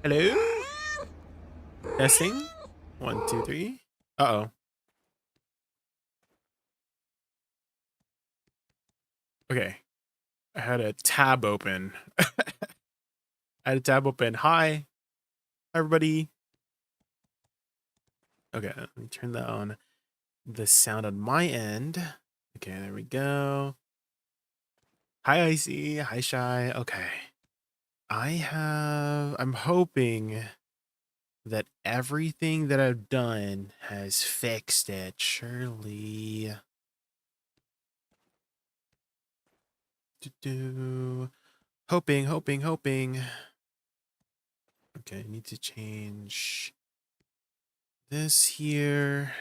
Hello? Testing? 1, 2, 3. Uh-oh. Okay. I had a tab open. I had a tab open. Hi, everybody. Okay, let me turn that on. The sound on my end. Okay, there we go. Hi, Icy. Hi, Shy. Okay. I'm hoping that everything that I've done has fixed it. Surely. Do-do. Hoping. Okay, I need to change this here.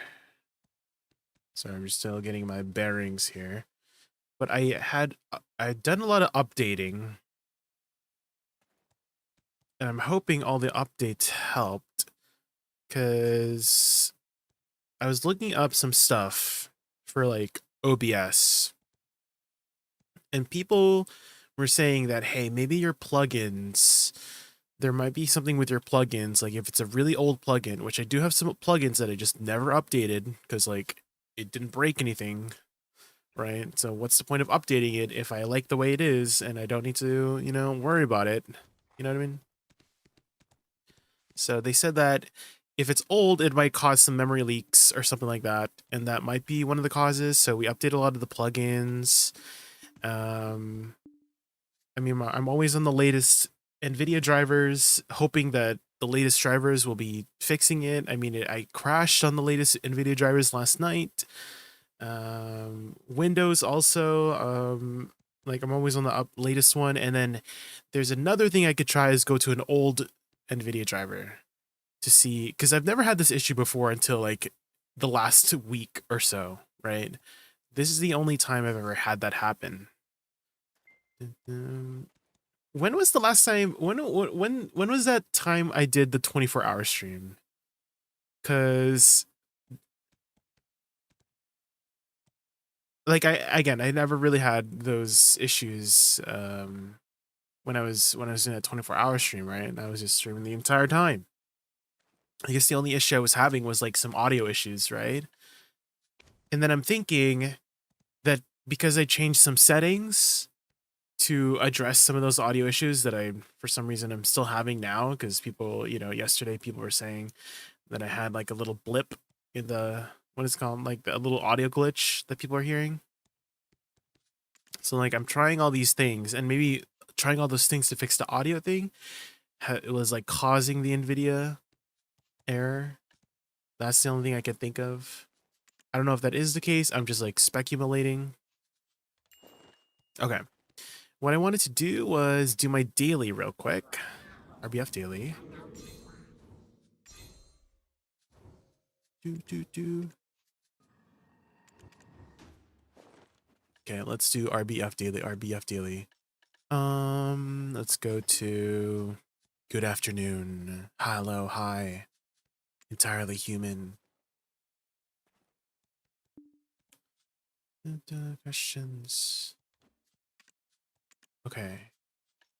Sorry, I'm still getting my bearings here. But I'd done a lot of updating. And I'm hoping all the updates helped. Because I was looking up some stuff for like OBS. And people were saying that, hey, maybe your plugins, there might be something with your plugins. Like if it's a really old plugin, which I do have some plugins that I just never updated because like it didn't break anything. Right. So what's the point of updating it if I like the way it is and I don't need to, worry about it? You know what I mean? So they said that if it's old, it might cause some memory leaks or something like that. And that might be one of the causes. So we update a lot of the plugins. I mean, I'm always on the latest NVIDIA drivers, hoping that the latest drivers will be fixing it. I mean, I crashed on the latest NVIDIA drivers last night. Windows also, like I'm always on the latest one. And then there's another thing I could try is go to an old NVIDIA driver to see, because I've never had this issue before until like the last week or so, right? This is the only time I've ever had that happen. When was the last time? When was that time I did the 24-hour stream? Because like I never really had those issues when I was in a 24-hour stream, right? And I was just streaming the entire time. I guess the only issue I was having was like some audio issues, right? And then I'm thinking that because I changed some settings to address some of those audio issues that I, for some reason, I'm still having now, because people, yesterday people were saying that I had like a little blip in the, what is it called, like a little audio glitch that people are hearing. So like I'm trying all these things, and maybe trying all those things to fix the audio thing, it was like causing the NVIDIA error. That's the only thing I could think of. I don't know if that is the case. I'm just like speculating. Okay. What I wanted to do was do my daily real quick. RBF daily. Do. Okay, let's do RBF daily. RBF daily. Let's go to good afternoon. Hello, hi. Entirely human. Questions. Okay.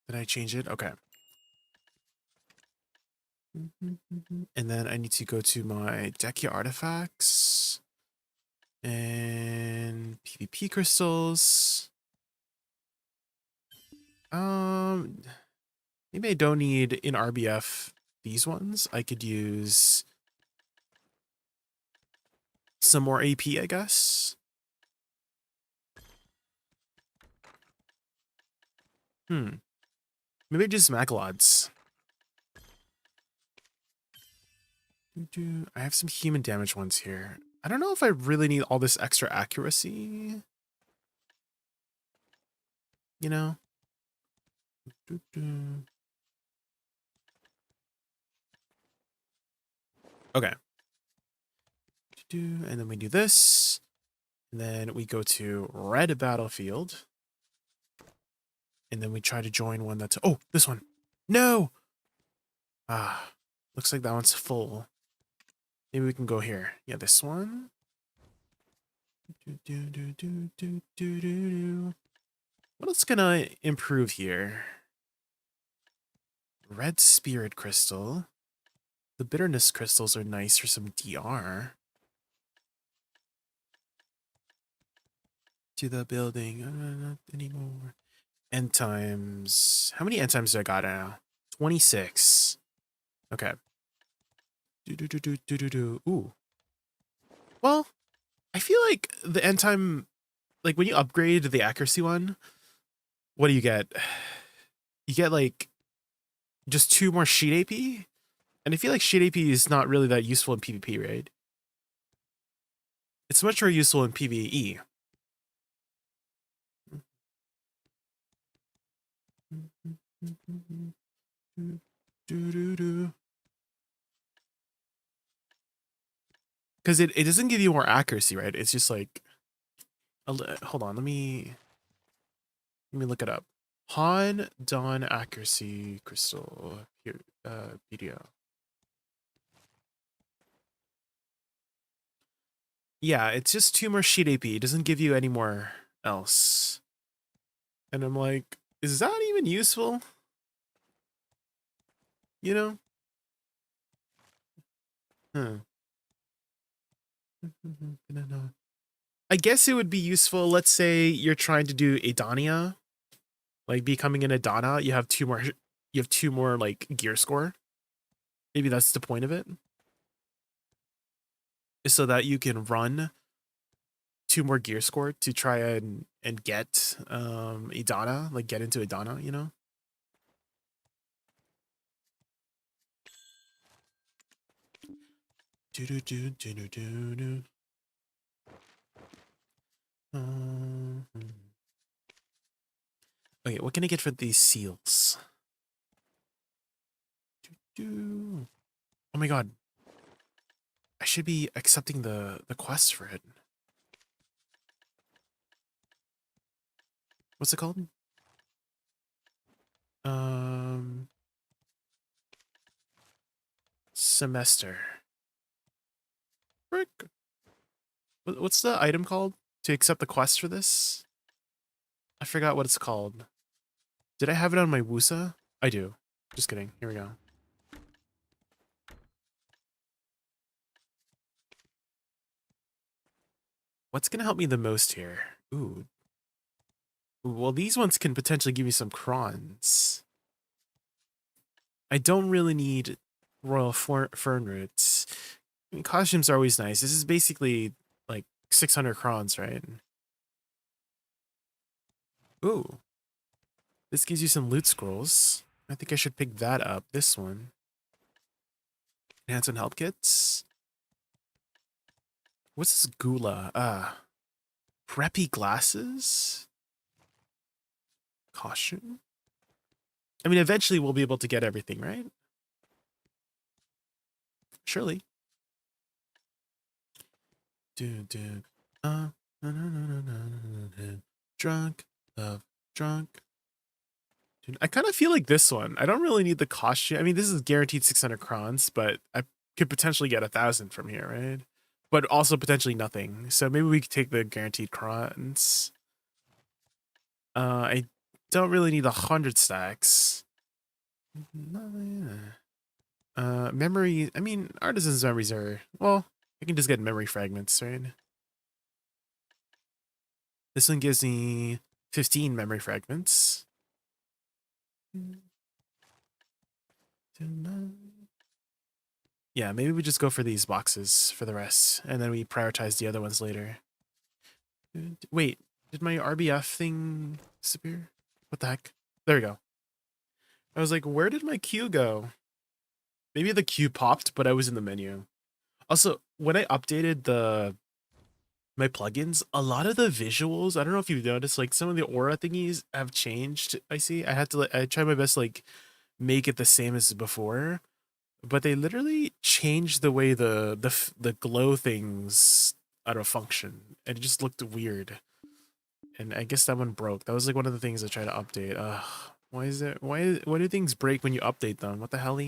Did I change it? Okay. And then I need to go to my Dekia artifacts and PvP crystals. Maybe I don't need in RBF these ones. I could use some more AP, I guess. Maybe just Magalods. I have some human damage ones here. I don't know if I really need all this extra accuracy. You know? Okay. And then we do this. And then we go to red battlefield. And then we try to join one that's... Oh, this one. No! Ah, looks like that one's full. Maybe we can go here. Yeah, this one. What else can I improve here? Red spirit crystal. The bitterness crystals are nice for some DR. To the building. Not anymore. End times. How many end times do I got now? 26. Okay. Ooh. Well, I feel like the end time, like when you upgrade the accuracy one, what do you get? You get like just 2 more sheet AP? And I feel like sheet AP is not really that useful in PvP, right? It's much more useful in PvE. Because it doesn't give you more accuracy, right? It's just like, hold on, let me look it up. Han Dawn accuracy crystal here, video. Yeah, it's just 2 more sheet AP. It doesn't give you any more else. And I'm like, is that even useful? You know? Huh. I guess it would be useful. Let's say you're trying to do Adania, like becoming an Adana. You have 2 more. You have 2 more like gear score. Maybe that's the point of it, is so that you can run 2 more gear score to try and get Adana, like get into Adana. You know. Do do do do do do do. Okay, what can I get for these seals? Oh my god. I should be accepting the quest for it. What's it called? Semester. Frick. What's the item called to accept the quest for this? I forgot what it's called. Did I have it on my Woosa? I do. Just kidding. Here we go. What's going to help me the most here? Ooh. Well, these ones can potentially give me some crons. I don't really need royal fern roots. I mean, costumes are always nice. This is basically like 600 crons, right? Ooh. This gives you some loot scrolls. I think I should pick that up. This one. Enhance and help kits. What's this gula? Preppy glasses? Costume? I mean, eventually we'll be able to get everything, right? Surely. Drunk, love, drunk. Dude, I kind of feel like this one. I don't really need the costume. I mean, this is guaranteed 600 crons, but I could potentially get 1,000 from here, right? But also potentially nothing. So maybe we could take the guaranteed crons. I don't really need 100 stacks. Memory. I mean, artisan's memories are, well, I can just get memory fragments, right? This one gives me 15 memory fragments. Yeah, maybe we just go for these boxes for the rest, and then we prioritize the other ones later. Wait, did my RBF thing disappear? What the heck? There we go. I was like, where did my queue go? Maybe the queue popped, but I was in the menu. Also, when I updated my plugins, a lot of the visuals, I don't know if you've noticed, like some of the aura thingies have changed. I see. I tried my best to like make it the same as before, but they literally changed the way the glow things out of function, and it just looked weird. And I guess that one broke. That was like one of the things I tried to update. Why do things break when you update them? What the hell?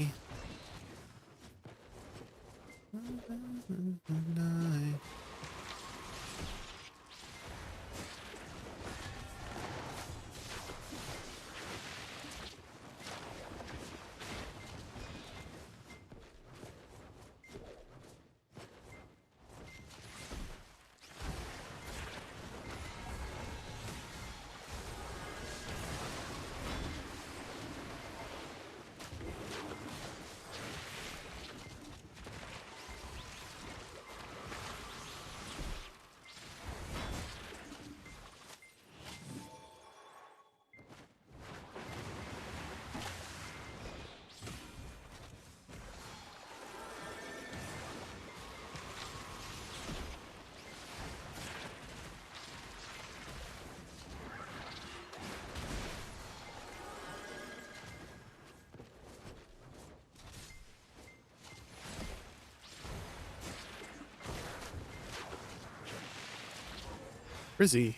Where's he?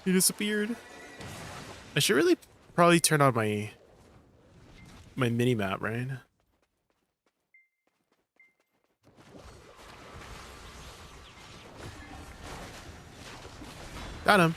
He disappeared. I should really probably turn on my mini map, right? Got him.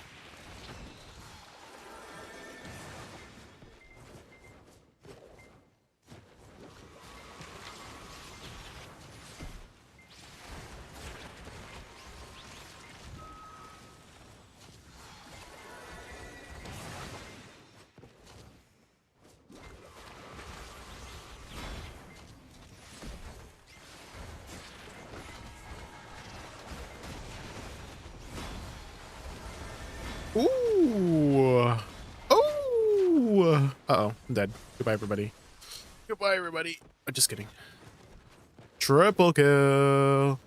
Ooh. Oh. Uh-oh. I'm dead. Goodbye, everybody. Goodbye, everybody. I'm just kidding. Triple kill.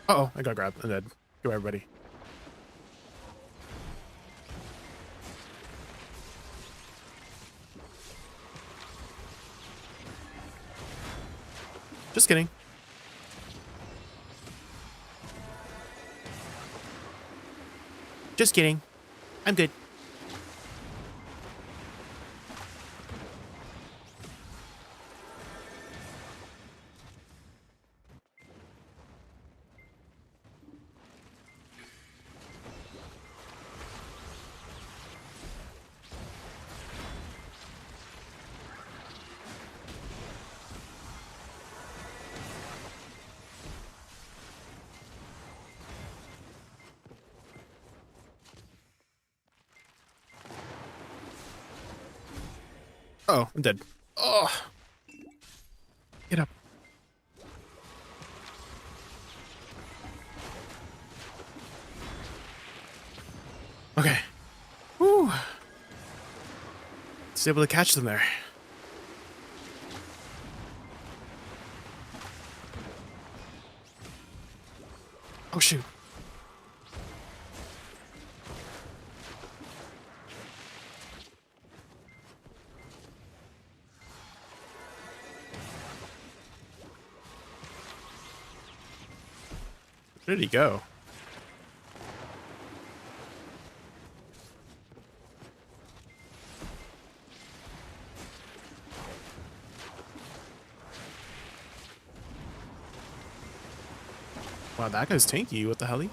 Uh-oh. I got grabbed. I'm dead. Goodbye, everybody. Just kidding. Just kidding. I'm good. Oh, I'm dead. Oh. Get up. Okay. Woo. Just able to catch them there. Oh, shoot. Where did he go? Wow, that guy's tanky. What the hell?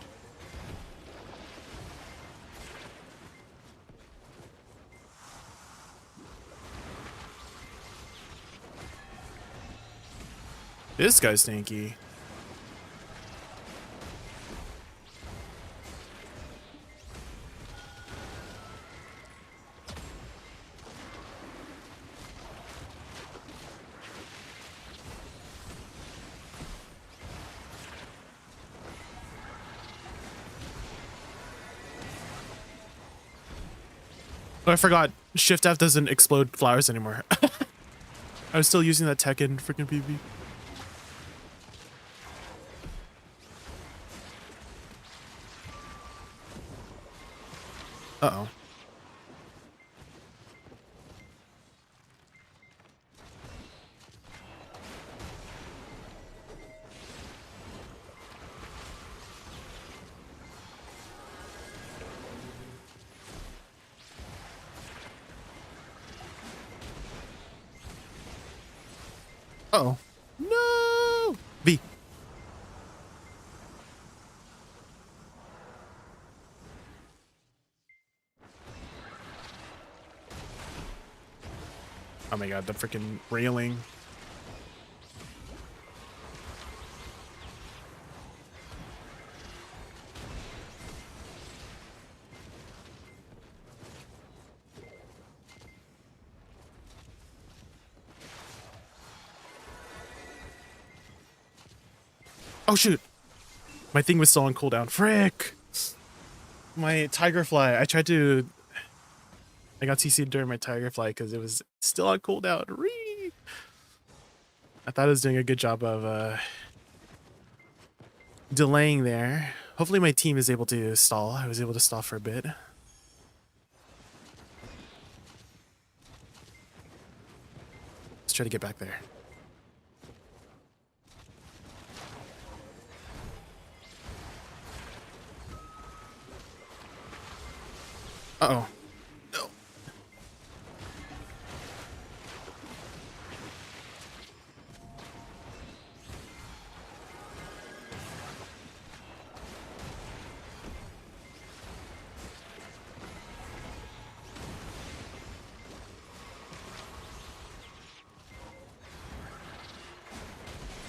This guy's tanky. Oh, I forgot. Shift F doesn't explode flowers anymore. I was still using that tech in freaking PvP. Uh-oh. Uh-oh. No! V. Oh my god, the freaking railing. Oh shoot! My thing was still on cooldown. Frick! My Tigerfly. I got CC'd during my Tigerfly because it was still on cooldown. Ree! I thought I was doing a good job of delaying there. Hopefully my team is able to stall. I was able to stall for a bit. Let's try to get back there. Uh-oh. No.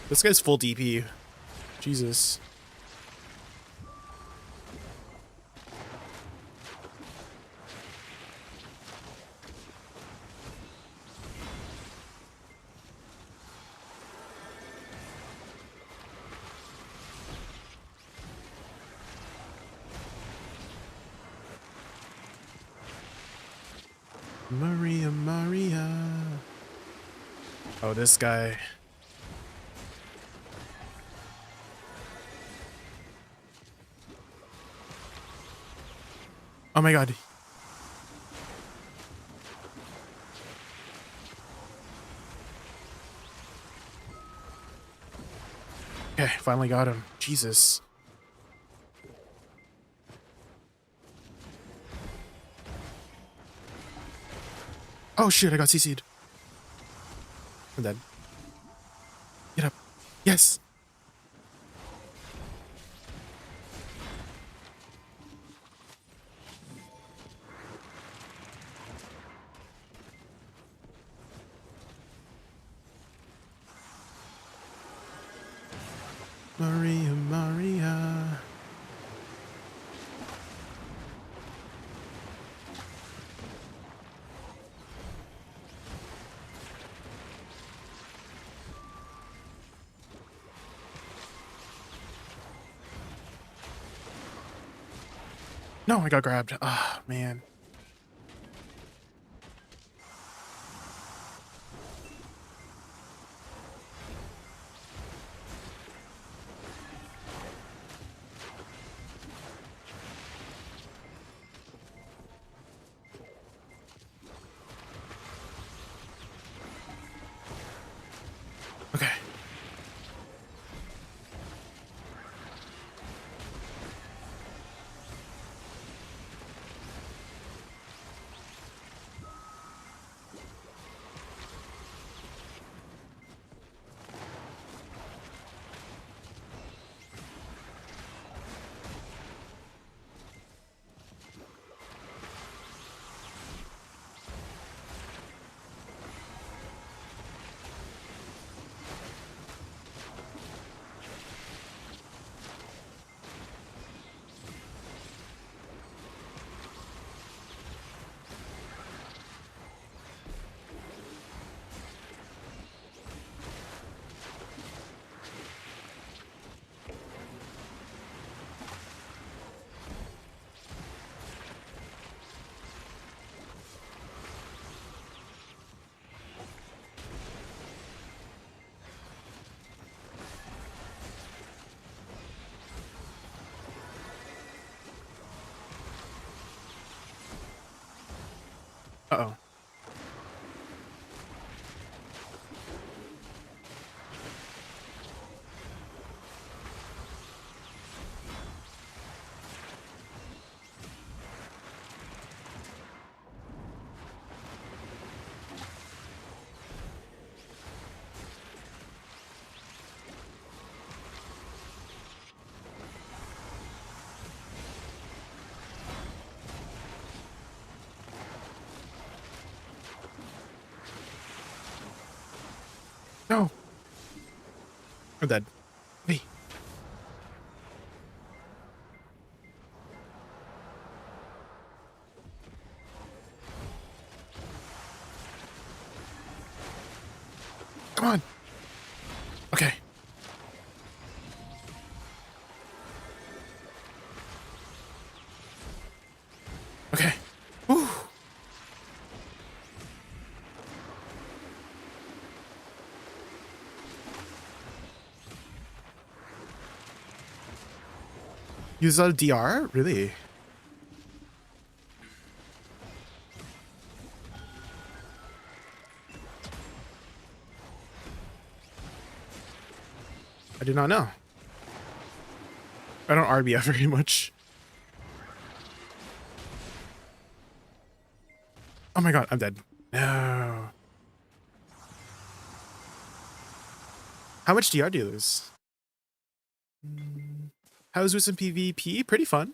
This guy's full DP. Jesus. Maria, Maria. Oh, this guy. Oh my god. Okay, finally got him. Jesus. Oh shit, I got CC'd. I'm dead. Get up. Yes. Maria, Maria. No, I got grabbed. Ah, man. Okay. Uh-oh. No. I'm dead. Wait. Come on. Okay. Okay. Whew. Use a DR? Really? I did not know. I don't RBF very much. Oh my god, I'm dead. No. How much DR do you lose? How was with some PvP? Pretty fun.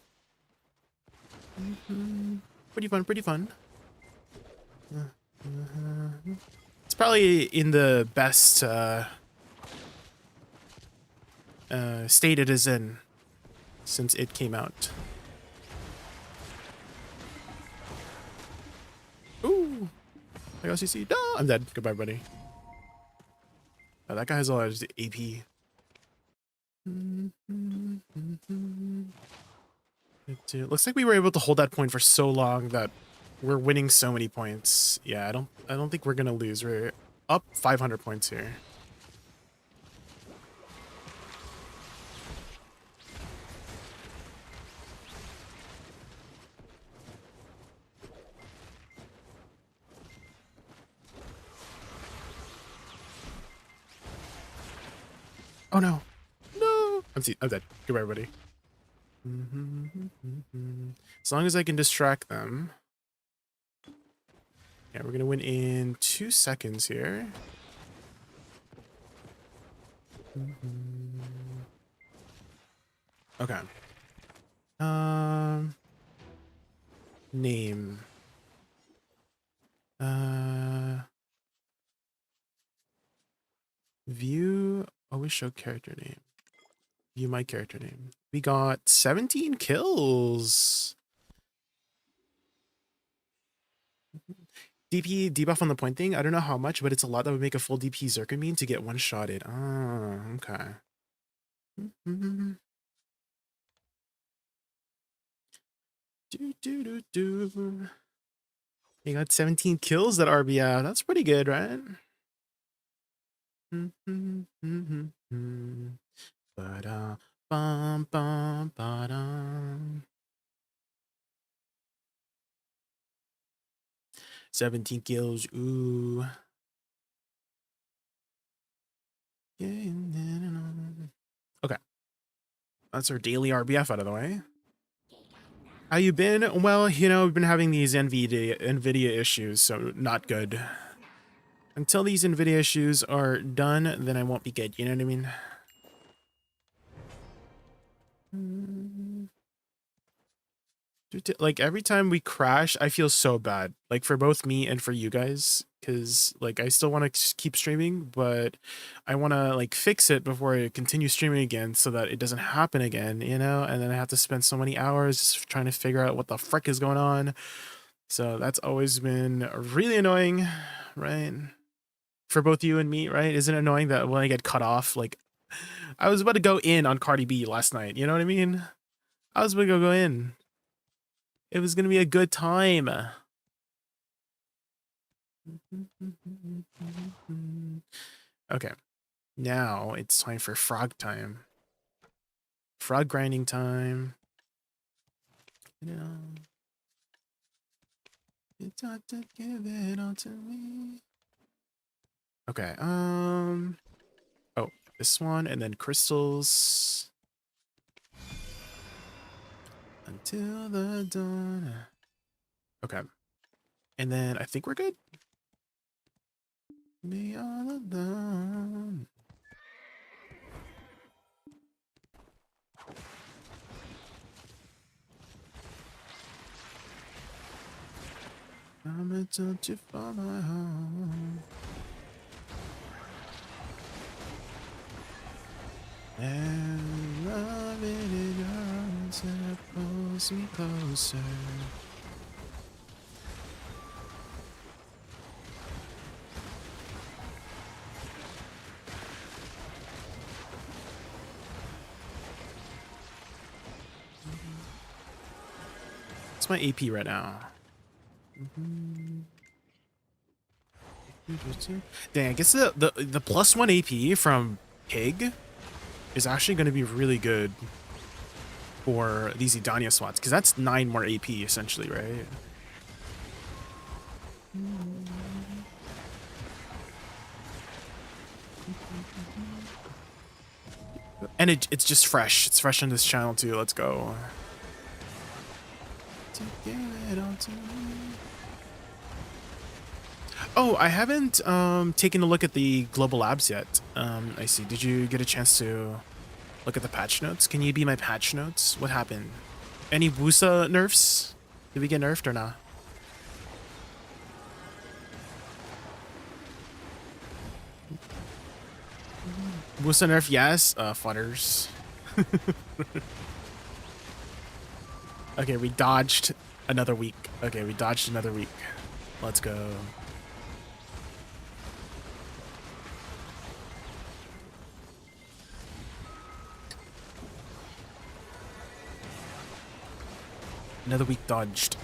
Pretty fun, pretty fun. It's probably in the best state it is in since it came out. Ooh. I got CC. No, I'm dead. Goodbye, buddy. Oh, that guy has a lot of AP. It looks like we were able to hold that point for so long that we're winning so many points. Yeah, I don't think we're gonna lose. We're up 500 points here. Oh no. No. I'm dead. Goodbye, everybody. As long as I can distract them. Yeah, we're gonna win in 2 seconds here. Okay. Name. View. Always show character name. View my character name. We got 17 kills. DP debuff on the point thing. I don't know how much, but it's a lot that would make a full DP Zerkamine to get one-shotted. Ah, okay. You got 17 kills at RBF. That's pretty good, right? Bum, bum, ba-dum. 17 kills. Ooh. Okay. That's our daily RBF out of the way. How you been? Well, you know, we've been having these NVIDIA issues, so not good. Until these NVIDIA issues are done, then I won't be good, you know what I mean? Like, every time we crash, I feel so bad. Like, for both me and for you guys. Because, like, I still want to keep streaming, but I want to, like, fix it before I continue streaming again so that it doesn't happen again, you know? And then I have to spend so many hours just trying to figure out what the frick is going on. So that's always been really annoying, right? For both you and me, right? Isn't it annoying that when I get cut off, like, I was about to go in on Cardi B last night, you know what I mean? I was about to go in. It was gonna be a good time. Okay, now it's time for frog time. Frog grinding time. You know, you got to give it all to me. Okay, oh, this one, and then crystals. Until the dawn. Okay. And then I think we're good. Me all alone. I'm a touch for my home. And love it yours and pulls me closer. What's my AP right now? Dang, I guess the +1 AP from Pig is actually going to be really good for these Idania slots, because that's 9 more AP essentially, right? And it's just fresh. It's fresh on this channel too. Let's go. To give it all to me. Oh, I haven't taken a look at the global labs yet. I see. Did you get a chance to look at the patch notes? Can you be my patch notes? What happened? Any Woosa nerfs? Did we get nerfed or not? Woosa nerf, yes. Fudders. Okay, we dodged another week. Okay, we dodged another week. Let's go. Another week dodged.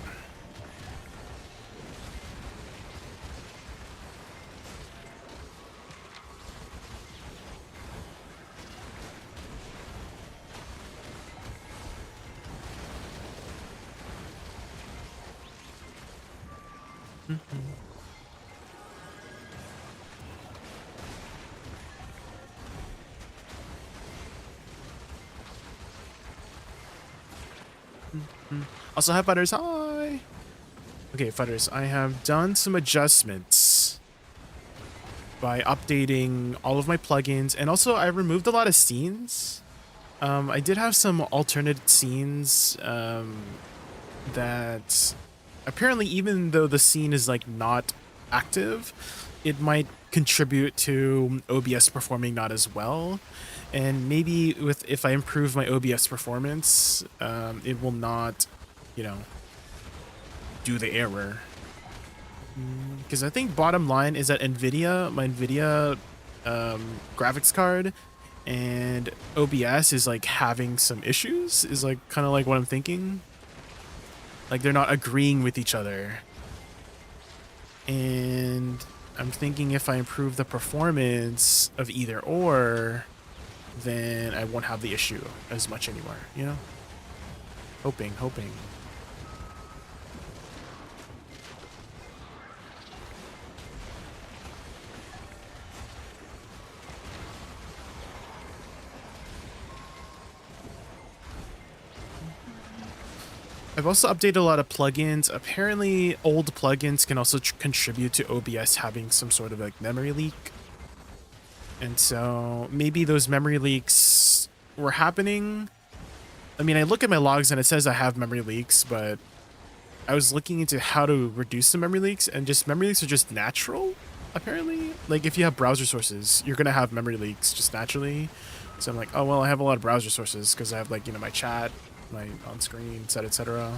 Also, hi, Butters. Hi. Okay, Fudders, I have done some adjustments by updating all of my plugins, and also I removed a lot of scenes. I did have some alternate scenes that apparently, even though the scene is like not active, it might contribute to OBS performing not as well. And maybe if I improve my OBS performance, it will not, you know, do the error. Because I think bottom line is that my NVIDIA graphics card and OBS is like having some issues, is like kind of like what I'm thinking. Like they're not agreeing with each other. And I'm thinking if I improve the performance of either or, then I won't have the issue as much anymore, you know? Hoping. I've also updated a lot of plugins. Apparently, old plugins can also contribute to OBS having some sort of like memory leak. And so maybe those memory leaks were happening. I mean, I look at my logs and it says I have memory leaks, but I was looking into how to reduce the memory leaks, and just memory leaks are just natural, apparently. Like if you have browser sources, you're gonna have memory leaks just naturally. So I'm like, oh, well, I have a lot of browser sources because I have like, you know, my chat, my on-screen, etc.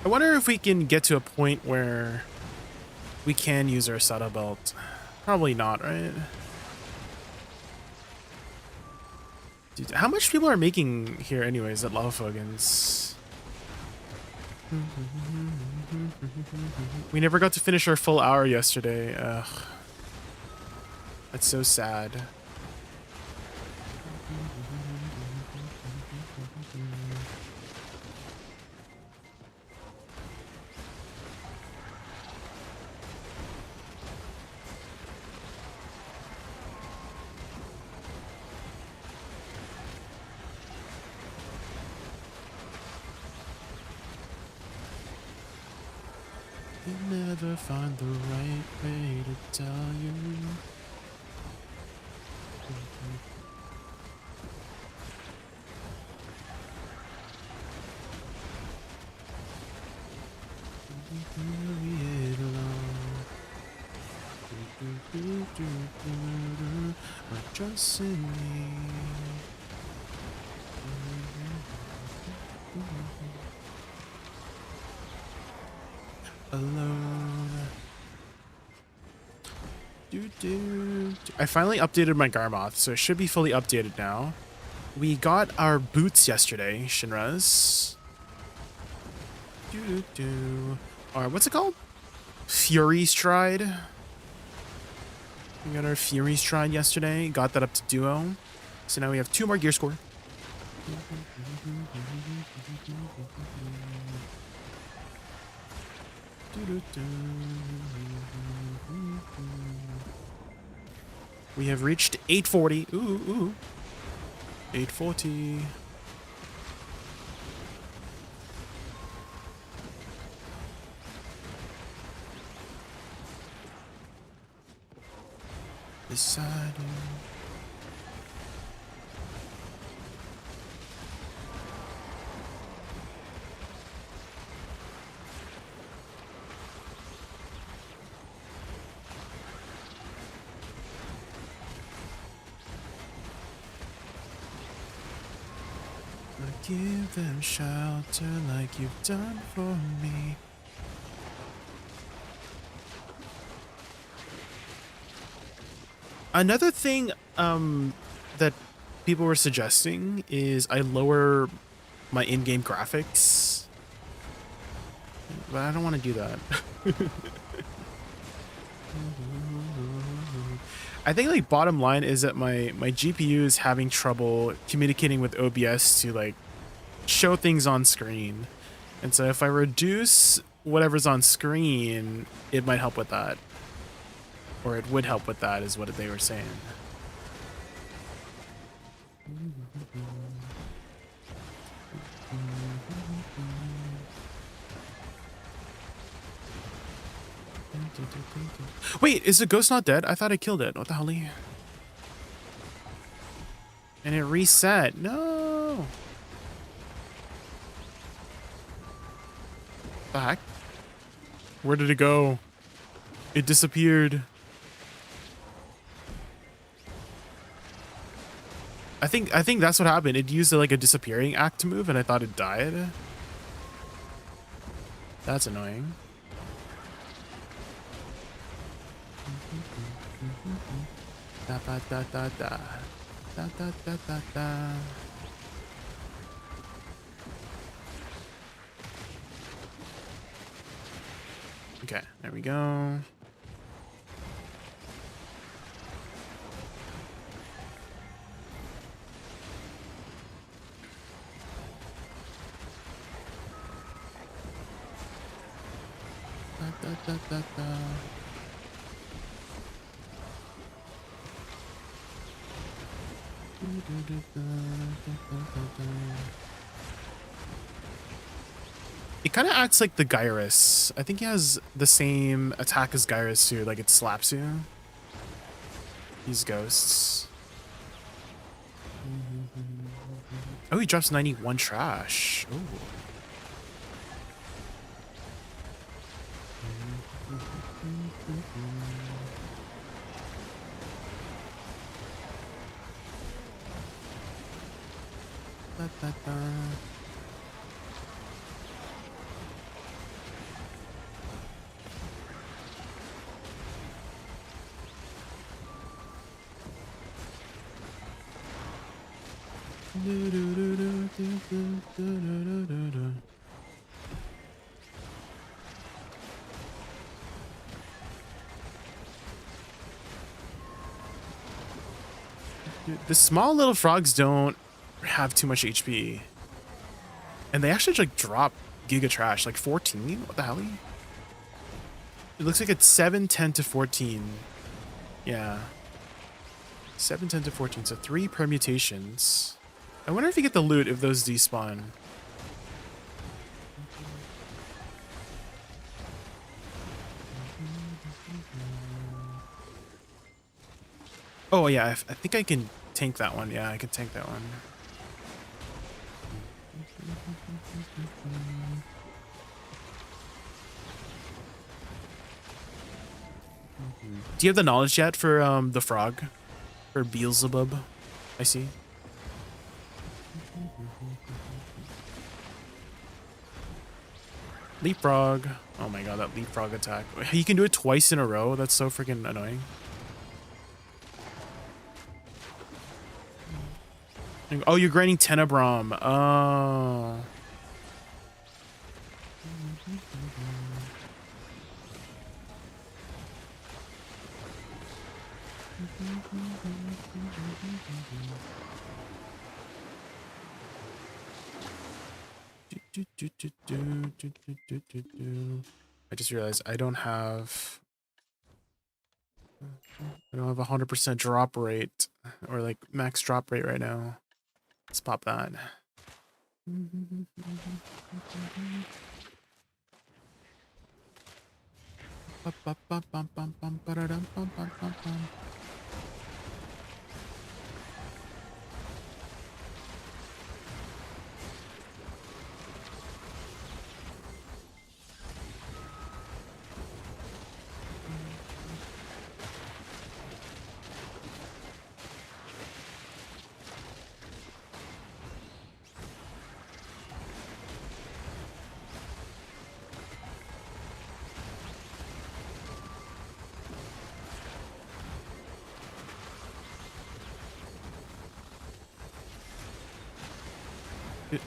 I wonder if we can get to a point where we can use our SATA belt. Probably not, right? Dude, how much people are making here anyways at Lava Fogans? We never got to finish our full hour yesterday. Ugh. That's so sad. You never find the right way to tell you. Just in me. Alone. I finally updated my Garmoth, so it should be fully updated now. We got our boots yesterday, Shinras. Alright, what's it called? Fury Stride. We got our Fury Stride yesterday. Got that up to duo. So now we have 2 more gear score. We have reached 840. Ooh. 840. Beside you. Give them shelter like you've done for me. Another thing that people were suggesting is I lower my in-game graphics, but I don't want to do that. I think like bottom line is that my GPU is having trouble communicating with OBS to like show things on screen, and so if I reduce whatever's on screen, it might help with that, or it would help with that, is what they were saying. Wait, is the ghost not dead? I thought I killed it. What the hell? And it reset. No. The heck? Where did it go? It disappeared. I think that's what happened. It used like a disappearing act move, and I thought it died. That's annoying. Da da da da da da da da da da. Okay, there we go. Da da da da. It kind of acts like the Gyrus. I think he has the same attack as Gyrus too, like it slaps you. These ghosts. Oh, he drops 91 trash. Oh. Da, da, da. Dude, the small little frogs don't have too much HP, and they actually like drop Giga Trash like 14. What the hell? It looks like it's 7, 10 to 14. Yeah, 7, 10 to 14. So 3 permutations. I wonder if you get the loot if those despawn. Oh yeah, I think I can tank that one. Yeah, I can tank that one. Do you have the knowledge yet for the frog? For Beelzebub? I see. Leapfrog. Oh my god, that leapfrog attack. You can do it twice in a row. That's so freaking annoying. Oh, you're grinding Tenebrom. Oh. I just realized I don't have 100% drop rate or like max drop rate right now. Let's pop that.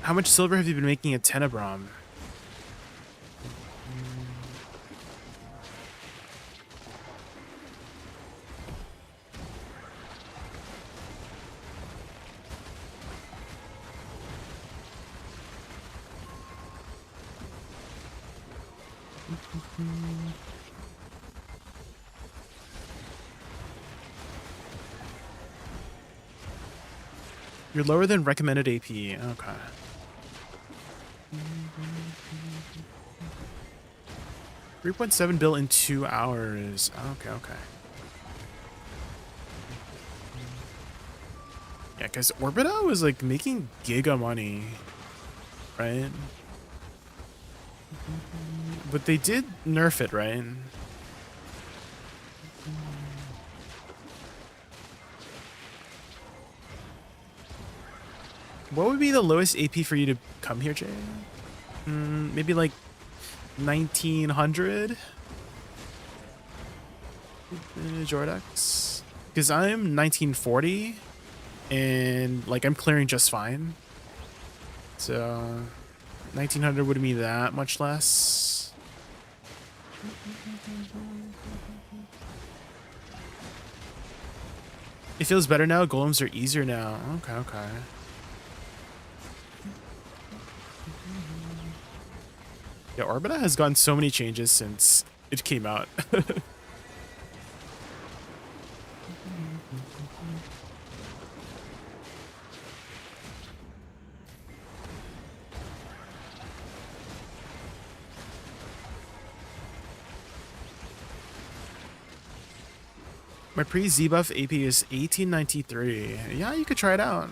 How much silver have you been making at Tenebrom? You're lower than recommended AP. Okay. 3.7 bill in 2 hours. Okay, okay. Yeah, because Orbita was like making giga money, right? But they did nerf it, right? What would be the lowest AP for you to come here, Jay? Maybe like 1900 Jordax, because I'm 1940 and like I'm clearing just fine, so 1900 wouldn't be that much less. It feels better now. Golems are easier now. Okay, okay. Yeah, Orbita has gotten so many changes since it came out. My pre-Z-buff AP is 1893. Yeah, you could try it out.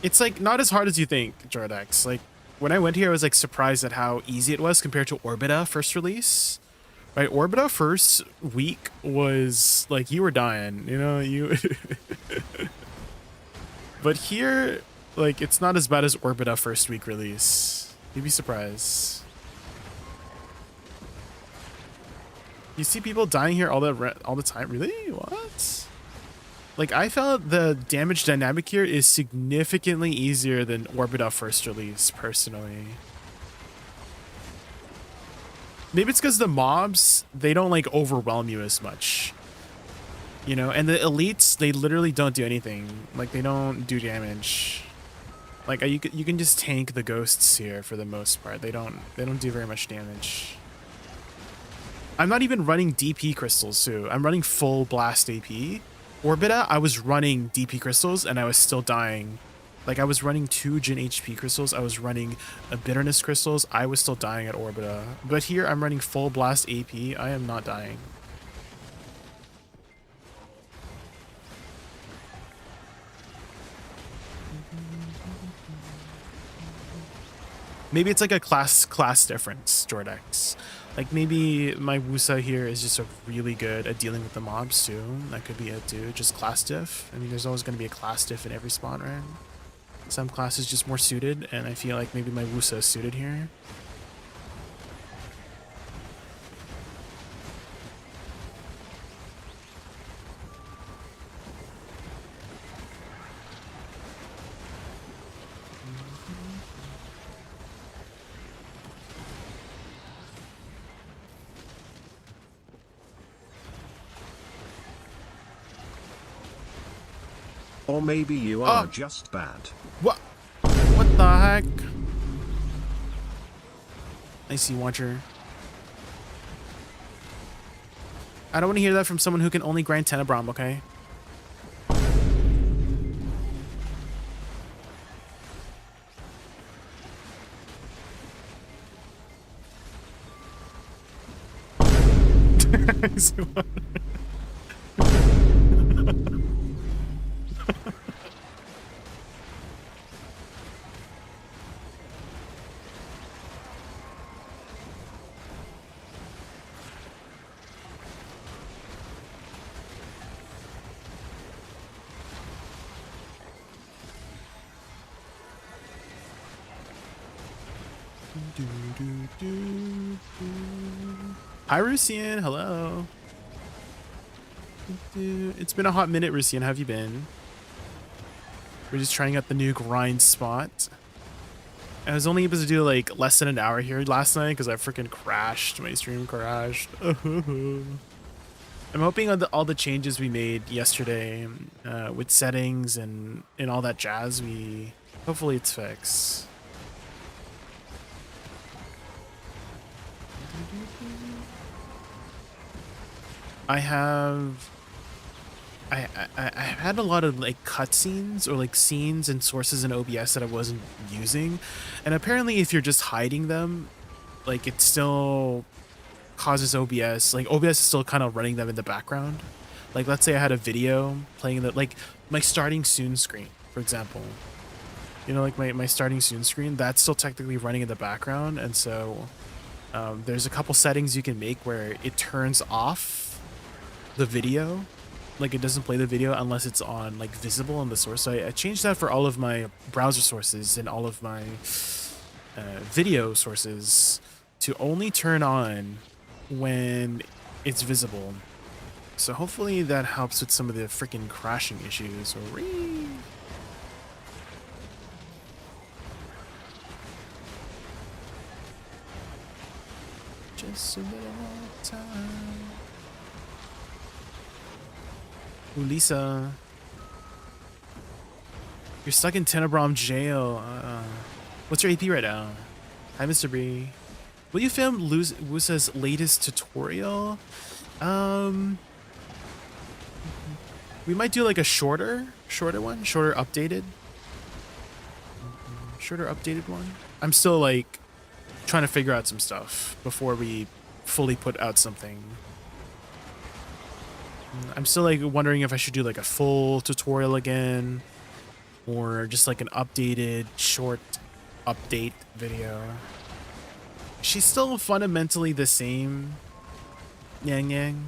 It's like not as hard as you think, Jordax. Like when I went here, I was like surprised at how easy it was compared to Orbita first release. Right, Orbita first week was like you were dying, you know, you. But here, like it's not as bad as Orbita first week release. You'd be surprised. You see people dying here all the time. Really? What? Like I felt the damage dynamic here is significantly easier than Orbita first release, personally. Maybe it's because the mobs, they don't like overwhelm you as much, you know, and the elites, they literally don't do anything. Like they don't do damage. Like you can just tank the ghosts here for the most part. They don't do very much damage. I'm not even running DP crystals too. I'm running full blast AP. Orbita, I was running DP crystals and I was still dying. Like I was running 2 Gen HP crystals. I was running a bitterness crystals. I was still dying at Orbita. But here I'm running full blast AP. I am not dying. Maybe it's like a class difference, Jordax. Like maybe my Woosa here is just really good at dealing with the mobs too. That could be it too. Just class diff. I mean, there's always going to be a class diff in every spot, right? Some classes just more suited, and I feel like maybe my Woosa is suited here. Or maybe you are just bad. What? What the heck? I see, Watcher. I don't want to hear that from someone who can only grind Tenebrom, okay? I see Watcher. Hi, Rusian. Hello. It's been a hot minute, Rusian. How have you been? We're just trying out the new grind spot. I was only able to do like less than an hour here last night because I freaking crashed. My stream crashed. I'm hoping all the changes we made yesterday with settings and all that jazz, hopefully it's fixed. I had a lot of like cutscenes or like scenes and sources in OBS that I wasn't using, and apparently if you're just hiding them, like it still causes OBS. Like OBS is still kind of running them in the background. Like let's say I had a video playing like my starting soon screen, for example. You know, like my starting soon screen, that's still technically running in the background, and so there's a couple settings you can make where it turns off the video, like it doesn't play the video unless it's on like visible on the source. So I changed that for all of my browser sources and all of my video sources to only turn on when it's visible. So hopefully that helps with some of the freaking crashing issues. Just a little time. Ooh, Lisa. You're stuck in Tenebrom jail. What's your AP right now? Hi, Mr. Bree. Will you film Woosa's latest tutorial? We might do like a shorter one, shorter updated one. I'm still like trying to figure out some stuff before we fully put out something. I'm still like wondering if I should do like a full tutorial again or just like an updated short update video. She's still fundamentally the same, Yang Yang.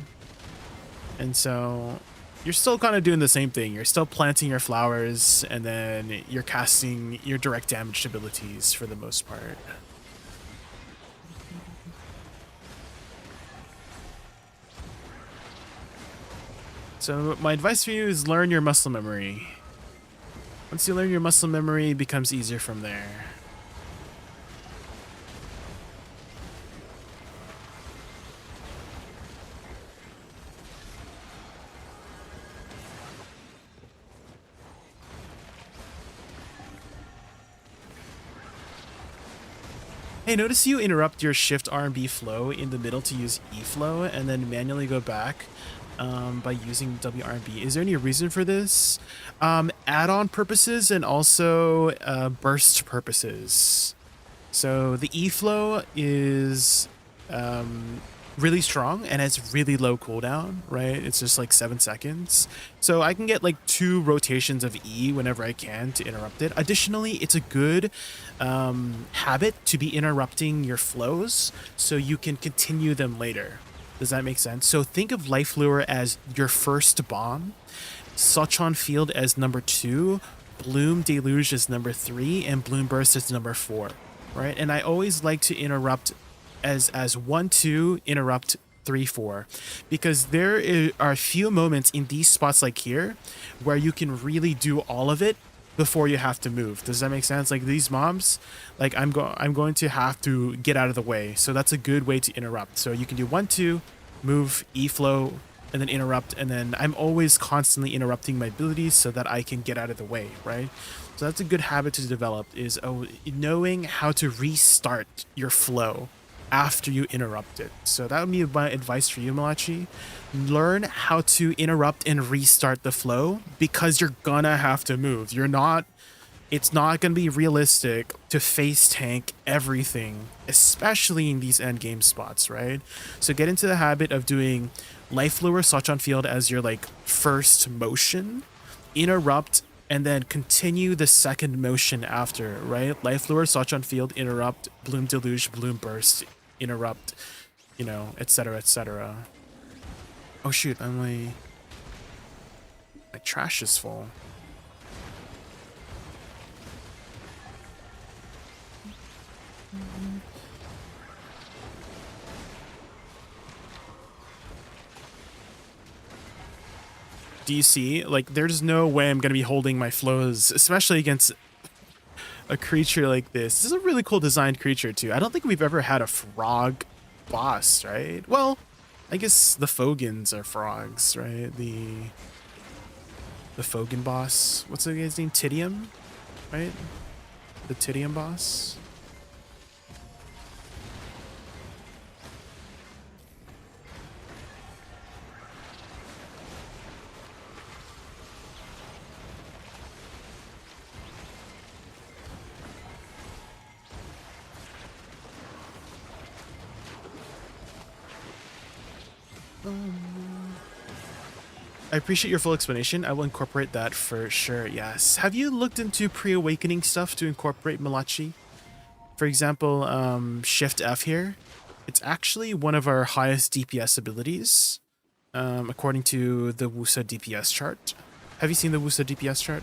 And so you're still kind of doing the same thing. You're still planting your flowers and then you're casting your direct damage abilities for the most part. So my advice for you is learn your muscle memory. Once you learn your muscle memory, it becomes easier from there. Hey, notice you interrupt your shift R&B flow in the middle to use E flow and then manually go back by using WRB. Is there any reason for this? Add-on purposes and also burst purposes. So the E flow is really strong and has really low cooldown, right? It's just like 7 seconds. So I can get like 2 rotations of E whenever I can to interrupt it. Additionally, it's a good habit to be interrupting your flows so you can continue them later. Does that make sense? So think of Life Lure as your first bomb, Suchon Field as number 2, Bloom Deluge as number 3, and Bloom Burst as number 4, right? And I always like to interrupt as 1 2 interrupt 3 4, because are a few moments in these spots like here where you can really do all of it before you have to move. Does that make sense? Like these mobs, like I'm going to have to get out of the way, so that's a good way to interrupt. So you can do 1 2 move, E flow, and then interrupt, and then I'm always constantly interrupting my abilities so that I can get out of the way, right? So that's a good habit to develop, is knowing how to restart your flow after you interrupt it. So that would be my advice for you, Malachi. Learn how to interrupt and restart the flow, because you're gonna have to move. It's not gonna be realistic to face tank everything, especially in these end game spots, right? So get into the habit of doing Life Lure, Suchon Field as your like first motion, interrupt, and then continue the second motion after, right? Life Lure, Suchon Field, interrupt, Bloom Deluge, Bloom Burst, interrupt, you know, etc., etc. Oh shoot, my trash is full. Do you see? Like, there's no way I'm gonna be holding my flows, especially against a creature like this. This is a really cool designed creature too. I don't think we've ever had a frog boss, right? Well, I guess the Fogans are frogs, right? The Fogan boss. What's the guy's name? Tidium, right? The Tidium boss. I appreciate your full explanation. I will incorporate that for sure, yes. Have you looked into pre-awakening stuff to incorporate Malachi? For example, Shift F here. It's actually one of our highest DPS abilities, according to the Woosa DPS chart. Have you seen the Woosa DPS chart?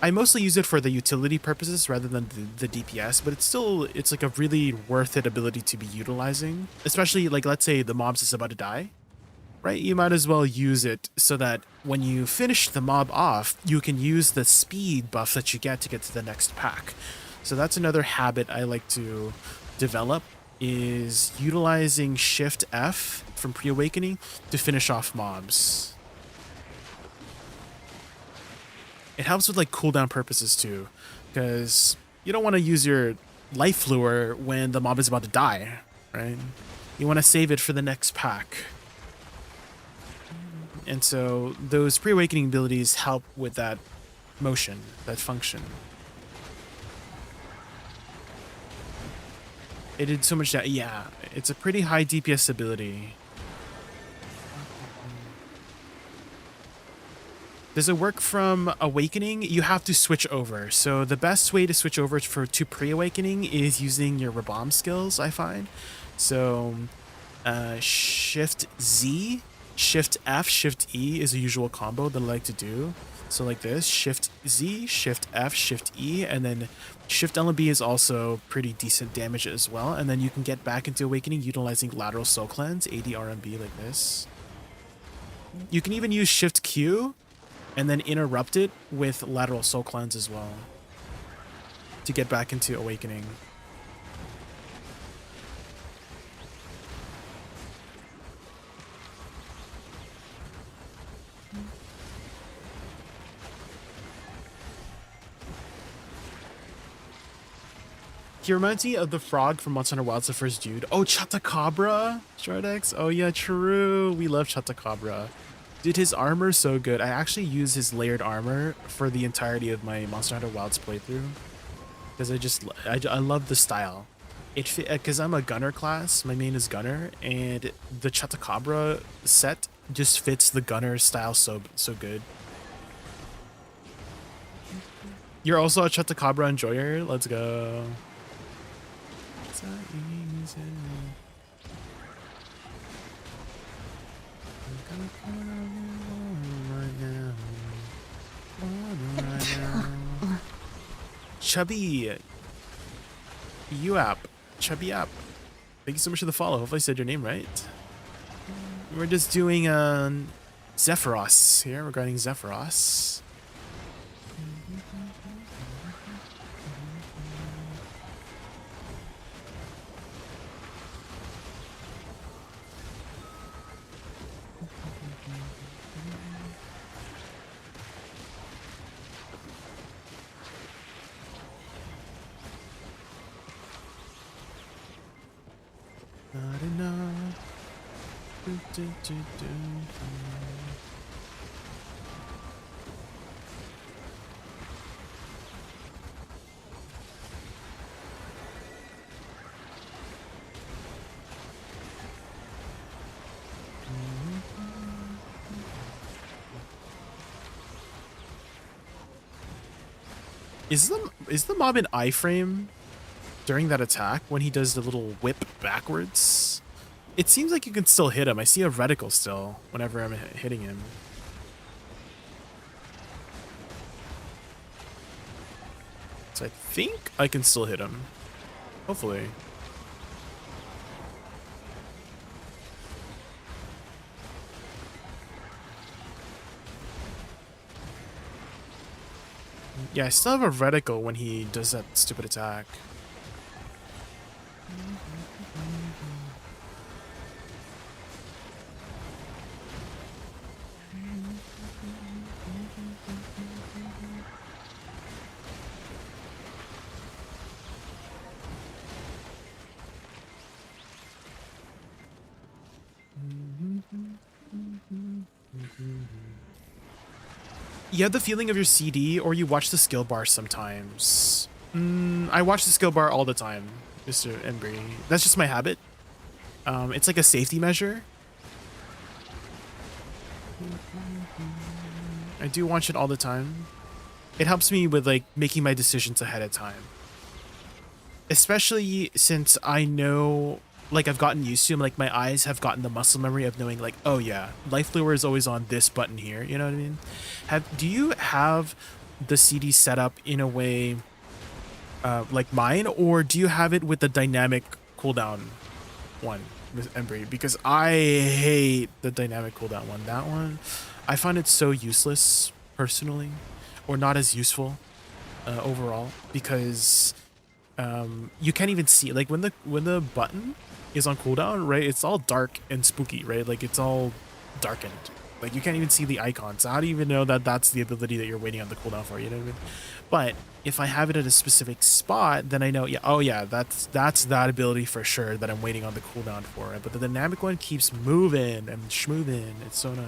I mostly use it for the utility purposes rather than the DPS, but it's like a really worth it ability to be utilizing, especially like, let's say the mob's is about to die, right? You might as well use it so that when you finish the mob off, you can use the speed buff that you get to get to the next pack. So that's another habit I like to develop, is utilizing Shift F from pre-awakening to finish off mobs. It helps with like cooldown purposes too, because you don't want to use your Life Lure when the mob is about to die, right? You want to save it for the next pack. And so those pre-awakening abilities help with that motion, that function. It did so much that, yeah, it's a pretty high DPS ability. Does it work from Awakening? You have to switch over. So the best way to switch over to pre-awakening is using your Rabomb skills, I find. So Shift Z, Shift F, Shift E is a usual combo that I like to do. So like this, Shift Z, Shift F, Shift E, and then Shift L and B is also pretty decent damage as well. And then you can get back into Awakening utilizing Lateral Soul Cleanse, ADRMB like this. You can even use Shift Q and then interrupt it with Lateral Soul Cleanse as well to get back into Awakening. He reminds me of the frog from Monster Hunter Wilds, the first dude. Oh, Chatacabra, Shardex. Oh yeah, true. We love Chatacabra. Dude, his armor's so good. I actually use his layered armor for the entirety of my Monster Hunter Wilds playthrough. because I love the style. It because I'm a gunner class. My main is gunner, and the Chatacabra set just fits the gunner style so good. You're also a Chatacabra enjoyer. Let's go. So easy. Chubby, Chubby app. Thank you so much for the follow. Hopefully I said your name right. We're just doing Zephyros here, regarding Zephyros. Not enough. Is the mob in iframe during that attack when he does the little whip backwards? It seems like you can still hit him. I see a reticle still whenever I'm hitting him. So I think I can still hit him. Hopefully. Yeah, I still have a reticle when he does that stupid attack. You have the feeling of your CD, or you watch the skill bar sometimes. I watch the skill bar all the time, Mr. Embry. That's just my habit. It's like a safety measure. I do watch it all the time. It helps me with like making my decisions ahead of time. Especially since I know, like I've gotten used to, like my eyes have gotten the muscle memory of knowing like, oh yeah, life lure is always on this button here. You know what I mean? Do you have the CD set up in a way like mine, or do you have it with the dynamic cooldown one, Miss Embry? Because I hate the dynamic cooldown one. That one, I find it so useless personally, or not as useful overall, because you can't even see, like when the button is on cooldown, right? It's all dark and spooky, right? Like it's all darkened. Like you can't even see the icons. So how do you even know that that's the ability that you're waiting on the cooldown for? You know what I mean? But if I have it at a specific spot, then I know, yeah, oh yeah, that's that ability for sure that I'm waiting on the cooldown for. But the dynamic one keeps moving and schmoving. It's so annoying.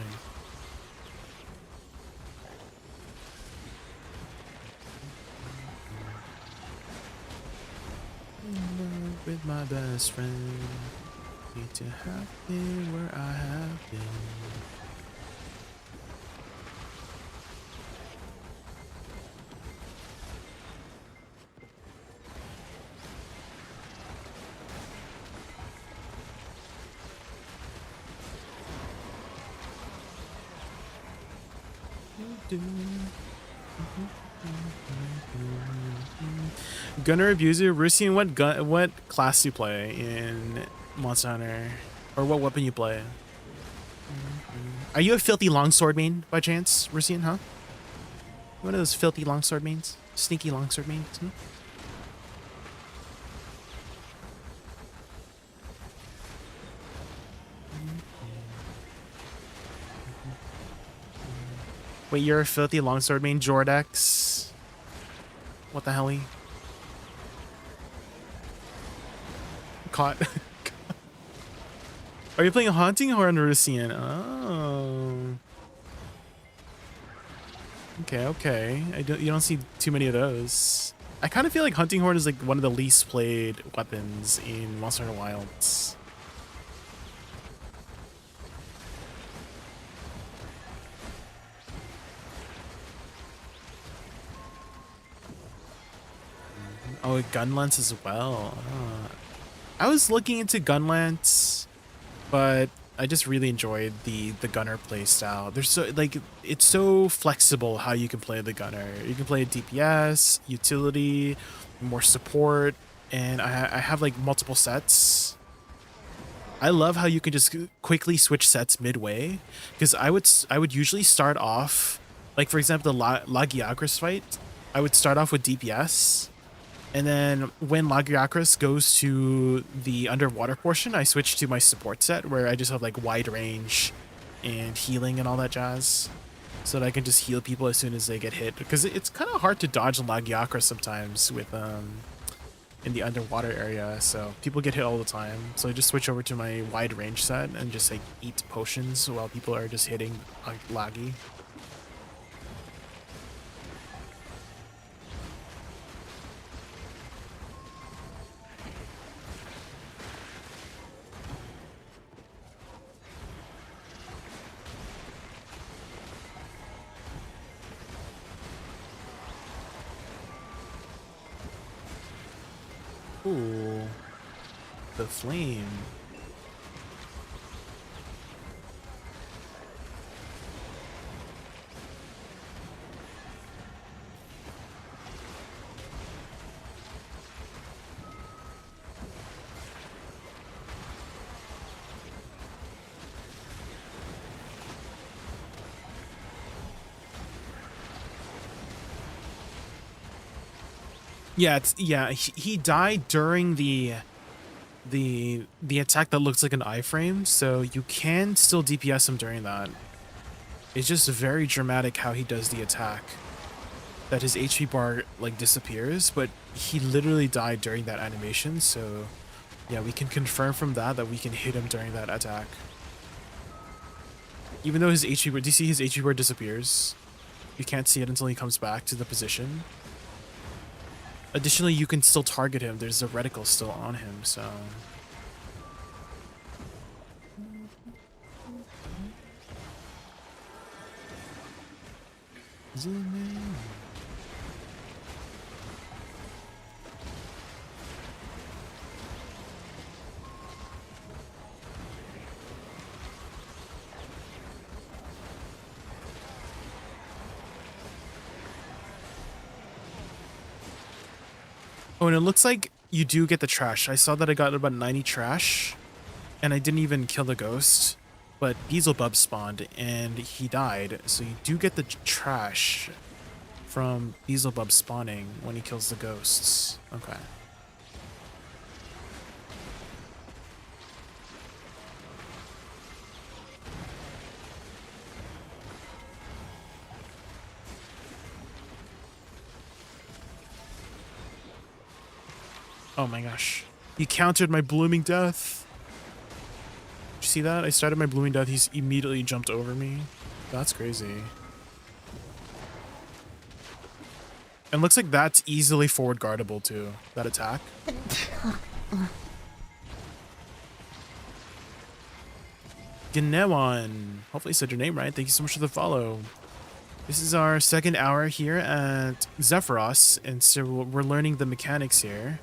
With my best friend, need to have been where I have been. Gunner Abuser, Rusian, what class do you play in Monster Hunter? Or what weapon you play? Are you a filthy longsword main by chance, Rusian, huh? One of those filthy longsword mains? Sneaky longsword mains? Hmm? Wait, you're a filthy longsword main, Jordex? What the hell? Caught. Are you playing Haunting or Rusian? Oh. Okay. You don't see too many of those. I kind of feel like Hunting Horn is like one of the least played weapons in Monster Hunter Wilds. Oh, gun lance as well. I was looking into gun lance, but I just really enjoyed the gunner play style. There's so like it's so flexible how you can play the gunner. You can play DPS, utility, more support, and I have like multiple sets. I love how you can just quickly switch sets midway, because I would usually start off, like for example the Lagiagras fight. I would start off with DPS, and then when Lagiacrus goes to the underwater portion, I switch to my support set where I just have like wide range and healing and all that jazz. So that I can just heal people as soon as they get hit. Because it's kind of hard to dodge Lagiacrus sometimes with in the underwater area. So people get hit all the time. So I just switch over to my wide range set and just like eat potions while people are just hitting like Lagi. Ooh, the flame. Yeah, he died during the attack that looks like an iframe, so you can still DPS him during that. It's just very dramatic how he does the attack. That his HP bar like disappears, but he literally died during that animation, so yeah, we can confirm from that we can hit him during that attack. Even though his HP bar, do you see his HP bar disappears? You can't see it until he comes back to the position. Additionally, you can still target him. There's a reticle still on him, so... Zoom in. Oh, and it looks like you do get the trash. I saw that I got about 90 trash, and I didn't even kill the ghost, but Beelzebub spawned, and he died, so you do get the trash from Beelzebub spawning when he kills the ghosts. Okay. Oh my gosh. He countered my Blooming Death. Did you see that? I started my Blooming Death. He's immediately jumped over me. That's crazy. And looks like that's easily forward guardable too, that attack. Gnewan. Hopefully I said your name right. Thank you so much for the follow. This is our second hour here at Zephyros, and so we're learning the mechanics here.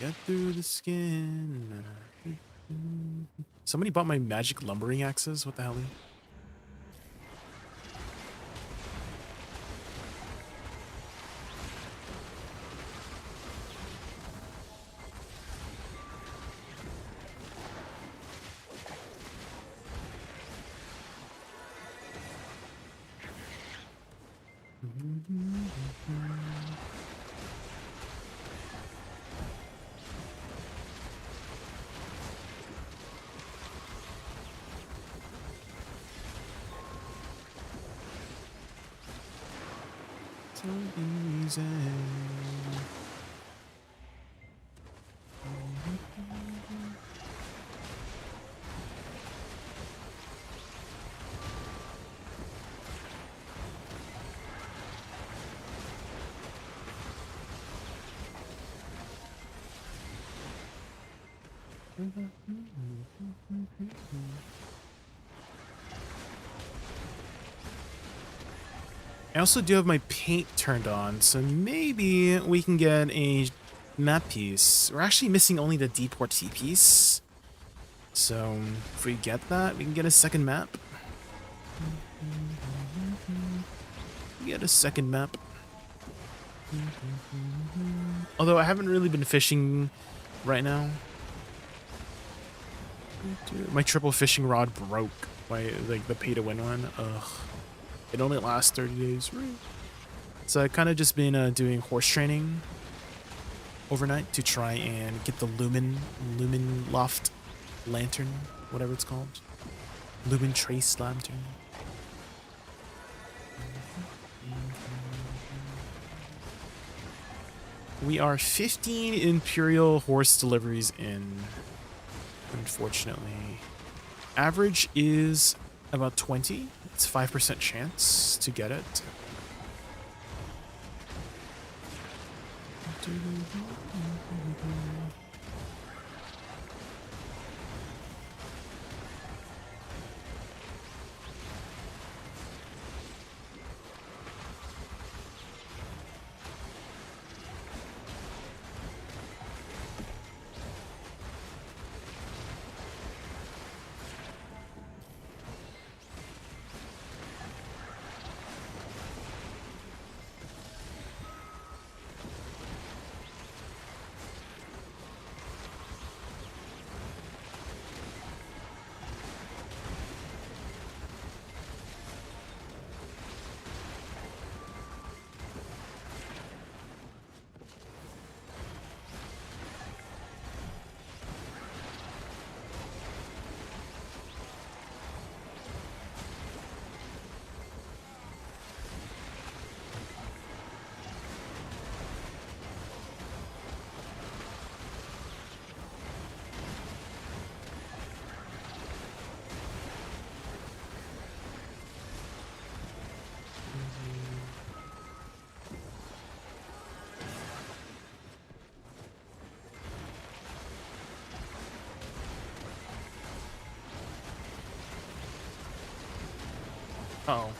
Get through the skin. Somebody bought my magic lumbering axes? What the hell? So easy. I also do have my paint turned on, so maybe we can get a map piece. We're actually missing only the deport T piece. So if we get that, we can get a second map. Get a second map. Although I haven't really been fishing right now. My triple fishing rod broke. Like the pay to win one. Ugh. It only lasts 30 days. So I've kind of just been doing horse training overnight to try and get the lumen loft lantern, whatever it's called. Lumen trace lantern. We are 15 Imperial horse deliveries in, unfortunately. Average is about 20. It's 5% chance to get it. Uh-oh.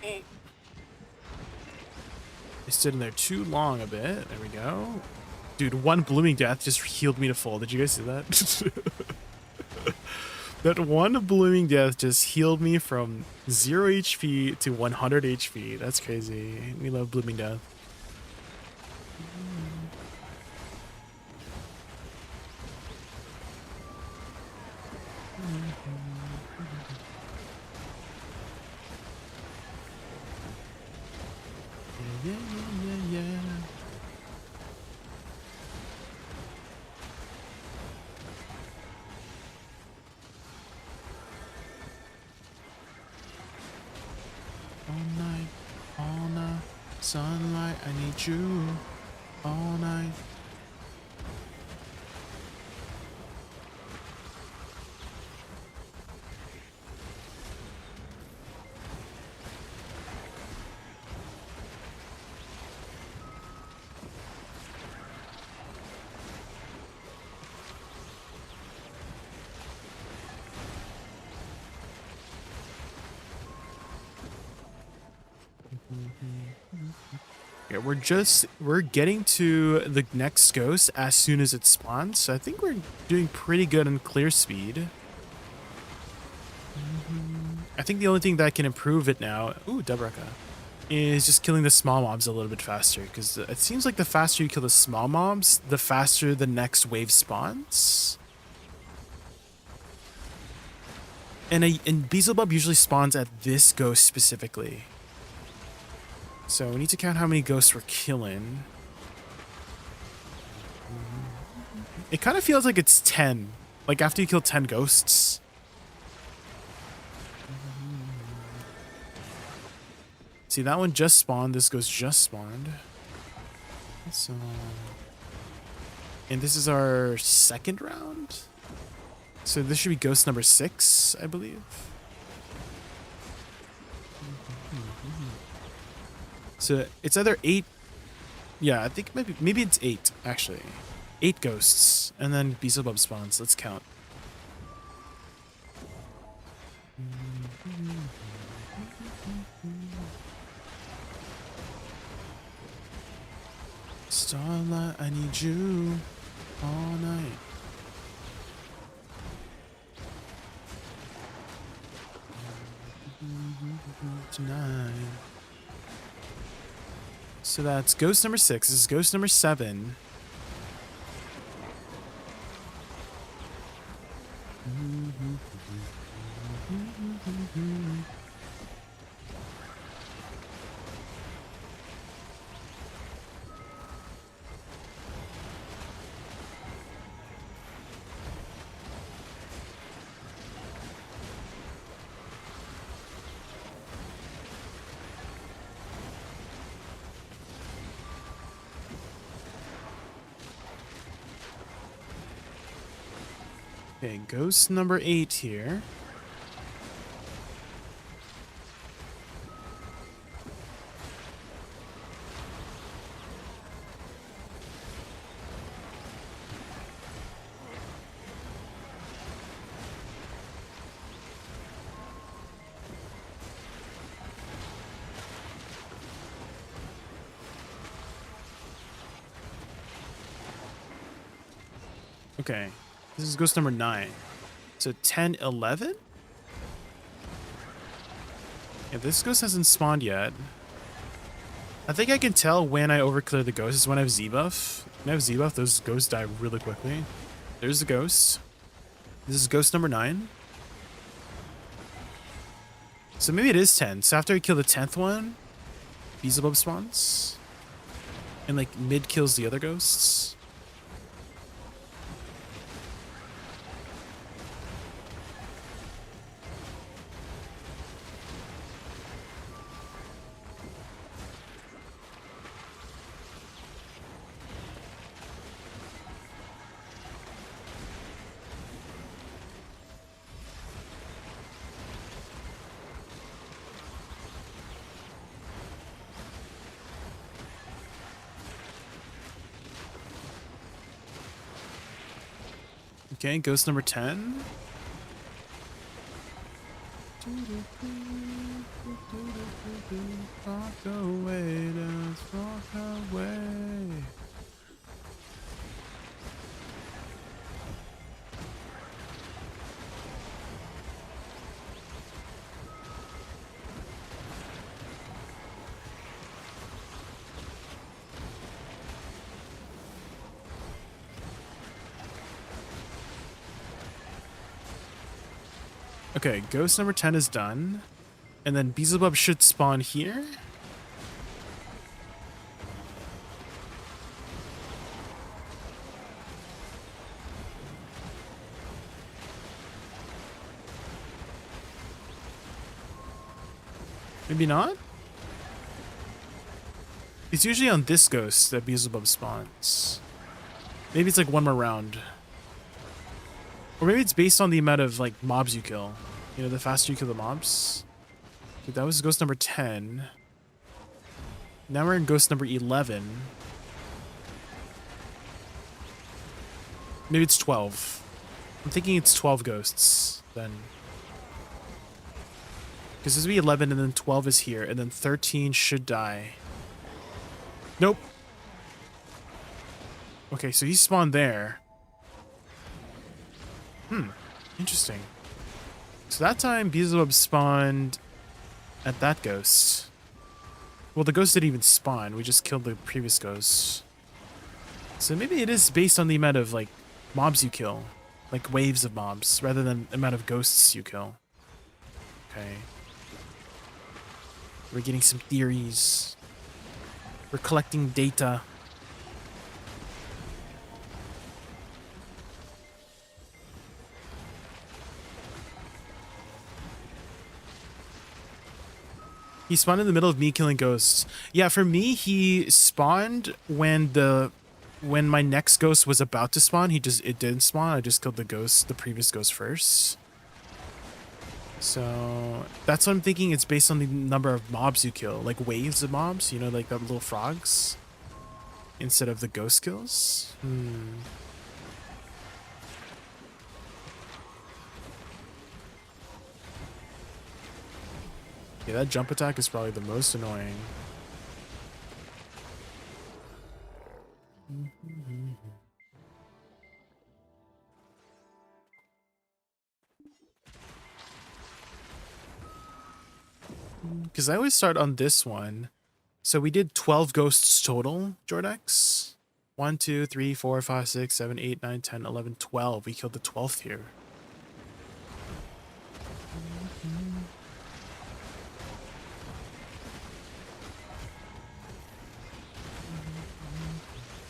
I stood in there too long a bit. There we go. Dude, one blooming death just healed me to full. Did you guys see that? That one blooming death just healed me from 0 HP to 100 HP. That's crazy. We love blooming death. Yeah. All night, sunlight, I need you all night. Yeah, we're getting to the next ghost as soon as it spawns, so I think we're doing pretty good on clear speed. I think the only thing that can improve it now, Dabraka, is just killing the small mobs a little bit faster, because it seems like the faster you kill the small mobs, the faster the next wave spawns. And Beelzebub usually spawns at this ghost specifically. So we need to count how many ghosts we're killing. It kind of feels like it's 10. Like after you kill 10 ghosts. See, that one just spawned. This ghost just spawned. So, and this is our second round. So this should be ghost number 6, I believe. So it's either 8. Yeah, I think maybe it's 8 actually. 8 ghosts, and then Beelzebub spawns. Let's count. Starlight, I need you all night. Tonight. So that's ghost number 6. This is ghost number 7. Okay, ghost number 8 here. Okay, this is ghost number 9. So 10, 11? Yeah, this ghost hasn't spawned yet. I think I can tell when I overclear the ghost is when I have Z-buff. When I have Z-buff, those ghosts die really quickly. There's the ghost. This is ghost number 9. So maybe it is 10. So after I kill the 10th one, Beelzebub spawns. And like mid kills the other ghosts. Okay, ghost number 10. Walk away, let's walk away. Okay, ghost number 10 is done. And then Beelzebub should spawn here. Maybe not? It's usually on this ghost that Beelzebub spawns. Maybe it's like one more round. Or maybe it's based on the amount of like mobs you kill. You know, the faster you kill the mobs. Dude, that was ghost number 10. Now we're in ghost number 11. Maybe it's 12. I'm thinking it's 12 ghosts then. Because this would be 11 and then 12 is here. And then 13 should die. Nope. Okay, so he spawned there. Interesting. So that time Beelzebub spawned at that ghost. Well, the ghost didn't even spawn. We just killed the previous ghost. So maybe it is based on the amount of like mobs you kill. Like waves of mobs rather than the amount of ghosts you kill. Okay. We're getting some theories. We're collecting data. He spawned in the middle of me killing ghosts. Yeah, for me, he spawned when my next ghost was about to spawn. It didn't spawn. I just killed the previous ghost first. So that's what I'm thinking. It's based on the number of mobs you kill, like waves of mobs. You know, like the little frogs, instead of the ghost kills. Yeah, that jump attack is probably the most annoying. Because I always start on this one. So we did 12 ghosts total, Jordex. 1, 2, 3, 4, 5, 6, 7, 8, 9, 10, 11, 12. We killed the 12th here.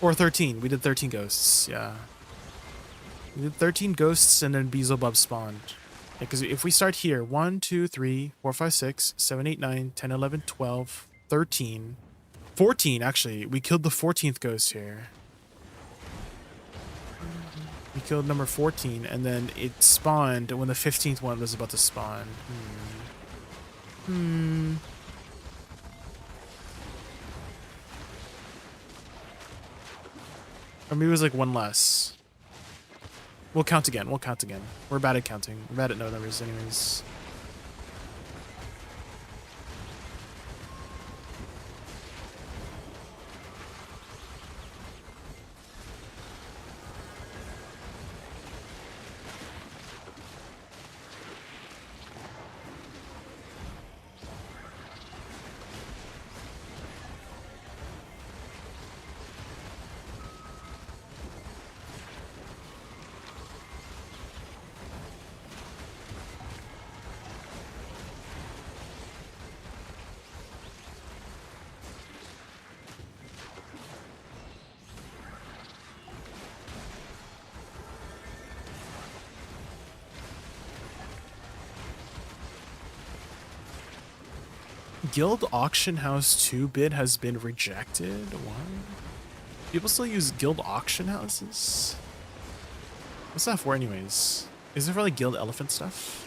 Or 13. We did 13 ghosts, yeah. We did 13 ghosts and then Beelzebub spawned. Because if we start here, 1, 2, 3, 4, 5, 6, 7, 8, 9, 10, 11, 12, 13, 14 actually. We killed the 14th ghost here. We killed number 14 and then it spawned when the 15th one was about to spawn. Or maybe it was like one less. We'll count again. We'll count again. We're bad at counting. We're bad at no numbers anyways. Guild Auction House 2 bid has been rejected. Why? People still use Guild Auction Houses? What's that for anyways? Is it for like Guild Elephant stuff?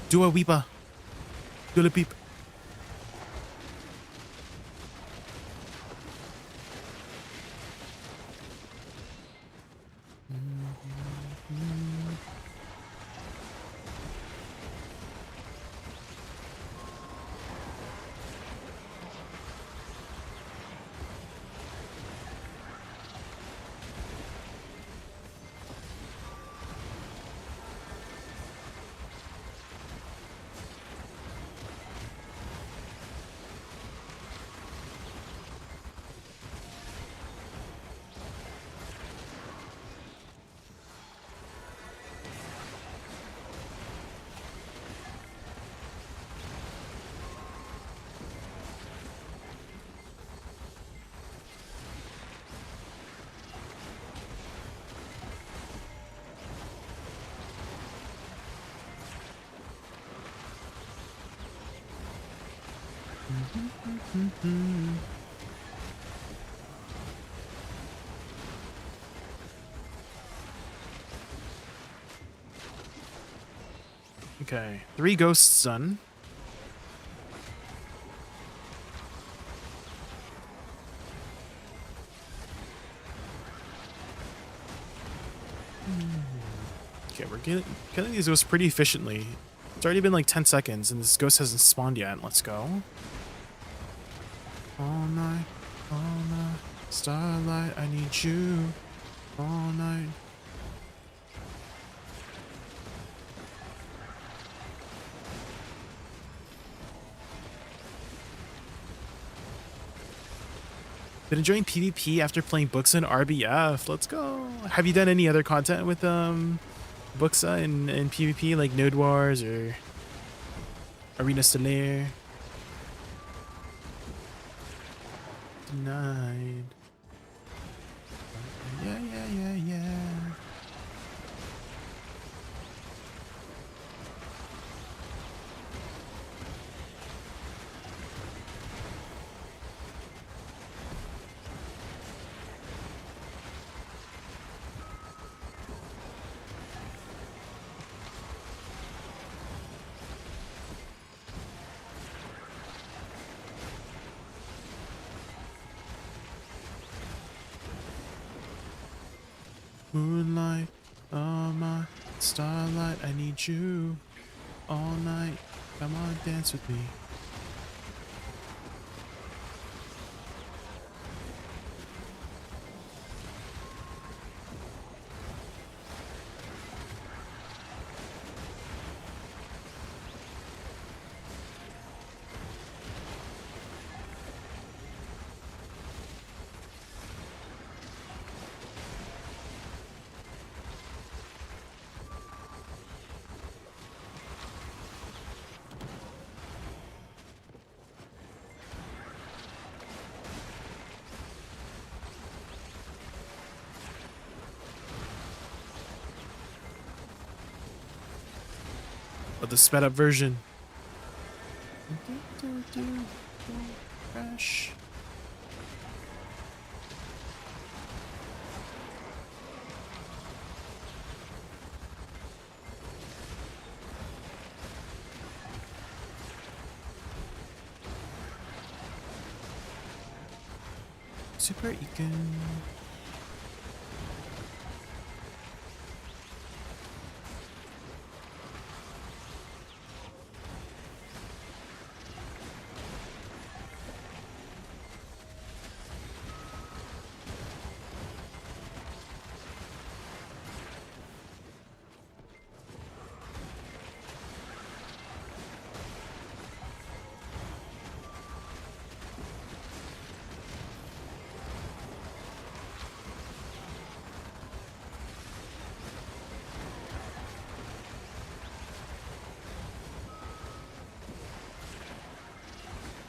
Do a weeper. Do a peep. Okay, 3 ghosts done. Okay, we're killing these ghosts pretty efficiently. It's already been like 10 seconds and this ghost hasn't spawned yet. Let's go. All night, starlight, I need you all night. Been enjoying PvP after playing Buxa and RBF. Let's go. Have you done any other content with Buxa and PvP like Node Wars or Arena Stellaire? Denied. Moonlight, oh my starlight, I need you all night. Come on, dance with me. But the sped up version. Crash. Super Econ.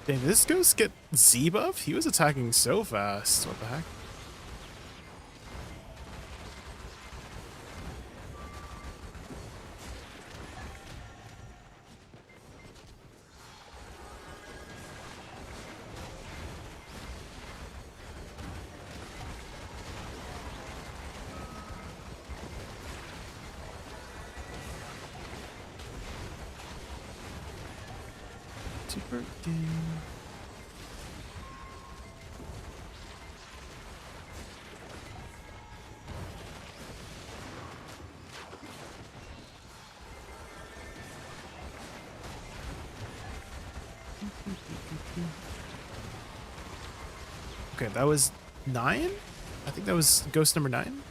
Dang, did this ghost get Z buff? He was attacking so fast. What the heck? Super game. Okay, that was 9? I think that was ghost number 9.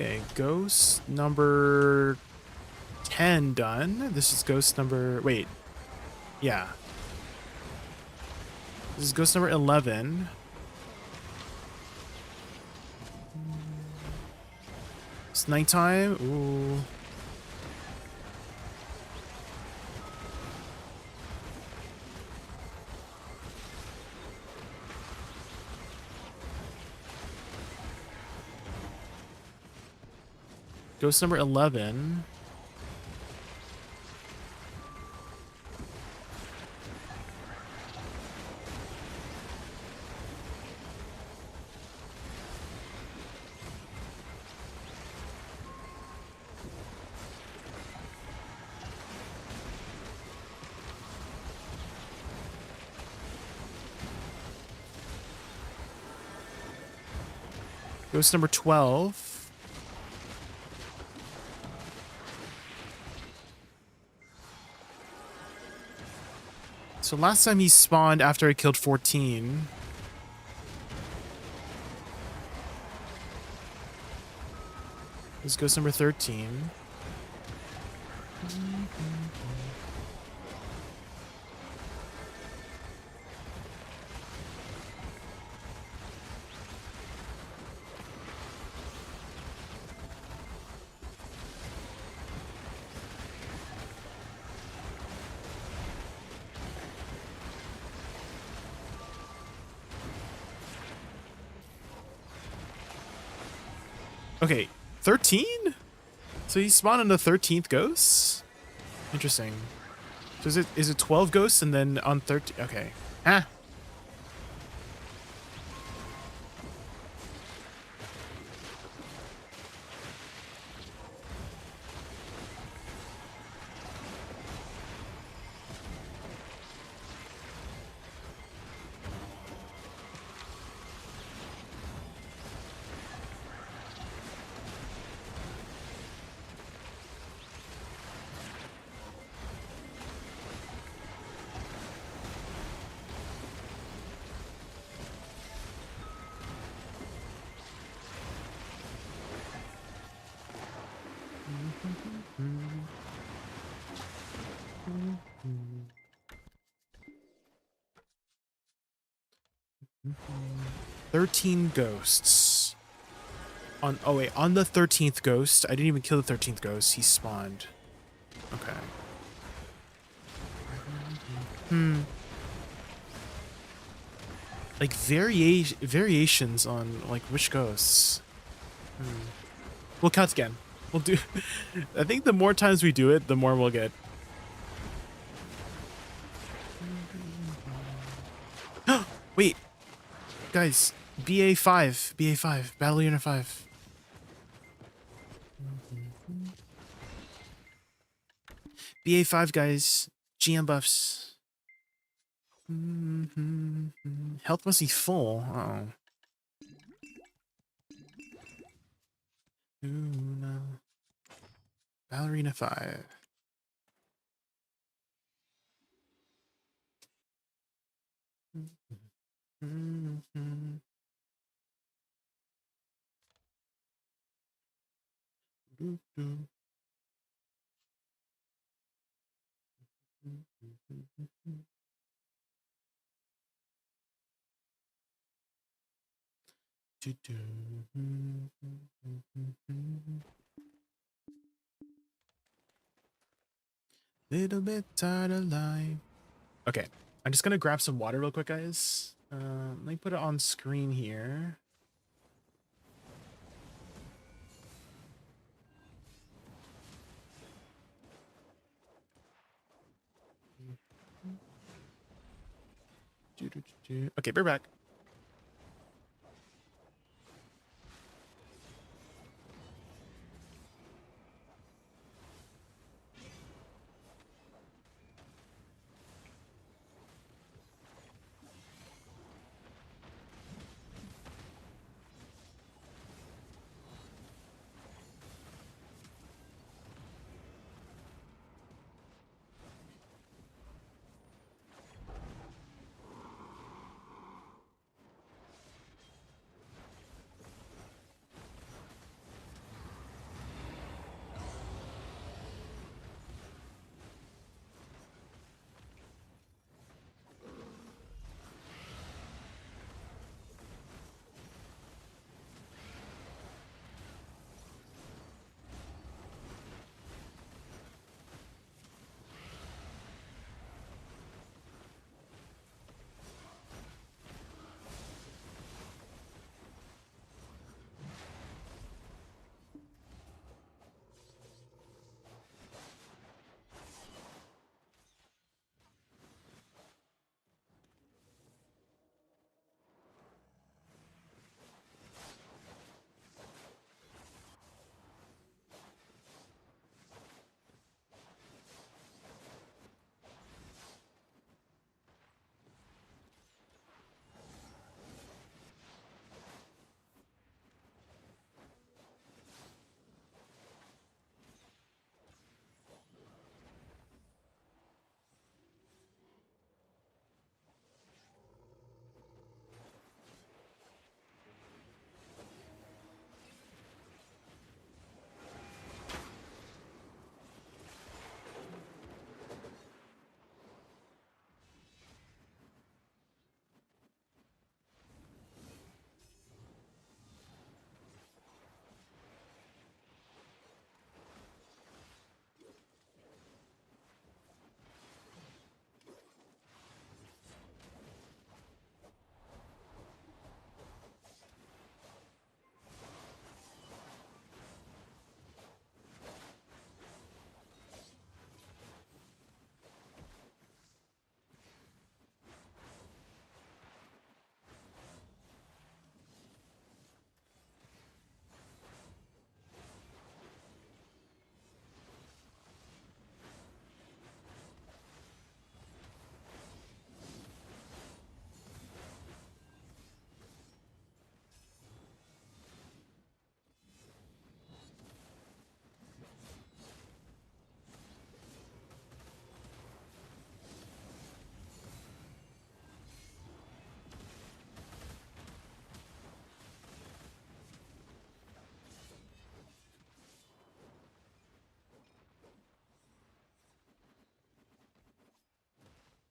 Okay, ghost number 10 done. This is ghost number... Wait. Yeah. This is ghost number 11. It's nighttime. Ooh. Ghost number 11. Ghost number 12. So last time he spawned after I killed 14. This is ghost number 13. Okay, 13? So he spawned on the 13th ghost? Interesting. So is it 12 ghosts and then on 13? Okay. Ah. Mm-hmm. 13 ghosts. Oh wait, on the 13th ghost, I didn't even kill the 13th ghost, he spawned. Okay. Like variations on like which ghosts. We'll count again. We'll do I think the more times we do it, the more we'll get. Wait, guys, BA5, Battle Unit 5. BA5, guys, GM buffs. Health must be full. Uh-oh. Ooh, no. Ballerina 5. Little bit tired of life. Okay, I'm just gonna grab some water real quick, guys. Let me put it on screen here. Okay, we're back.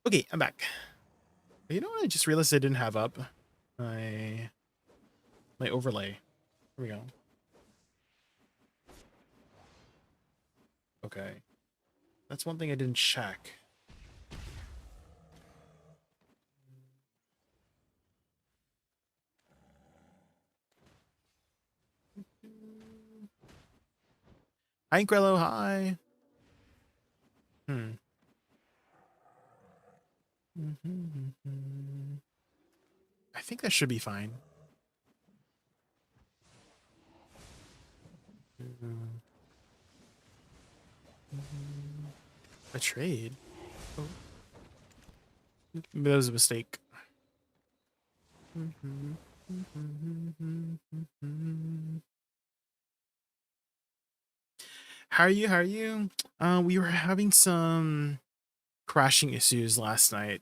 Okay, I'm back. You know what? I just realized I didn't have up my overlay. Here we go. Okay, that's one thing I didn't check. Hi, Grello. Hi. I think that should be fine. A trade? Oh. That was a mistake. How are you? How are you? We were having some crashing issues last night.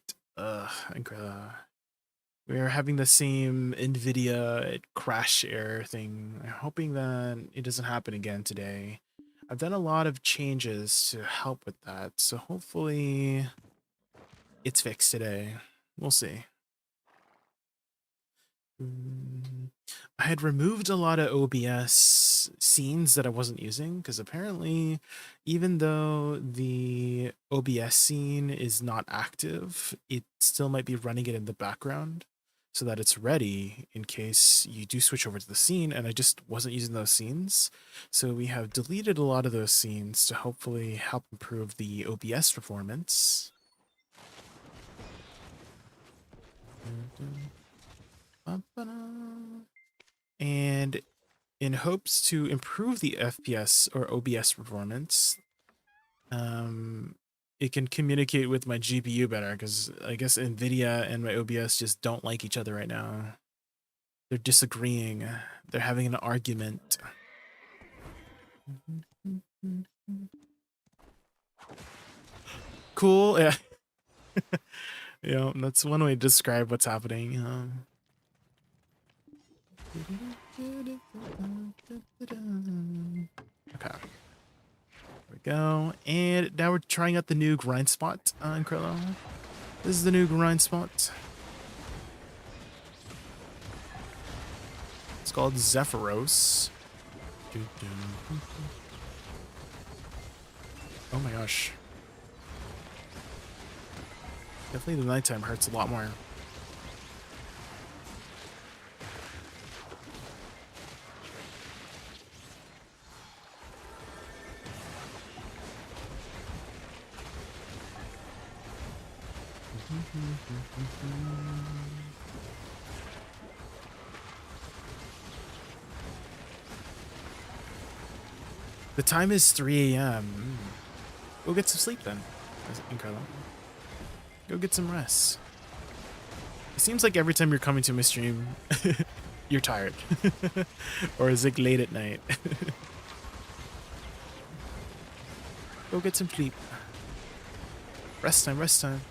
We were having the same NVIDIA crash error thing. I'm hoping that it doesn't happen again today. I've done a lot of changes to help with that, so hopefully it's fixed today. We'll see. I had removed a lot of OBS scenes that I wasn't using because apparently, even though the OBS scene is not active, it still might be running it in the background so that it's ready in case you do switch over to the scene. And I just wasn't using those scenes. So we have deleted a lot of those scenes to hopefully help improve the OBS performance. And in hopes to improve the FPS or OBS performance, it can communicate with my GPU better because I guess NVIDIA and my OBS just don't like each other right now. They're disagreeing. They're having an argument. Cool. Yeah. Yeah, that's one way to describe what's happening. Okay. There we go. And now we're trying out the new grind spot in Krello. This is the new grind spot. It's called Zephyros. Oh my gosh. Definitely the nighttime hurts a lot more. The time is 3 a.m. Go get some sleep then. That's incredible. Go get some rest. It seems like every time you're coming to my stream, you're tired. Or is it late at night? Go get some sleep. Rest time, rest time.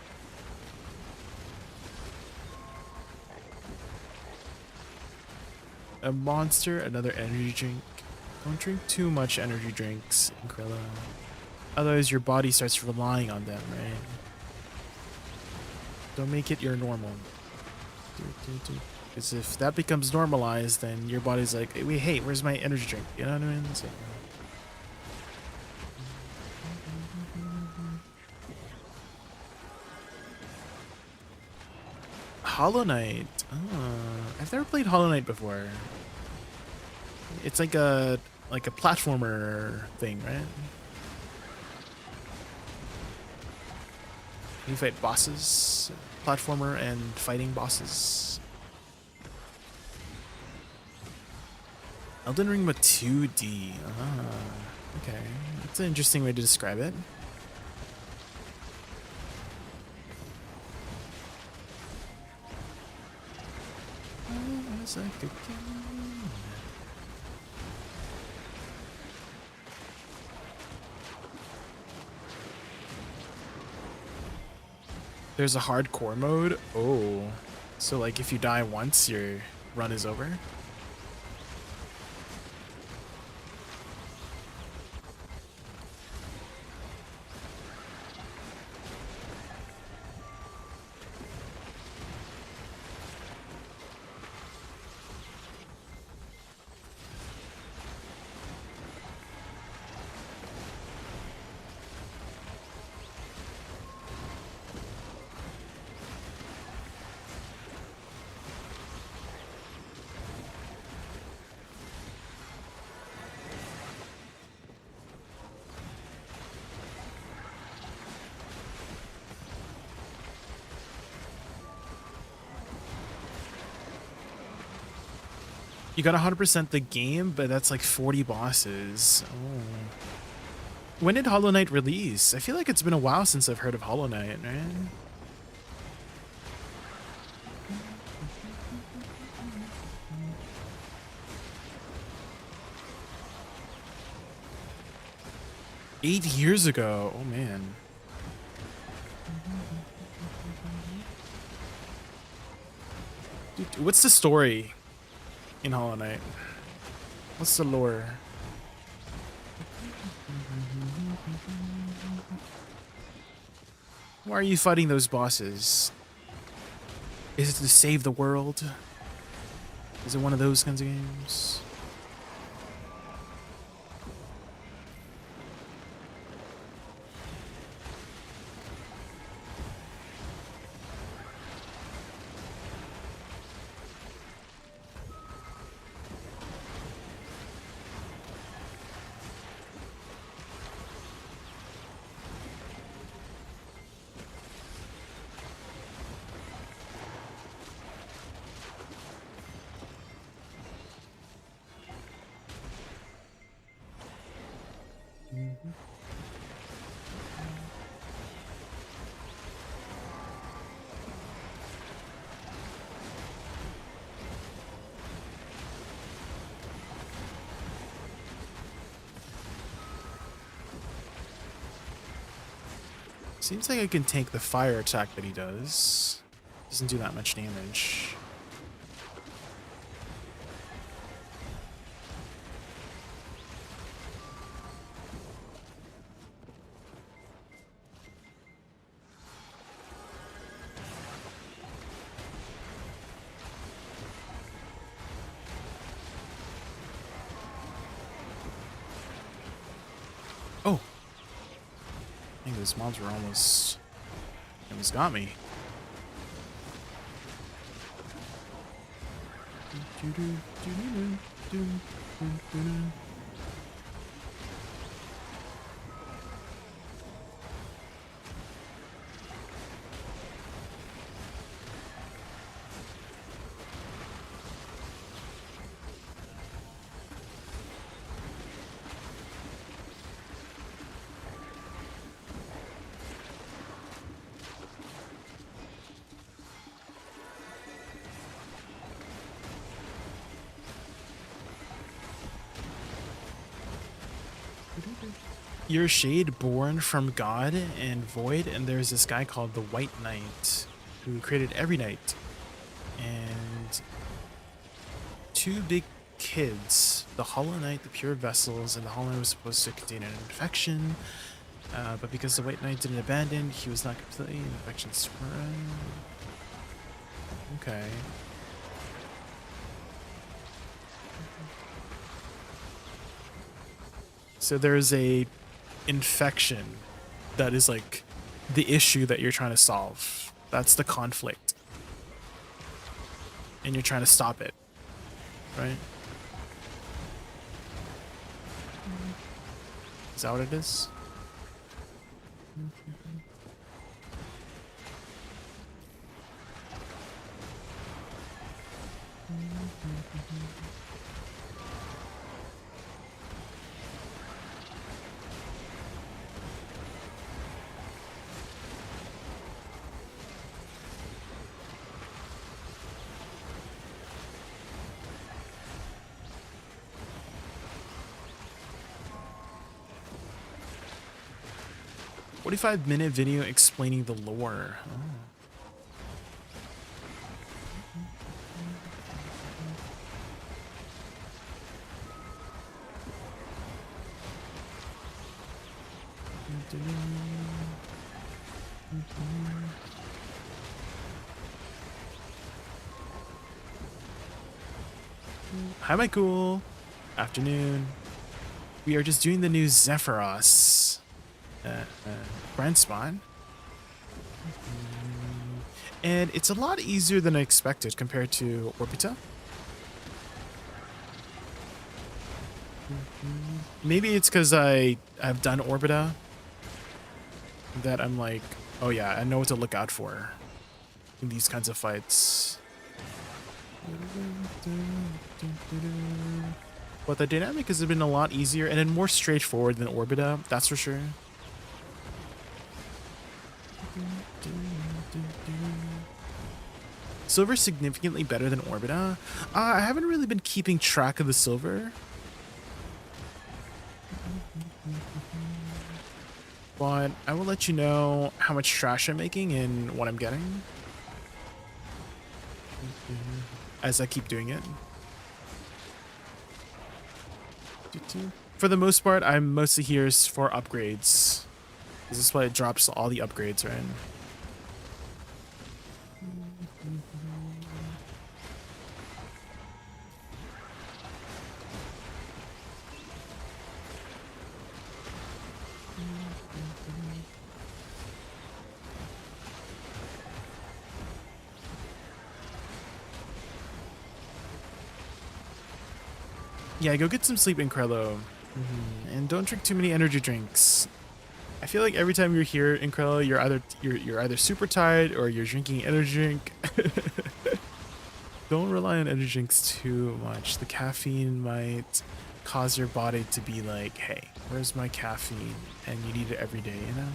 A monster, another energy drink. Don't drink too much energy drinks, Incrella. Otherwise your body starts relying on them, right? Don't make it your normal. Because if that becomes normalized, then your body's like, wait, hey, where's my energy drink? You know what I mean? So, Hollow Knight. Oh, I've never played Hollow Knight before. It's like a platformer thing, right? You fight bosses, platformer, and fighting bosses. Elden Ring with 2D. Ah, okay. That's an interesting way to describe it. There's a hardcore mode. Oh, so like if you die once, your run is over. You got 100% the game, but that's like 40 bosses. Oh. When did Hollow Knight release? I feel like it's been a while since I've heard of Hollow Knight, right? $8 years ago. Oh man. Dude, what's the story in Hollow Knight? What's the lore? Why are you fighting those bosses? Is it to save the world? Is it one of those kinds of games? Seems like I can tank the fire attack that he does. Doesn't do that much damage. Oh. I think those mobs were almost got me. You're a shade born from God and Void, and there's this guy called the White Knight who created every night. And two big kids, the Hollow Knight, the Pure Vessels, and the Hollow Knight was supposed to contain an infection, but because the White Knight didn't abandon, he was not completely infection spread. Okay. So there's a infection that is like the issue that you're trying to solve. That's the conflict. And you're trying to stop it, right? Is that what it is? "45-minute video explaining the lore." Oh. Hi, Michael. Afternoon. We are just doing the new Zephyros brand spawn. And it's a lot easier than I expected compared to Orbita. Maybe it's because I've done Orbita that I'm like, oh yeah, I know what to look out for in these kinds of fights. But the dynamic has been a lot easier and then more straightforward than Orbita, that's for sure. Silver's significantly better than Orbita. I haven't really been keeping track of the silver. But I will let you know how much trash I'm making and what I'm getting as I keep doing it. For the most part, I'm mostly here for upgrades. This is why it drops all the upgrades, right? Yeah, go get some sleep, Incrello. And don't drink too many energy drinks. I feel like every time you're here, Incrello, you're either super tired or you're drinking energy drink. Don't rely on energy drinks too much. The caffeine might cause your body to be like, hey, where's my caffeine? And you need it every day, you know?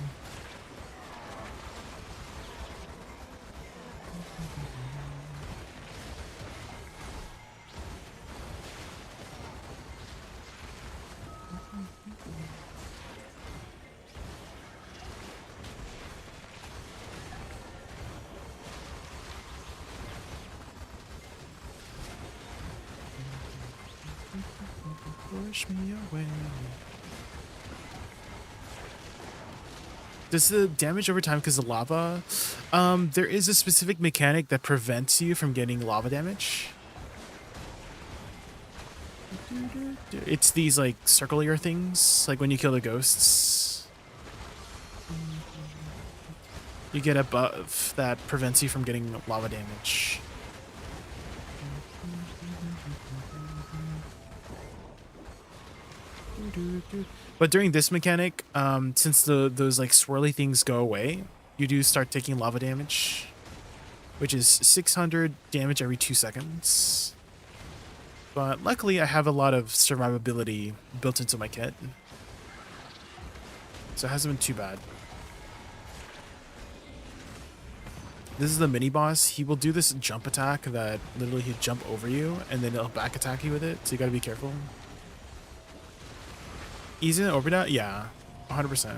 Push me away. Does the damage over time because of lava? There is a specific mechanic that prevents you from getting lava damage. It's these like circular things, like when you kill the ghosts. You get a buff that prevents you from getting lava damage. But during this mechanic, since those like swirly things go away, you do start taking lava damage, which is 600 damage every 2 seconds. But luckily, I have a lot of survivability built into my kit, so it hasn't been too bad. This is the mini boss. He will do this jump attack that literally he'll jump over you and then he'll back attack you with it, so you gotta be careful. Easy than Orbita? Yeah, 100%.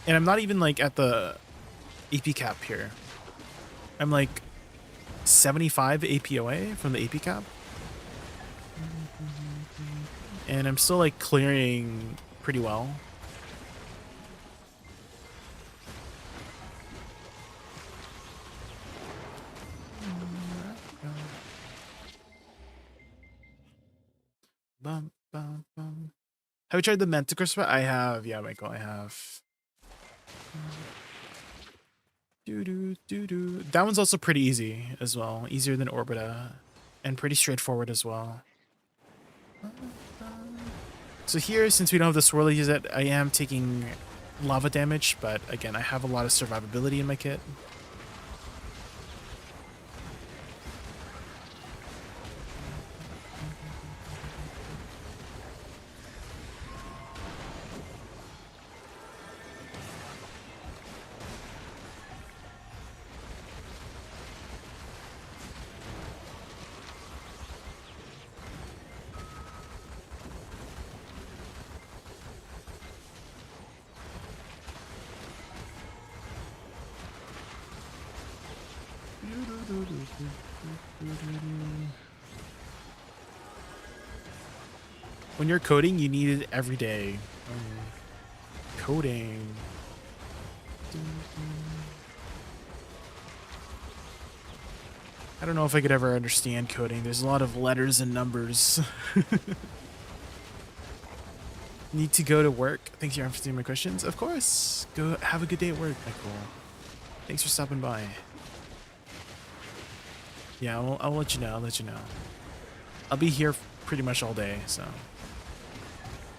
And I'm not even like at the AP cap here. I'm like 75 AP away from the AP cap. And I'm still like clearing pretty well. Bum, bum, bum. Have you tried the Manticore spot? I have. Yeah, Michael, I have. That one's also pretty easy as well. Easier than Orbita. And pretty straightforward as well. So here, since we don't have the swirlies yet, I am taking lava damage. But again, I have a lot of survivability in my kit. When you're coding, you need it every day. Coding. I don't know if I could ever understand coding. There's a lot of letters and numbers. Need to go to work. Thanks for answering my questions. Of course. Go have a good day at work, Michael. Thanks for stopping by. Yeah, I'll let you know. I'll let you know. I'll be here pretty much all day, so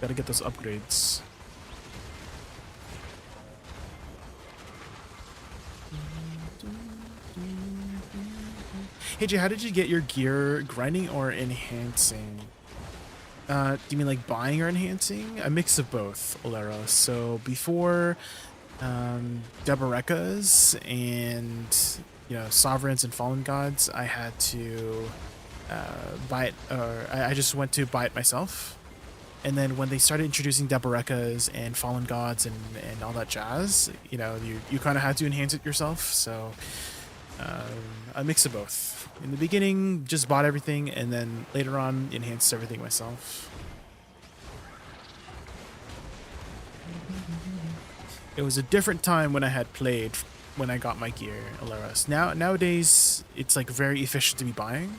gotta get those upgrades. KJ, how did you get your gear, grinding or enhancing? Do you mean like buying or enhancing? A mix of both, Olero. So before Debarekas and Sovereigns and Fallen Gods, I had to buy it, or I just went to buy it myself. And then when they started introducing Debarekas and Fallen Gods and all that jazz, you kind of had to enhance it yourself. So a mix of both. In the beginning, just bought everything, and then later on, enhanced everything myself. It was a different time when I had played, when I got my gear, Alaris. Nowadays, it's like very efficient to be buying.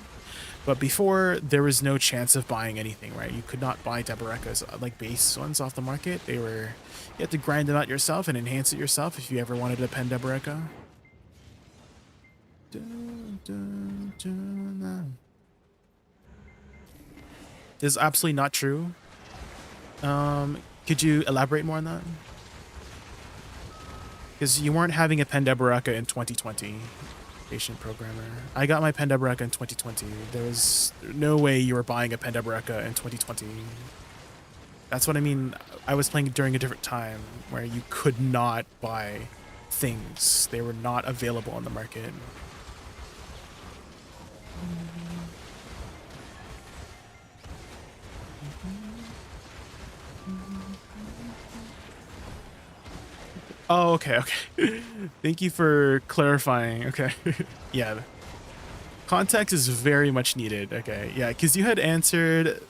But before, there was no chance of buying anything, right? You could not buy Debarekas, like base ones off the market. You had to grind them out yourself and enhance it yourself if you ever wanted to pen Debareka. This is absolutely not true. Could you elaborate more on that? Because you weren't having a Pendebareka in 2020, patient programmer. I got my Pendebareka in 2020. There was no way you were buying a Pendebareka in 2020. That's what I mean. I was playing during a different time where you could not buy things. They were not available on the market. Oh, okay. Thank you for clarifying. Okay. Yeah. Context is very much needed. Okay. Yeah, because you had answered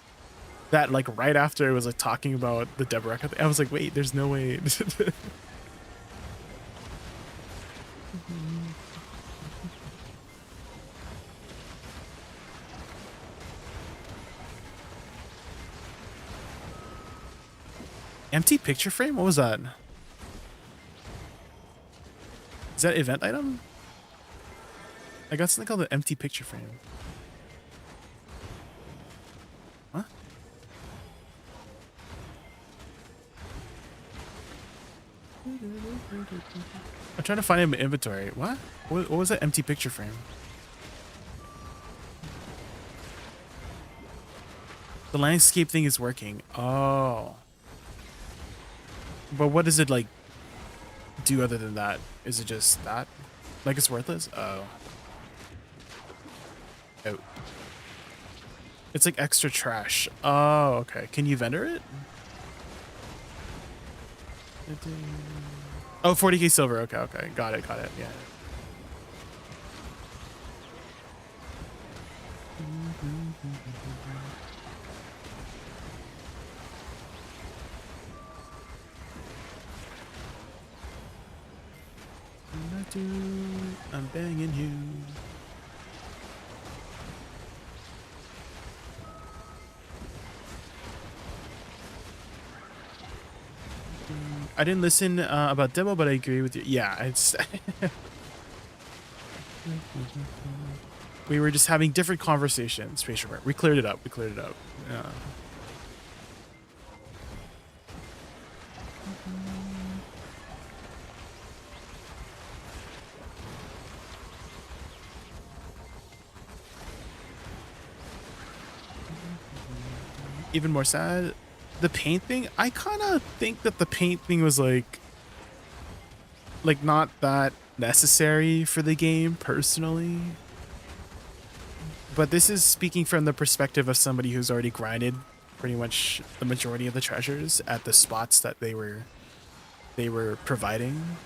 that like right after I was like talking about the Debareka thing. I was like, wait, there's no way. Empty picture frame? What was that? Is that event item? I got something called an empty picture frame. Huh? I'm trying to find it in my inventory. What? What was that empty picture frame? The landscape thing is working. Oh. But what does it like do other than that? Is it just that? Like it's worthless? Oh. Oh. It's like extra trash. Oh, okay. Can you vendor it? Oh, 40k silver. Okay. Got it. Yeah. I'm banging you. I didn't listen about demo, but I agree with you. Yeah, it's we were just having different conversations. We cleared it up. Yeah. Even more sad, the paint thing. I kind of think that the paint thing was like not that necessary for the game personally. But this is speaking from the perspective of somebody who's already grinded pretty much the majority of the treasures at the spots that they were providing.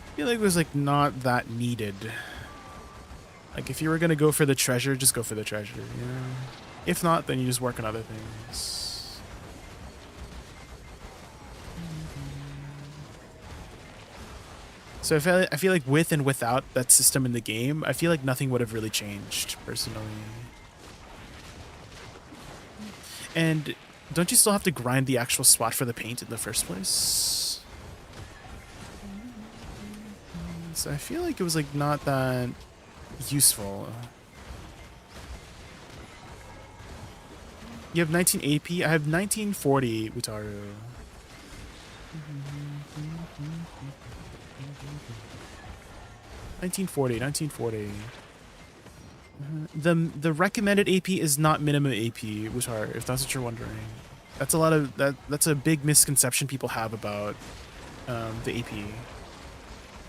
I feel like it was like not that needed. Like, if you were going to go for the treasure, just go for the treasure, you know? If not, then you just work on other things. So I feel like with and without that system in the game, I feel like nothing would have really changed, personally. And don't you still have to grind the actual spot for the paint in the first place? So I feel like it was, like, not that useful. You have 1980p. I have 1940, Utaru. 1940, 1940. The recommended AP is not minimum AP, which are, if that's what you're wondering. That's a lot of that's a big misconception people have about the AP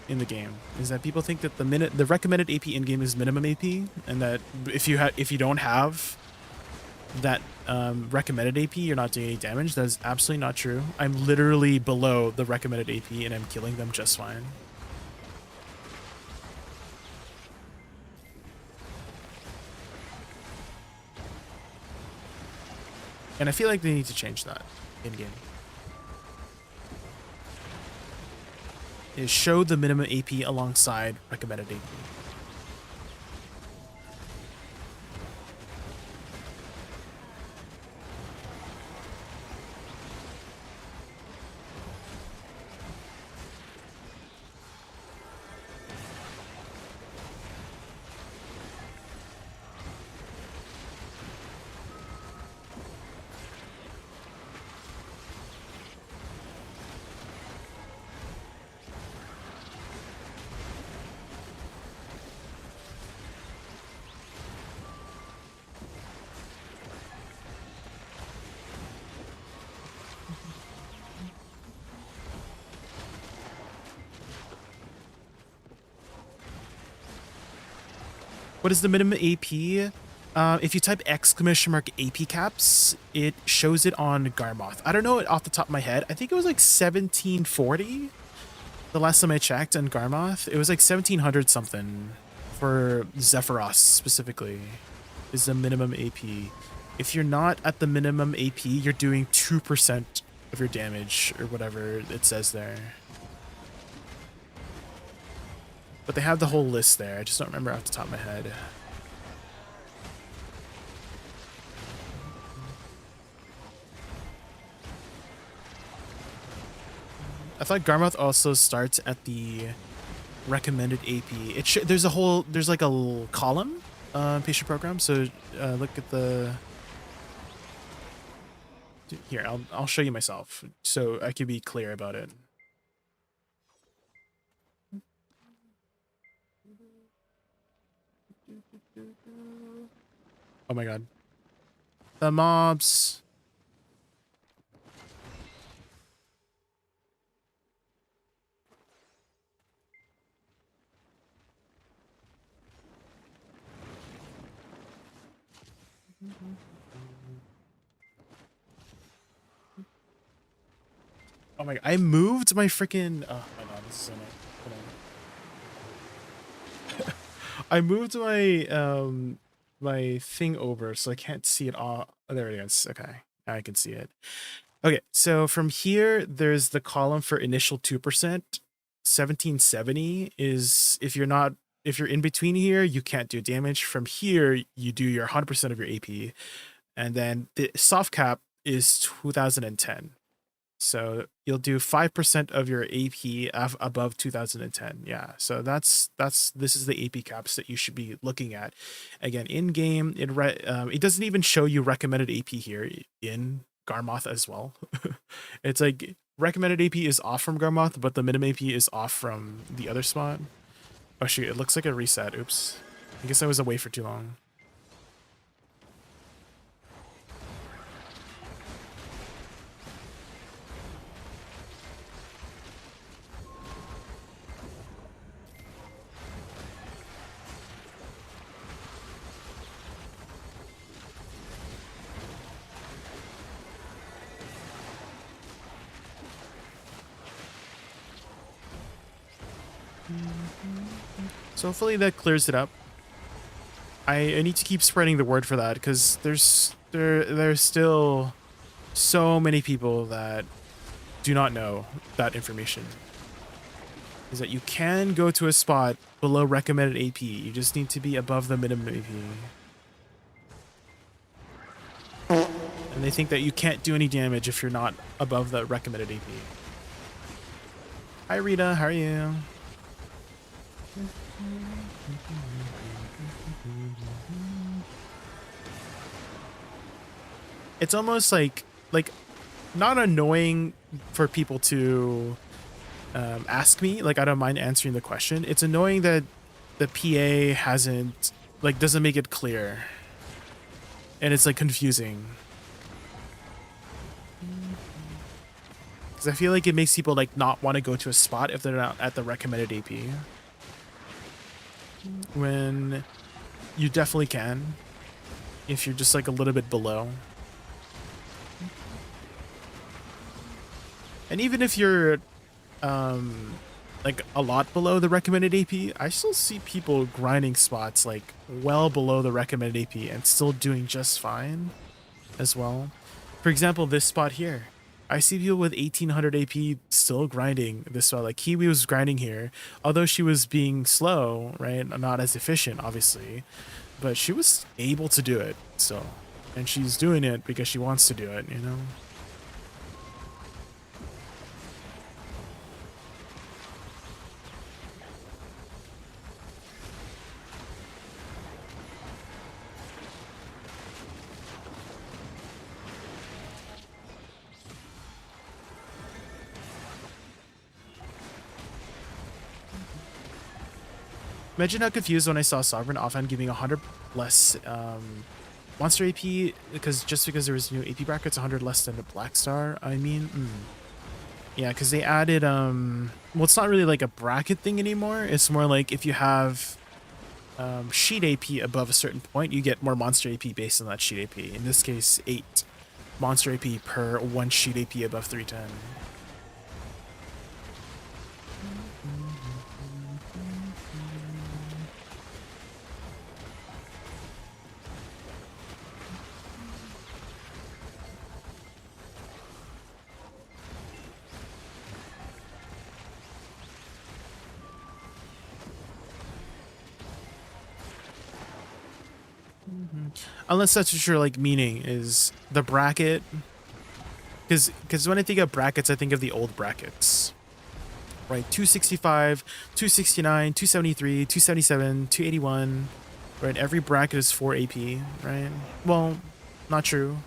in the game, is that people think that the recommended AP in game is minimum AP, and that if you don't have that recommended AP, you're not doing any damage. That is absolutely not true. I'm literally below the recommended AP, and I'm killing them just fine. And I feel like they need to change that in game. Is show the minimum AP alongside recommended AP. What is the minimum AP? If you type !AP caps, it shows it on Garmoth. I don't know it off the top of my head. I think it was like 1740 the last time I checked on Garmoth. It was like 1700 something for Zephyros specifically is the minimum AP. If you're not at the minimum AP, you're doing 2% of your damage or whatever it says there. But they have the whole list there. I just don't remember off the top of my head. I thought Garmoth also starts at the recommended AP. There's like a little column patient program. So look at the here. I'll show you myself so I can be clear about it. Oh my god. The mobs. Oh my god. I moved my freaking oh my god, this is so annoying. I moved my my thing over so I can't see it all. Oh, there it is. Okay. Now I can see it. Okay, so from here there's the column for initial 2%. 1770 is if you're in between here, you can't do damage. From here, you do your 100% of your AP. And then the soft cap is 2010. So you'll do 5% of your AP above 2010. Yeah. So this is the AP caps that you should be looking at. Again, in game, it doesn't even show you recommended AP here in Garmoth as well. It's like recommended AP is off from Garmoth, but the minimum AP is off from the other spot. Oh shoot, it looks like a reset. Oops. I guess I was away for too long. So hopefully that clears it up. I need to keep spreading the word for that because there's still so many people that do not know that information. Is that you can go to a spot below recommended AP. You just need to be above the minimum AP. And they think that you can't do any damage if you're not above the recommended AP. Hi Rita, how are you? It's almost like not annoying for people to ask me. Like I don't mind answering the question. It's annoying that the PA hasn't, like, doesn't make it clear. And it's, like, confusing. Because I feel like it makes people, like, not want to go to a spot if they're not at the recommended AP. When you definitely can, if you're just, like, a little bit below. And even if you're, like, a lot below the recommended AP, I still see people grinding spots, like, well below the recommended AP and still doing just fine as well. For example, this spot here. I see people with 1800 AP still grinding this spot. Like, Kiwi was grinding here, although she was being slow, right? Not as efficient, obviously, but she was able to do it still. And she's doing it because she wants to do it, you know? Imagine how confused when I saw Sovereign offhand giving 100 less monster AP because there was new AP brackets, 100 less than the Black Star. I mean, yeah, because they added well, it's not really like a bracket thing anymore. It's more like if you have sheet AP above a certain point, you get more monster AP based on that sheet AP. In this case, 8 monster AP per 1 sheet AP above 310. Unless that's what your, like, meaning is the bracket. Because when I think of brackets, I think of the old brackets. Right, 265, 269, 273, 277, 281. Right, every bracket is 4 AP, right? Well, not true.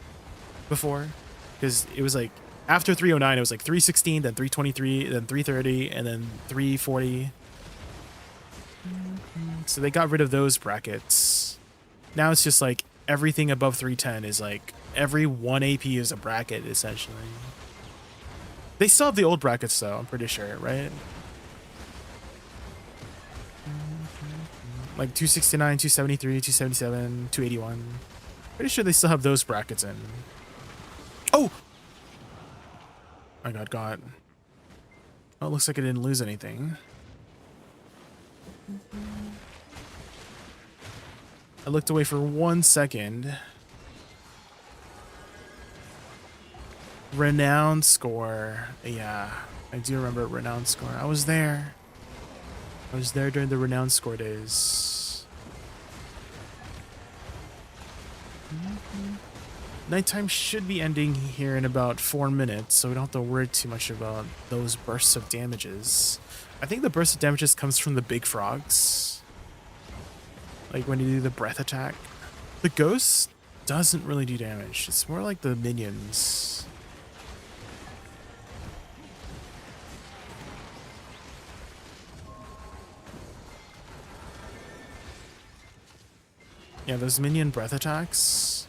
Before. Because it was like, after 309, it was like 316, then 323, then 330, and then 340. So they got rid of those brackets. Now it's just like everything above 310 is like every 1 AP is a bracket, essentially. They still have the old brackets though, I'm pretty sure, right? Like 269, 273, 277, 281. Pretty sure they still have those brackets in. Oh! I got. Oh, it looks like I didn't lose anything. I looked away for 1 second. Renowned score. Yeah, I do remember renowned score. I was there. I was there during the renowned score days. Nighttime should be ending here in about 4 minutes, so we don't have to worry too much about those bursts of damages. I think the burst of damages comes from the big frogs. Like when you do the breath attack. The ghost doesn't really do damage. It's more like the minions. Yeah, those minion breath attacks.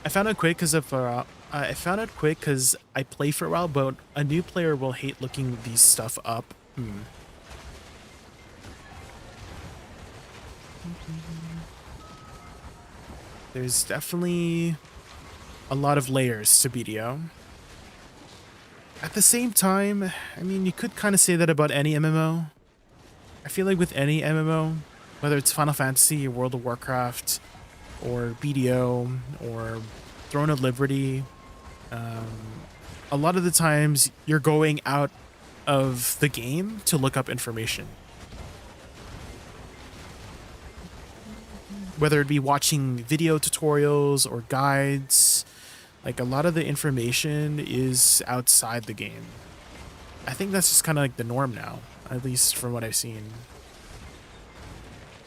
I found it quick because I play for a while, but a new player will hate looking these stuff up. There's definitely a lot of layers to BDO. At the same time, I mean, you could kind of say that about any MMO. I feel like with any MMO, whether it's Final Fantasy or World of Warcraft or BDO or Throne of Liberty, a lot of the times you're going out of the game to look up information. Whether it be watching video tutorials or guides, Like a lot of the information is outside the game. I think that's just kind of like the norm now, at least from what I've seen.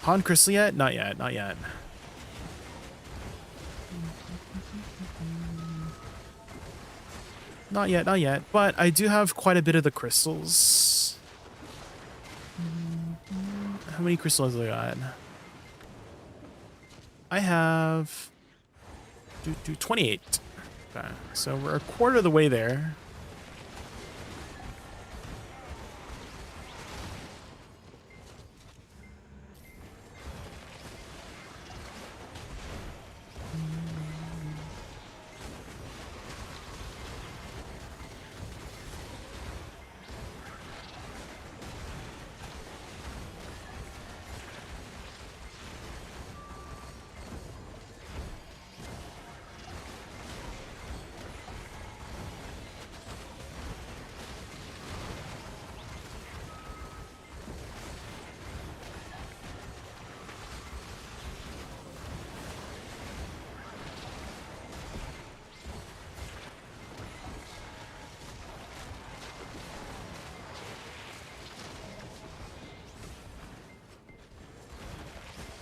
Han Crystal yet? Not yet, not yet. Not yet, not yet. But I do have quite a bit of the crystals. How many crystals do I got? I have 28. Okay, so we're a quarter of the way there.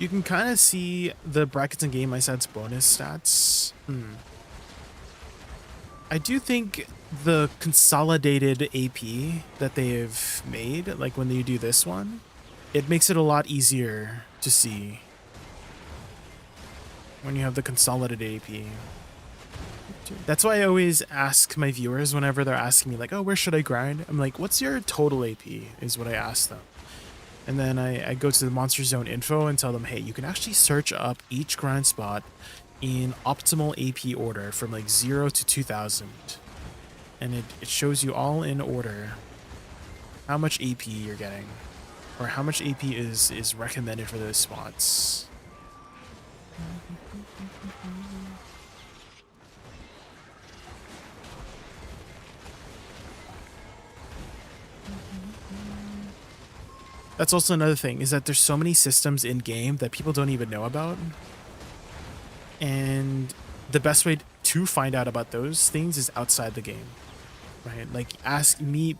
You can kind of see the brackets in game I said's bonus stats. I do think the consolidated AP that they've made, like when you do this one, it makes it a lot easier to see when you have the consolidated AP. That's why I always ask my viewers whenever they're asking me like, oh, where should I grind? I'm like, what's your total AP is what I ask them. And then I go to the Monster Zone info and tell them, hey, you can actually search up each grind spot in optimal AP order from like 0 to 2000. And it shows you all in order how much AP you're getting, or how much AP is recommended for those spots. That's also another thing, is that there's so many systems in game that people don't even know about. And the best way to find out about those things is outside the game, right? Like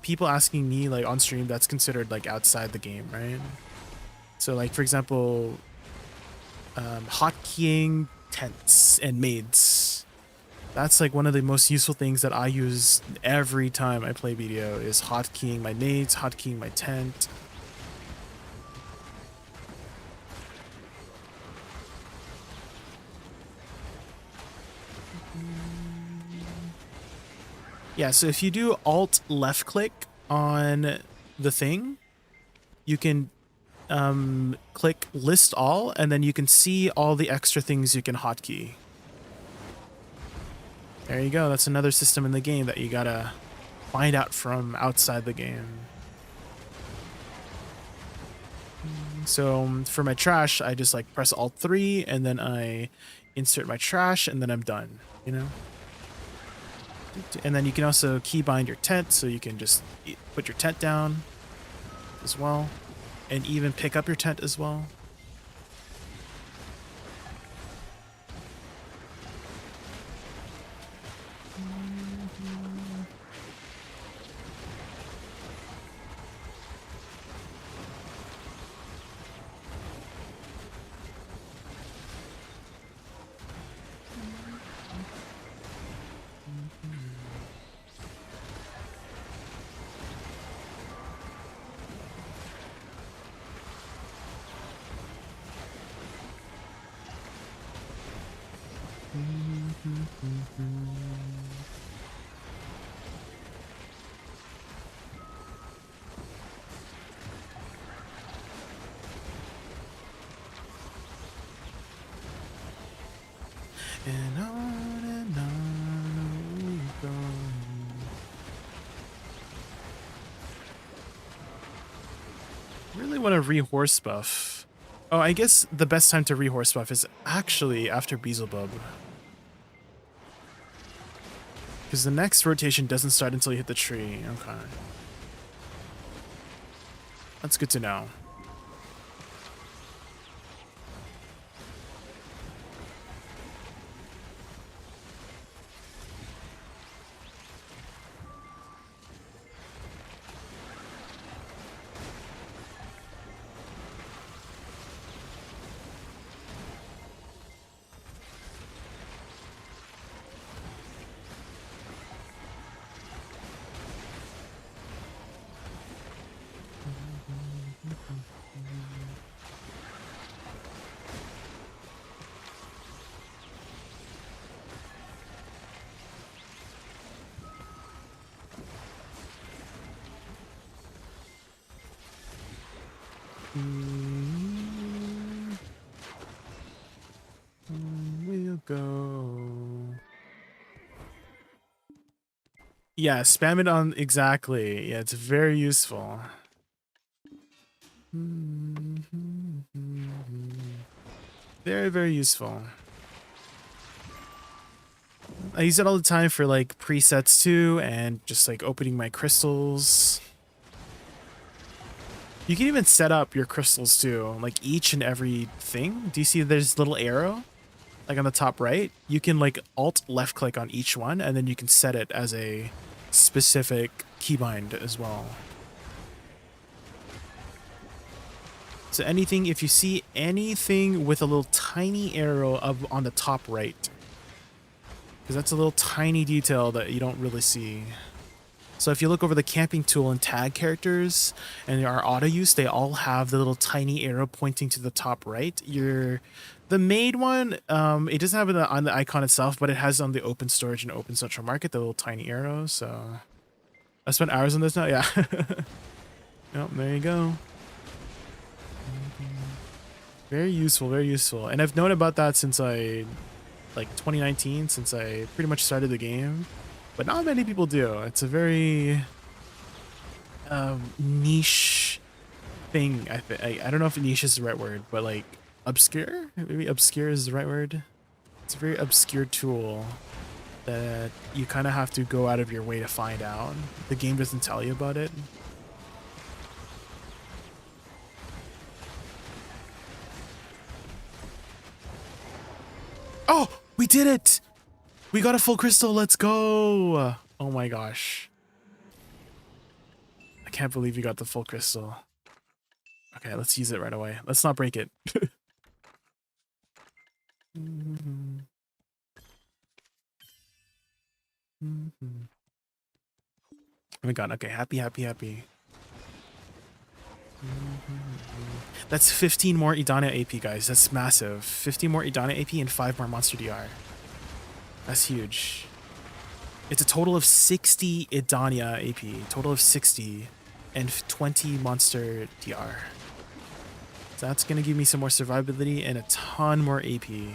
people asking me like on stream, that's considered like outside the game, right? So like, for example, hotkeying tents and maids. That's like one of the most useful things that I use every time I play BDO is hotkeying my maids, hotkeying my tent. Yeah, so if you do Alt left click on the thing, you can click list all, and then you can see all the extra things you can hotkey. There you go. That's another system in the game that you gotta find out from outside the game. So for my trash, I just like press Alt 3 and then I insert my trash and then I'm done, you know? And then you can also keybind your tent, so you can just put your tent down as well, and even pick up your tent as well. And on we go. Really want to re-horse buff. Oh, I guess the best time to re-horse buff is actually after Beelzebub. Because the next rotation doesn't start until you hit the tree. Okay. That's good to know. go. Yeah, spam it on exactly. Yeah, it's very useful. Very, very useful. I use it all the time for like presets too, and just like opening my crystals. You can even set up your crystals too, like each and every thing. Do you see there's a little arrow? Like on the top right? You can like alt left click on each one, and then you can set it as a specific keybind as well. So anything, if you see anything with a little tiny arrow up on the top right, because that's a little tiny detail that you don't really see. So if you look over the camping tool and tag characters and our auto use, they all have the little tiny arrow pointing to the top right. The made one, it doesn't have it on the icon itself, but it has on the open storage and open central market, the little tiny arrow. So I spent hours on this now. Yeah. Yep, there you go. Very useful, very useful. And I've known about that since like 2019, since I pretty much started the game. But not many people do. It's a very niche thing. I don't know if niche is the right word, but like obscure? Maybe obscure is the right word. It's a very obscure tool that you kind of have to go out of your way to find out. The game doesn't tell you about it. Oh, we did it! We got a full crystal, let's go! Oh my gosh. I can't believe you got the full crystal. Okay, let's use it right away. Let's not break it. Oh my god, okay, happy, happy, happy. That's 15 more Idana AP, guys. That's massive. 15 more Idana AP and 5 more Monster DR. That's huge. It's a total of 60 Idania AP. Total of 60 and 20 Monster DR. So that's going to give me some more survivability and a ton more AP. You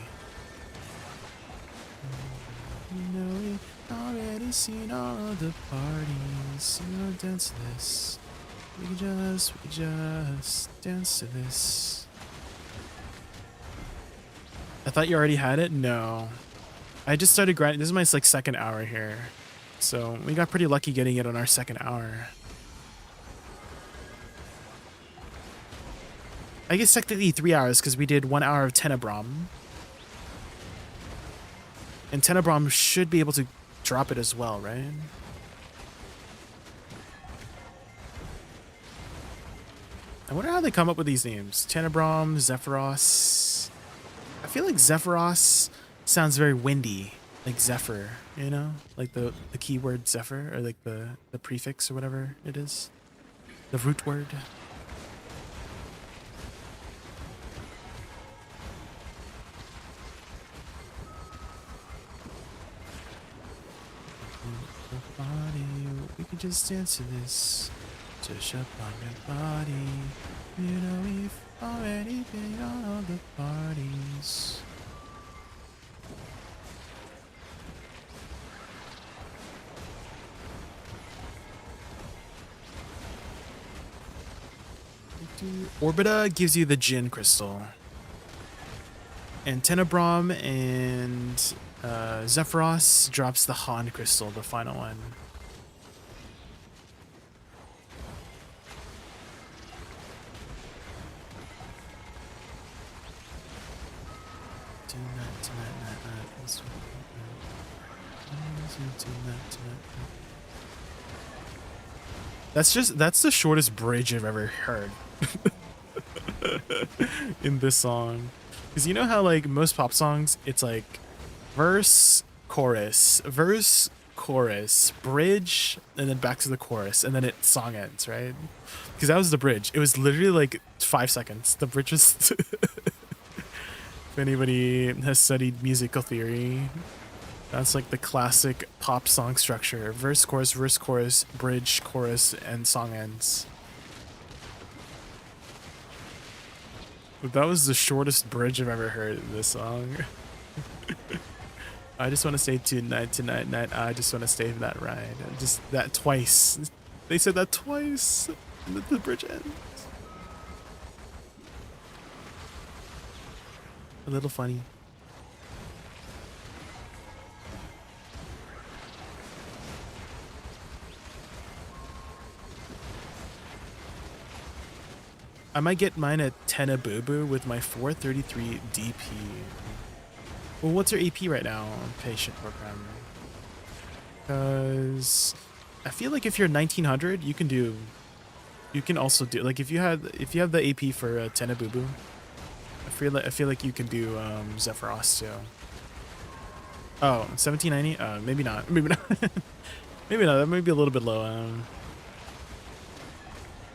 know, we've already seen all of the parties. You know, dance to this. We could just dance to this. I thought you already had it? No. I just started grinding. This is my like second hour here. So we got pretty lucky getting it on our second hour. I guess technically 3 hours because we did 1 hour of Tenebrom. And Tenebrom should be able to drop it as well, right? I wonder how they come up with these names. Tenebrom, Zephyros. I feel like Zephyros sounds very windy. Like Zephyr, you know? Like the keyword Zephyr, or like the prefix or whatever it is. The root word. We could just dance to this. Just up on your body. You know we've already been on all the parties. Orbita gives you the Jinn crystal. And Tenebrom and Zephyros drops the Han crystal, the final one. That's the shortest bridge I've ever heard in this song. Because you know how like most pop songs, it's like verse, chorus, bridge, and then back to the chorus, and then song ends, right? Because that was the bridge. It was literally like 5 seconds. The bridge was if anybody has studied musical theory, that's like the classic pop song structure. Verse, chorus, bridge, chorus, and song ends. But that was the shortest bridge I've ever heard in this song. I just want to stay tonight. I just want to stay for that ride. Just that twice. They said that twice. The bridge ends. A little funny. I might get mine at Tenabubu with my 433 DP. Well, what's your AP right now on patient program? Because I feel like if you're 1900, you can also do, like, if you have the AP for Tenabubu, I feel like you can do Zephyros too. Oh, 1790? Maybe not. Maybe not. Maybe not. That might be a little bit low.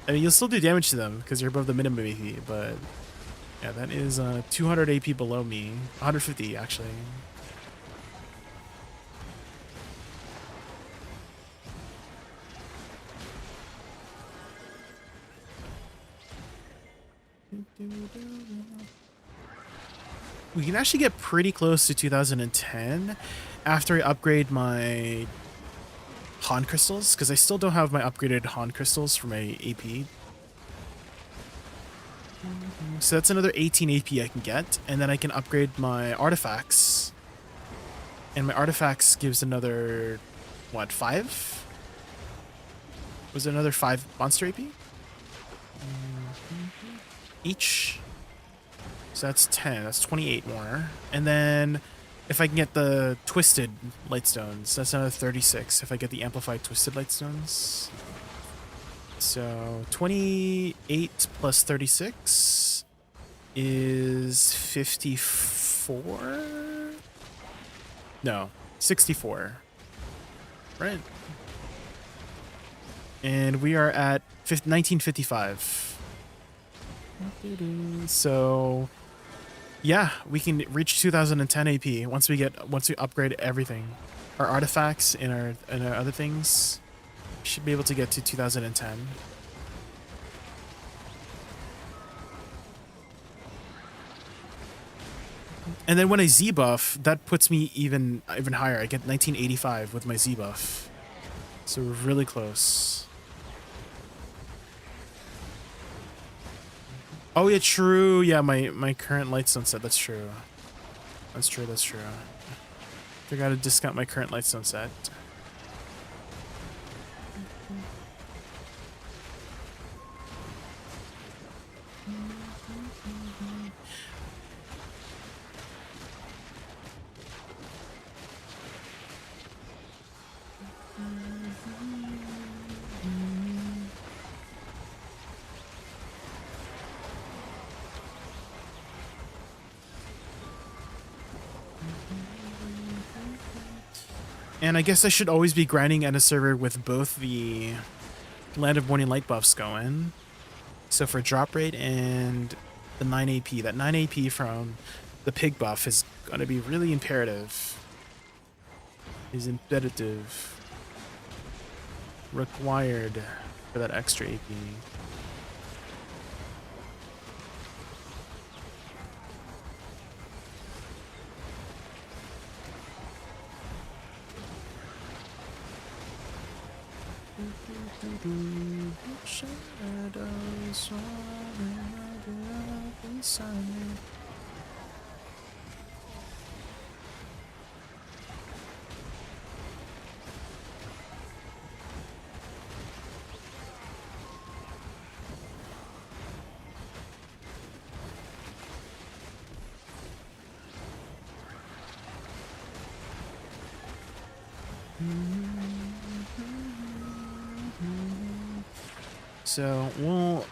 I mean, you'll still do damage to them because you're above the minimum AP, but yeah, that is 200 AP below me. 150 actually. We can actually get pretty close to 2010 after I upgrade my Han crystals, because I still don't have my upgraded Han crystals for my AP. So that's another 18 AP I can get, and then I can upgrade my artifacts. And my artifacts gives another, what, 5? Was it another 5 monster AP? Each. So that's 10, that's 28 more. And then if I can get the twisted lightstones, that's another 36 if I get the amplified twisted lightstones. So 28 plus 36 is 54? No, 64. Right? And we are at 1955. So yeah, we can reach 2010 AP once we upgrade everything. Our artifacts and our other things. Should be able to get to 2010. And then when I Z buff, that puts me even higher. I get 1985 with my Z buff. So we're really close. Oh yeah, true. Yeah, my current lightstone set. That's true. That's true. Forgot to discount my current lightstone set. And I guess I should always be grinding at a server with both the Land of Morning Light buffs going. So for drop rate and the 9 AP, that 9 AP from the pig buff is going to be really imperative. Is imperative. Required for that extra AP. Shadows inside me. So we'll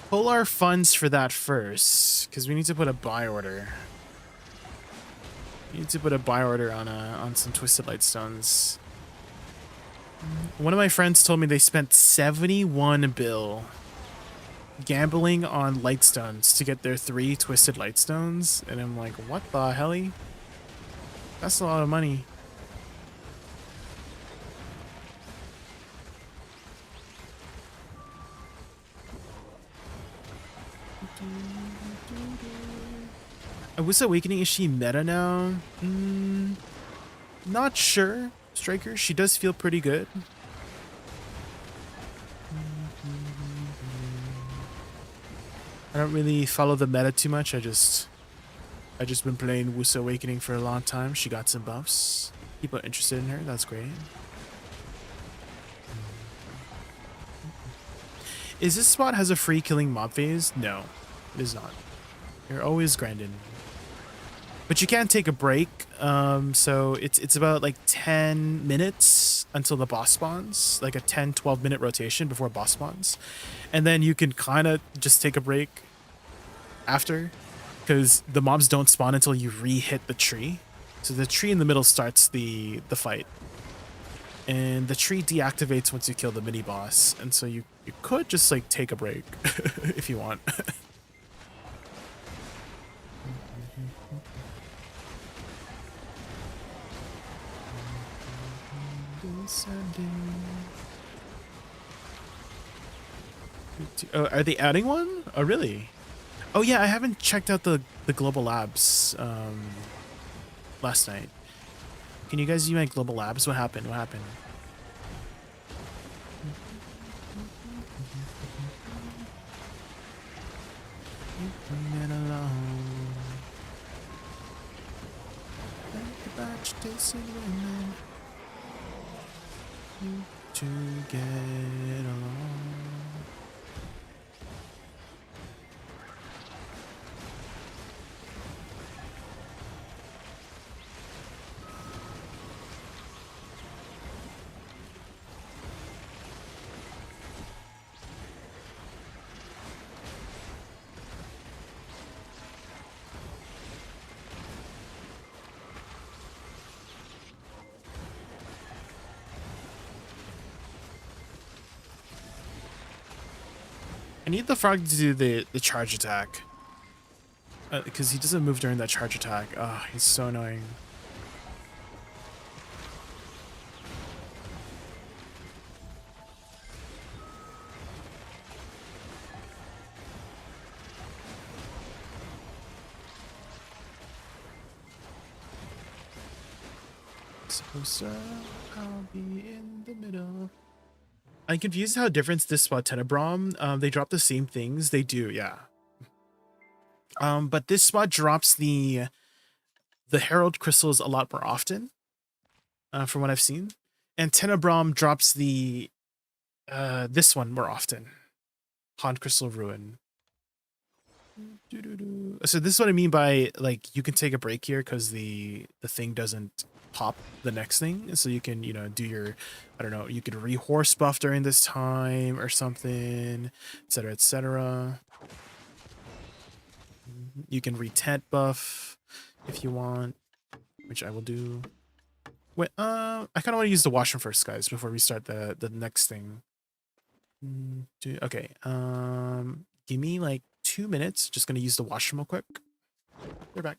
pull our funds for that first, because we need to put a buy order. We need to put a buy order on some Twisted Lightstones. One of my friends told me they spent 71 bill gambling on Lightstones to get their 3 Twisted Lightstones, and I'm like, what the hell? That's a lot of money. I Woosa Awakening, is she meta now? Not sure, Striker. She does feel pretty good. I don't really follow the meta too much. I just been playing Woosa Awakening for a long time. She got some buffs. People are interested in her. That's great. Is this spot has a free killing mob phase? No, it is not. You're always grinding. But you can take a break. So it's about like 10 minutes until the boss spawns, like a 10-12 minute rotation before boss spawns. And then you can kind of just take a break after, because the mobs don't spawn until you re-hit the tree. So the tree in the middle starts the fight. And the tree deactivates once you kill the mini boss. And so you could just like take a break if you want. Oh, are they adding one? Oh, really? Oh yeah, I haven't checked out the global labs last night. Can you guys do my global labs? What happened? What happened? Leave it alone. Think about your tasting women. You to get along. I need the frog to do the charge attack. Because he doesn't move during that charge attack. Oh, he's so annoying. So, sir, I'll be in the middle. I'm confused how different this spot Tenebrom. They drop the same things. They do, yeah. But this spot drops the Herald crystals a lot more often, from what I've seen. And Tenebrom drops the this one more often. Pond Crystal Ruin. So this is what I mean by, like, you can take a break here because the thing doesn't pop the next thing. So you can, you know, do your, I don't know, you could re-horse buff during this time or something, etc., etc. You can re-tent buff if you want, which I will do. Wait, I kind of want to use the washroom first, guys, before we start the next thing. Okay, give me like 2 minutes. Just gonna use the washroom real quick. We're back.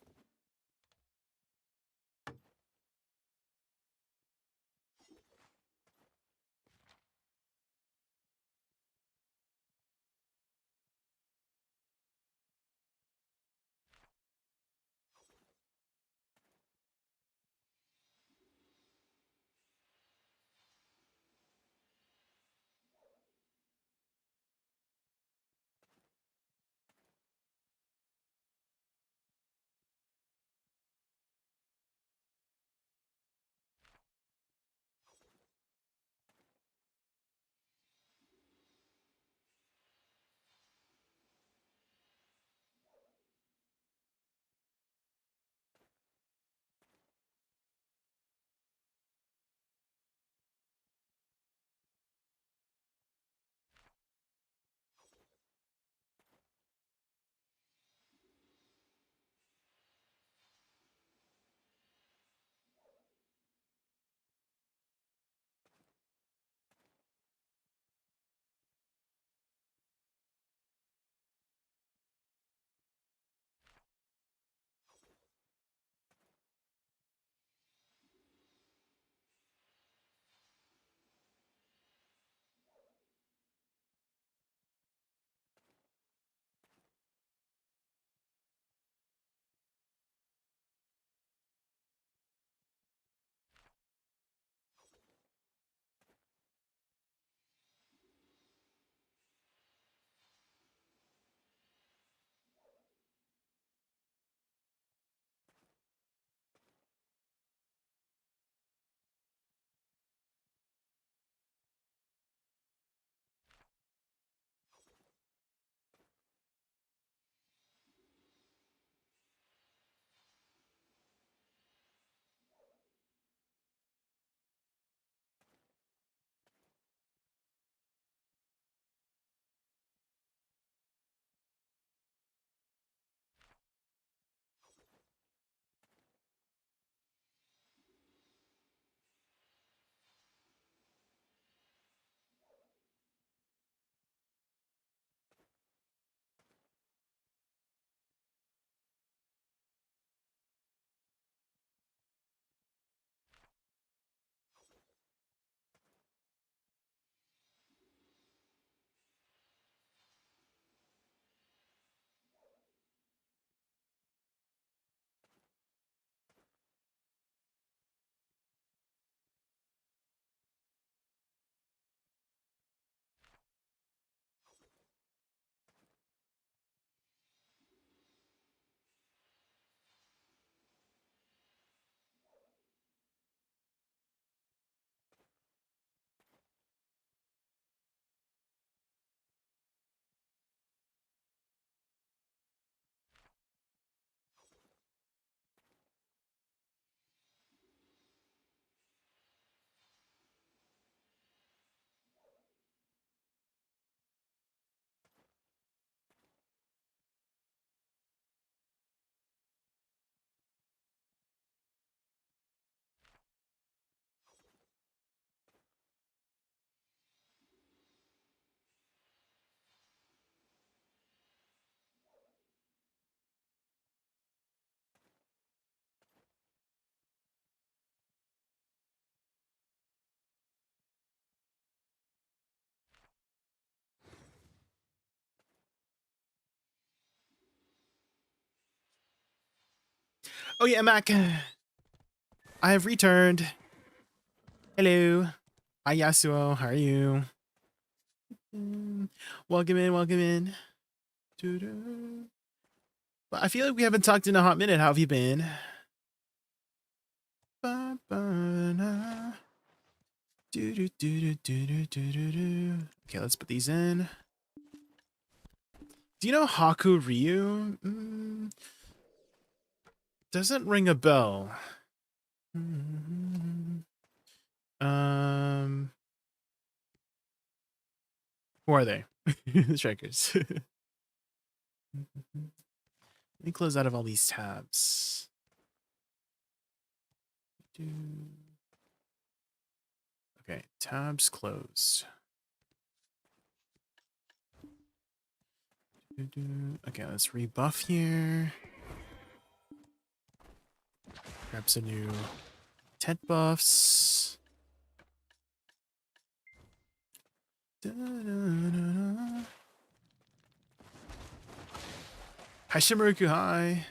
Oh yeah, Mac. I have returned. Hello. Hi, Yasuo. How are you? Welcome in, welcome in. Doo-doo. Well, I feel like we haven't talked in a hot minute. How have you been? Ba-ba-na. Doo-doo-doo-doo-doo-doo-doo-doo. Okay, let's put these in. Do you know Haku Ryu? Doesn't ring a bell. Who are they? The strikers. Let me close out of all these tabs. Okay, tabs closed. Okay, let's rebuff here. Grab some new tent buffs. Hi Shimaruku, hi.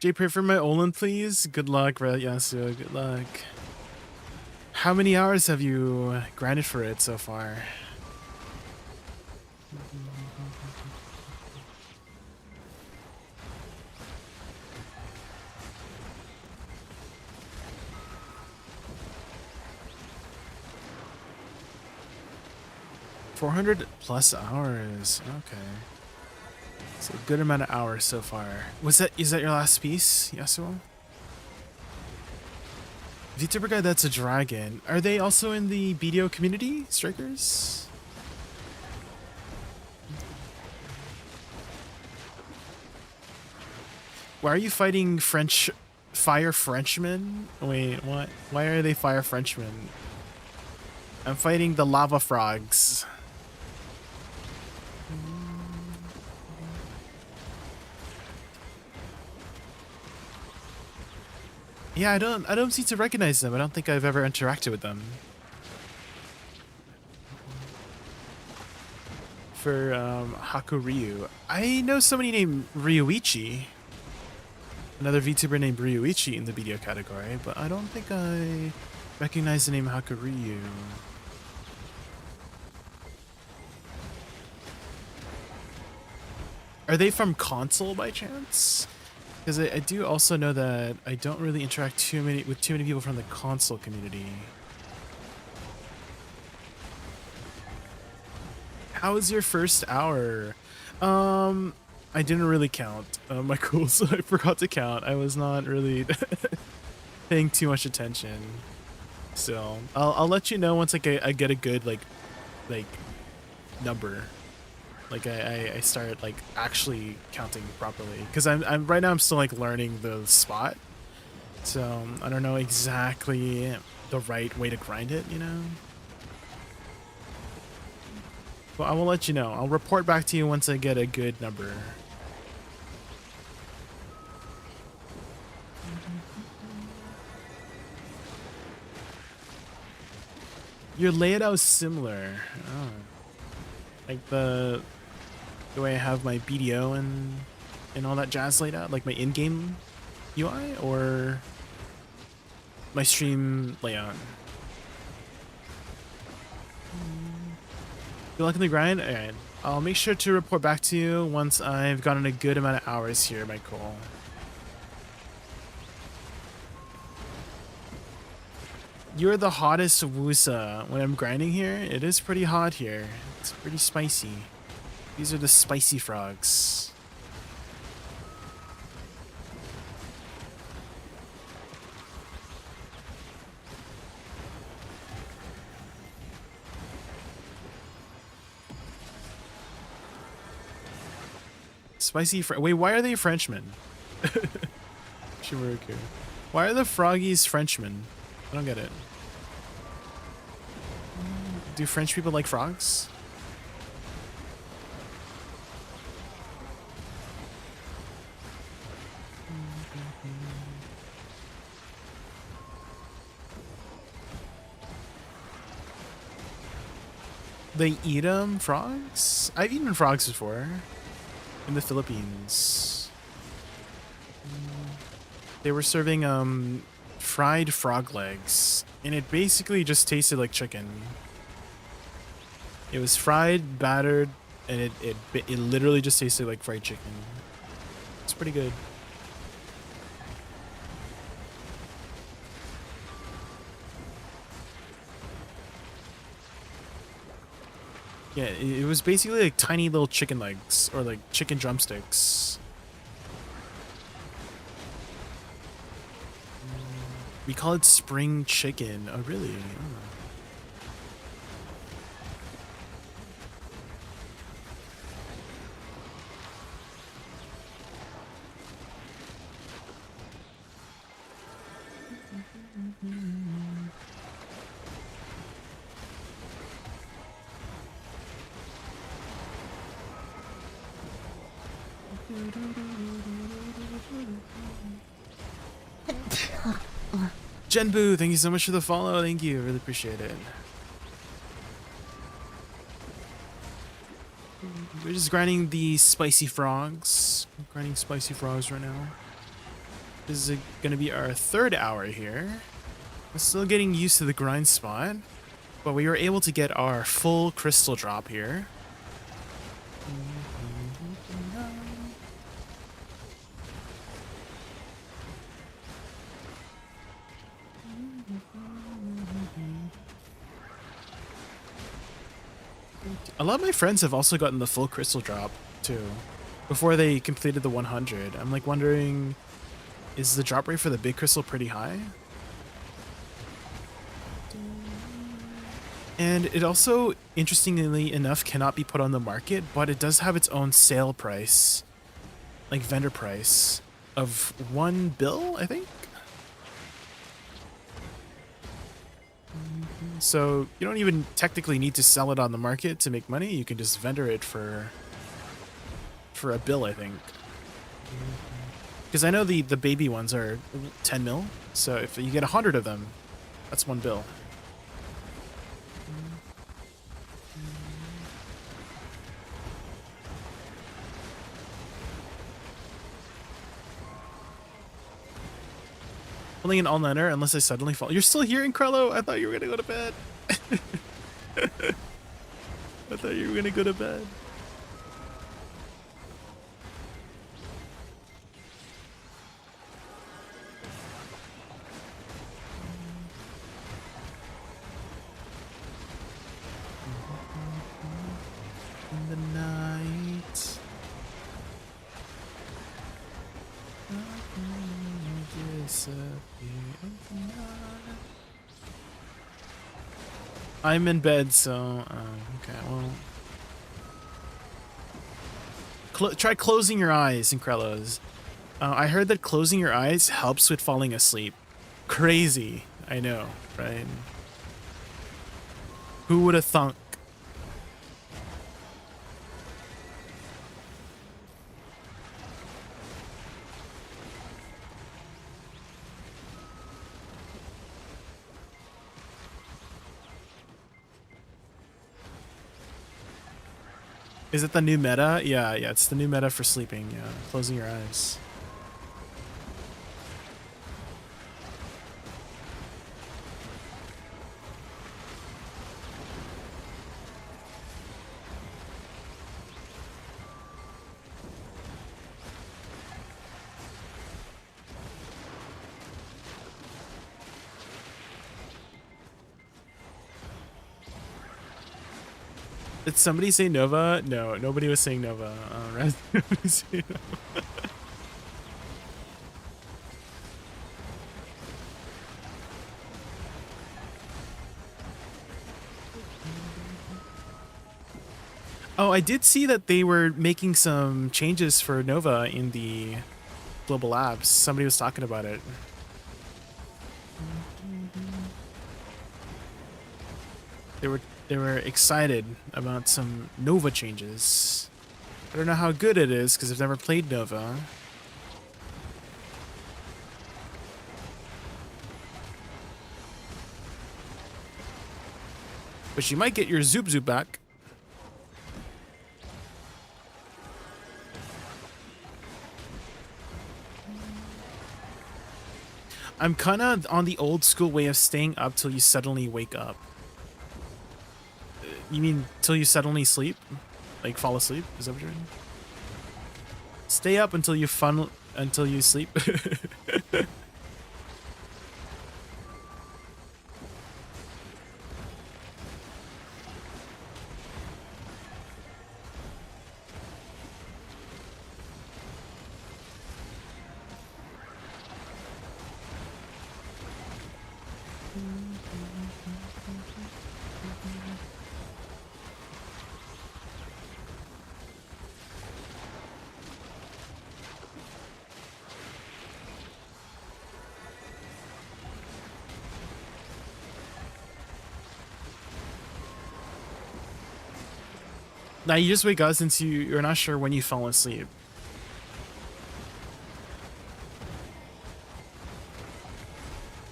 Jay, pray for my Olin, please. Good luck, Yasuo. Good luck. How many hours have you grinded for it so far? 400 plus hours. Okay. It's a good amount of hours so far. Is that your last piece, Yasuo? VTuber guy, that's a dragon. Are they also in the BDO community, strikers? Why are you fighting fire Frenchmen? Wait, what? Why are they fire Frenchmen? I'm fighting the lava frogs. Yeah, I don't seem to recognize them. I don't think I've ever interacted with them. For Haku Ryu. I know somebody named Ryuichi. Another VTuber named Ryuichi in the video category, but I don't think I recognize the name Haku Ryu. Are they from console by chance? Because I do also know that I don't really interact with too many people from the console community. How was your first hour? I didn't really count my calls, so I forgot to count. I was not really paying too much attention. So I'll let you know once I get a good like number. Like I start like actually counting properly, because I'm right now I'm still like learning the spot, so I don't know exactly the right way to grind it, you know. Well, I will let you know. I'll report back to you once I get a good number. Your layout is similar. Oh. Like the way I have my BDO and all that jazz laid out, like my in-game UI, or my stream layout. Good luck in the grind. All right, I'll make sure to report back to you once I've gotten a good amount of hours here, Michael. You're the hottest Woosa. When I'm grinding here, it is pretty hot here. It's pretty spicy. These are the spicy frogs. Wait, why are they Frenchmen? Shimaruku. Why are the froggies Frenchmen? I don't get it. Do French people like frogs? They eat them, frogs? I've eaten frogs before. In the Philippines. They were serving fried frog legs, and it basically just tasted like chicken. It was fried, battered, and it literally just tasted like fried chicken. It's pretty good. Yeah, it was basically like tiny little chicken legs or like chicken drumsticks. We call it spring chicken. Oh, really? Oh. Jenbu, thank you so much for the follow. Thank you. Really appreciate it. We're just grinding the spicy frogs. Grinding spicy frogs right now. This is going to be our third hour here. We're still getting used to the grind spot, but we were able to get our full crystal drop here. A lot of my friends have also gotten the full crystal drop too before they completed the 100. I'm like wondering, is the drop rate for the big crystal pretty high? And it also, interestingly enough, cannot be put on the market, but it does have its own sale price, like vendor price of 1 bill, I think. So you don't even technically need to sell it on the market to make money. You can just vendor it for a bill, I think. Because I know the baby ones are 10 mil. So if you get 100 of them, that's 1 bill. Pulling an all-nighter unless I suddenly fall. You're still here, Incrello? I thought you were gonna go to bed. I thought you were gonna go to bed. In the night. I'm in bed, so okay. Well, try closing your eyes, Increllos. I heard that closing your eyes helps with falling asleep. Crazy, I know, right? Who would have thunk? Is it the new meta? Yeah, it's the new meta for sleeping. Yeah, closing your eyes. Did somebody say Nova? No, nobody was saying Nova. Nobody saying Nova. Oh, I did see that they were making some changes for Nova in the global labs. Somebody was talking about it. They were excited about some Nova changes. I don't know how good it is because I've never played Nova. But you might get your Zoop Zoop back. I'm kind of on the old school way of staying up till you suddenly wake up. You mean till you suddenly sleep? Like fall asleep? Is that what you're mean? Stay up until you sleep. Now you just wake up since you're not sure when you fall asleep.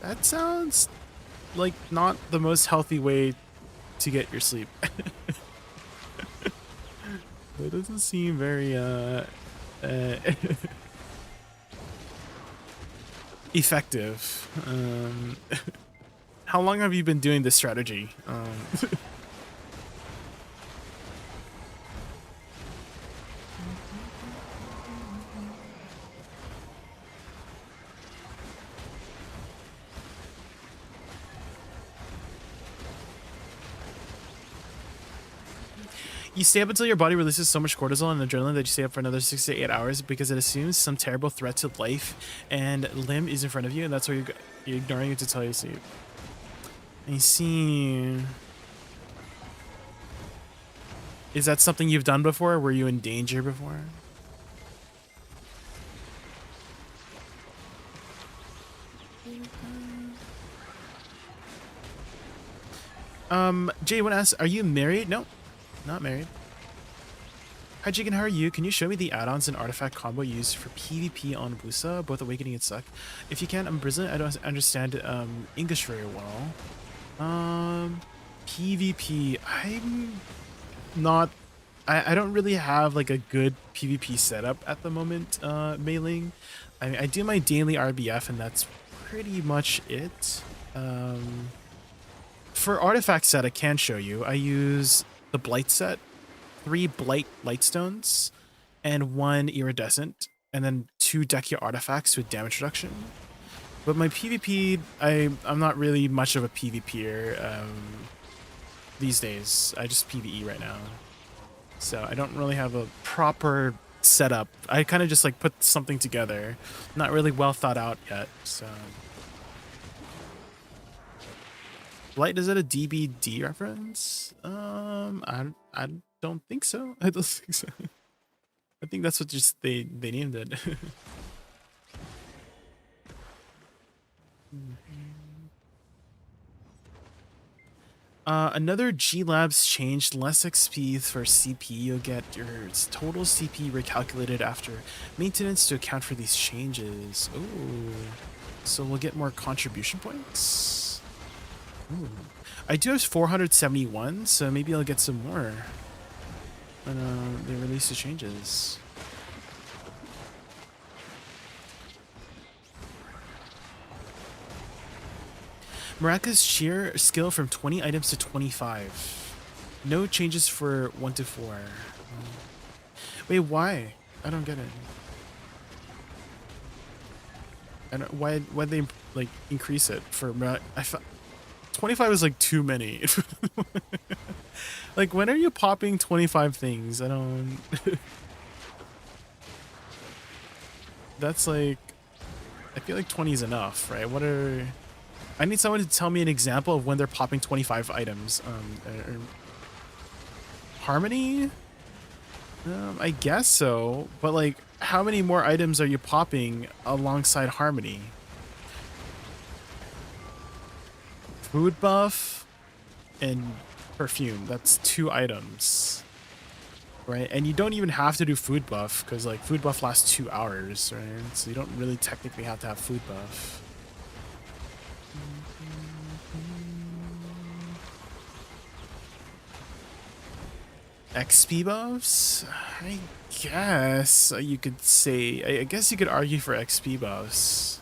That sounds like not the most healthy way to get your sleep. That doesn't seem very effective. How long have you been doing this strategy? You stay up until your body releases so much cortisol and adrenaline that you stay up for another 6 to 8 hours because it assumes some terrible threat to life and limb is in front of you, and that's why you're ignoring it to tell you to sleep. I see. Is that something you've done before? Were you in danger before? Jay, want to ask, are you married? No, not married. Hi, Jaykun, how are you? Can you show me the add-ons and artifact combo used for PvP on Woosa, both Awakening and Suck? If you can, I'm Brazilian. I don't understand English very well. PvP, I'm not. I don't really have like a good PvP setup at the moment, Mailing. I do my daily RBF and that's pretty much it. For artifact set, I can show you. I use the Blight set, 3 Blight Lightstones, and 1 Iridescent, and then 2 Dekia artifacts with damage reduction. But my PvP, I'm not really much of a PvPer these days. I just PvE right now. So I don't really have a proper setup. I kind of just like put something together. Not really well thought out yet, so... Blight, is it a DBD reference? I don't think so. I don't think so. I think that's what just they named it. Another G Labs changed less XP for CP. You'll get your total CP recalculated after maintenance to account for these changes. Ooh. So we'll get more contribution points. Ooh. I do have 471, so maybe I'll get some more when they release the changes. Maraka's cheer skill from 20 items to 25. No changes for 1 to 4. Wait, why? I don't get it. I don't, why they like increase it for I thought 25 is like too many. Like, when are you popping 25 things? I don't... That's like... I feel like 20 is enough, right? What are... I need someone to tell me an example of when they're popping 25 items. Harmony? I guess so. But, like, how many more items are you popping alongside Harmony? Food buff and perfume. That's 2 items. Right? And you don't even have to do food buff, because, like, food buff lasts 2 hours, right? So you don't really technically have to have food buff. XP buffs? I guess you could say... I guess you could argue for XP buffs.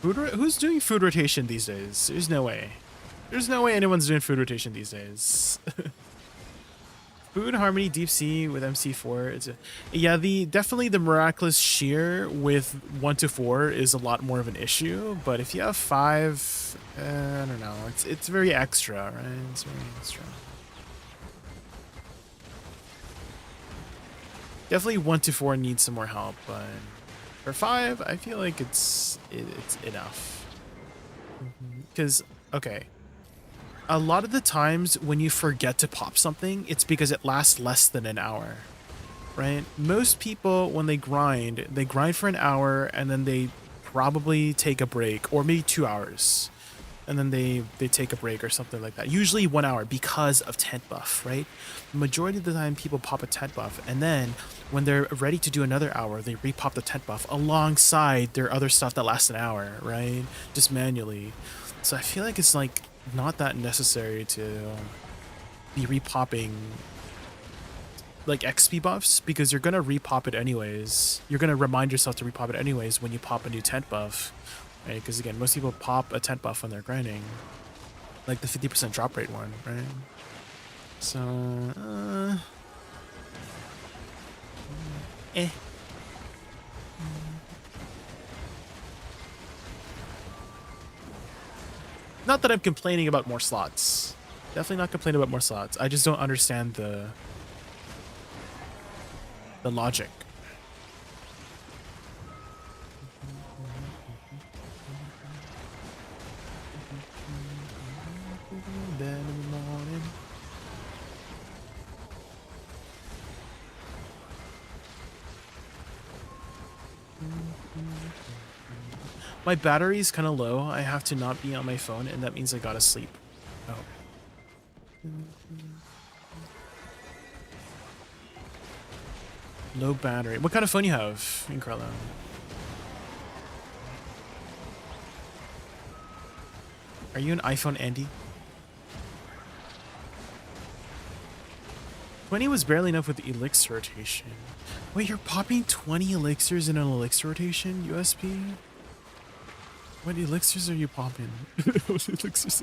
Who's doing food rotation these days? There's no way. There's no way anyone's doing food rotation these days. Food Harmony Deep Sea with MC4. Yeah, definitely the Miraculous Shear with 1 to 4 is a lot more of an issue. But if you have 5, I don't know. It's very extra, right? It's very extra. Definitely 1 to 4 needs some more help, but for 5, I feel like it's enough. Because okay. A lot of the times when you forget to pop something, it's because it lasts less than an hour, right? Most people, when they grind for an hour and then they probably take a break, or maybe 2 hours. And then they take a break or something like that. Usually 1 hour because of tent buff, right? The majority of the time people pop a tent buff, and then when they're ready to do another hour, they repop the tent buff alongside their other stuff that lasts an hour, right? Just manually. So I feel like it's like not that necessary to be repopping like XP buffs, because you're gonna repop it anyways. You're gonna remind yourself to repop it anyways when you pop a new tent buff, right? Because again, most people pop a tent buff when they're grinding, like the 50% drop rate one, right? So not that I'm complaining about more slots. Definitely not complaining about more slots. I just don't understand the logic. My battery's kind of low. I have to not be on my phone, and that means I gotta sleep. Oh. Low battery. What kind of phone you have, Incrello? Are you an iPhone Andy? 20 was barely enough with the elixir rotation. Wait, you're popping 20 elixirs in an elixir rotation, USP? What elixirs are you popping? What elixirs?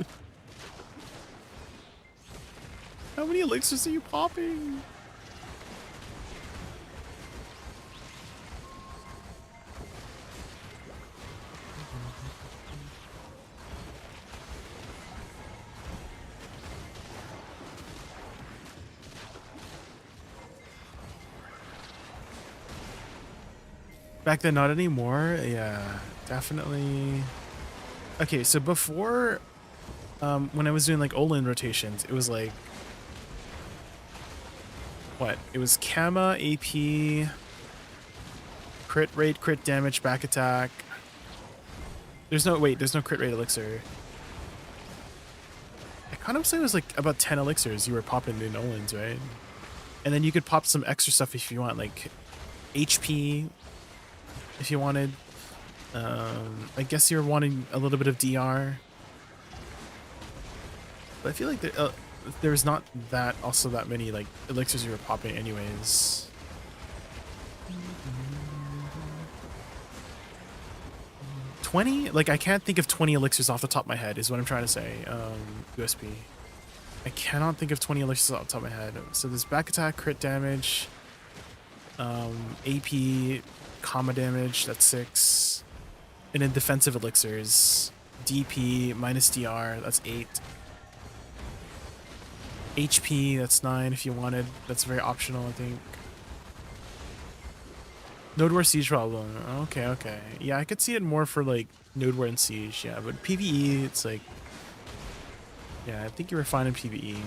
How many elixirs are you popping? Back then, not anymore. Yeah, definitely. Okay, so before, when I was doing like Olin rotations, it was like, what? It was Kama, AP, crit rate, crit damage, back attack. There's no crit rate elixir. I kind of say it was like about 10 elixirs you were popping in Olins, right? And then you could pop some extra stuff if you want, like HP, if you wanted. I guess you're wanting a little bit of DR. But I feel like there's not that many like elixirs you were popping anyways. $20? Like, I can't think of 20 elixirs off the top of my head is what I'm trying to say, USP. I cannot think of 20 elixirs off the top of my head. So there's back attack, crit damage, AP, comma damage, that's 6. And then defensive elixirs, DP minus DR, that's 8. HP, that's 9 if you wanted. That's very optional, I think. Node War Siege problem. Okay. Yeah, I could see it more for like Node War and Siege, yeah, but PvE, it's like, yeah, I think you were fine in PvE.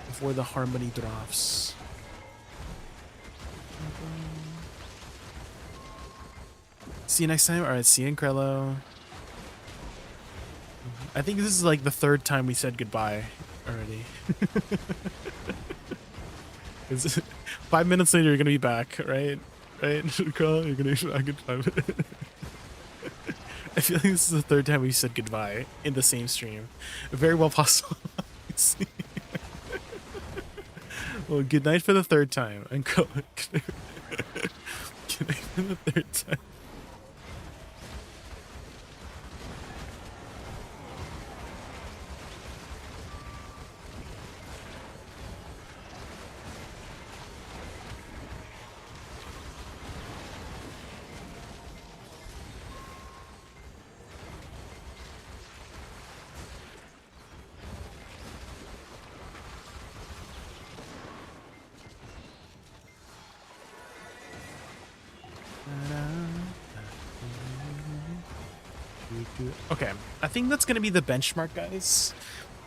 Before the Harmony drops. See you next time. Alright, see you, Incrello. I think this is like the 3rd time we said goodbye already. 5 minutes later, you're gonna be back, right? Right, Incrello? You're gonna be back in 5 minutes. I feel like this is the 3rd time we said goodbye in the same stream. Very well possible. Well, good night for the third time. And go. Good night for the third time. Okay, I think that's gonna be the benchmark, guys.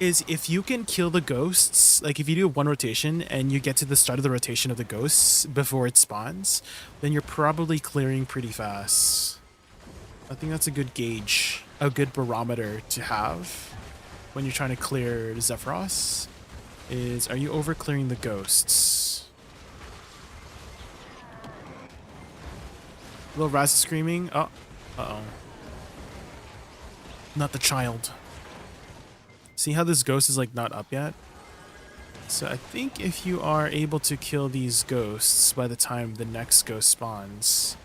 Is if you can kill the ghosts, like if you do one rotation and you get to the start of the rotation of the ghosts before it spawns, then you're probably clearing pretty fast. I think that's a good gauge, a good barometer to have when you're trying to clear Zephyros. Is, are you over clearing the ghosts? Little Raz is screaming. Oh, uh-oh. Not the child. See how this ghost is like not up yet? So I think if you are able to kill these ghosts by the time the next ghost spawns,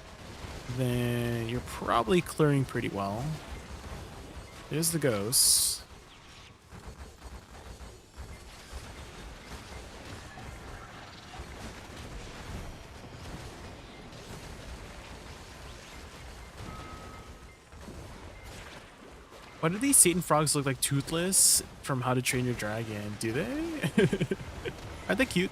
then you're probably clearing pretty well. There's the ghosts. Why do these Satan frogs look like Toothless from How to Train Your Dragon? Do they? Are they cute?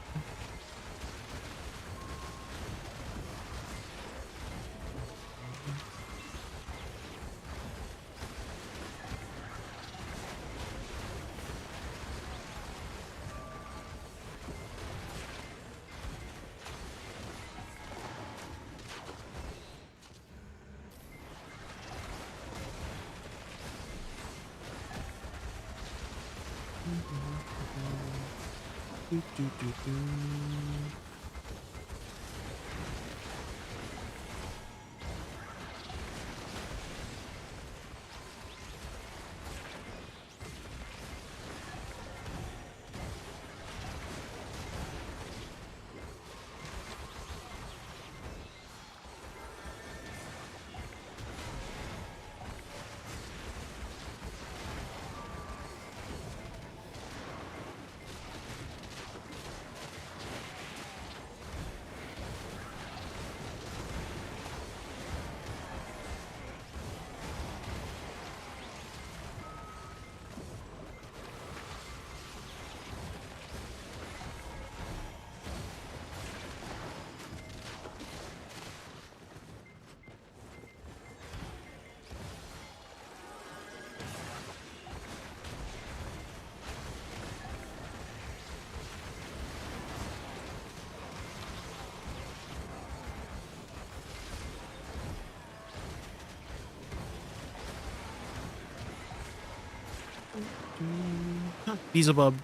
Beelzebub.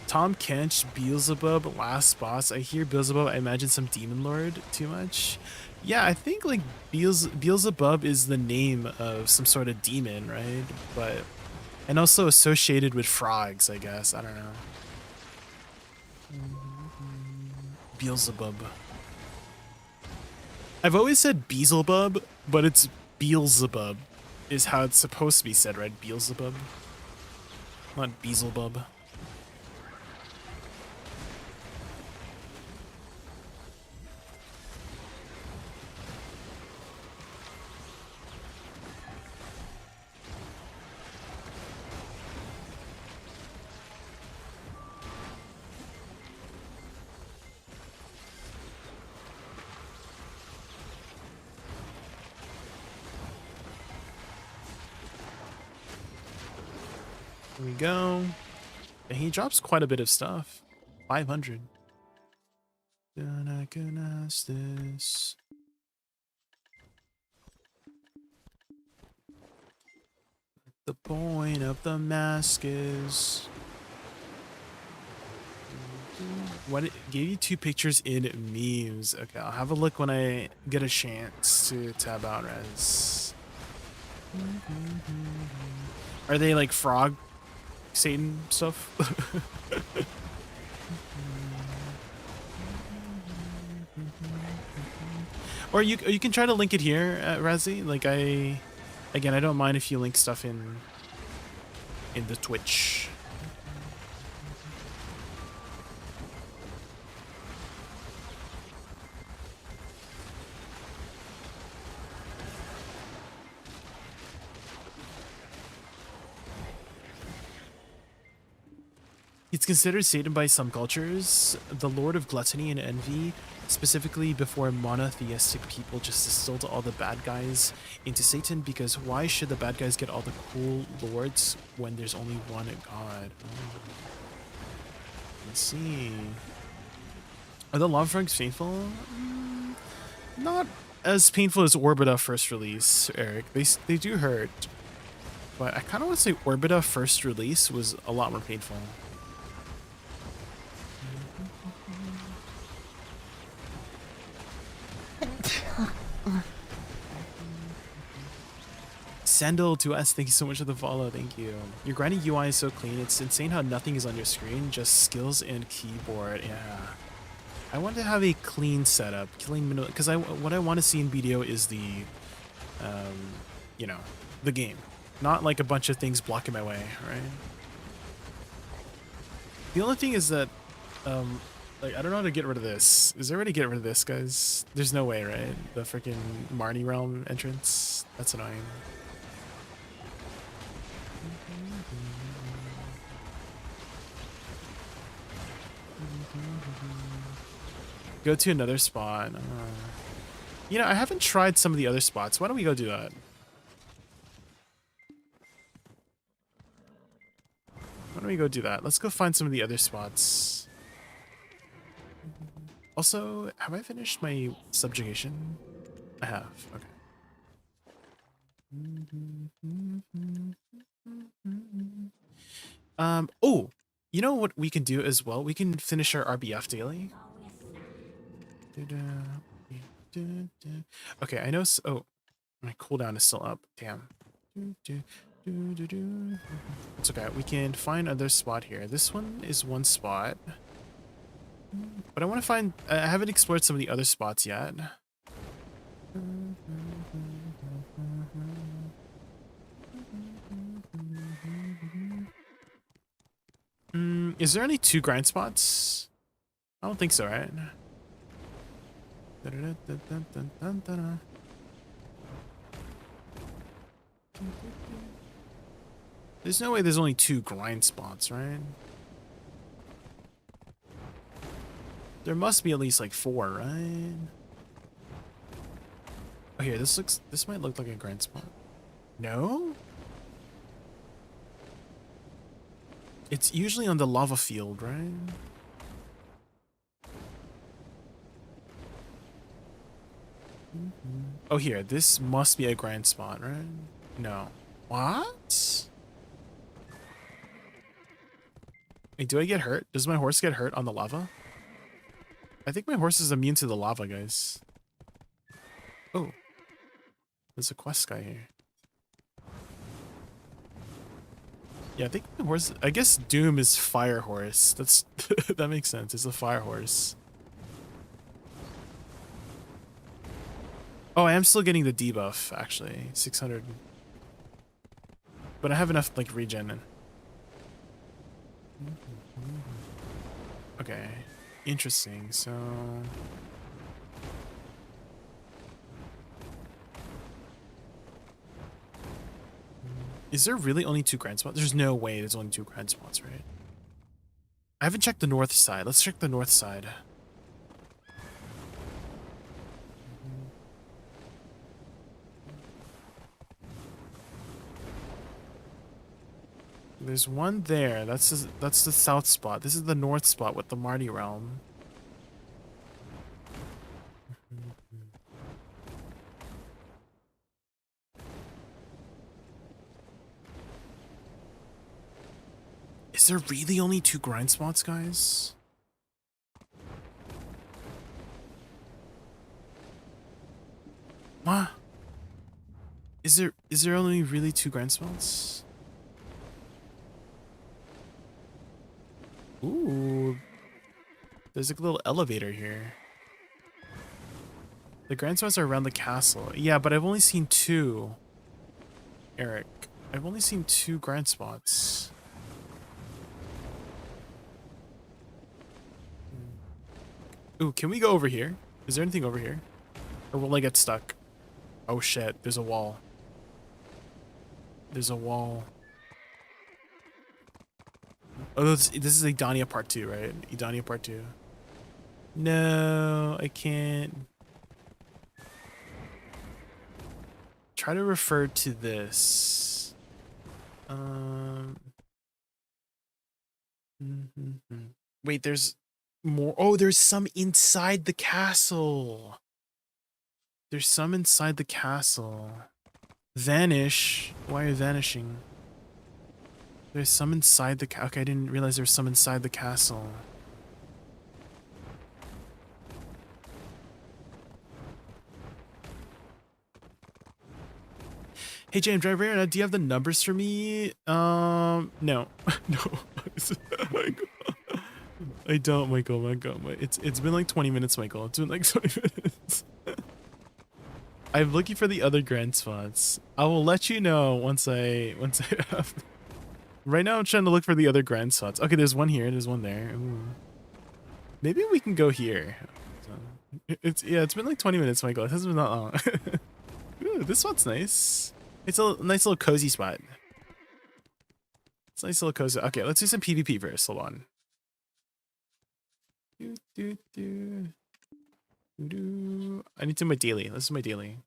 Tom Kench, Beelzebub, last boss. I hear Beelzebub, I imagine some demon lord too much. Yeah, I think like Beelzebub is the name of some sort of demon, right? But, and also associated with frogs, I guess. I don't know. Beelzebub. I've always said Beelzebub, but it's Beelzebub is how it's supposed to be said, right? Beelzebub, not Beelzebub. Here we go. And he drops quite a bit of stuff. 500. Gonna ask this. The point of the mask is. What it gave you 2 pictures in memes. Okay, I'll have a look when I get a chance to tab out res. Are they like frog Satan stuff. Or you can try to link it here, Razzie. Like again, I don't mind if you link stuff in the Twitch. It's considered Satan by some cultures, the lord of gluttony and envy, specifically before monotheistic people just distilled all the bad guys into Satan, because why should the bad guys get all the cool lords when there's only one god? Oh. Let's see. Are the lava frogs painful? Not as painful as Orbita first release, Eric. They do hurt. But I kind of want to say Orbita first release was a lot more painful. Sandal to us, thank you so much for the follow, thank you. Your grinding UI is so clean, it's insane how nothing is on your screen, just skills and keyboard, yeah. I want to have a clean setup, clean, because what I want to see in BDO is the, you know, the game. Not like a bunch of things blocking my way, right? The only thing is that, like, I don't know how to get rid of this. Is there a way to get rid of this, guys? There's no way, right? The freaking Marnie Realm entrance? That's annoying. Go to another spot. You know, I haven't tried some of the other spots. Why don't we go do that? Why don't we go do that? Let's go find some of the other spots. Also, have I finished my subjugation? I have. Okay. Oh, you know what we can do as well? We can finish our RBF daily. Okay, I know. Oh, my cooldown is still up. Damn. It's okay. We can find another spot here. This one is one spot. But I want to find... I haven't explored some of the other spots yet. Is there only 2 grind spots? I don't think so, right? There's no way there's only 2 grind spots, right? There must be at least like 4, right? Oh, here, this might look like a grind spot. No? It's usually on the lava field, right? Oh, here, this must be a grind spot, right? No. What? Wait, do I get hurt? Does my horse get hurt on the lava? I think my horse is immune to the lava, guys. Oh. There's a quest guy here. Yeah, I think my horse... I guess Doom is fire horse. That's... that makes sense. It's a fire horse. Oh, I am still getting the debuff, actually. 600. But I have enough, like, regen. Okay. Interesting, so... Is there really only 2 grind spots? There's no way there's only 2 grind spots, right? I haven't checked the north side. Let's check the north side. There's one there. That's the south spot. This is the north spot with the Marty Realm. Is there really only 2 grind spots, guys? What? Is there only really 2 grind spots? Ooh, there's like a little elevator here. The grand spots are around the castle. Yeah, but I've only seen two. Eric, I've only seen two grand spots. Ooh, can we go over here? Is there anything over here? Or will I get stuck? Oh shit, there's a wall. There's a wall. Oh, this is Edania Part 2, right? Edania Part 2. No, I can't. Try to refer to this. Wait, there's more. Oh, there's some inside the castle. There's some inside the castle. Vanish. Why are you vanishing? There's some inside the okay, I didn't realize there's some inside the castle. Hey James Driver, do you have the numbers for me? No. No. I don't, Michael. It's been like 20 minutes, Michael. It's been like 20 minutes. I'm looking for the other grand spots. I will let you know once I have. Right now I'm trying to look for the other grand spots. Okay, there's one here, there's one there. Ooh. Maybe we can go here. It's been like 20 minutes, Michael. It hasn't been that long. Ooh, this spot's nice. It's a nice little cozy spot. It's a nice little cozy. Okay, let's do some PvP first. Hold on. I need to do my daily. Let's do my daily.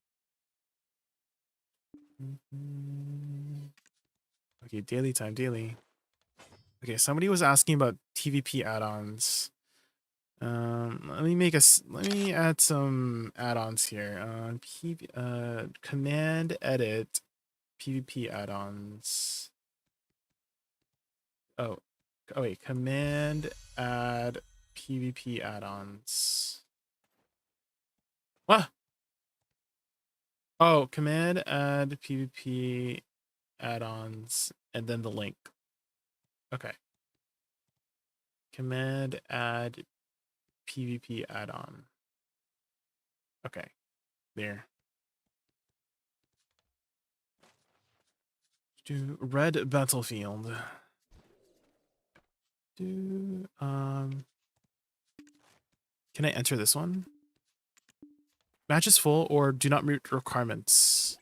Okay, daily time, daily. Okay, somebody was asking about PvP add-ons. Let me add some add-ons here. Command edit PvP add-ons. Oh wait, command add PvP add-ons. What? Oh, command add PvP add-ons and then the link. Okay. Command add PvP add-on. Okay. There. Do red battlefield. Can I enter this one? Match is full or do not meet requirements.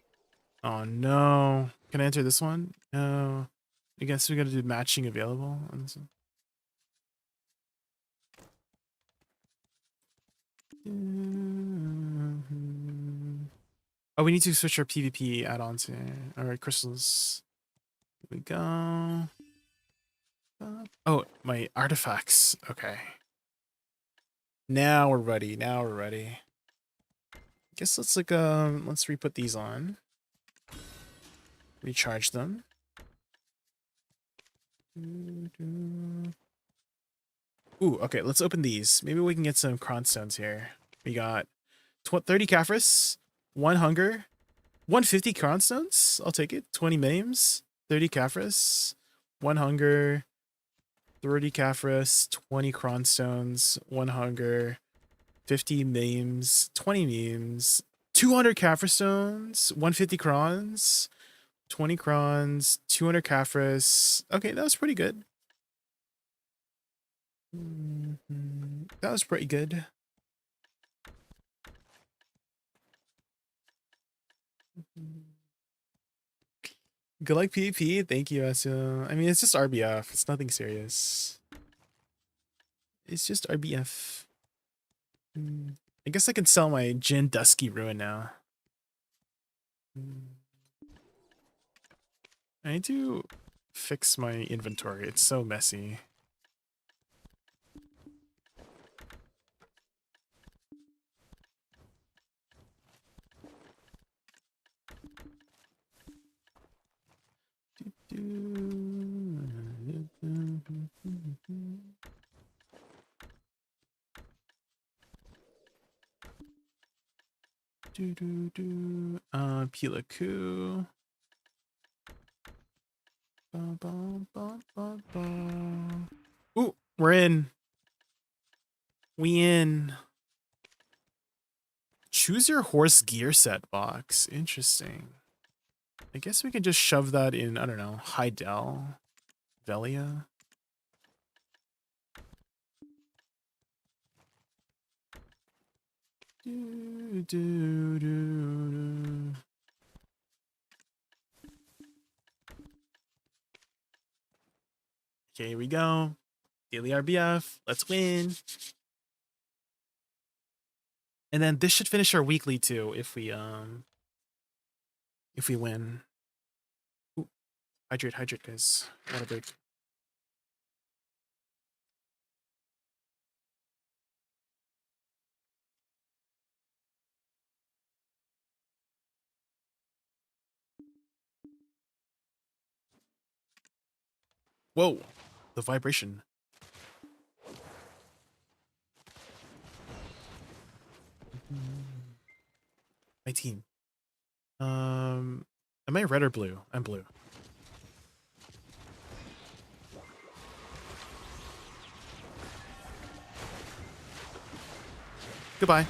Oh no. Can I enter this one? No. I guess we gotta do matching available. Oh, we need to switch our PvP add-ons here. Alright, crystals. Here we go. Oh, my artifacts. Okay. Now we're ready. Now we're ready. Guess let's let's re-put these on. Recharge them. Ooh, okay, let's open these. Maybe we can get some cronstones here. We got 30 Caphras, 1 hunger, 150 cronstones. I'll take it. 20 memes, 30 Caphras, 1 hunger, 30 Caphras, 20 cronstones, 1 hunger, 50 memes, 20 memes, 200 Caphras stones, 150 crons, 20 crons, 200 Caphras. Okay, that was pretty good. That was pretty good. Good luck PvP. Thank you, Asu. I mean, it's just RBF. It's nothing serious. It's just RBF. I guess I can sell my Jin Dusky Ruin now. I need to fix my inventory. It's so messy. Pilaku. Ooh, We're in. We in. Choose your horse gear set box. Interesting. I guess we can just shove that in, I don't know, Heidel, Velia. Do, do, do, do. Okay, here we go. Daily RBF. Let's win. And then this should finish our weekly too if we win. Ooh, hydrate, guys. Water break. Whoa, the vibration. My team. Am I red or blue? I'm blue. Goodbye.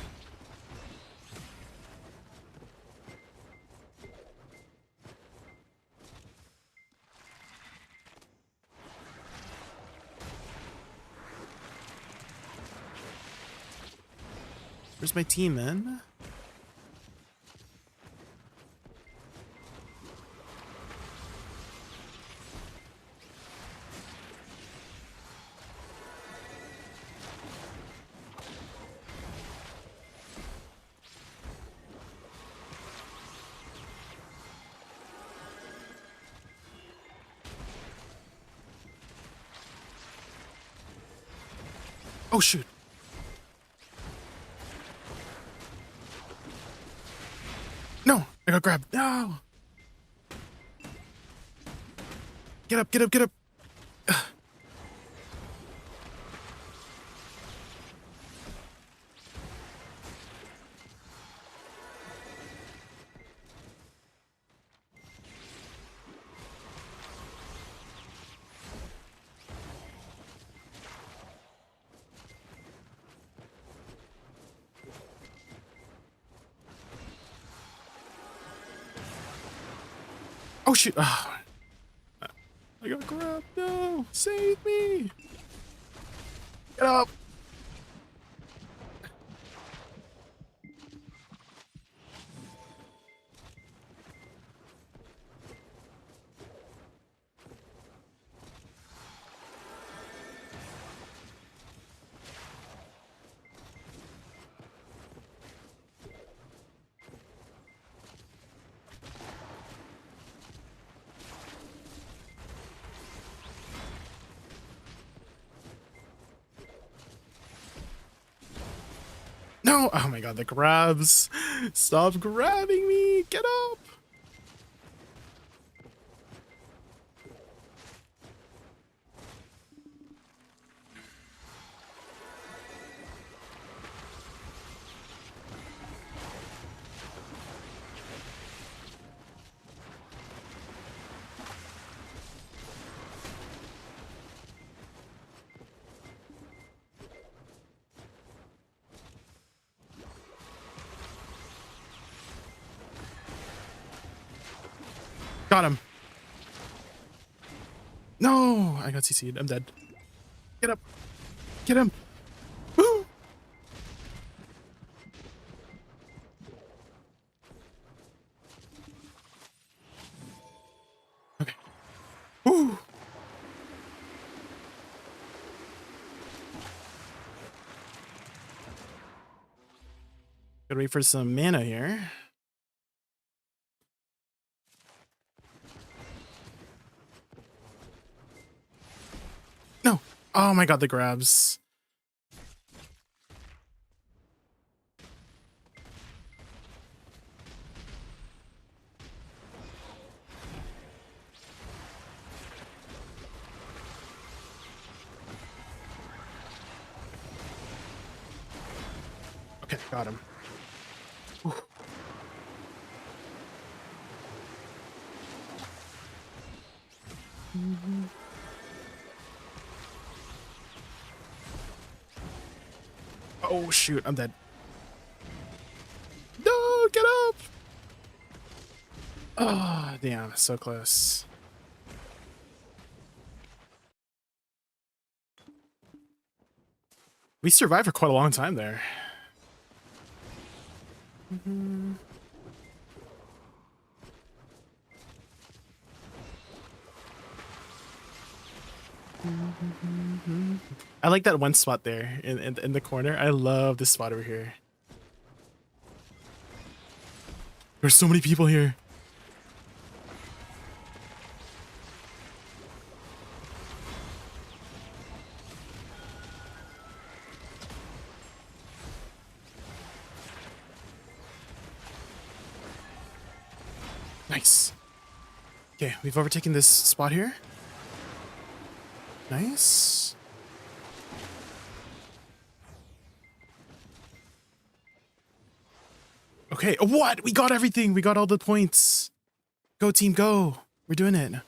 Where's my team, man? Oh, shoot. No, I got grabbed. No. Get up, get up, get up. Oh, shoot. Oh. I got grabbed. No, save me. Get up. No. Oh my god, the grabs. Stop grabbing me. Get up. Got him. No, I got CC'd. I'm dead. Get up. Get him. Woo. Okay. Woo. Gotta wait for some mana here. No. Oh my god, the grabs. Okay, got him. Whew. Oh shoot, I'm dead. No, get up! Oh, damn, so close. We survived for quite a long time there. I like that one spot there in the corner. I love this spot over here. There's so many people here. Nice. Okay, we've overtaken this spot here. Nice. Okay, what? We got everything. We got all the points. Go team, go. We're doing it.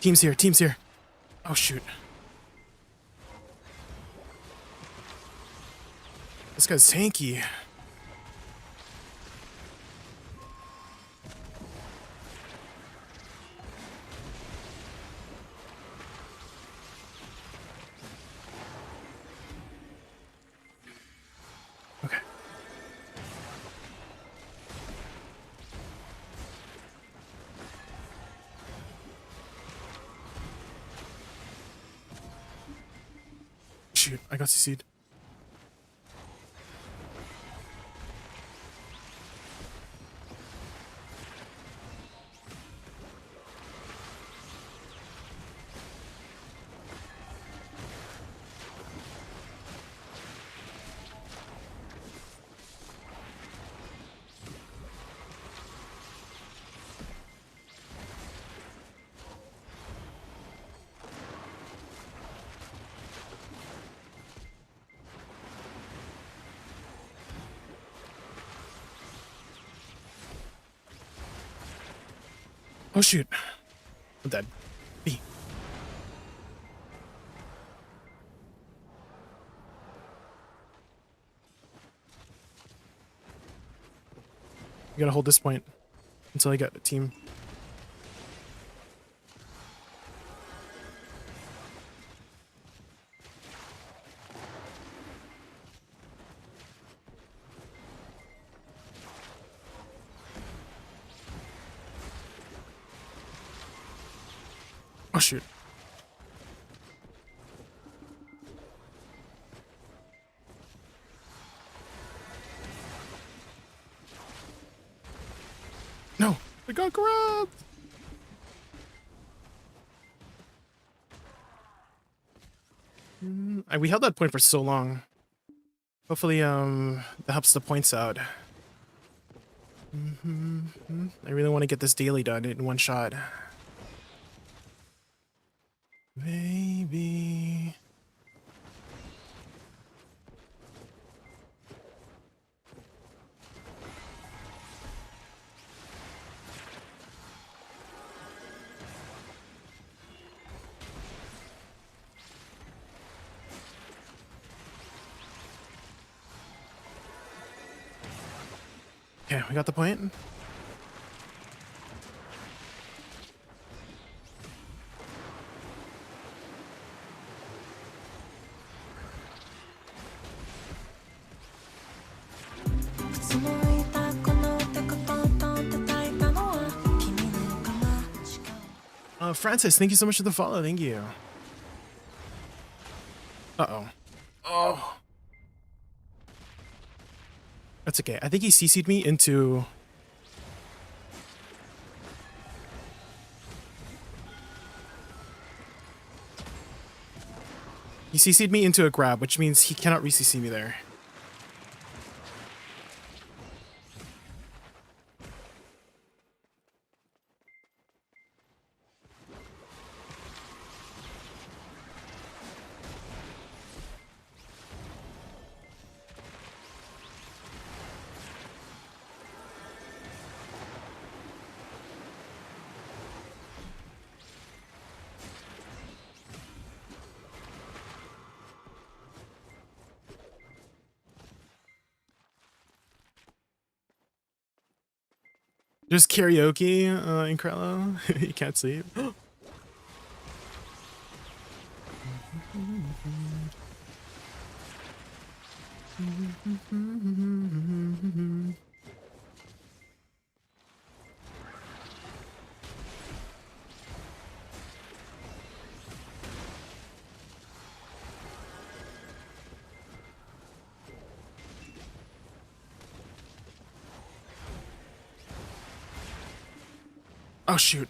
Team's here, team's here. Oh shoot. This guy's tanky. Okay. Shoot, I got CC'd. Oh shoot. I'm dead. B. You gotta hold this point until I get a team. Oh shoot. No, we got grabbed. We held that point for so long. Hopefully, that helps the points out. I really want to get this daily done in one shot. Maybe. Okay, we got the point. Francis, thank you so much for the follow. Thank you. Uh-oh. Oh. That's okay. I think he CC'd me into... He CC'd me into a grab, which means he cannot re-CC me there. There's karaoke in Krello. You can't sleep. Oh, shoot.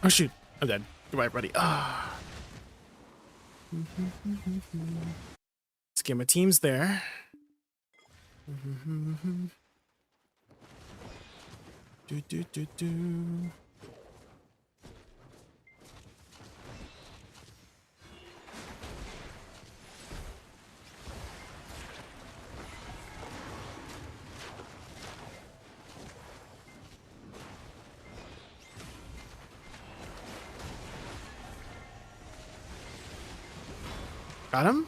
Oh, shoot. I'm dead. Goodbye, buddy. Ah. Let's get my teams there. Do, do, do, do. Got him?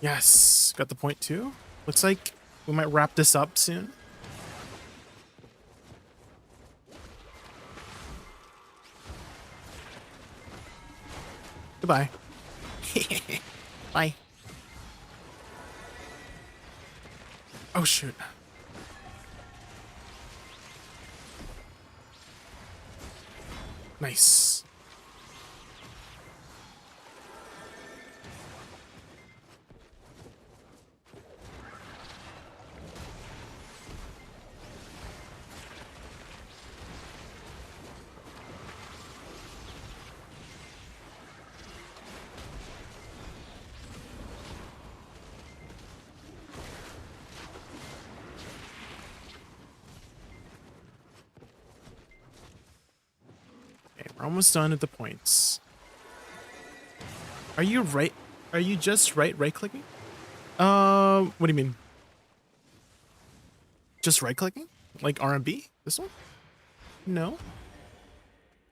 Yes, got the point too. Looks like we might wrap this up soon. Goodbye. Bye. Oh, shoot. Nice. Okay, we're almost done at the points. Are you right? Are you just right clicking? What do you mean? Just right clicking? Like RMB? This one? No.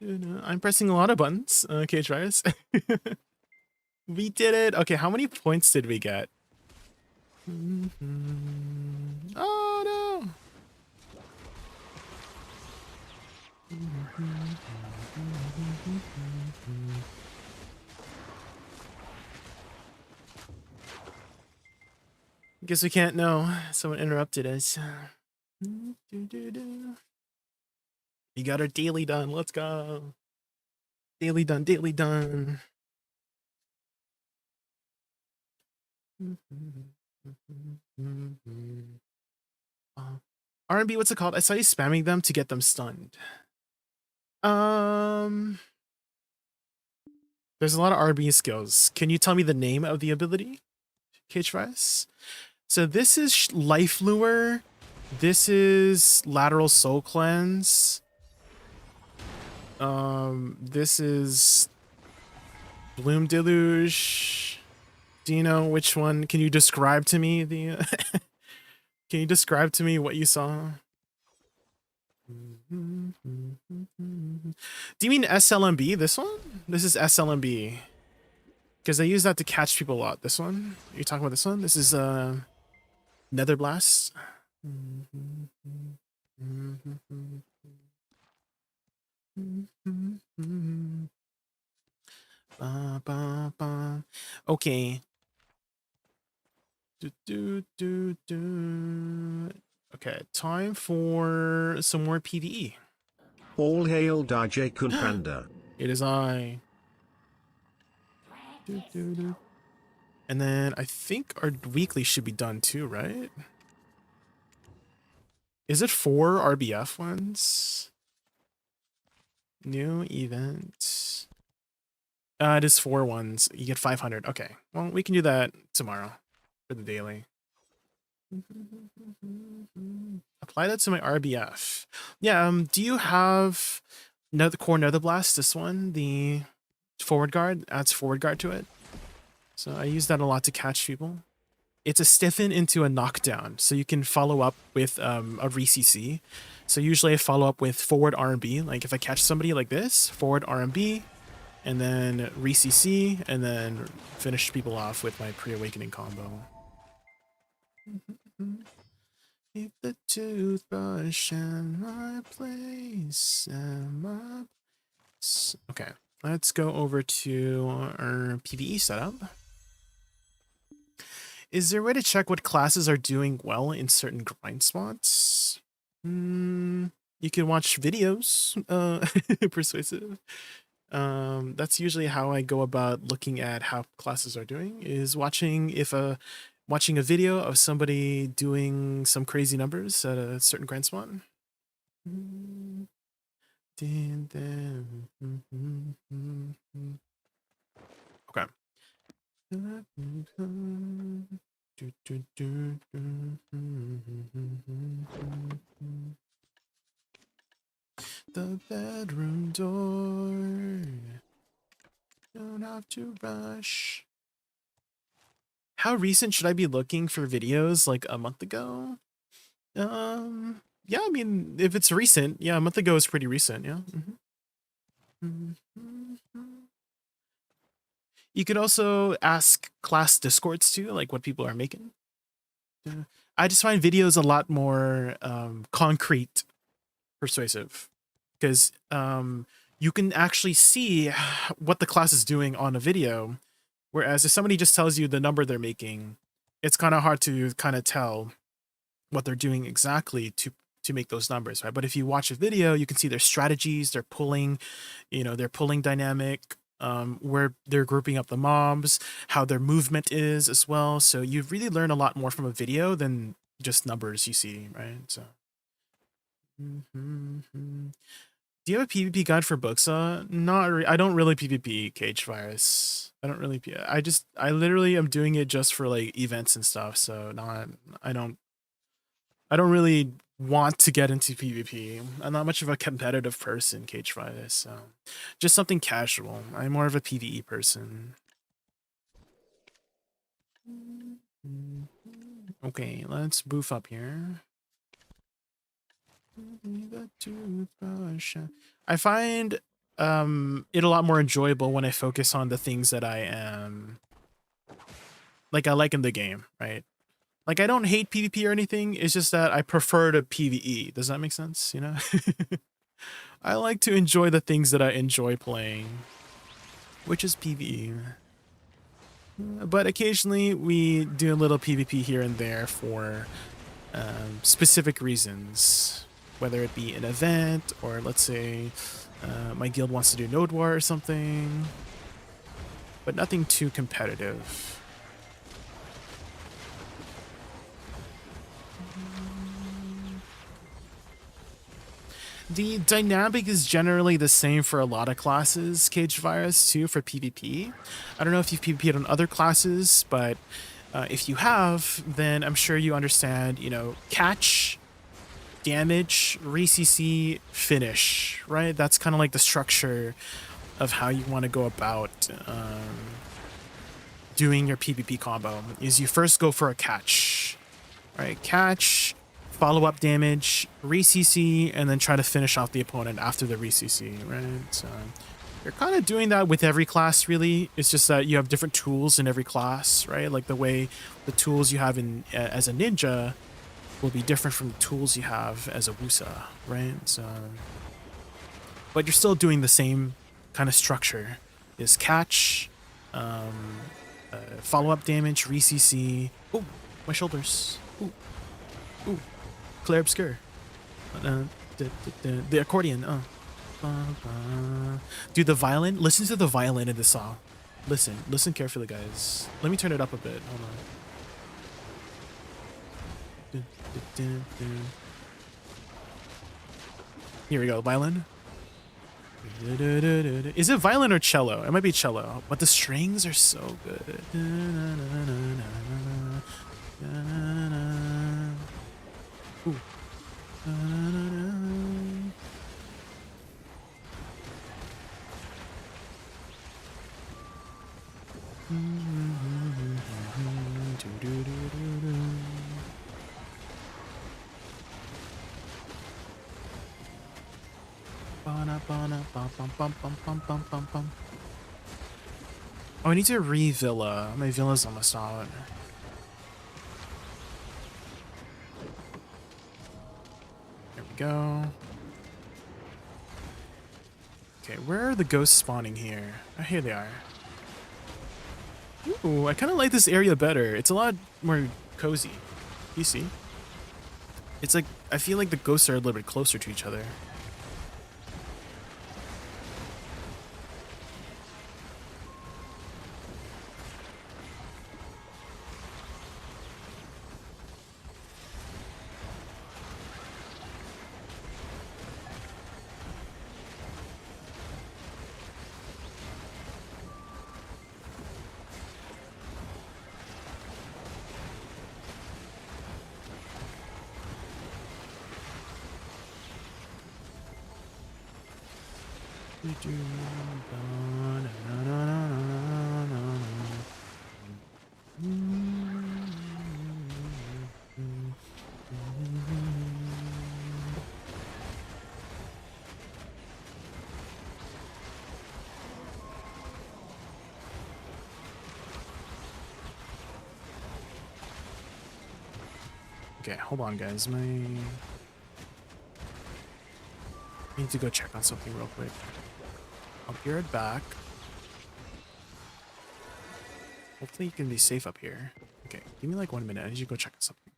No, I'm pressing a lot of buttons. Okay, try us. We did it. Okay, how many points did we get? Oh no. Guess we can't know. Someone interrupted us. We got our daily done. Let's go. Daily done, daily done. R&B, what's it called? I saw you spamming them to get them stunned. There's a lot of R&B skills. Can you tell me the name of the ability? KHVS? So this is Life Lure. This is Lateral Soul Cleanse. This is Bloom Deluge. Do you know which one? Can you describe to me the... Can you describe to me what you saw? Do you mean SLMB, this one? This is SLMB. Because I use that to catch people a lot. This one? You're talking about this one? This is Nether Blast. Okay. Okay, time for some more PvE. All hail JaykunVT. It is I. And then I think our weekly should be done too, right? Is it 4 RBF ones? New event. It is 4 ones. You get 500. Okay. Well, we can do that tomorrow for the daily. Apply that to my RBF. Yeah, do you have core Nether Blast, this one? The forward guard adds forward guard to it. So I use that a lot to catch people. It's a stiffen into a knockdown, so you can follow up with a re-CC. So usually I follow up with forward R&B. Like if I catch somebody like this, forward R&B, and then re-CC, and then finish people off with my pre-awakening combo. Keep the toothbrush in my place. Okay, let's go over to our PvE setup. Is there a way to check what classes are doing well in certain grind spots? You can watch videos, persuasive. That's usually how I go about looking at how classes are doing, is watching a video of somebody doing some crazy numbers at a certain grind spot. Okay. The bedroom door. Don't have to rush. How recent should I be looking for videos? Like a month ago? Yeah, I mean, if it's recent, yeah, a month ago is pretty recent, yeah. You could also ask class discords too, like what people are making. I just find videos a lot more concrete, persuasive, because you can actually see what the class is doing on a video, whereas if somebody just tells you the number they're making, it's kind of hard to kind of tell what they're doing exactly to make those numbers, right? But if you watch a video, you can see their strategies, their pulling, their pulling dynamic, where they're grouping up the mobs, how their movement is as well. So you really learn a lot more from a video than just numbers you see, right? So. Do you have a PvP guide for Buxa? I don't really PvP Cage Virus. I don't really. I literally am doing it just for like events and stuff. So I don't really want to get into PvP. I'm not much of a competitive person, Cage Virus. So just something casual. I'm more of a PvE person. Okay, let's boof up here. I find it a lot more enjoyable when I focus on the things that I am I like in the game, right? Like I don't hate PvP or anything, it's just that I prefer to PvE. Does that make sense, you know? I like to enjoy the things that I enjoy playing, which is PvE. but occasionally we do a little PvP here and there for specific reasons, whether it be an event or let's say my guild wants to do node war or something, but nothing too competitive. The dynamic is generally the same for a lot of classes, Cage Virus, too, for PvP. I don't know if you've PvP'd on other classes, but if you have, then I'm sure you understand, you know, catch, damage, re-CC, finish, right? That's kind of like the structure of how you want to go about doing your PvP combo, is you first go for a catch, right? Catch, follow-up damage, re-CC, and then try to finish off the opponent after the re-CC, right? So you're kind of doing that with every class, really. It's just that you have different tools in every class, right? Like the way the tools you have in as a ninja will be different from the tools you have as a Woosa, right? So, but you're still doing the same kind of structure. Is catch, follow-up damage, re-CC. Oh, my shoulders. Ooh, ooh. Claire Obscure. The accordion. Dude, the violin. Listen to the violin in this song. Listen carefully, guys. Let me turn it up a bit. Hold on. Here we go. Violin. Is it violin or cello? It might be cello, but the strings are so good. Ooh. Oh, I need to re-villa. My villa's almost out. There we go. Okay, where are the ghosts spawning here? Oh, here they are. Ooh, I kind of like this area better. It's a lot more cozy. You see? It's like, I feel like the ghosts are a little bit closer to each other. Okay, hold on, guys. I need to go check on something real quick. I'll be right back. Hopefully you can be safe up here. Okay, give me like 1 minute. I need to go check on something.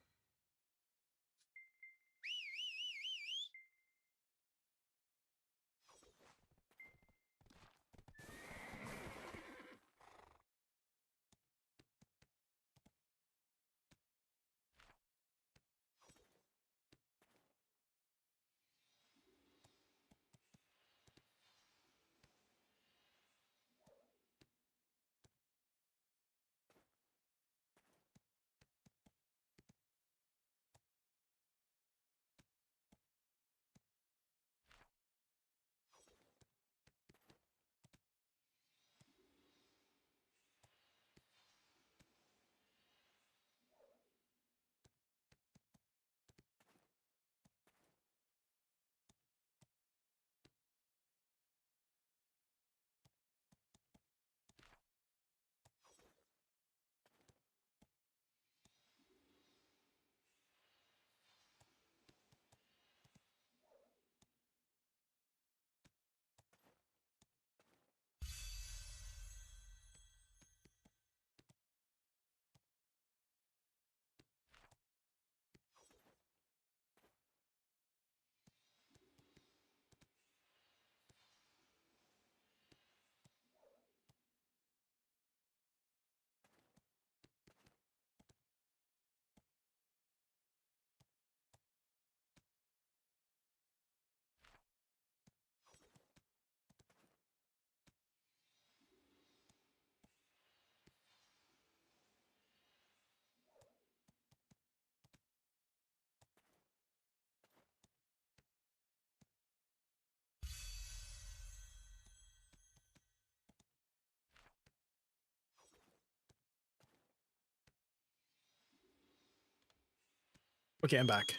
Okay, I'm back.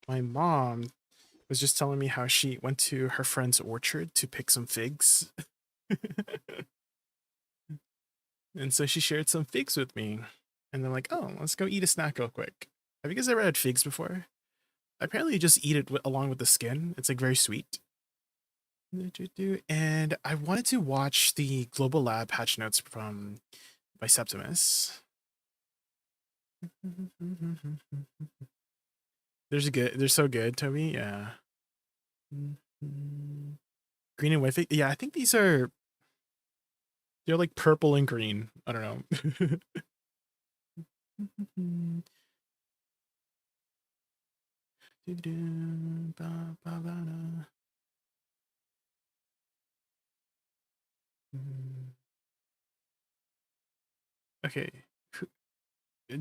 My mom was just telling me how she went to her friend's orchard to pick some figs. And so she shared some figs with me. And they're like, oh, let's go eat a snack real quick. Have you guys ever had figs before? Apparently, you just eat it along with the skin. It's like very sweet. And I wanted to watch the Global Lab patch notes from by Septimus. They're so good, Toby. Yeah. Green and white fig. Yeah, I think they're like purple and green. I don't know. Okay.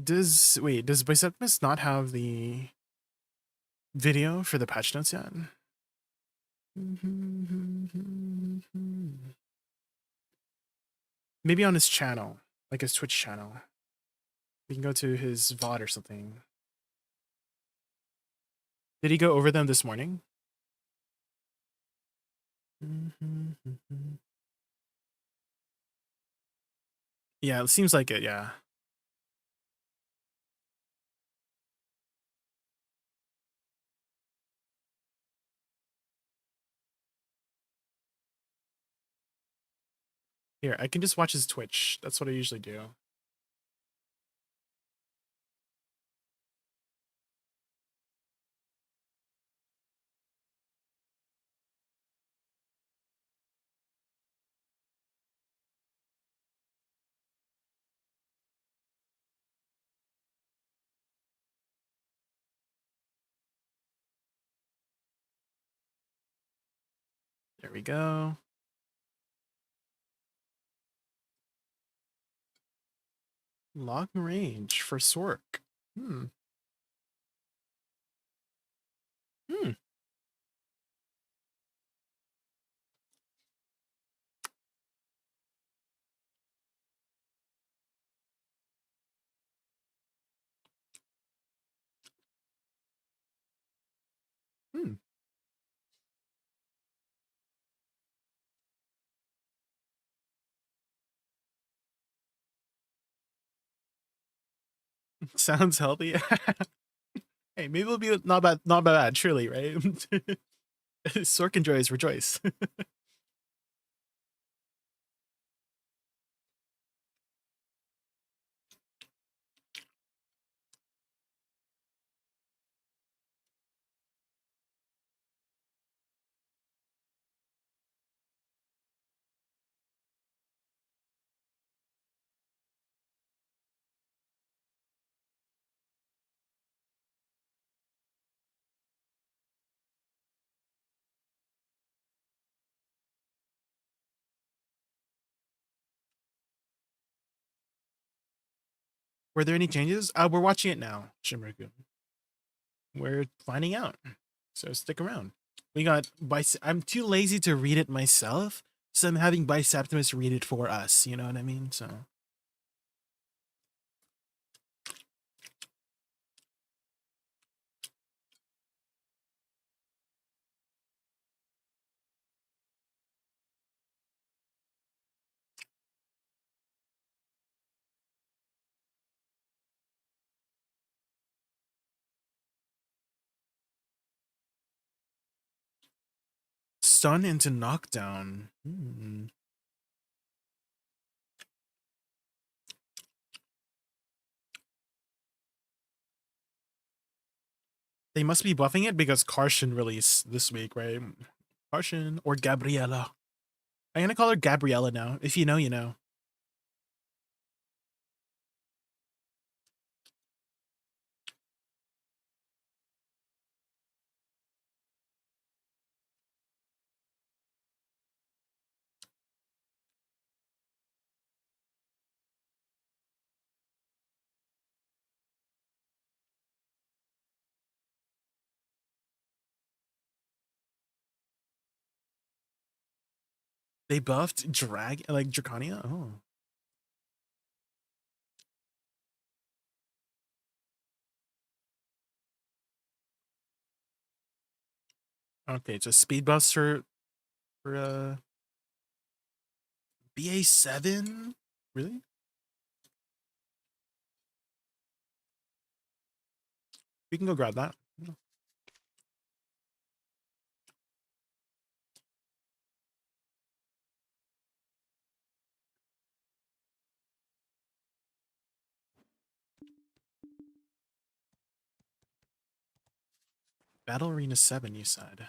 Does Biceptus not have the video for the patch notes yet? Maybe on his channel, like his Twitch channel. We can go to his VOD or something. Did he go over them this morning? Yeah, it seems like it, yeah. Here, I can just watch his Twitch. That's what I usually do. There we go. Long range for Sork. Hmm. Hmm. Hmm. Sounds healthy. Hey, maybe it'll be not bad, surely, right? Sork enjoys rejoice. Were there any changes? We're watching it now, Shimmerku. We're finding out. So stick around. We got I'm too lazy to read it myself, so I'm having Biceptimus read it for us. You know what I mean? So stun into knockdown. They must be buffing it because Karshan released this week, right? Karshan or Gabriella. I'm gonna call her Gabriella now. If you know, you know. They buffed Draconia. Oh, Okay, it's a speed boost for BA7? Really? We can go grab that. Battle Arena 7, you said.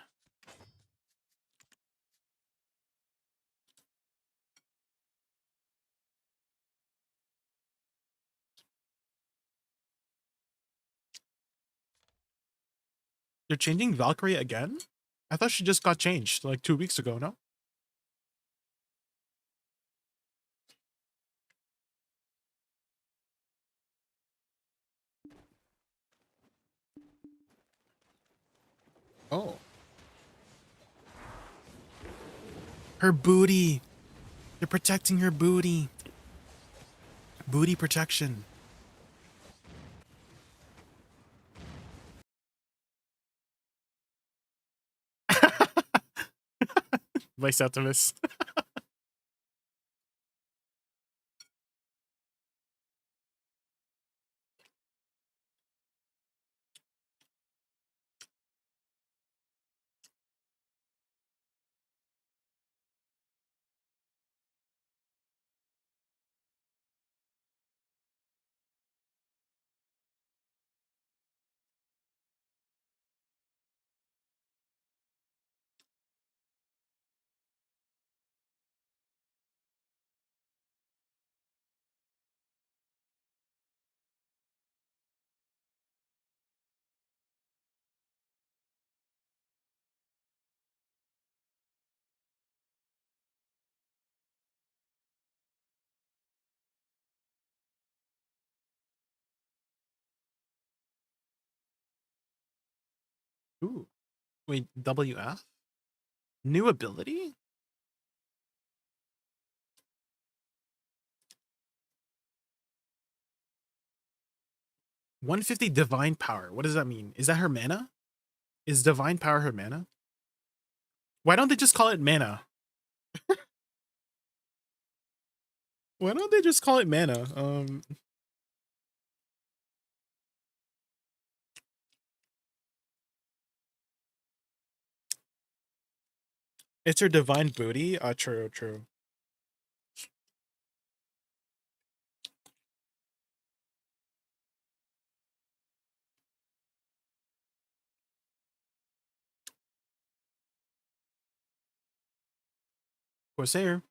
You're changing Valkyrie again? I thought she just got changed like 2 weeks ago, no? Oh. Her booty. You're protecting her booty. Booty protection. Vice Optimus. Ooh. Wait, WF? New ability? 150 divine power. What does that mean? Is that her mana? Is divine power her mana? Why don't they just call it mana? Why don't they just call it mana? It's her divine booty. True, true. Corsair.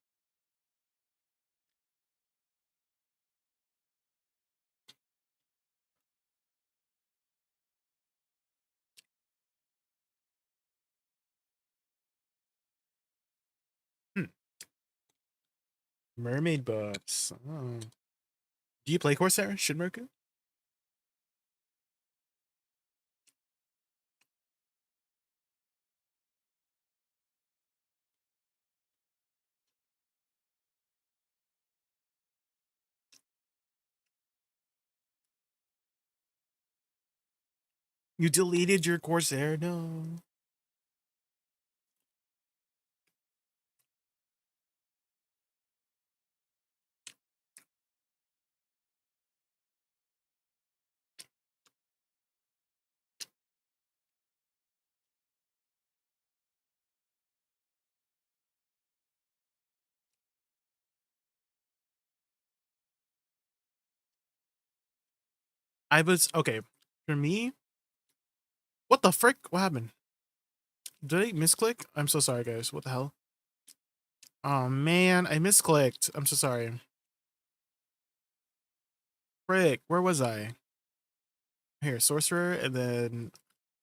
Hmm. Mermaid buffs. Oh. Do you play Corsair, Shinmerku? You deleted your Corsair? No. I was okay. For me, what the frick? What happened? Did I misclick? I'm so sorry, guys. What the hell? Oh man, I misclicked. I'm so sorry. Frick, where was I? Here, Sorcerer, and then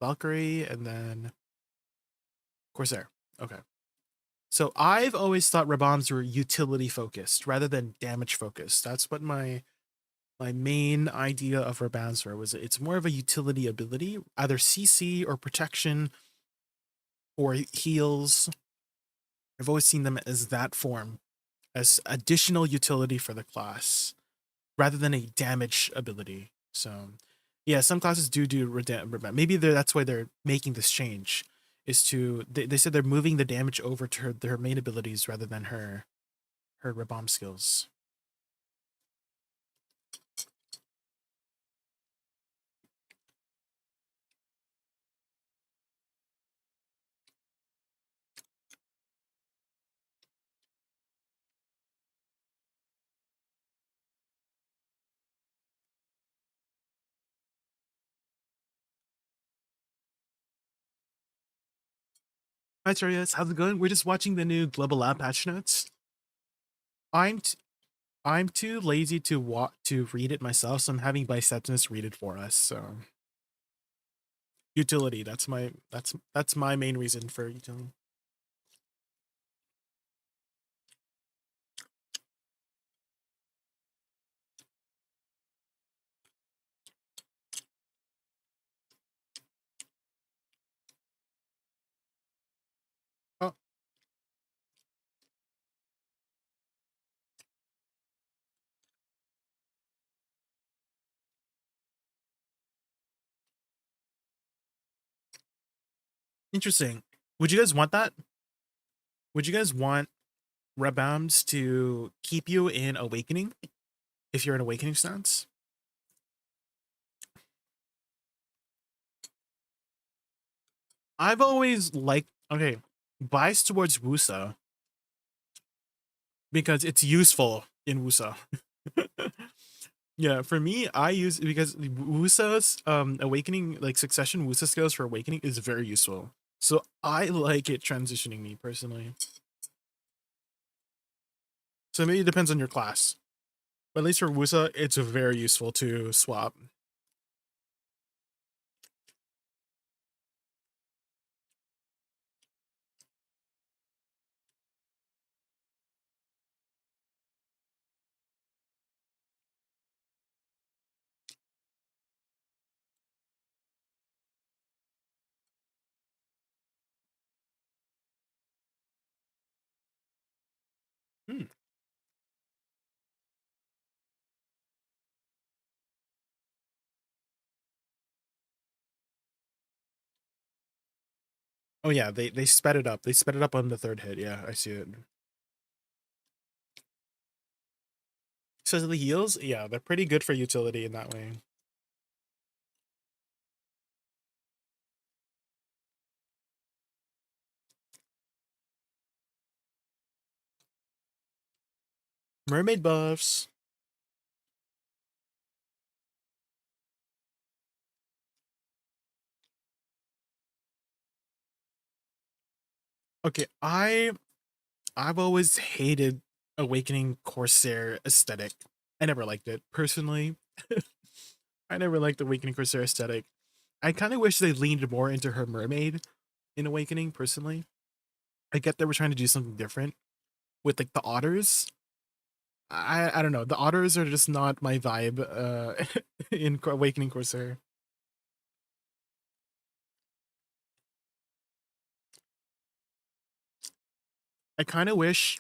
Valkyrie, and then Corsair. Okay. So I've always thought Rabams were utility focused rather than damage focused. That's what my main idea of Rabams was. It's more of a utility ability, either CC or protection or heals. I've always seen them as that form, as additional utility for the class, rather than a damage ability. So, yeah, some classes do maybe that's why they're making this change. is to they said they're moving the damage over to her main abilities rather than her bomb skills. Hi Terias, how's it going? We're just watching the new Global Lab patch notes. I'm t- I'm too lazy to read it myself, so I'm having Biceptimus read it for us. So utility, that's my main reason for utility. Oh, interesting. Would you guys want that? Would you guys want Rebounds to keep you in Awakening if you're in Awakening stance? I've always liked, okay, bias towards Woosa because it's useful in Woosa. Yeah, for me, I use because Woosa's awakening, like succession Woosa skills for awakening is very useful. So I like it transitioning me personally. So maybe it depends on your class. But at least for Woosa, it's very useful to swap. Hmm. Oh yeah, they sped it up. They sped it up on the third hit. Yeah, I see it. So the heals, yeah, they're pretty good for utility in that way. Mermaid buffs. Okay, I've always hated Awakening Corsair aesthetic. I never liked it personally. I never liked the Awakening Corsair aesthetic. I kind of wish they leaned more into her mermaid in Awakening personally. I get they were trying to do something different with like the otters. I don't know. The otters are just not my vibe in Awakening Corsair. I kind of wish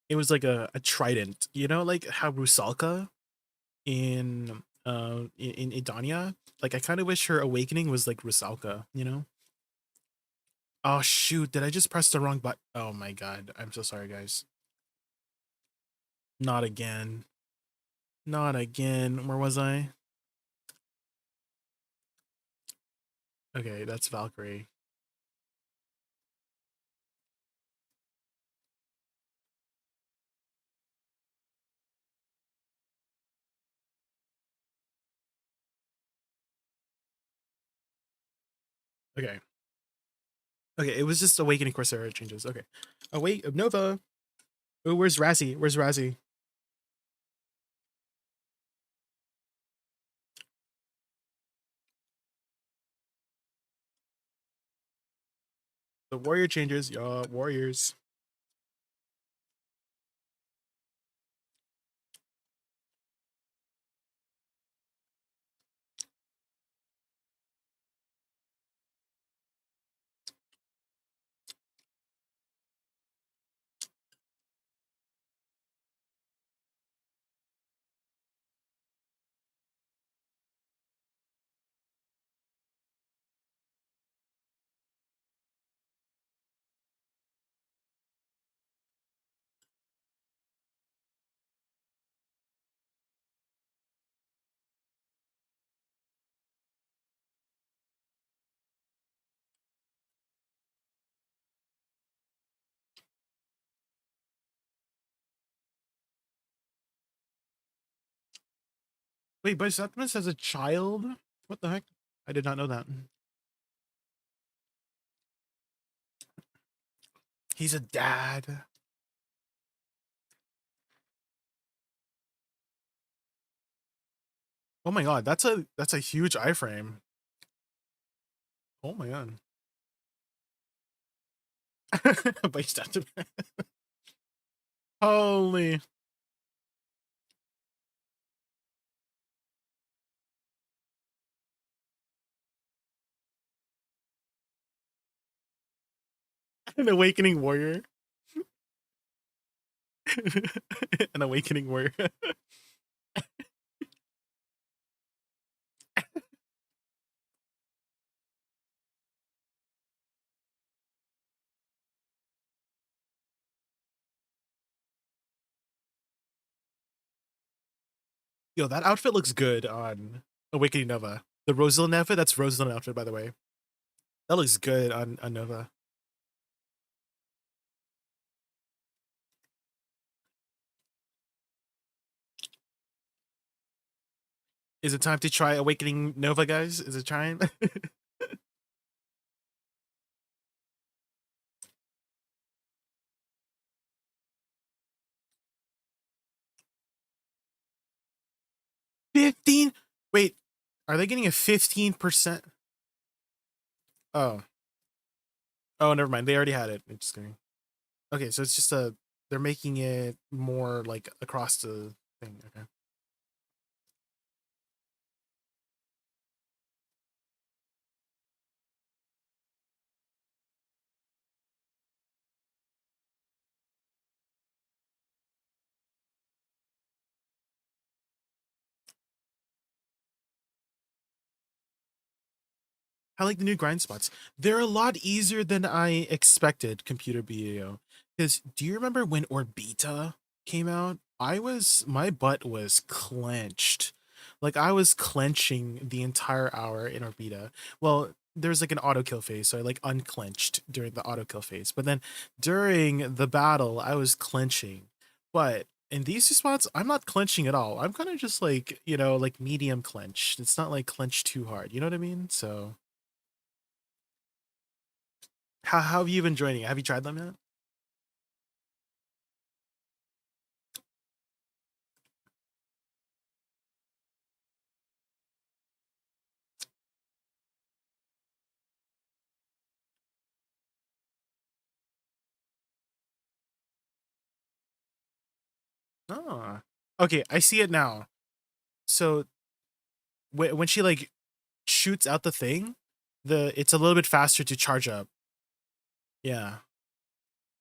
it was like a trident, you know, like how Rusalka in Idania. Like I kind of wish her awakening was like Rusalka, you know? Oh shoot, did I just press the wrong button? Oh my god. I'm so sorry, guys. Not again. Not again. Where was I? Okay, that's Valkyrie. Okay. Okay, it was just Awakening Corsair changes. Okay. Oh wait, Nova. Oh, where's Razzie? Where's Razzie? The warrior changes, y'all. Warriors. Wait, but Septimus has a child? What the heck? I did not know that. He's a dad. Oh my god, that's a huge iframe. Oh my god. But Septimus. Holy. An awakening warrior. An awakening warrior. Yo, that outfit looks good on Awakening Nova. The Rosalind outfit, that's Rosalind outfit, by the way. That looks good on Nova. Is it time to try Awakening Nova, guys? Is it time? 15? Wait, are they getting a 15%? Oh. Oh, never mind. They already had it. I'm just kidding. Okay, so it's just they're making it more like across the thing. Okay. I like the new grind spots. They're a lot easier than I expected, Computer BAO. Because do you remember when Orbita came out? My butt was clenched. Like I was clenching the entire hour in Orbita. Well, there's like an auto kill phase, so I like unclenched during the auto kill phase. But then during the battle, I was clenching. But in these two spots, I'm not clenching at all. I'm kind of just like, like medium clench. It's not like clench too hard. You know what I mean? So how have you been joining it? Have you tried them yet? Oh, okay. I see it now. So when she like shoots out the thing, it's a little bit faster to charge up. Yeah,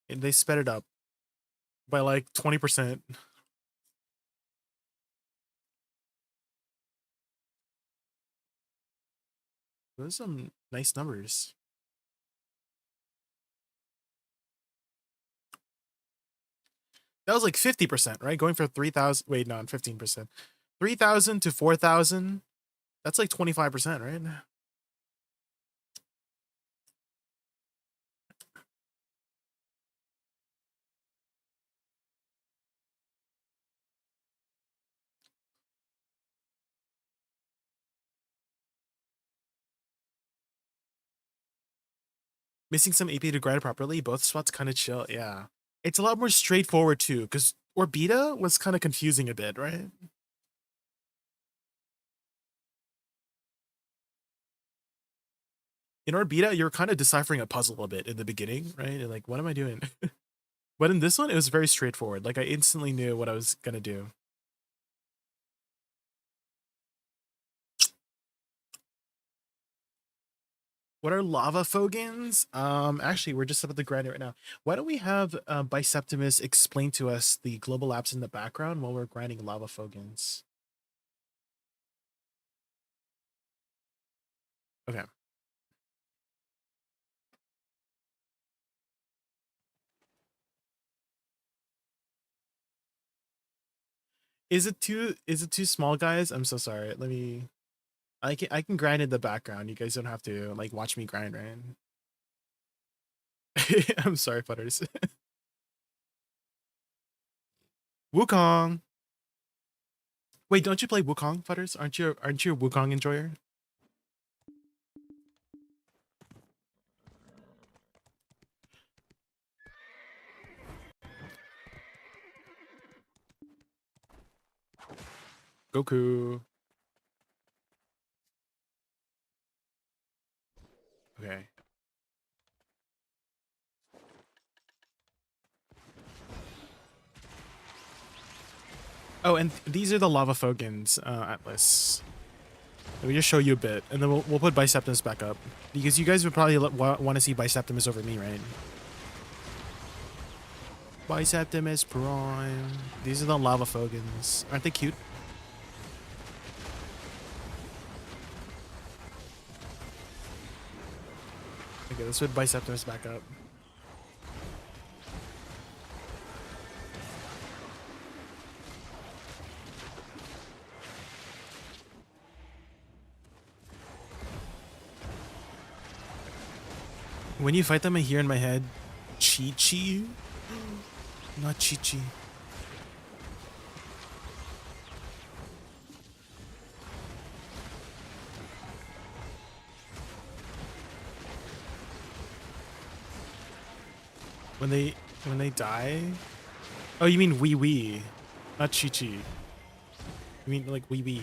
and they sped it up by like 20%. Those are some nice numbers. That was like 50%, right? Going for 3,000. Wait, not 15%. 3,000 to 4,000. That's like 25%, right? Missing some AP to grind it properly. Both spots kind of chill. Yeah, it's a lot more straightforward too, because Orbita was kind of confusing a bit, right? In Orbita, you're kind of deciphering a puzzle a bit in the beginning, right? And like, what am I doing? But in this one, it was very straightforward. Like I instantly knew what I was gonna do. What are lava Fogans? Actually, we're just about to grind it right now. Why don't we have Biceptimus explain to us the global apps in the background while we're grinding lava Fogans? Okay. Is it too small, guys? I'm so sorry. I can grind in the background. You guys don't have to like watch me grind, right? I'm sorry, Butters. Wukong. Wait, don't you play Wukong Butters? Aren't you a Wukong enjoyer? Goku. Okay. Oh, and these are the lava Fogans, Atlas. Let me just show you a bit, and then we'll put Biceptimus back up, because you guys would probably want to see Biceptimus over me, right? Biceptimus Prime. These are the lava Fogans. Aren't they cute? Okay, let's put Biceptimus back up. When you fight them, I hear in my head, Chi-Chi? Not Chi-Chi. When they die? Oh, you mean wee wee, not Chi-Chi. You mean like wee wee.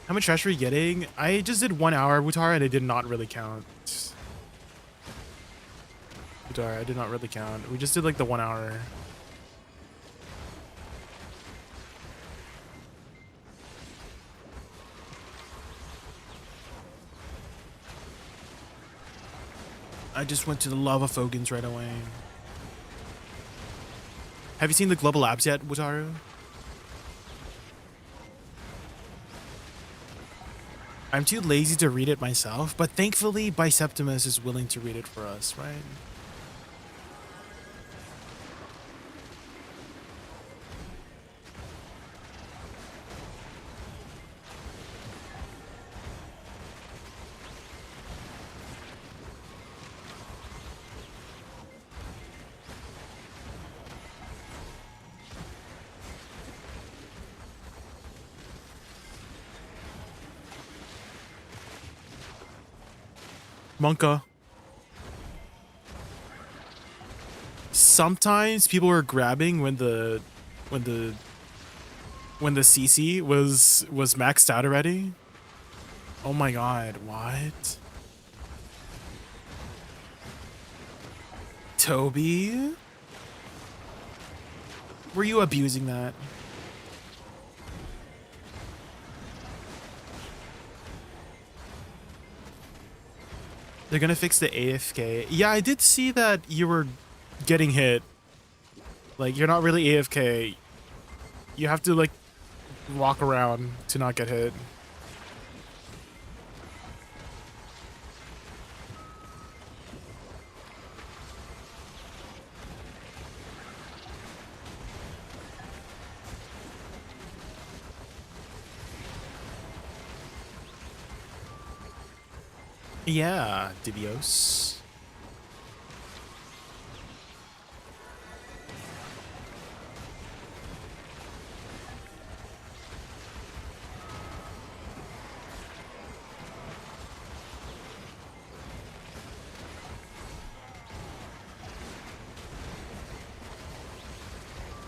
How much trash are we getting? I just did 1 hour, Wutara, and it did not really count. Wutara, I did not really count. We just did like the 1 hour. I just went to the lava Fogans right away. Have you seen the global labs yet, Wutaru? I'm too lazy to read it myself, but thankfully Biceptimus is willing to read it for us, right? Monka. Sometimes people were grabbing when the CC was maxed out already. Oh my god, what? Toby? Were you abusing that? They're gonna fix the AFK. Yeah, I did see that you were getting hit. Like, you're not really AFK. You have to, like, walk around to not get hit. Yeah, Divios.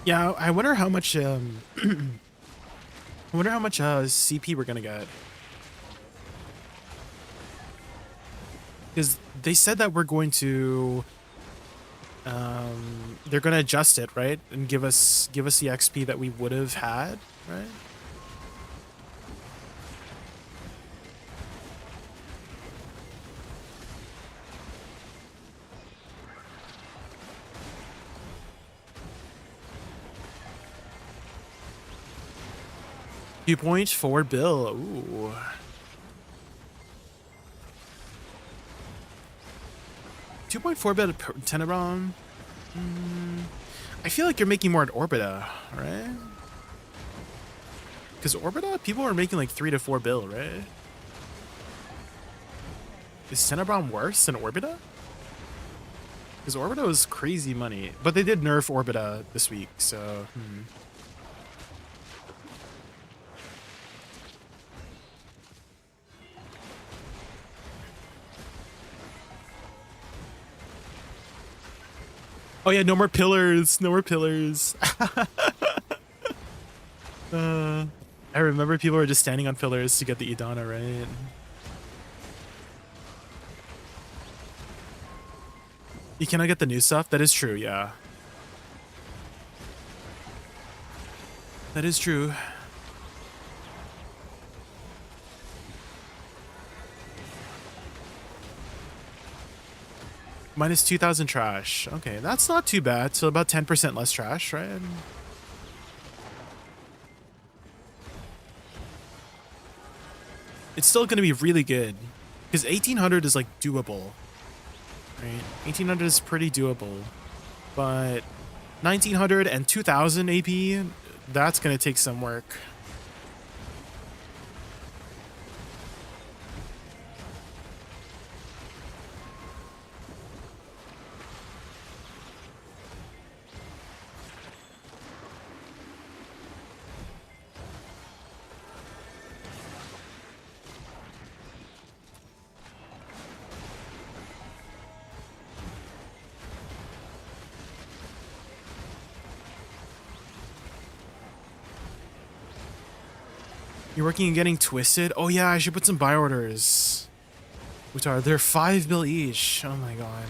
Yeah, I wonder how much I wonder how much CP we're gonna get. Because they said that we're going to they're gonna adjust it, right? And give us the XP that we would have had, right? $2.4 bill. Ooh. $2.4 bill Tenebron. I feel like you're making more at Orbita, right? Because Orbita, people are making like 3 to 4 bill, right? Is Tenebron worse than Orbita? Because Orbita was crazy money. But they did nerf Orbita this week, so... Oh yeah, no more pillars. No more pillars. I remember people were just standing on pillars to get the Idana, right? You cannot get the new stuff? That is true, yeah. That is true. Minus 2,000 trash. Okay, that's not too bad. So about 10% less trash, right? It's still going to be really good. Because 1,800 is like doable. Right? 1,800 is pretty doable. But 1,900 and 2,000 AP, that's going to take some work. You're working on getting twisted? Oh yeah, I should put some buy orders. Utar, they're 5 bill each. Oh my god.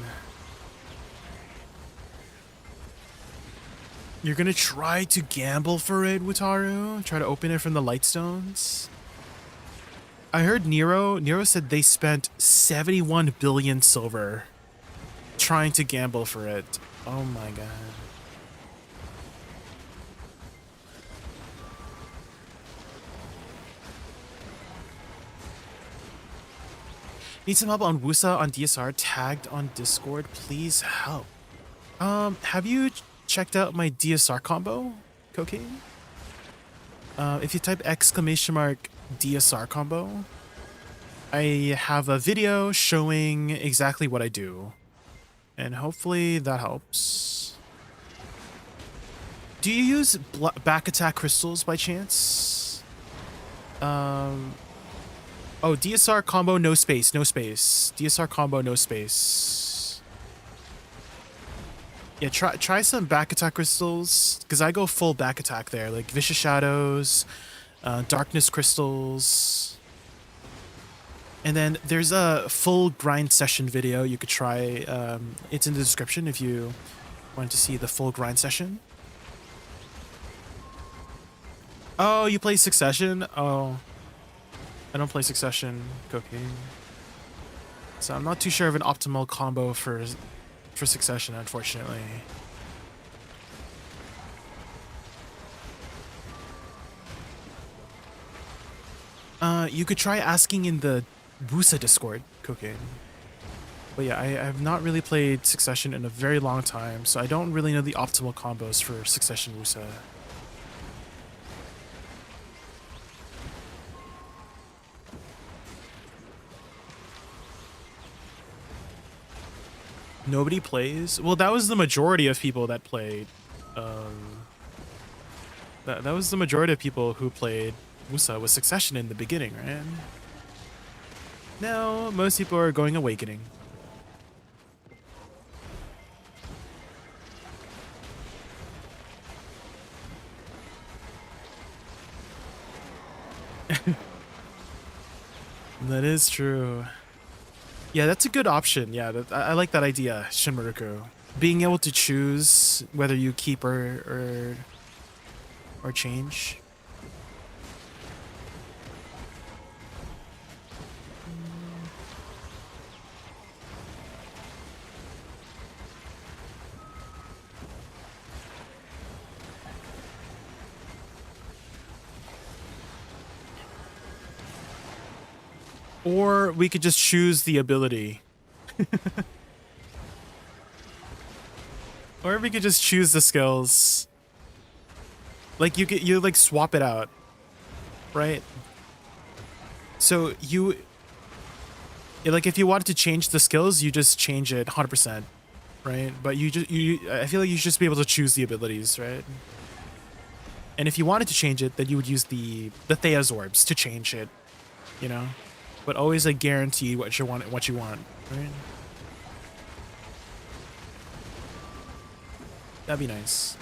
You're gonna try to gamble for it, Wutaru? Try to open it from the Lightstones? I heard Nero said they spent 71 billion silver trying to gamble for it. Oh my god. Need some help on Woosa on DSR, tagged on Discord. Please help. Have you checked out my DSR combo, Cocaine? If you type !DSR combo, I have a video showing exactly what I do. And hopefully that helps. Do you use back attack crystals by chance? Oh, DSR combo, no space, no space. DSR combo, no space. Yeah, try some back attack crystals, because I go full back attack there, like Vicious Shadows, Darkness Crystals. And then there's a full grind session video you could try. It's in the description if you want to see the full grind session. Oh, you play Succession? Oh. I don't play Succession, Cocaine. So I'm not too sure of an optimal combo for Succession, unfortunately. You could try asking in the Woosa Discord, Cocaine. But yeah, I have not really played Succession in a very long time, so I don't really know the optimal combos for Succession Woosa. Nobody plays? Well, that was the majority of people that played. That was the majority of people who played Woosa with Succession in the beginning, right? Now, most people are going Awakening. That is true. Yeah, that's a good option. Yeah, I like that idea, Shinmaruku. Being able to choose whether you keep or change. Or we could just choose the ability. Or we could just choose the skills. Like you like swap it out, right? So like if you wanted to change the skills, you just change it 100%, right? But I feel like you should just be able to choose the abilities, right? And if you wanted to change it, then you would use the Thea's orbs to change it, you know? But always like guarantee what you want, right? That'd be nice.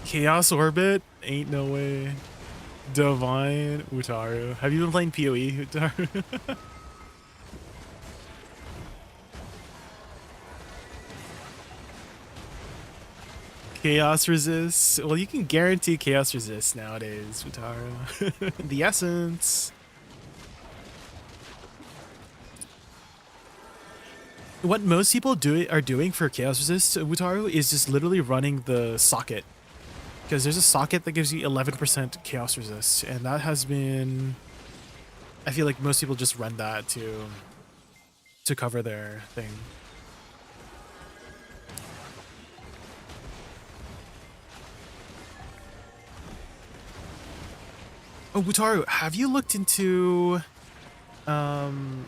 Chaos Orbit? Ain't no way. Divine Utaru. Have you been playing PoE, Utaru? Chaos Resist? Well, you can guarantee Chaos Resist nowadays, Utaru. The essence. What most people are doing for Chaos Resist, Wutaru, is just literally running the socket. Because there's a socket that gives you 11% Chaos Resist, and that has been... I feel like most people just run that to cover their thing. Oh, Wutaru, have you looked into... hold on.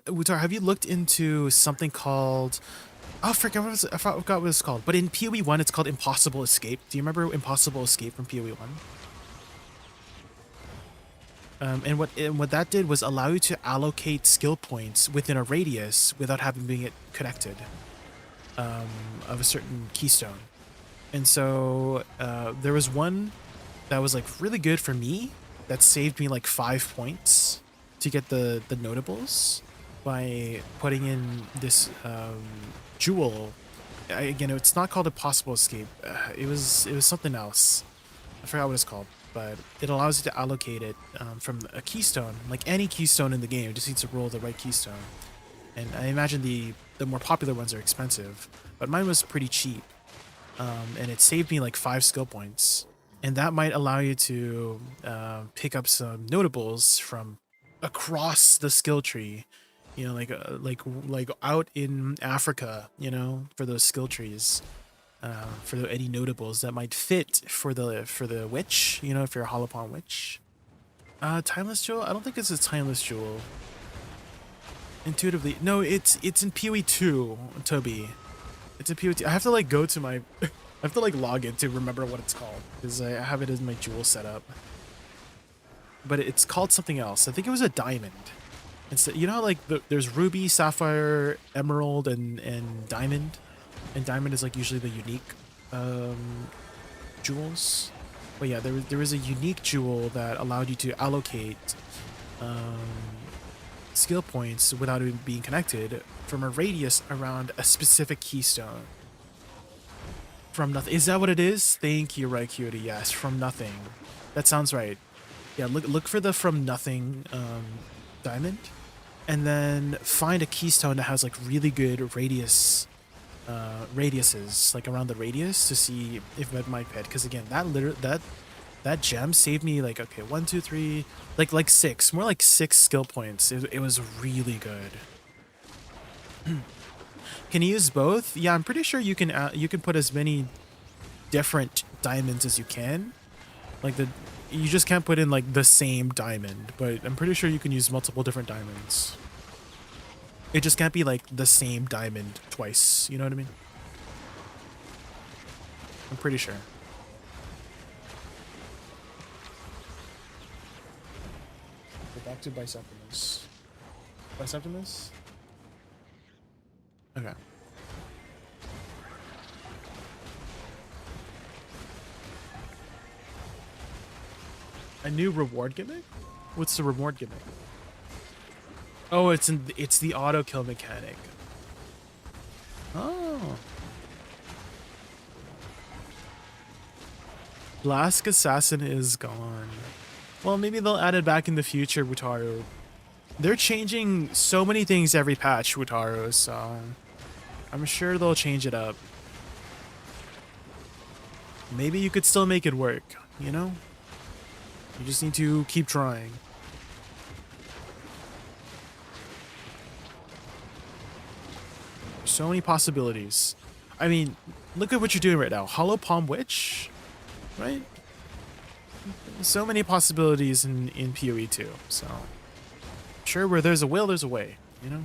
Wutaru, have you looked into something called... Oh, frick, I forgot what it's called. But in PoE 1, it's called Impossible Escape. Do you remember Impossible Escape from PoE 1? And what that did was allow you to allocate skill points within a radius without having being connected of a certain keystone. And so there was one that was like really good for me that saved me like 5 points to get the notables by putting in this jewel. Again, it's not called Impossible Escape. It was something else. I forgot what it's called, but it allows you to allocate it from a keystone, like any keystone in the game. It just needs to roll the right keystone. And I imagine the more popular ones are expensive, but mine was pretty cheap, and it saved me like 5 skill points. And that might allow you to pick up some notables from across the skill tree. You know, like out in Africa, you know, for those skill trees, for any notables that might fit for the witch, you know, if you're a Holopon witch. Timeless Jewel? I don't think it's a Timeless Jewel. Intuitively, no, it's in PoE 2, Toby. It's in PoE 2. I have to like go to my, I have to like log in to remember what it's called because I have it as my jewel setup. But it's called something else. I think it was a diamond. It's, you know, like there's ruby, sapphire, emerald, and diamond, and diamond is like usually the unique jewels. But yeah, there was a unique jewel that allowed you to allocate skill points without it being connected from a radius around a specific keystone. From nothing. Is that what it is? Thank you, Raikyuri. Yes, from nothing. That sounds right. Yeah, look for the from nothing diamond. And then find a keystone that has like really good radiuses, like around the radius to see if it might hit. Because again, that gem saved me like, okay, 1, 2, 3, like 6, more like 6 skill points. It was really good. Can you use both? Yeah, I'm pretty sure you can put as many different diamonds as you can. Like you just can't put in like the same diamond, but I'm pretty sure you can use multiple different diamonds. It just can't be like the same diamond twice, you know what I mean? I'm pretty sure. Go back to Biceptimus. Biceptimus? Okay. A new reward gimmick? What's the reward gimmick? Oh, it's the auto kill mechanic. Oh. Blask Assassin is gone. Well, maybe they'll add it back in the future, Wutaru. They're changing so many things every patch, Wutaru, so I'm sure they'll change it up. Maybe you could still make it work, you know? You just need to keep trying. So many possibilities. I mean, look at what you're doing right now. Hollow Palm Witch, right? So many possibilities in PoE too. So sure, where there's a will, there's a way, you know?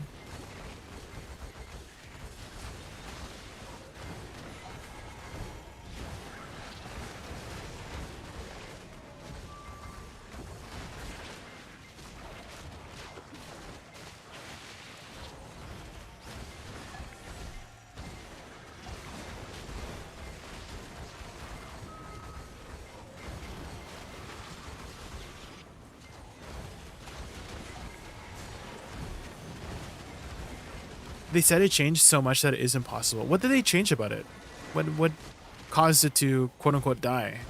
They said it changed so much that it is impossible. What did they change about it? What caused it to quote unquote die?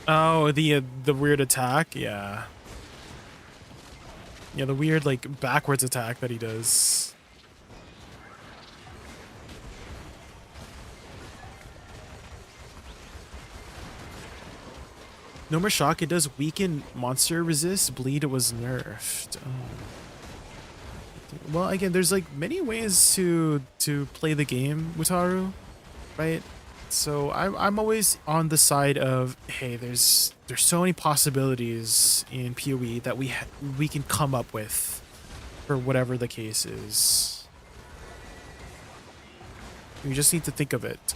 Oh, the weird attack, yeah. Yeah, the weird like backwards attack that he does. No more shock. It does weaken monster resist. Bleed was nerfed. Oh. Well, again, there's like many ways to play the game, Wutaru, right? So I'm always on the side of, hey, there's so many possibilities in PoE that we can come up with for whatever the case is. We just need to think of it.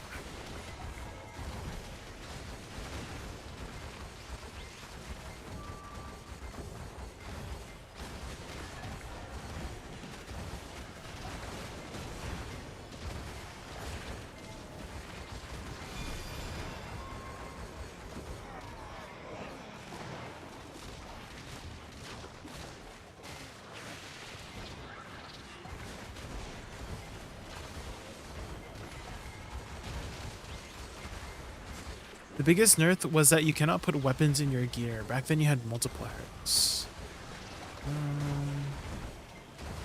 The biggest nerf was that you cannot put weapons in your gear. Back then you had multipliers.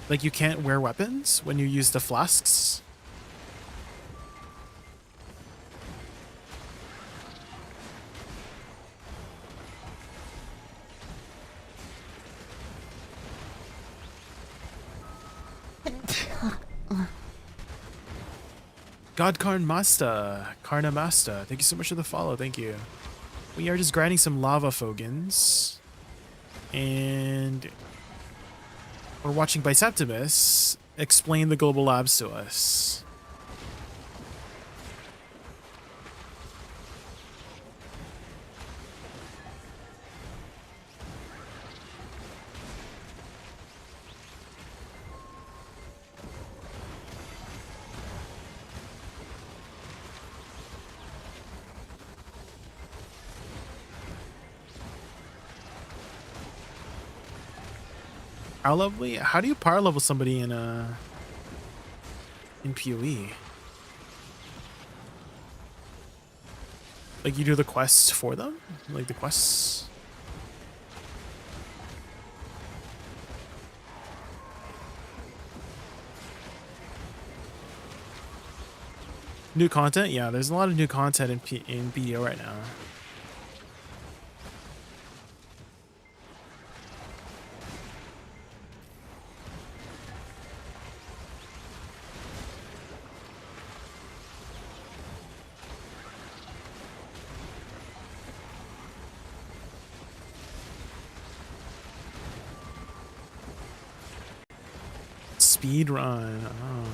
Like you can't wear weapons when you use the flasks. Godkarn Masta, Karna Masta, thank you so much for the follow, thank you. We are just grinding some lava Fogans. And we're watching Biceptimus explain the global labs to us. How do you power level somebody in PoE? Like you do the quests for them? Like the quests? New content? Yeah, there's a lot of new content in BDO right now. Speed run. Oh.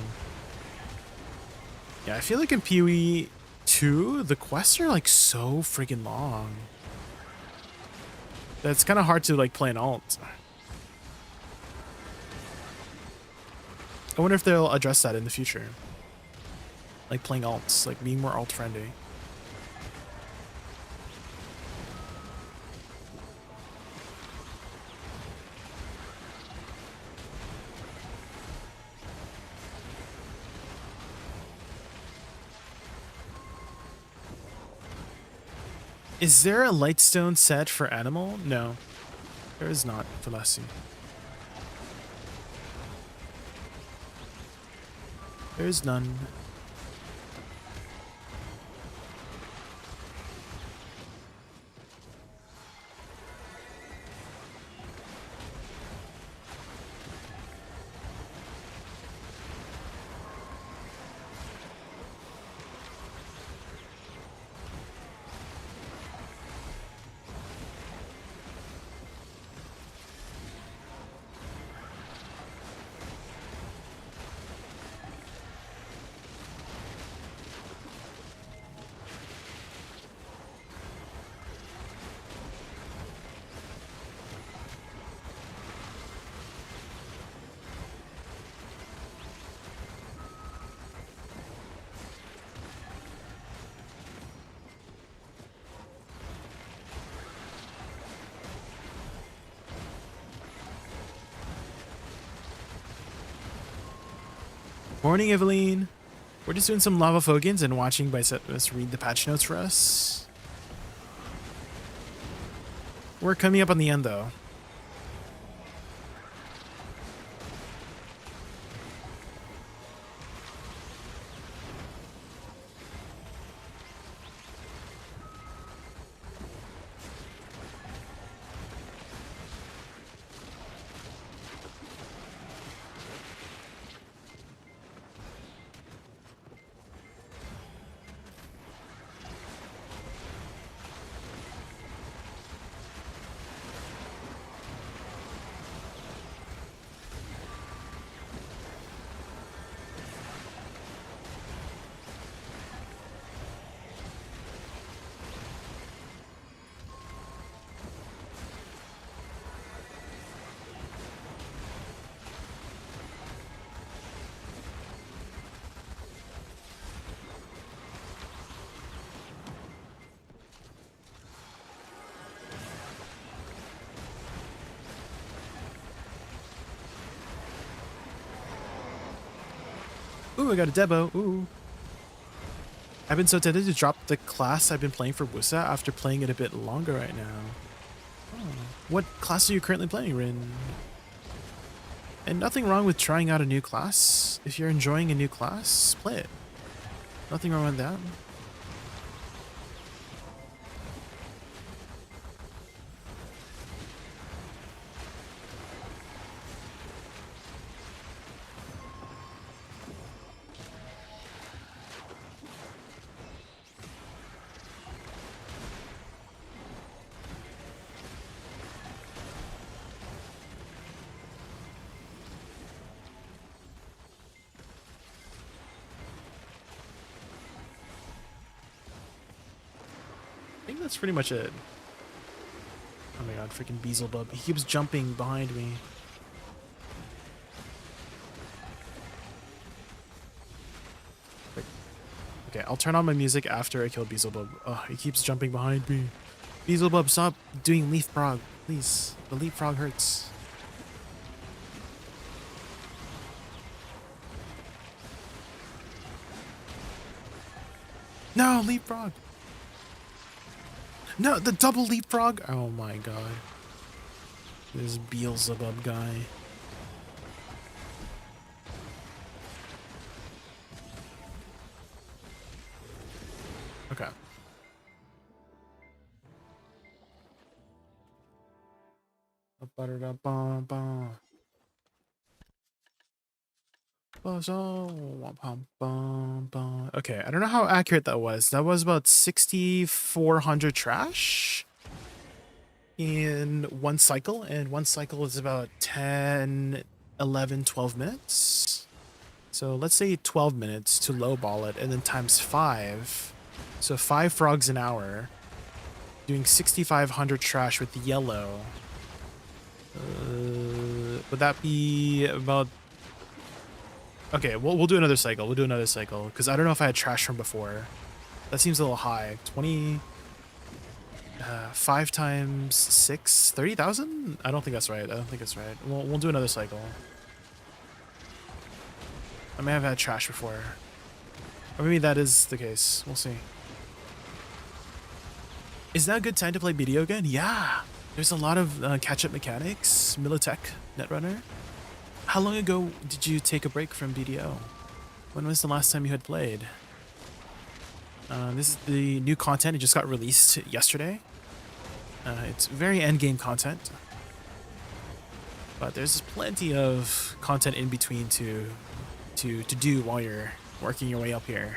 Yeah, I feel like in PoE 2, the quests are like so freaking long. That's kind of hard to like play an alt. I wonder if they'll address that in the future. Like playing alts, like being more alt friendly. Is there a lightstone set for animal? No, there is not, Velasi. There is none. Morning, Eveline. We're just doing some lava Fogans and watching Biceps read the patch notes for us. We're coming up on the end, though. Ooh, I got a Debo. Ooh. I've been so tempted to drop the class I've been playing for Woosa after playing it a bit longer right now. Oh. What class are you currently playing, Rin? And nothing wrong with trying out a new class. If you're enjoying a new class, play it. Nothing wrong with that. I think that's pretty much it. Oh my god, freaking Beelzebub. He keeps jumping behind me. Okay, I'll turn on my music after I kill Beelzebub. Oh, he keeps jumping behind me. Beelzebub, stop doing leapfrog, please. The leapfrog hurts. No, leapfrog. No, the double leapfrog. Oh my god. This Beelzebub guy. Okay. Okay, I don't know how accurate that was. That was about 6,400 trash in one cycle, and one cycle is about 10, 11, 12 minutes. So let's say 12 minutes to lowball it, and then times 5. So 5 frogs an hour, doing 6,500 trash with the yellow. Would that be about... Okay, we'll do another cycle. We'll do another cycle, because I don't know if I had trash from before. That seems a little high. 20... 5 times 6... 30,000? I don't think that's right. I don't think that's right. We'll do another cycle. I may have had trash before. Or maybe that is the case. We'll see. Is now a good time to play BDO again? Yeah. There's a lot of catch-up mechanics. Militech, Netrunner. How long ago did you take a break from BDO? When was the last time you had played? This is the new content. It just got released yesterday. It's very endgame content. But there's plenty of content in between to do while you're working your way up here.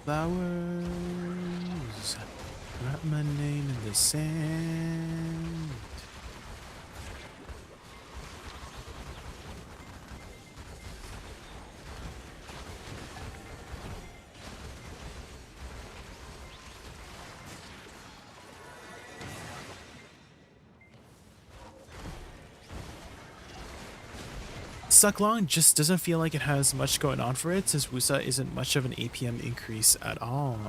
Flowers, write my name in the sand. Sucklong just doesn't feel like it has much going on for it, since Woosa isn't much of an APM increase at all.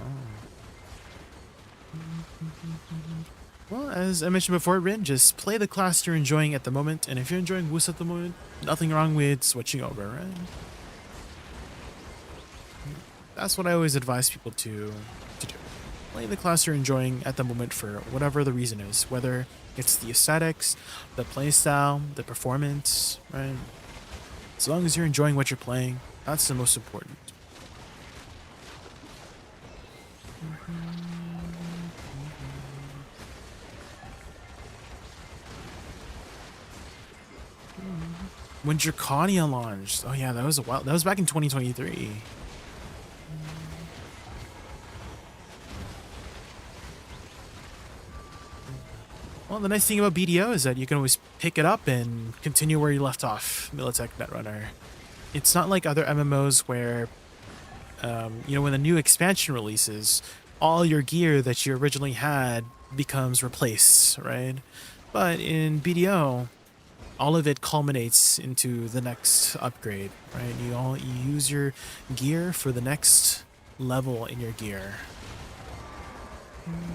Well, as I mentioned before, Rin, just play the class you're enjoying at the moment, and if you're enjoying Woosa at the moment, nothing wrong with switching over, right? That's what I always advise people to do. Play the class you're enjoying at the moment for whatever the reason is, whether it's the aesthetics, the playstyle, the performance, right? As long as you're enjoying what you're playing, that's the most important. When Dracania launched, oh yeah, that was a while. That was back in 2023. Well, the nice thing about BDO is that you can always pick it up and continue where you left off, Militech Netrunner. It's not like other MMOs where, you know, when a new expansion releases, all your gear that you originally had becomes replaced, right? But in BDO, all of it culminates into the next upgrade, right? You use your gear for the next level in your gear.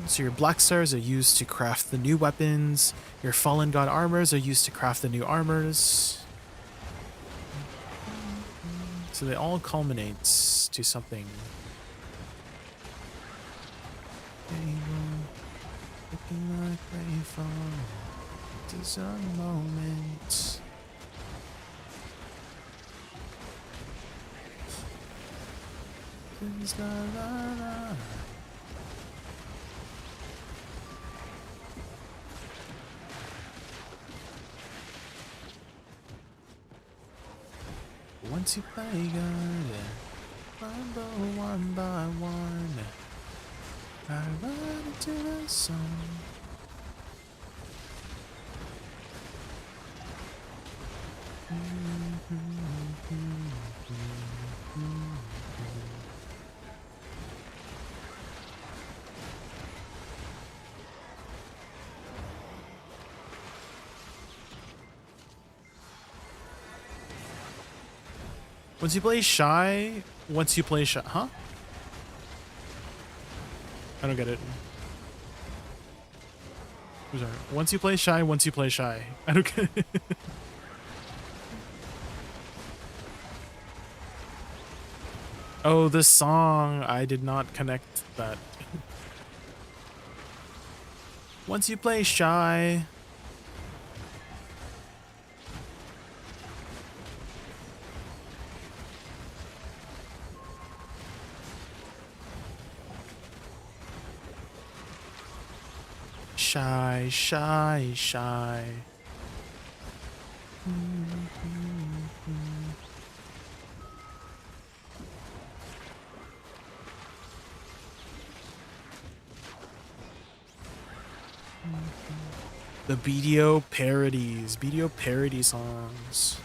So your Black Stars are used to craft the new weapons, your Fallen God armors are used to craft the new armors. So they all culminate to something. Looking like rainfall, it is a moment. La, la, la. Once you play God, rumble one by one, I run into the sun. Once you play Shy, huh? I don't get it. I'm sorry. Once you play Shy. I don't get it. Oh, this song, I did not connect that. Once you play Shy. Shy. The BDO parody songs.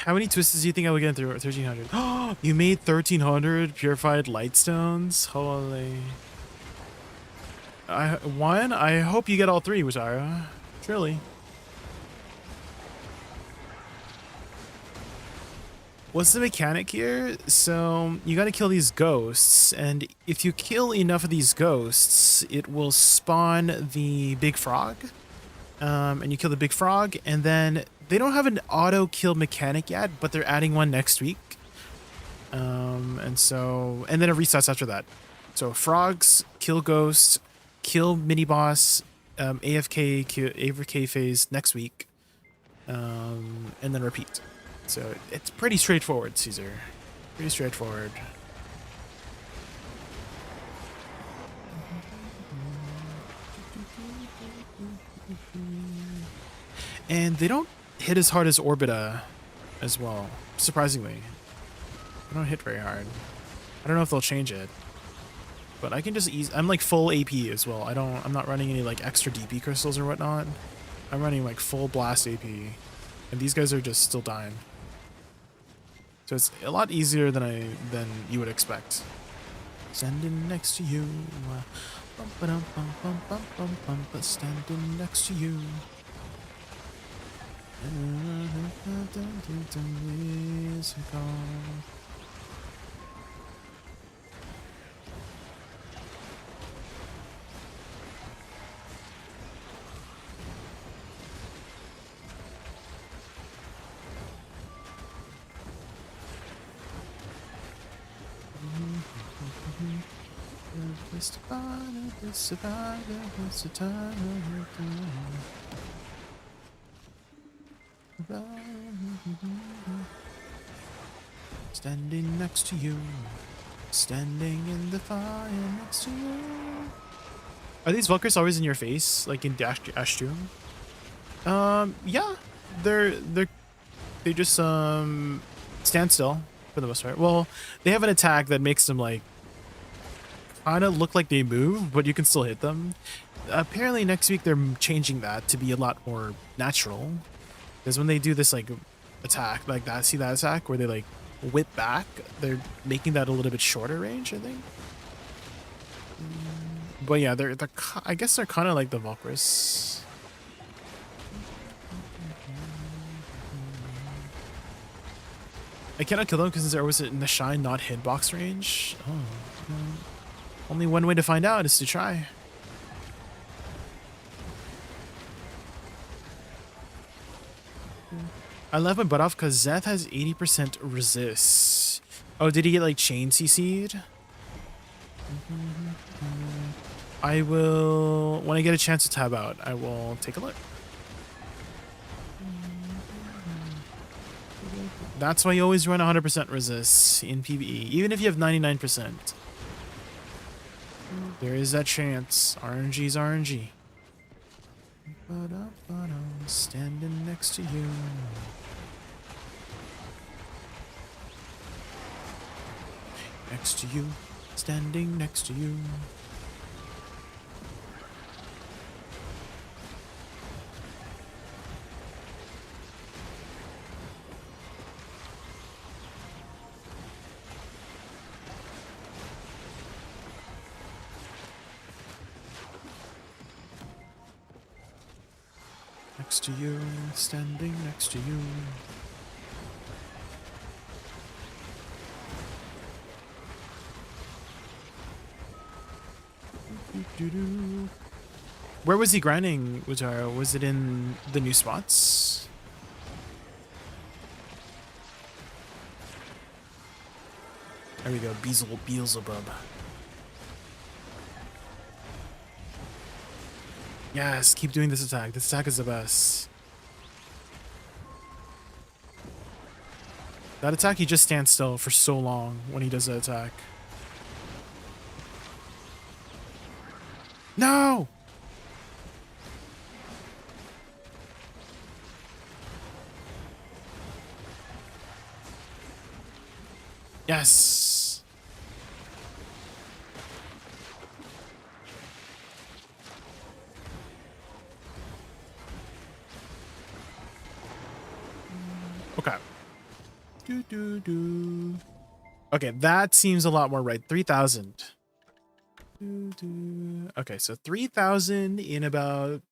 How many twists do you think I would get through 1300? Oh, you made 1300 purified light stones? Holy. I hope you get all three, Watara. Truly. What's the mechanic here? So you got to kill these ghosts, and if you kill enough of these ghosts, it will spawn the big frog. And you kill the big frog, and then they don't have an auto kill mechanic yet, but they're adding one next week. And then it resets after that. So frogs, kill ghosts, kill mini boss, AFK phase next week, and then repeat. So it's pretty straightforward, Caesar. Pretty straightforward. And they don't hit as hard as Orbita as well, surprisingly. They don't hit very hard. I don't know if they'll change it. But I can just I'm like full AP as well. I'm not running any like extra DP crystals or whatnot. I'm running like full blast AP. And these guys are just still dying. So it's a lot easier than you would expect. Standing next to you. Standing next to you. Standing next to you, standing in the fire next to you. Are these Valkyries always in your face, like in Ash Doom? Yeah, they just stand still for the most part. Well, they have an attack that makes them like kind of look like they move, but you can still hit them. Apparently next week they're changing that to be a lot more natural, because when they do this like attack like that, see that attack where they like whip back, they're making that a little bit shorter range, I think. But yeah, they're I guess they're kind of like the Valkyries. I cannot kill them because they're always in the shine, not hitbox range. Oh. Only one way to find out is to try. I left my butt off because Zeth has 80% resist. Oh, did he get like chain CC'd? I will, when I get a chance to tab out, I will take a look. That's why you always run 100% resist in PvE, even if you have 99%. There is that chance. RNG's RNG. Standing next to you. Next to you. Standing next to you. Next to you, standing next to you. Where was he grinding, Wutaro? Was it in the new spots? There we go, Beelzebub. Yes, keep doing this attack. This attack is the best. That attack, he just stands still for so long when he does that attack. No! Yes! Okay. Okay, that seems a lot more right. 3,000. Okay, so 3,000 in about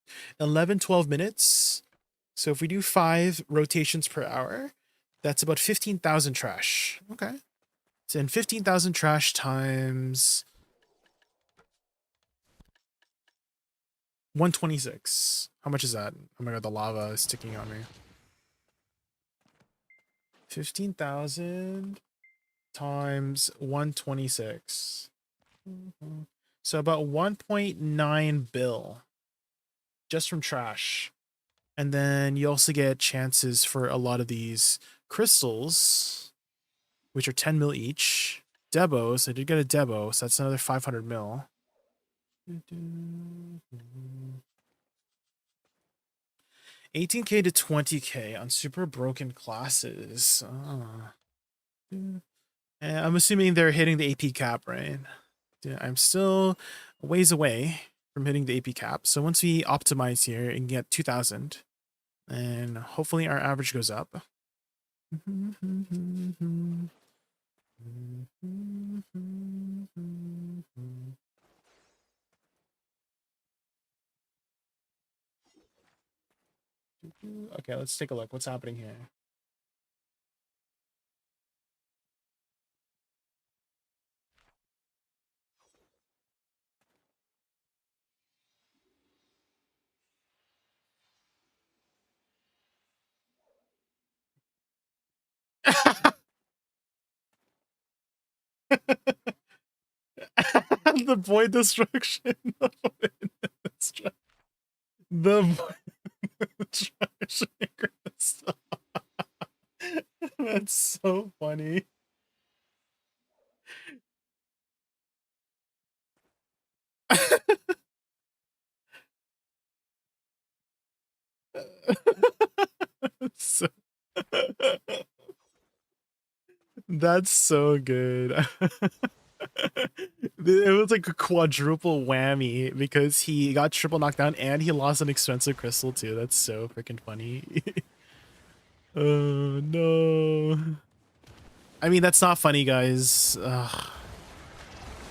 11, 12 minutes. So if we do 5 rotations per hour, that's about 15,000 trash. Okay. So in 15,000 trash times 126. How much is that? Oh my god, the lava is sticking on me. 15,000 times 126. So about 1.9 bill just from trash. And then you also get chances for a lot of these crystals, which are 10 mil each. Debos, I did get a Debo, so that's another 500 mil. 18k to 20k on super broken classes. And I'm assuming they're hitting the AP cap, right? Yeah, I'm still a ways away from hitting the AP cap. So once we optimize here and get 2,000, and hopefully our average goes up. Okay, let's take a look. What's happening here? The void destruction. The void destruction crystal. That's so funny. So, that's so good. It was like a quadruple whammy because he got triple knocked down and he lost an expensive crystal too. That's so freaking funny. Oh no. I mean, that's not funny, guys.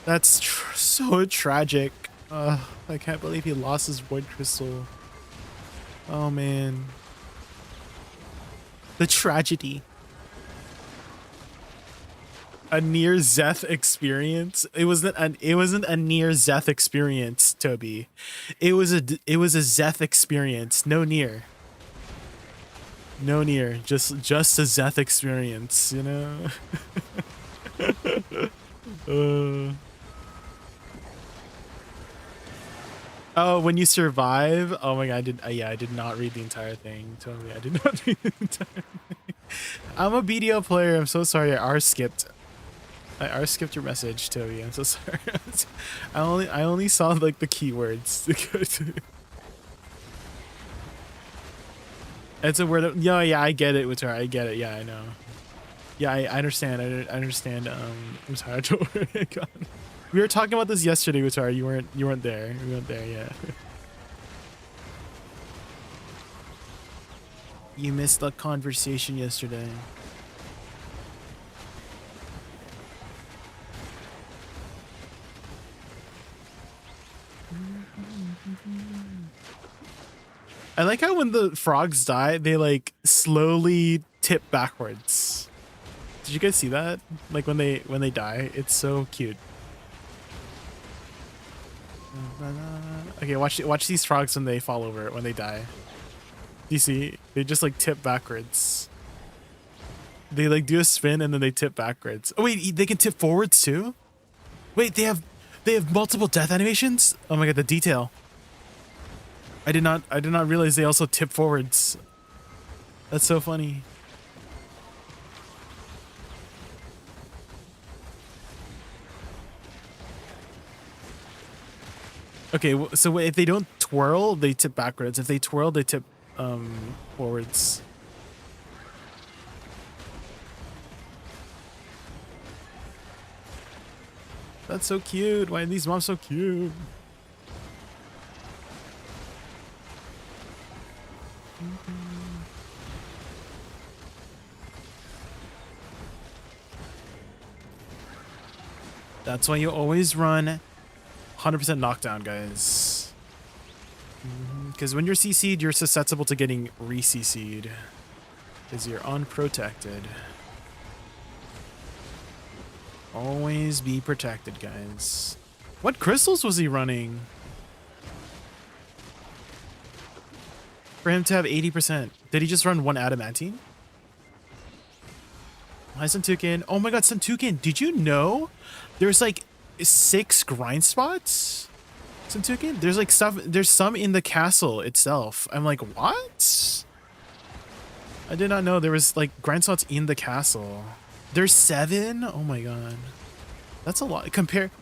That's so tragic. I can't believe he lost his void crystal. Oh man. The tragedy. A near Zeth experience. It wasn't a near Zeth experience, Toby. It was a Zeth experience. No near. No near. Just a Zeth experience, you know? Oh, when you survive? Oh my god, I did not read the entire thing. Totally, I did not read the entire thing. I'm a BDO player. I'm so sorry. I R-skipped your message, Toby. I'm so sorry. I only saw like the keywords to go to. It's a word. Yeah, I get it, Utara. I get it. Yeah, I know. Yeah, I understand. I understand. Utara, don't worry. God. We were talking about this yesterday, Utara. You weren't there. We weren't there. Yeah. You missed the conversation yesterday. I like how when the frogs die, they like slowly tip backwards. Did you guys see that? Like when they die, it's so cute. Okay, watch these frogs when they fall over, when they die. Do you see? They just like tip backwards. They like do a spin and then they tip backwards. Oh wait, they can tip forwards too? Wait, they have multiple death animations? Oh my god, the detail. I did not realize they also tip forwards. That's so funny. Okay, so if they don't twirl, they tip backwards. If they twirl, they tip forwards. That's so cute. Why are these mobs so cute? That's why you always run 100% knockdown, guys. Because when you're CC'd, you're susceptible to getting re-CC'd. Because you're unprotected. Always be protected, guys. What crystals was he running? For him to have 80%. Did he just run one adamantine? Hi, Suntukin. Oh my god, Suntukin, did you know there's like 6 grind spots? Suntukin? There's like stuff, there's some in the castle itself. I'm like, what? I did not know there was like grind spots in the castle. There's 7? Oh my god. That's a lot.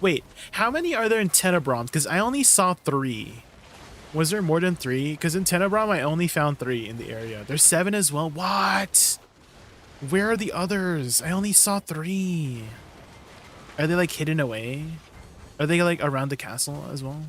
Wait, how many are there in Tenebrom? Because I only saw 3. Was there more than 3? Because in Tenebrom, I only found 3 in the area. There's 7 as well. What? Where are the others? I only saw 3. Are they like hidden away? Are they like around the castle as well?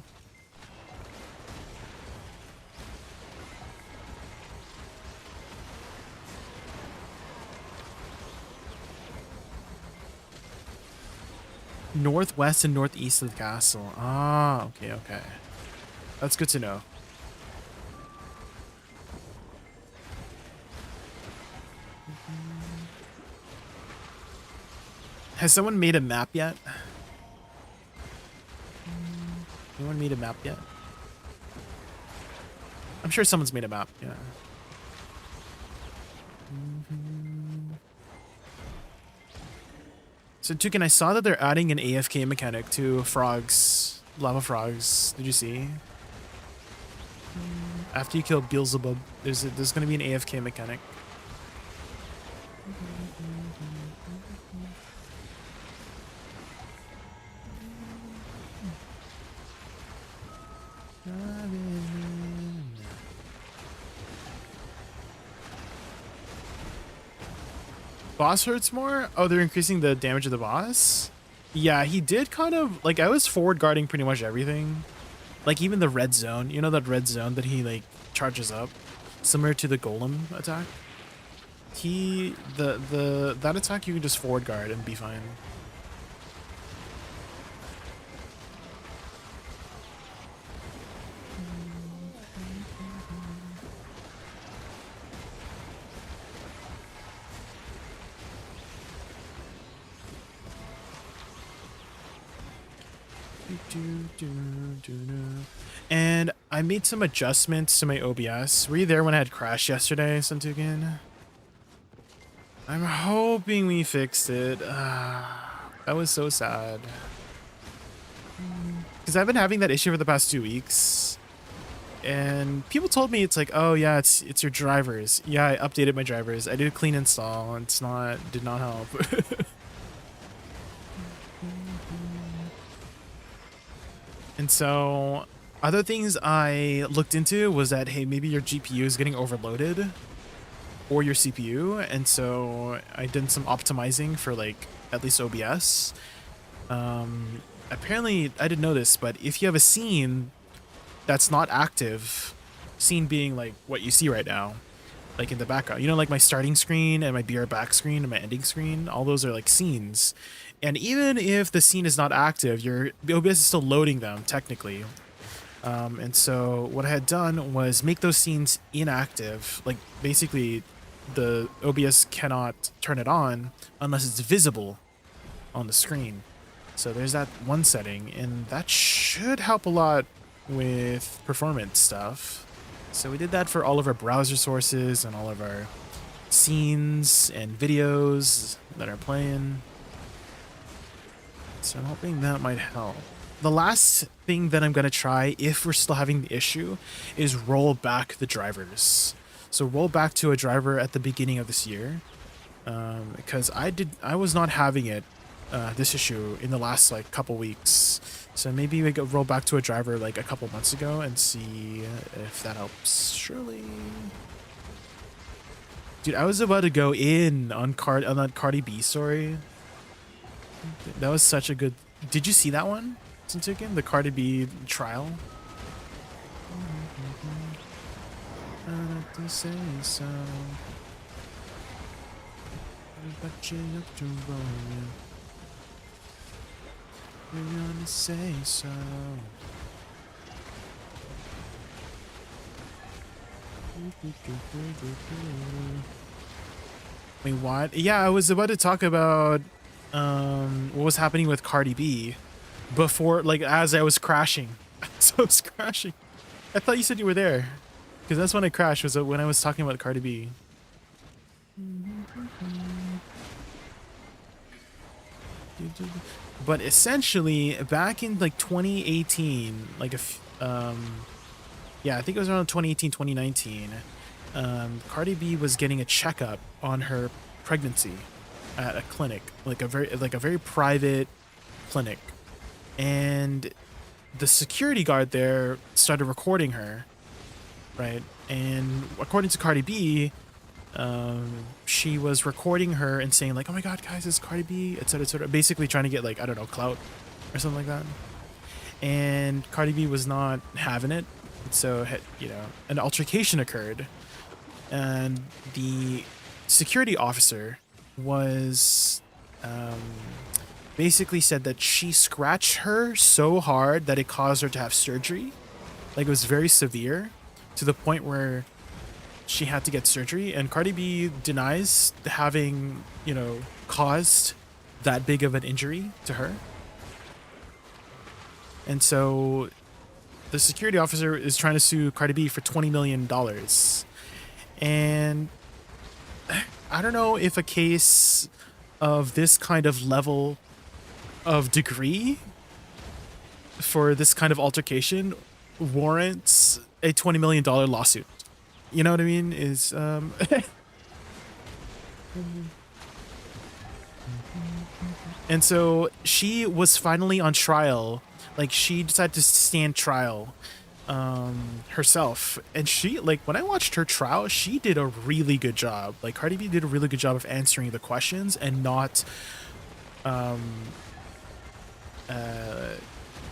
Northwest and northeast of the castle. Ah, okay, okay. That's good to know. Has someone made a map yet? Anyone made a map yet? I'm sure someone's made a map, yeah. So Tukin, I saw that they're adding an AFK mechanic to frogs, lava frogs. Did you see? After you kill Beelzebub, there's going to be an AFK mechanic. Boss hurts more? Oh, they're increasing the damage of the boss? Yeah, he did kind of, like, I was forward guarding pretty much everything. Like, even the red zone. You know that red zone that he, like, charges up? Similar to the golem attack? That attack you can just forward guard and be fine. And I made some adjustments to my OBS. Were you there when I had crashed yesterday, Suntukin? I'm hoping we fixed it. That was so sad. Because I've been having that issue for the past 2 weeks. And people told me it's like, oh yeah, it's your drivers. Yeah, I updated my drivers. I did a clean install. And did not help. And so other things I looked into was that, hey, maybe your GPU is getting overloaded or your CPU. And so I did some optimizing for like at least OBS. Apparently I didn't know this, but if you have a scene that's not active, scene being like what you see right now, like in the background, you know, like my starting screen and my BR back screen and my ending screen, all those are like scenes. And even if the scene is not active, the OBS is still loading them technically. And so what I had done was make those scenes inactive. Like basically the OBS cannot turn it on unless it's visible on the screen. So there's that one setting, and that should help a lot with performance stuff. So we did that for all of our browser sources and all of our scenes and videos that are playing. So I'm hoping that might help. The last thing that I'm going to try, if we're still having the issue, is roll back the drivers. So roll back to a driver at the beginning of this year. Because I was not having it, this issue, in the last like couple weeks. So maybe we could roll back to a driver like a couple months ago and see if that helps. Surely. Dude, I was about to go in on that Cardi B story. That was such a good... Did you see that one, Suntukin? The Cardi B trial? I have to say so. We're gonna say so. Wait, what? Yeah, I was about to talk about what was happening with Cardi B before, like, as I was crashing. So I was crashing. I thought you said you were there, because that's when I crashed. Was when I was talking about Cardi B. But essentially, back in like 2018, like yeah, I think it was around 2018, 2019. Cardi B was getting a checkup on her pregnancy at a clinic, like a very private clinic, and the security guard there started recording her, right? And according to Cardi B, she was recording her and saying like, "Oh my God, guys, it's Cardi B," etc., etc. Basically trying to get, like, I don't know, clout or something like that. And Cardi B was not having it, so an altercation occurred, and the security officer was basically said that she scratched her so hard that it caused her to have surgery. Like, it was very severe to the point where she had to get surgery, and Cardi B denies having, caused that big of an injury to her. And so the security officer is trying to sue Cardi B for $20 million. And I don't know if a case of this kind of level of degree for this kind of altercation warrants a $20 million lawsuit. You know what I mean? And so she was finally on trial. Like, she decided to stand trial herself, and she, like, when I watched her trial, she did a really good job. Like, Cardi B did a really good job of answering the questions and not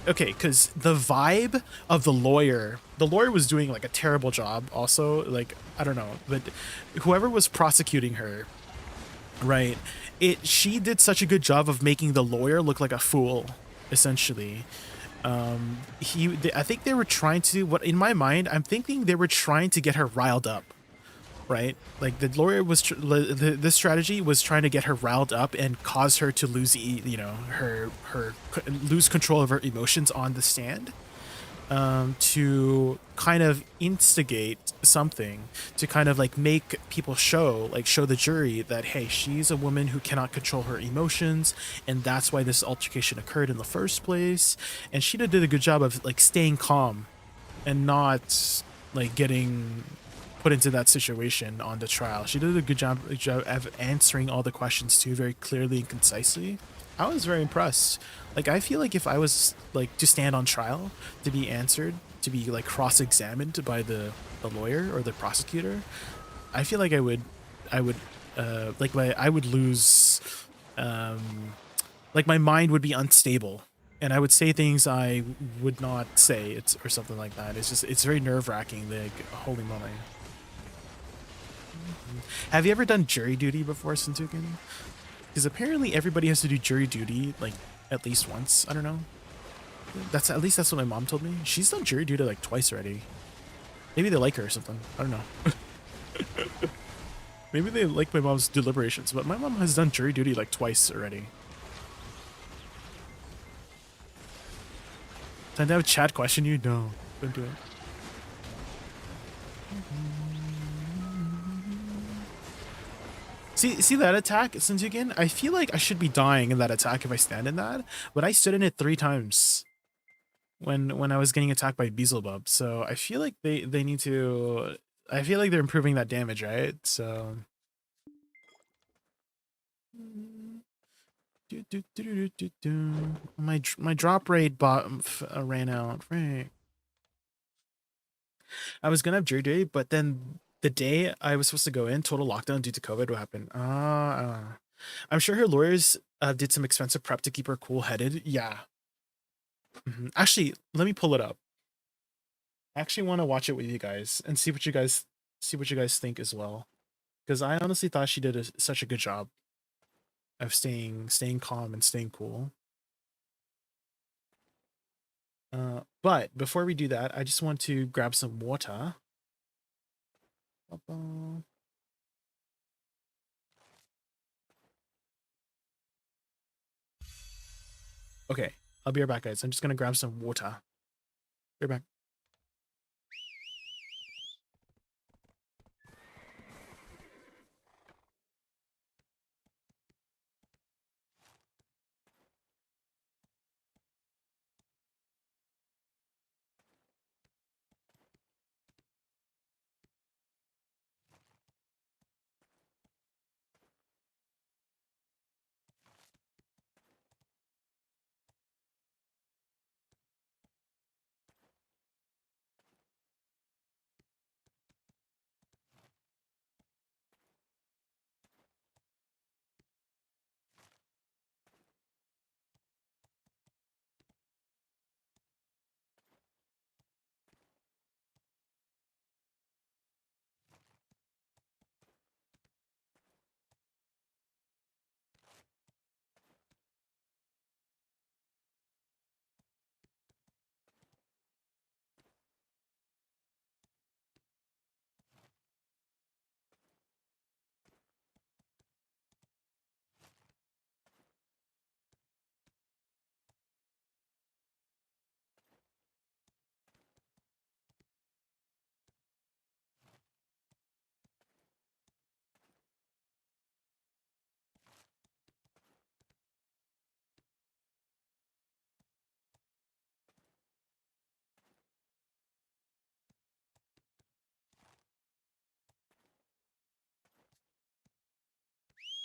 okay, because the vibe of the lawyer was doing like a terrible job also. Like, I don't know, but whoever was prosecuting her, right, she did such a good job of making the lawyer look like a fool, essentially. I think they were trying to, what in my mind, I'm thinking they were trying to get her riled up, right? Like, the lawyer was this strategy was trying to get her riled up and cause her to lose, her lose control of her emotions on the stand, to kind of instigate something, to kind of like make people show the jury that, hey, she's a woman who cannot control her emotions, and that's why this altercation occurred in the first place. And she did a good job of like staying calm and not like getting put into that situation on the trial. She did a good job of answering all the questions too, very clearly and concisely. I was very impressed. Like, I feel like if I was like to stand on trial, to be answered, to be like cross-examined by the lawyer or the prosecutor, I feel like I would I would lose, like, my mind would be unstable, and I would say things I would not say, or something like that. It's very nerve-wracking. Like, holy moly. Have you ever done jury duty before, Sentuken? Because apparently everybody has to do jury duty like at least once. I don't know. At least that's what my mom told me. She's done jury duty like twice already. Maybe they like her or something. I don't know. Maybe they like my mom's deliberations, but my mom has done jury duty like twice already. Time to have a chat question you? No, don't do it. See that attack, Sentuken? I feel like I should be dying in that attack if I stand in that, but I stood in it 3 times when I was getting attacked by Beelzebub. So I feel like they need to. I feel like they're improving that damage, right? So. My drop rate ran out. Right. I was gonna have jury duty, but then the day I was supposed to go in, total lockdown due to COVID. What happened? I'm sure her lawyers did some expensive prep to keep her cool-headed. Yeah. Actually, let me pull it up. I actually want to watch it with you guys and see what you guys think as well, because I honestly thought she did such a good job of staying calm and staying cool. But before we do that, I just want to grab some water. Ba-ba. Okay, I'll be right back, guys. I'm just gonna grab some water. Be right back.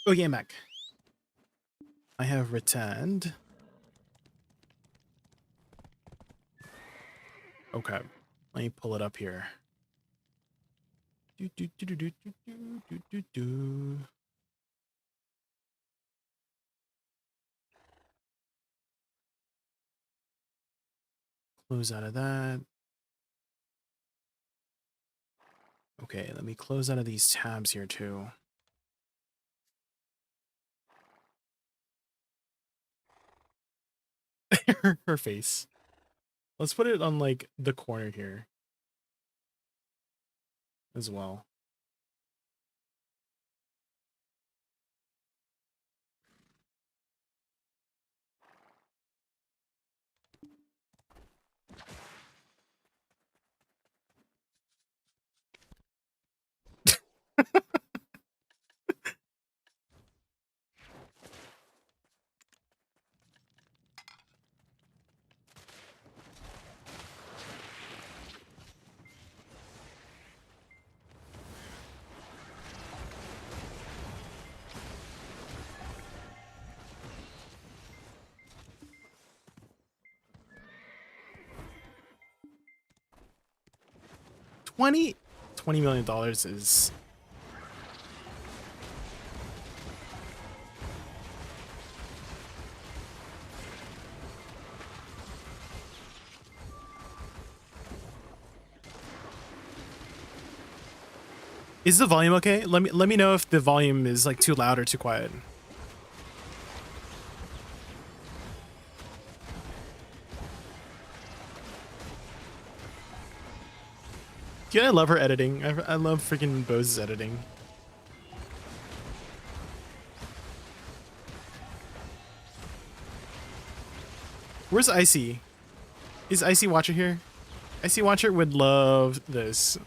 Okay, I'm back. I have returned. Okay, let me pull it up here. Do, do, do, do, do, do, do, do, do. Close out of that. Okay, let me close out of these tabs here too. Her face. Let's put it on like the corner here as well. $20 million is the volume okay? Let me know if the volume is like too loud or too quiet. Yeah, I love her editing. I love freaking Bose's editing. Where's Icy? Is Icy Watcher here? Icy Watcher would love this.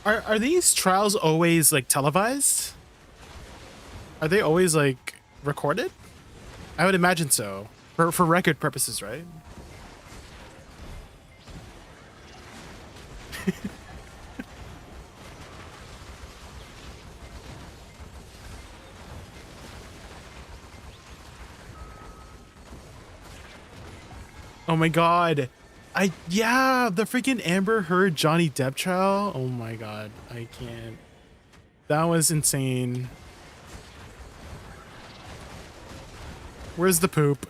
Are these trials always like televised? Are they always like recorded? I would imagine so. For record purposes, right? Oh my god. Yeah, the freaking Amber Heard Johnny Depp trial. Oh my god. I can't. That was insane. Where's the poop?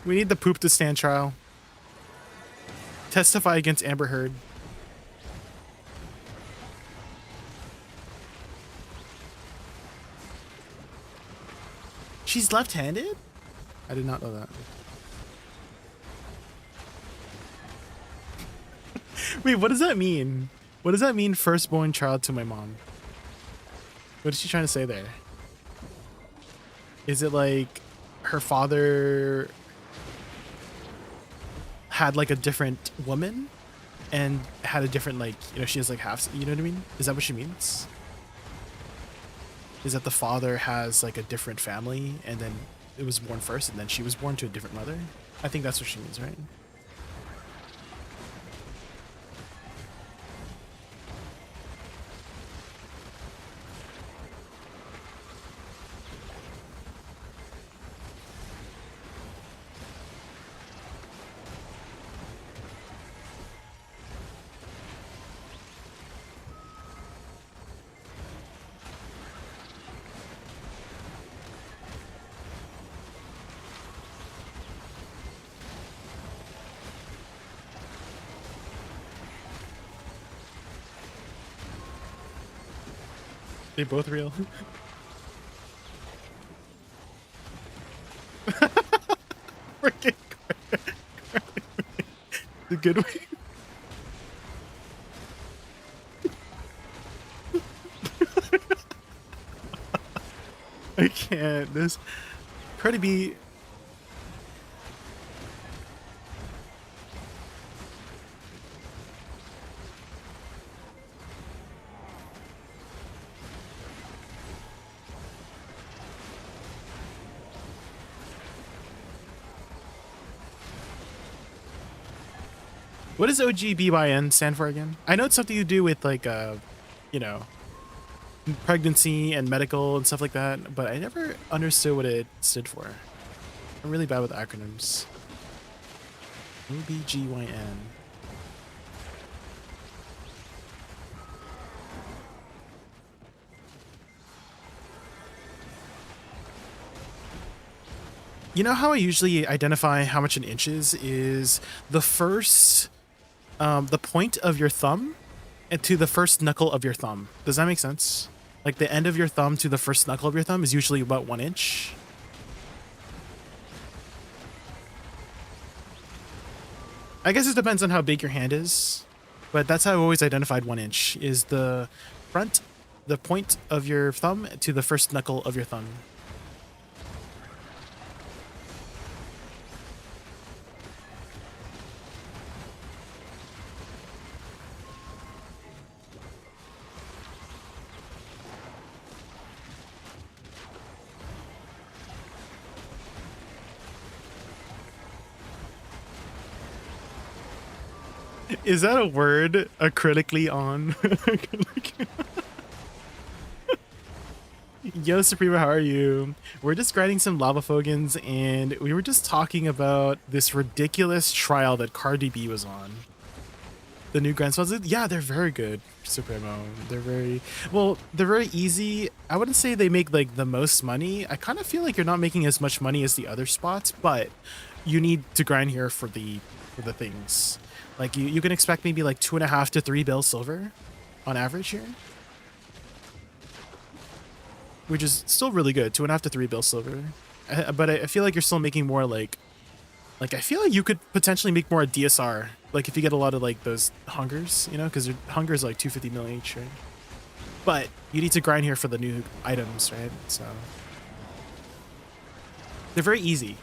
We need the poop to stand trial. Testify against Amber Heard. She's left-handed? I did not know that. Wait, what does that mean? What does that mean, firstborn child to my mom? What is she trying to say there? Is it like her father had like a different woman and had a different, like, you know, she has like half, you know what I mean? Is that what she means? Is that the father has like a different family and then it was born first and then she was born to a different mother? I think that's what she means, right? They both real. Freaking the good way. I can't. This Cardi B. What does OGBYN stand for again? I know it's something to do with like, you know, pregnancy and medical and stuff like that, but I never understood what it stood for. I'm really bad with acronyms. OBGYN. You know how I usually identify how much an inch is the first, the point of your thumb and to the first knuckle of your thumb. Does that make sense? Like the end of your thumb to the first knuckle of your thumb is usually about 1 inch. I guess it depends on how big your hand is, but that's how I've always identified 1 inch is the front, the point of your thumb to the first knuckle of your thumb. Is that a word? Critically on? Yo, Suprema, how are you? We're just grinding some lava Fogans, and we were just talking about this ridiculous trial that Cardi B was on. The new grind spots. Yeah, they're very good, Supremo. They're very well. They're very easy. I wouldn't say they make like the most money. I kind of feel like you're not making as much money as the other spots, but you need to grind here for the things. Like you can expect maybe like 2.5 to 3 bill silver on average here, which is still really good. 2.5 to 3 bill silver, but I feel like you're still making more like I feel like you could potentially make more DSR. Like if you get a lot of like those hungers, you know, because hunger is like 250 mil each, right? But you need to grind here for the new items, right? So they're very easy.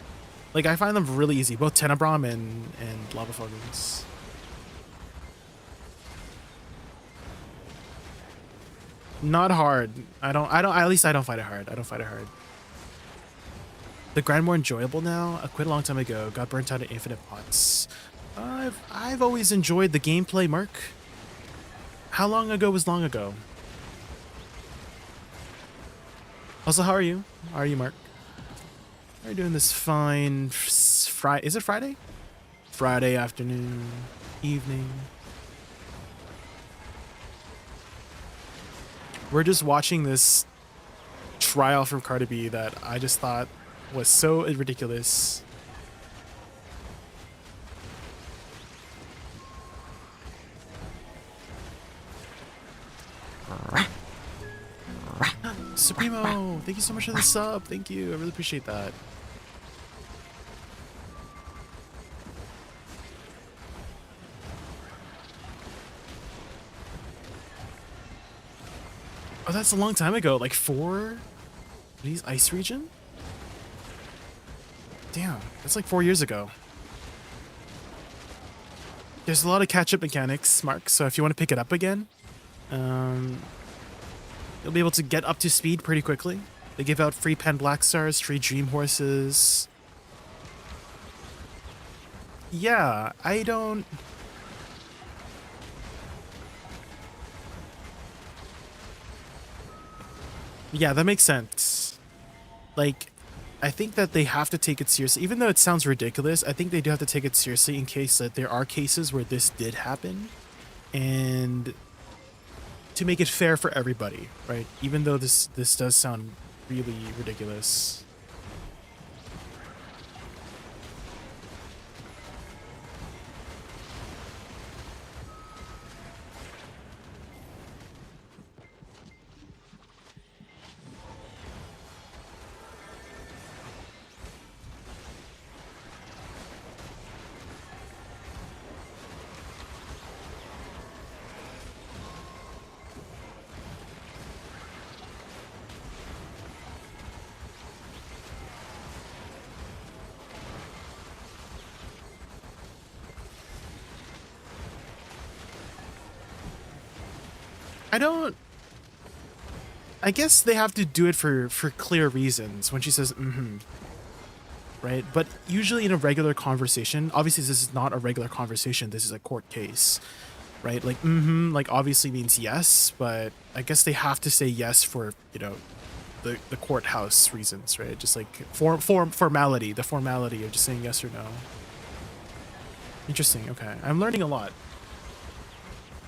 Like I find them really easy, both Tenebrom and Lava Fogans. Not hard. At least I don't find it hard. I don't find it hard. The grind more enjoyable now? I quit a long time ago. Got burnt out at infinite pots. I've always enjoyed the gameplay, Mark. How long ago was long ago? Also, how are you? How are you, Mark? How are you doing this fine Friday? Is it Friday? Friday afternoon, evening. We're just watching this trial from Cardi B that I just thought was so ridiculous. Supremo, thank you so much for the sub. Thank you. I really appreciate that. Oh, that's a long time ago. Like 4 these ice region? Damn, that's like 4 years ago. There's a lot of catch-up mechanics, Mark, so if you want to pick it up again, you'll be able to get up to speed pretty quickly. They give out free Pen Black Stars, free Dream Horses. Yeah, I don't... Yeah, that makes sense. Like, I think that they have to take it seriously. Even though it sounds ridiculous, I think they do have to take it seriously in case that there are cases where this did happen. And to make it fair for everybody, right? Even though this does sound really ridiculous. I guess they have to do it for clear reasons when she says, mm-hmm. Right? But usually in a regular conversation, obviously this is not a regular conversation, this is a court case. Right? Like, mm-hmm, like obviously means yes, but I guess they have to say yes for, you know, the courthouse reasons, right? Just like formality, the formality of just saying yes or no. Interesting, okay. I'm learning a lot.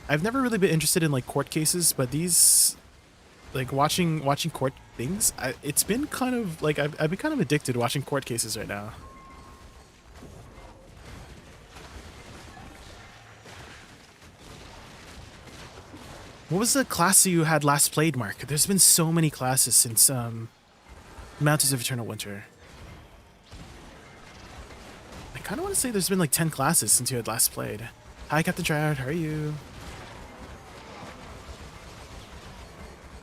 I've never really been interested in like court cases, but these, like watching court things, it's been kind of like I've been kind of addicted to watching court cases right now. What was the class you had last played, Mark? There's been so many classes since Mountains of Eternal Winter. I kind of want to say there's been like 10 classes since you had last played. Hi, Captain Trout. How are you?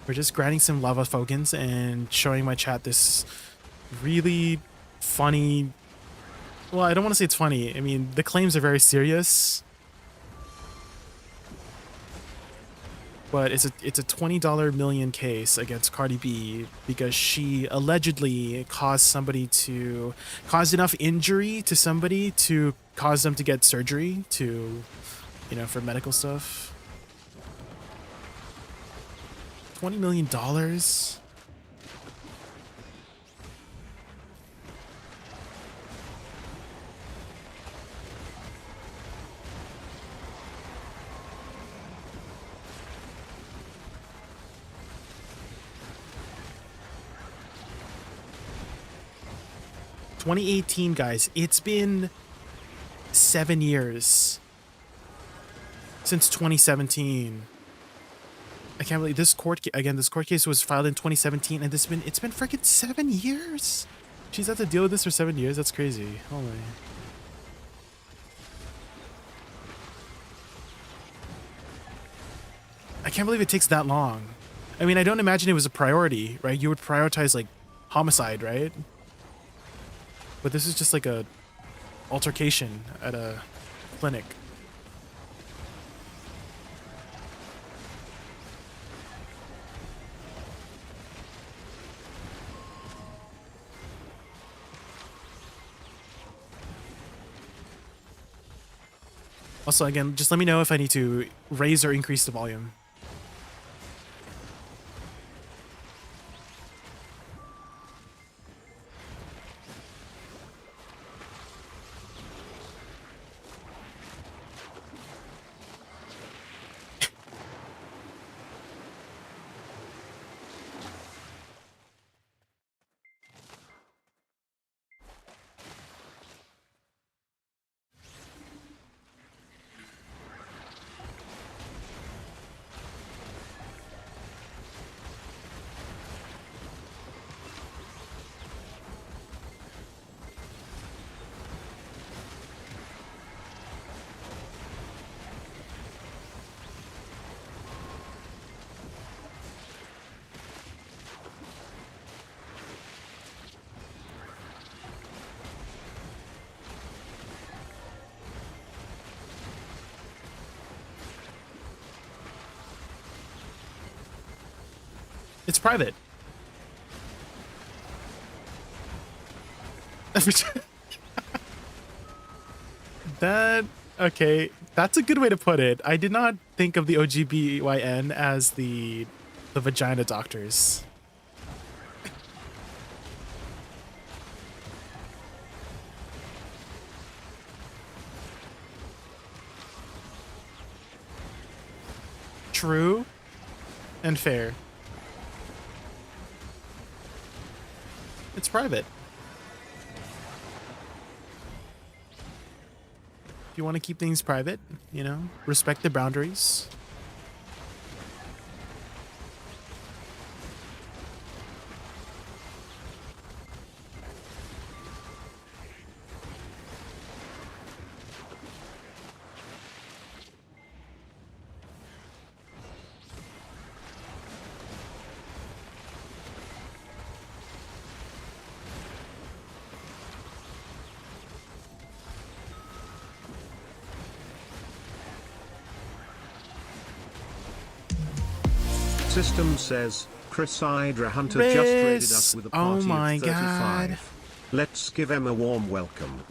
We're just grinding some lava Fogans and showing my chat this really funny... Well, I don't want to say it's funny. I mean, the claims are very serious. But it's a $20 million case against Cardi B because she allegedly caused enough injury to somebody to cause them to get surgery to, you know, for medical stuff. $20 million? ...2018, guys. It's been 7 years since 2017. I can't believe this court case was filed in 2017, and it's been freaking 7 years. She's had to deal with this for 7 years. That's crazy. Holy. I can't believe it takes that long. I mean, I don't imagine it was a priority, right? You would prioritize like homicide, right? But this is just like a altercation at a clinic. Also, again, just let me know if I need to raise or increase the volume. It's private. That okay, that's a good way to put it. I did not think of the OGBYN as the vagina doctors. True and fair. It's private. If you want to keep things private, you know, respect the boundaries. System says, Chris Hydra Hunter just raided us with a party my of 35. God. Let's give him a warm welcome.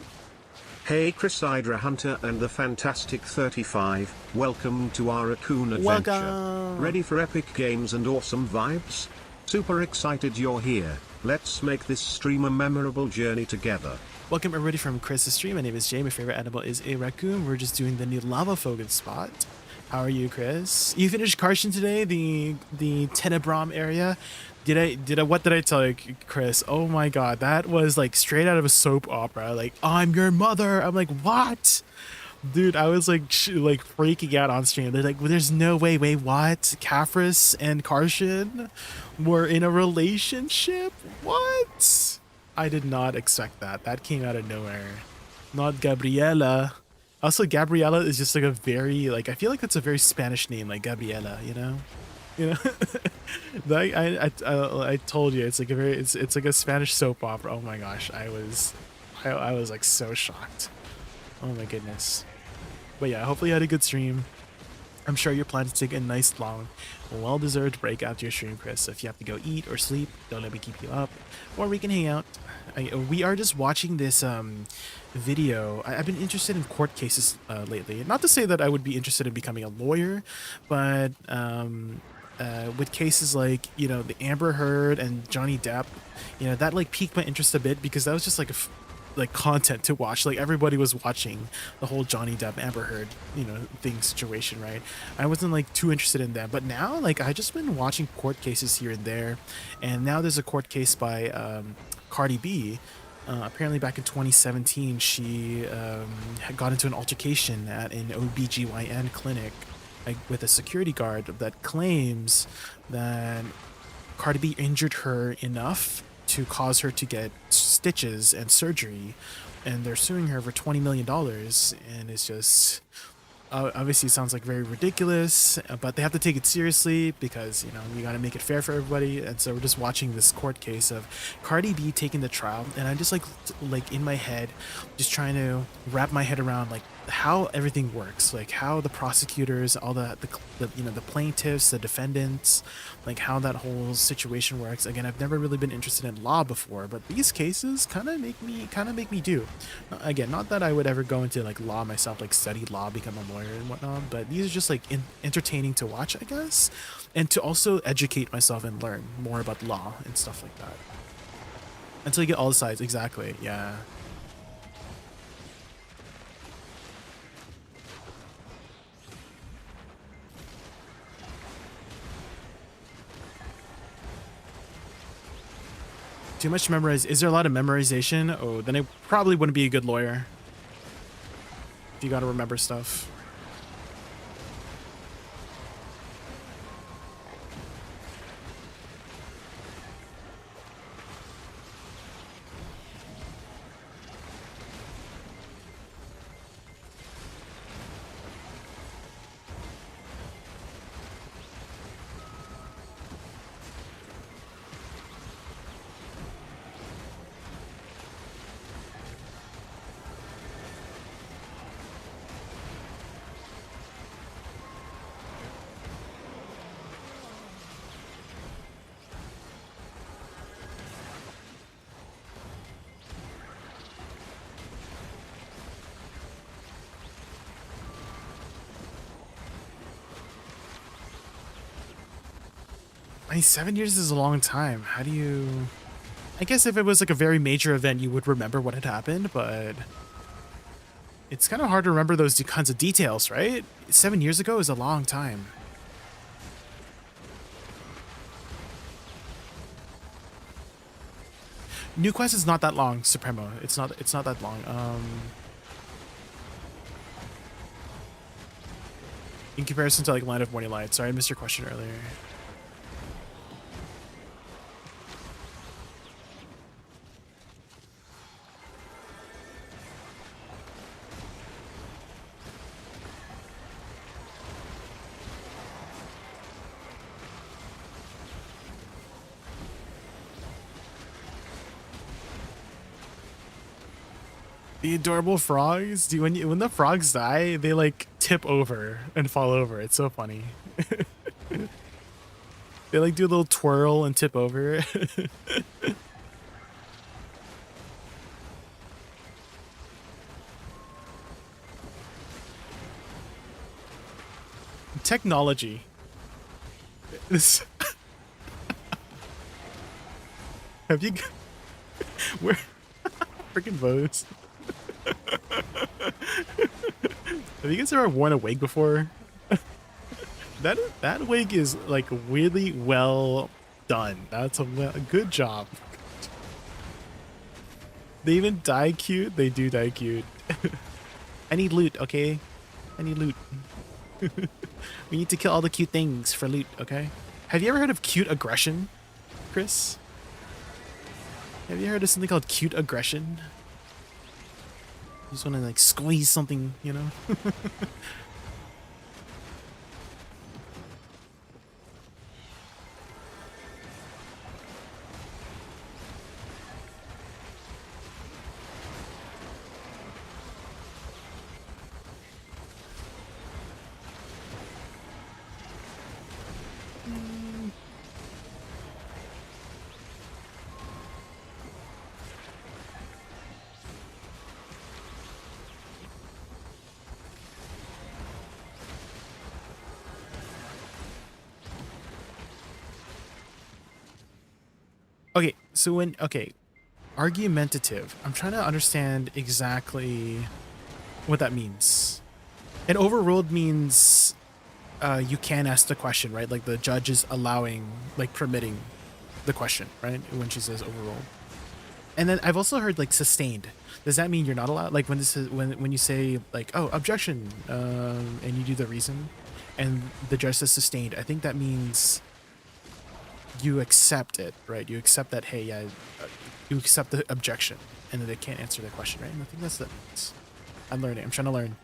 Hey Chris Hydra Hunter and the Fantastic 35, welcome to our Raccoon adventure. Welcome. Ready for epic games and awesome vibes? Super excited you're here. Let's make this stream a memorable journey together. Welcome everybody from Chris's stream. My name is Jay. My favorite animal is a raccoon. We're just doing the new lava Fogan spot. How are you, Chris? You finished Karshan today, the Tenebrom area. What did I tell you, Chris? Oh my god, that was like straight out of a soap opera. Like, I'm your mother. I'm like, what? Dude, I was like freaking out on stream. They're like, well, there's no way. Wait, what? Kaphris and Karshan were in a relationship? What? I did not expect that. That came out of nowhere. Not Gabriela. Also, Gabriela is just like a very, like, I feel like that's a very Spanish name, like Gabriela, you know? You know? Like, I told you, it's like a very, it's like a Spanish soap opera. Oh my gosh, I was like so shocked. Oh my goodness. But yeah, hopefully you had a good stream. I'm sure you're planning to take a nice, long, well-deserved break after your stream, Chris. So if you have to go eat or sleep, don't let me keep you up. Or we can hang out. We are just watching this video. I've been interested in court cases lately. Not to say that I would be interested in becoming a lawyer, but with cases like, you know, the Amber Heard and Johnny Depp, you know, that like piqued my interest a bit because that was just like like content to watch. Like everybody was watching the whole Johnny Depp Amber Heard, you know, thing situation, right? I wasn't like too interested in that, but now like I just been watching court cases here and there, and now there's a court case by Cardi B. Apparently back in 2017 she had got into an altercation at an OBGYN clinic, like, with a security guard that claims that Cardi B injured her enough to cause her to get stitches and surgery, and they're suing her for $20 million. And it's just obviously it sounds like very ridiculous, but they have to take it seriously because, you know, you got to make it fair for everybody. And so we're just watching this court case of Cardi B taking the trial, and I'm just like in my head just trying to wrap my head around like how everything works, like how the prosecutors, all the you know, the plaintiffs, the defendants, like how that whole situation works. Again, I've never really been interested in law before, but these cases kind of make me do. Again, not that I would ever go into like law myself, like study law, become a lawyer and whatnot, but these are just like entertaining to watch, I guess, and to also educate myself and learn more about law and stuff like that until you get all the sides. Exactly. Yeah. Too much to memorize. Is there a lot of memorization? Oh, then I probably wouldn't be a good lawyer if you gotta remember stuff. I mean, 7 years is a long time. How do you... I guess if it was like a very major event, you would remember what had happened, but it's kind of hard to remember those kinds of details, right? 7 years ago is a long time. New Quest is not that long, Supremo. It's not that long. In comparison to like Land of Morning Light. Sorry, I missed your question earlier. The adorable frogs. Do when the frogs die, they like tip over and fall over. It's so funny. They like do a little twirl and tip over. Technology. This. Have you? Where? Freaking votes. Have you guys ever worn a wig before? That wig is like weirdly well done. That's a good job. They even die cute. They do die cute. I need loot, okay? I need loot. We need to kill all the cute things for loot, okay? Have you ever heard of cute aggression, Chris? Have you heard of something called cute aggression? You just want to like squeeze something, you know? Okay, so argumentative. I'm trying to understand exactly what that means. And overruled means you can ask the question, right? Like the judge is allowing, like permitting the question, right? When she says overruled. And then I've also heard like sustained. Does that mean you're not allowed? Like when this is when you say like, oh, objection, and you do the reason, and the judge says sustained. I think that means you accept it, right? You accept that, hey, yeah, you accept the objection, and then they can't answer the question, right? And I think that's that means. I'm learning. I'm trying to learn.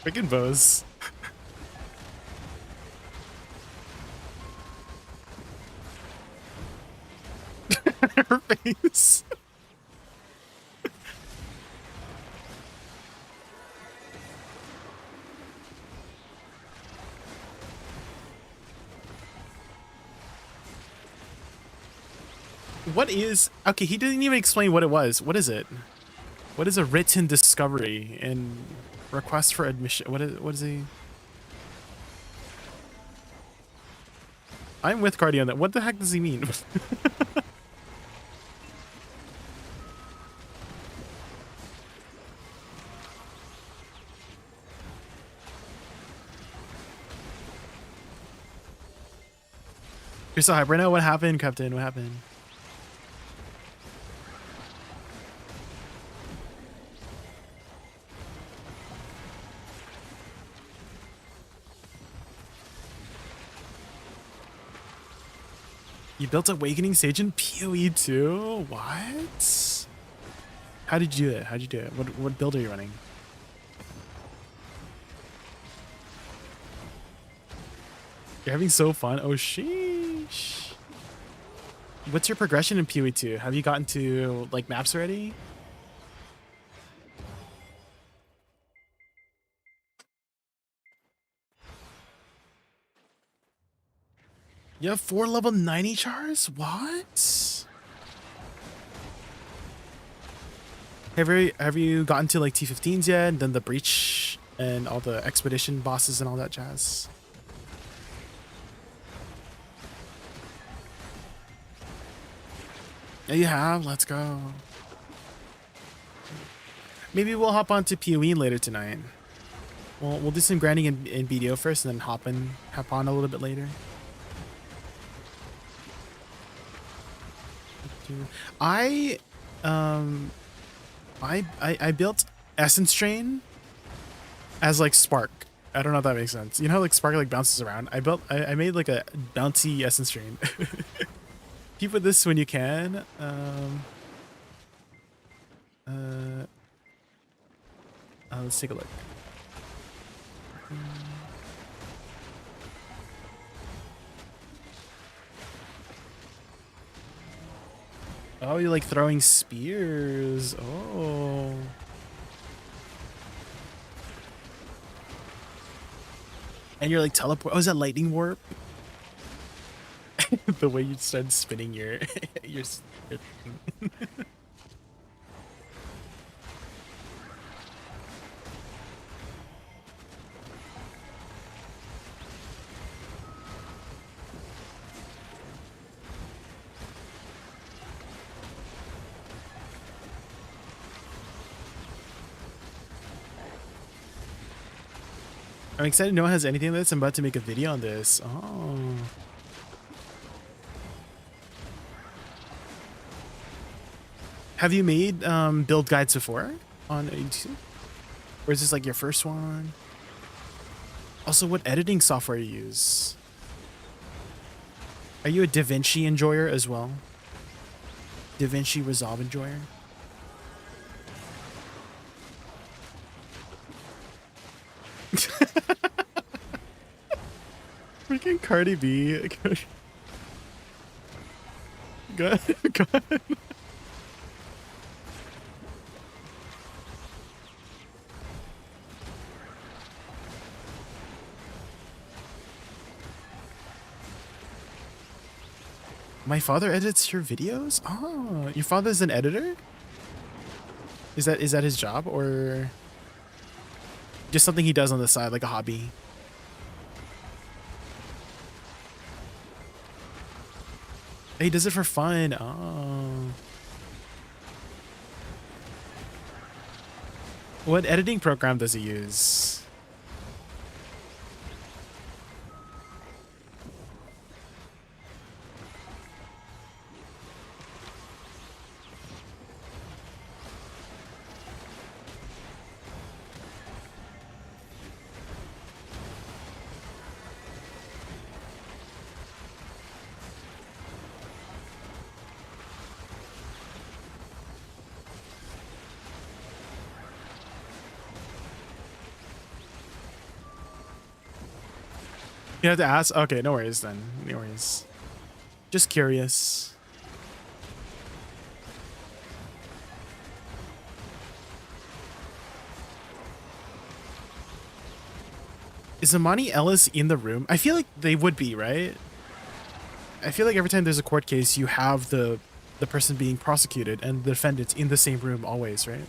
Freaking bows. Her face. What is... Okay, he didn't even explain what it was. What is it? What is a written discovery and request for admission? What is he? I'm with Cardi on that. What the heck does he mean? You're so hyper now. What happened, Captain? What happened? You built Awakening Sage in PoE too? What? How did you do it? How'd you do it? What build are you running? You're having so fun. Oh, sheesh. What's your progression in PoE 2? Have you gotten to like maps already? You have 4 level 90 chars? What? Have you gotten to like T15s yet? And then the breach and all the expedition bosses and all that jazz? Yeah, you have. Let's go. Maybe we'll hop on to PoE later tonight. We'll do some grinding in BDO first, and then hop on a little bit later. I built Essence Train as like Spark. I don't know if that makes sense. You know how like Spark like bounces around? I made like a bouncy Essence Train. Keep with this when you can. Let's take a look. Oh, you're like throwing spears. Oh. And you're like teleport. Oh, is that lightning warp? The way you started spinning your your thing. I'm excited no one has anything like this. I'm about to make a video on this. Oh. Have you made build guides before on YouTube? Or is this like your first one? Also, what editing software you use? Are you a DaVinci enjoyer as well? DaVinci Resolve enjoyer? Freaking Cardi B. Good. Good. My father edits your videos? Oh, your father's an editor? Is that his job, or just something he does on the side, like a hobby? He does it for fun. Oh. What editing program does he use? You have to ask? Okay, no worries then. No worries. Just curious. Is Amani Ellis in the room? I feel like they would be, right? I feel like every time there's a court case, you have the the person being prosecuted and the defendant in the same room always, right?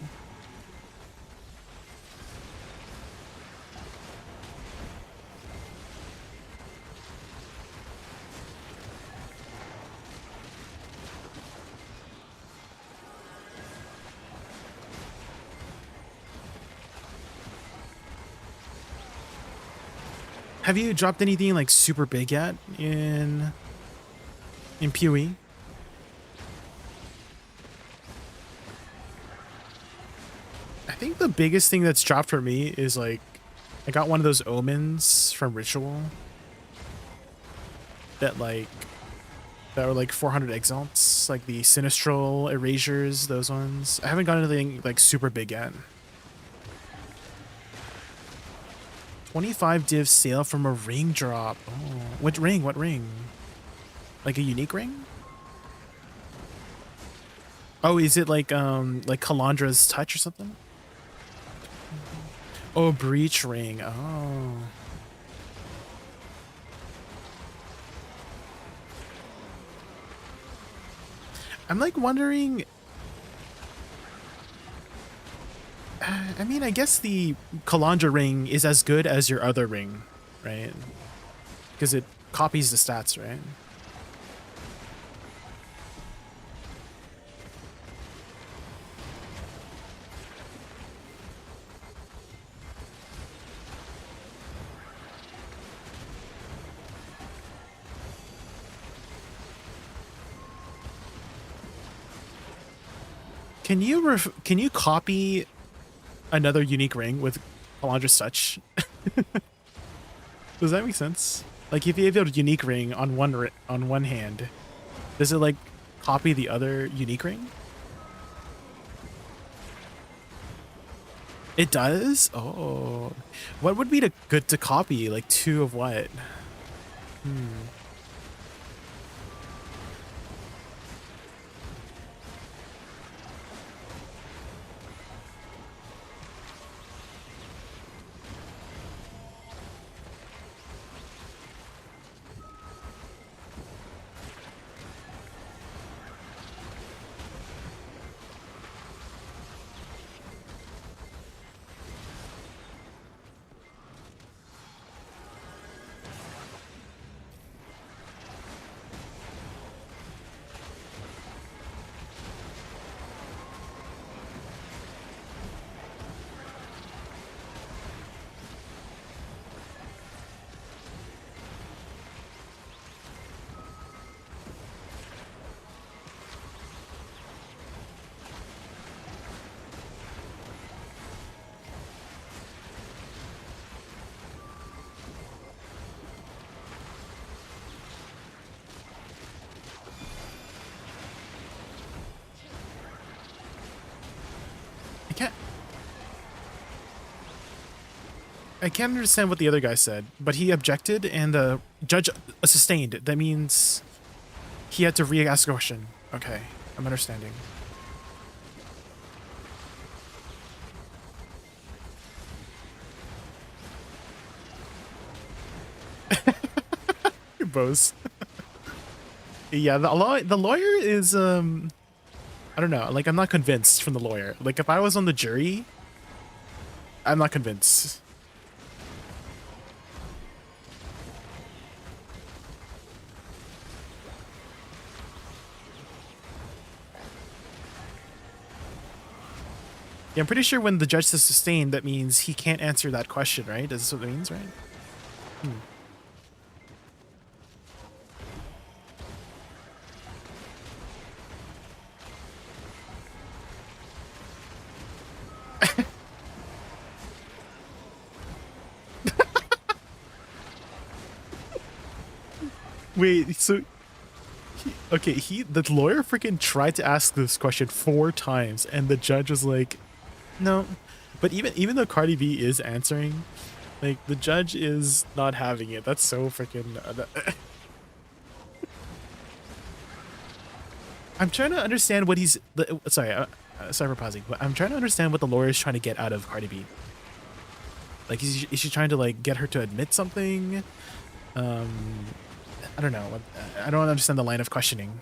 Have you dropped anything like super big yet in PoE? I think the biggest thing that's dropped for me is like I got one of those omens from Ritual that were like 400 exalts, like the Sinistral erasures, those ones. I haven't got anything like super big yet. 25 div sale from a ring drop. Oh, what ring? What ring? Like a unique ring? Oh, is it like Kalandra's touch or something? Oh, breach ring. Oh. I'm like wondering. I mean, I guess the Kalandra ring is as good as your other ring, right? Because it copies the stats, right? Can you copy another unique ring with Kalandra's touch? Does that make sense? Like if you have a unique ring on one hand, does it like copy the other unique ring? It does? Oh. What would be good to copy? Like two of what? I can't understand what the other guy said, but he objected and the judge sustained. That means he had to re-ask a question. Okay, I'm understanding. Bose. Yeah, the lawyer is I don't know. Like I'm not convinced from the lawyer. Like if I was on the jury, I'm not convinced. Yeah, I'm pretty sure when the judge says sustained, that means he can't answer that question, right? Is this what it means, right? Wait, so the lawyer freaking tried to ask this question 4 times and the judge was like, no. But even though Cardi B is answering, like the judge is not having it. That's so freaking I'm trying to understand what he's sorry for pausing, but I'm trying to understand what the lawyer is trying to get out of Cardi B. Like is she trying to like get her to admit something? I don't know. I don't understand the line of questioning.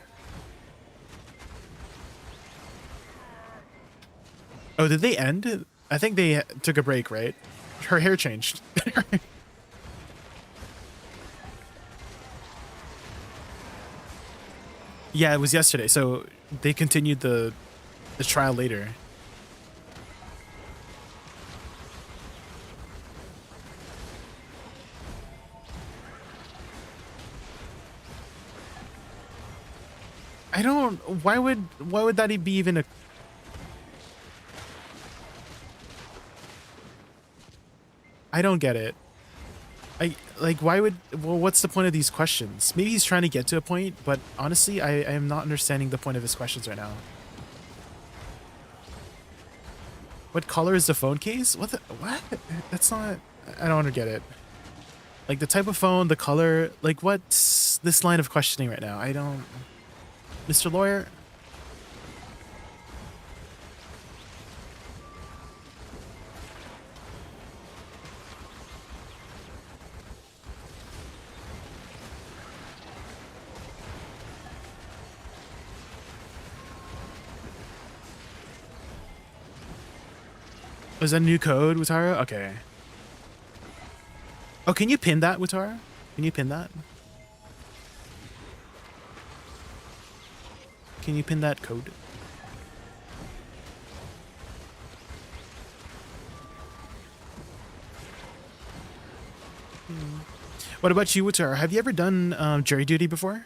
Oh, did they end? I think they took a break, right? Her hair changed. Yeah, it was yesterday. So they continued the trial later. I don't. Why would that be even a? I don't get it. I like why would well what's the point of these questions? Maybe he's trying to get to a point, but honestly, I am not understanding the point of his questions right now. What color is the phone case? What? That's not I don't get it. Like the type of phone, the color, like what's this line of questioning right now? I don't Mr. Lawyer? Was that a new code, Wutara? Okay. Oh, can you pin that, Wutara? Can you pin that? Can you pin that code? What about you, Wutara? Have you ever done jury duty before?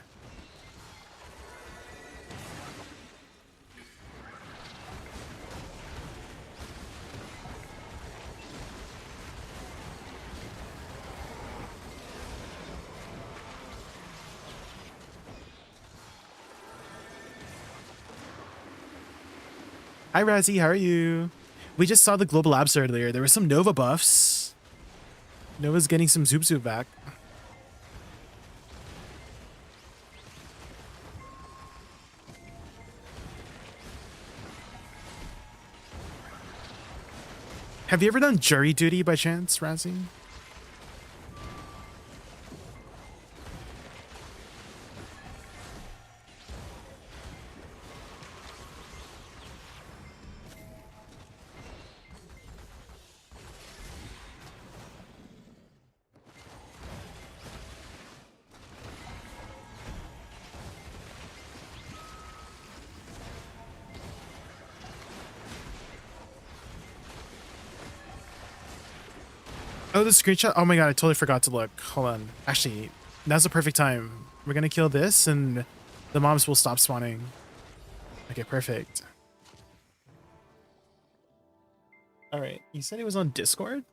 Hi, Razzie. How are you? We just saw the global labs earlier. There were some Nova buffs. Nova's getting some Zoop Zoop back. Have you ever done jury duty by chance, Razzie? Oh, the screenshot? Oh my god, I totally forgot to look. Hold on. Actually, now's the perfect time. We're gonna kill this and the mobs will stop spawning. Okay, perfect. Alright, you said it was on Discord?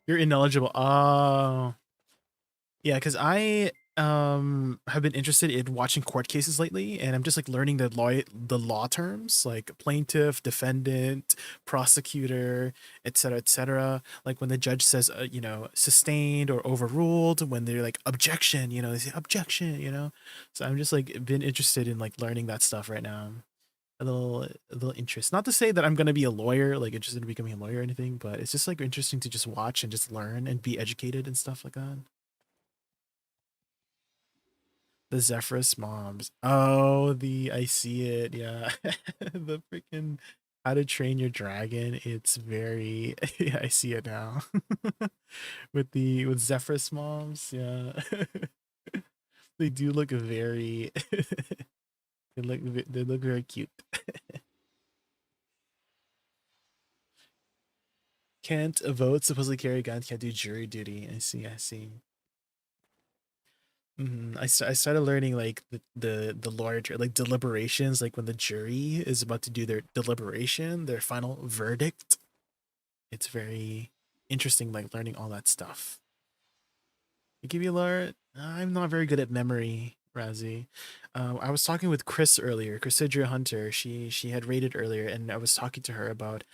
You're ineligible. Oh. Yeah, because I have been interested in watching court cases lately, and I'm just like learning the law terms like plaintiff, defendant, prosecutor, etc., etc. Like when the judge says, sustained or overruled, when they're like objection, they say objection. So I'm just like been interested in like learning that stuff right now. A little interest. Not to say that I'm gonna be a lawyer, like interested in becoming a lawyer or anything, but it's just like interesting to just watch and just learn and be educated and stuff like that. The Zephyrus mobs. Oh, I see it. Yeah. The freaking How to Train Your Dragon. It's very yeah, I see it now. With Zephyrus mobs, yeah. They do look very they look very cute. Can't vote, supposedly carry a gun, can't do jury duty. I see, I see. I started learning like the larger like deliberations, like when the jury is about to do their deliberation, their final verdict. It's very interesting, like learning all that stuff. You give you alert. I'm not very good at memory, Razzie. I was talking with Chris earlier, Chrysidria Hunter. She had raided earlier, and I was talking to her about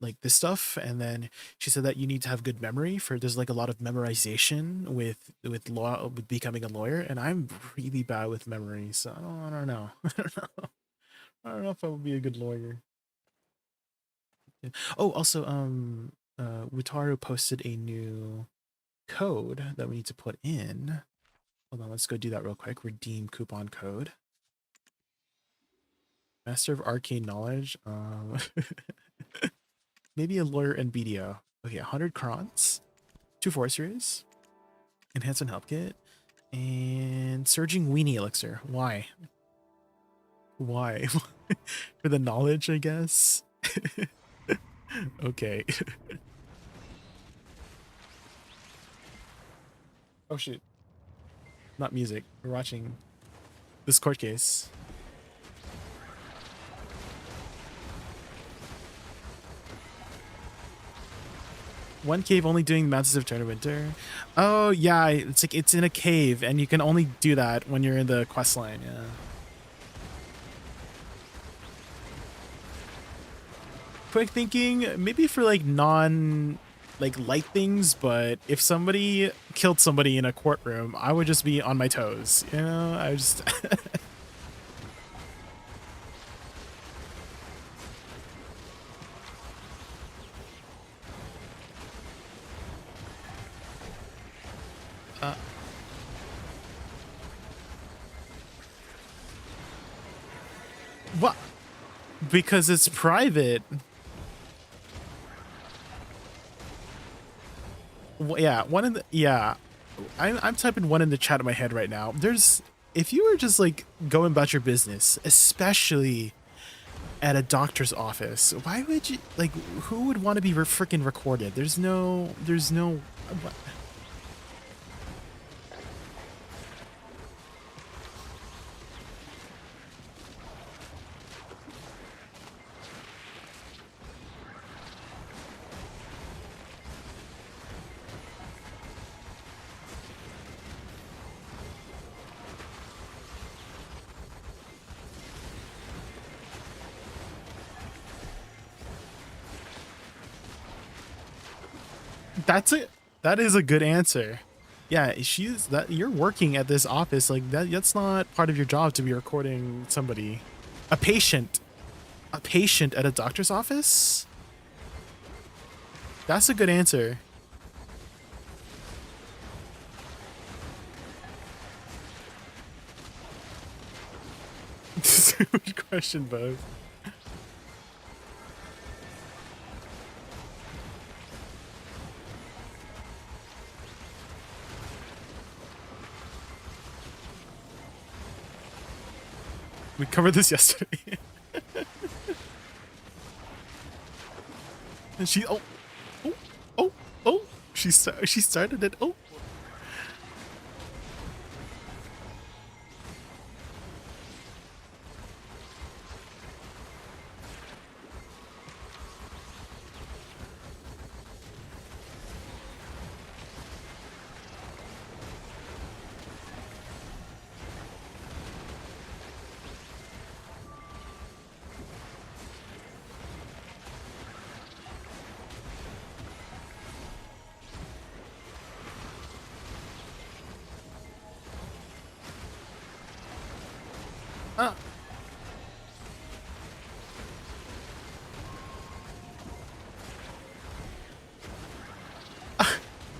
like this stuff, and then she said that you need to have good memory for there's like a lot of memorization with law with becoming a lawyer, and I'm really bad with memory, so I don't know. I don't know. I don't know if I would be a good lawyer. Yeah. Oh, also, Wutaru posted a new code that we need to put in. Hold on, let's go do that real quick. Redeem coupon code. Master of arcane knowledge. Maybe a lawyer and BDO. Okay, 100 crons, 2 forceries, enhance and help kit, and surging weenie elixir. Why? Why? For the knowledge, I guess. Okay. Oh shoot. Not music. We're watching this court case. One cave only doing Mountains of Eternal Winter. Oh yeah, it's like it's in a cave and you can only do that when you're in the quest line, yeah. Quick thinking, maybe for like light things, but if somebody killed somebody in a courtroom, I would just be on my toes, you know? I just what? Because it's private. Yeah, I'm typing one in the chat in my head right now. There's, if you were just like going about your business, especially at a doctor's office, why would you, like, who would want to be freaking recorded? There's no what? That is a good answer. Yeah, she's that you're working at this office, like that's not part of your job to be recording somebody. A patient. A patient at a doctor's office? That's a good answer. Good question, both. We covered this yesterday. And she, she started it. Oh.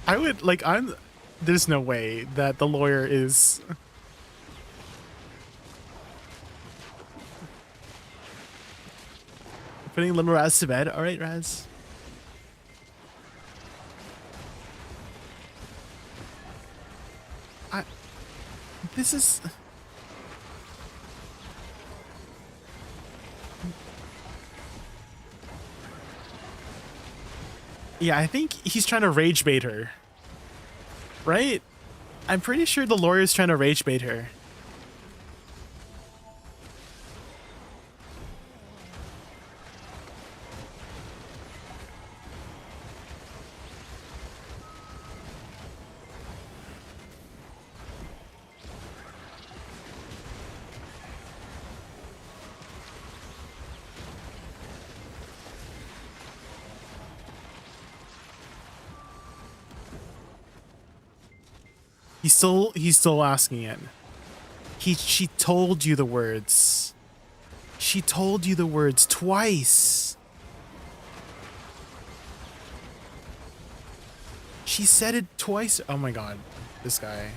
I would like there's no way that the lawyer is putting little Raz to bed. All right, Raz. This is yeah, I think he's trying to rage bait her. Right? I'm pretty sure the lawyer's trying to rage bait her. He's still asking it. She told you the words. She told you the words twice. She said it twice. Oh my god. This guy.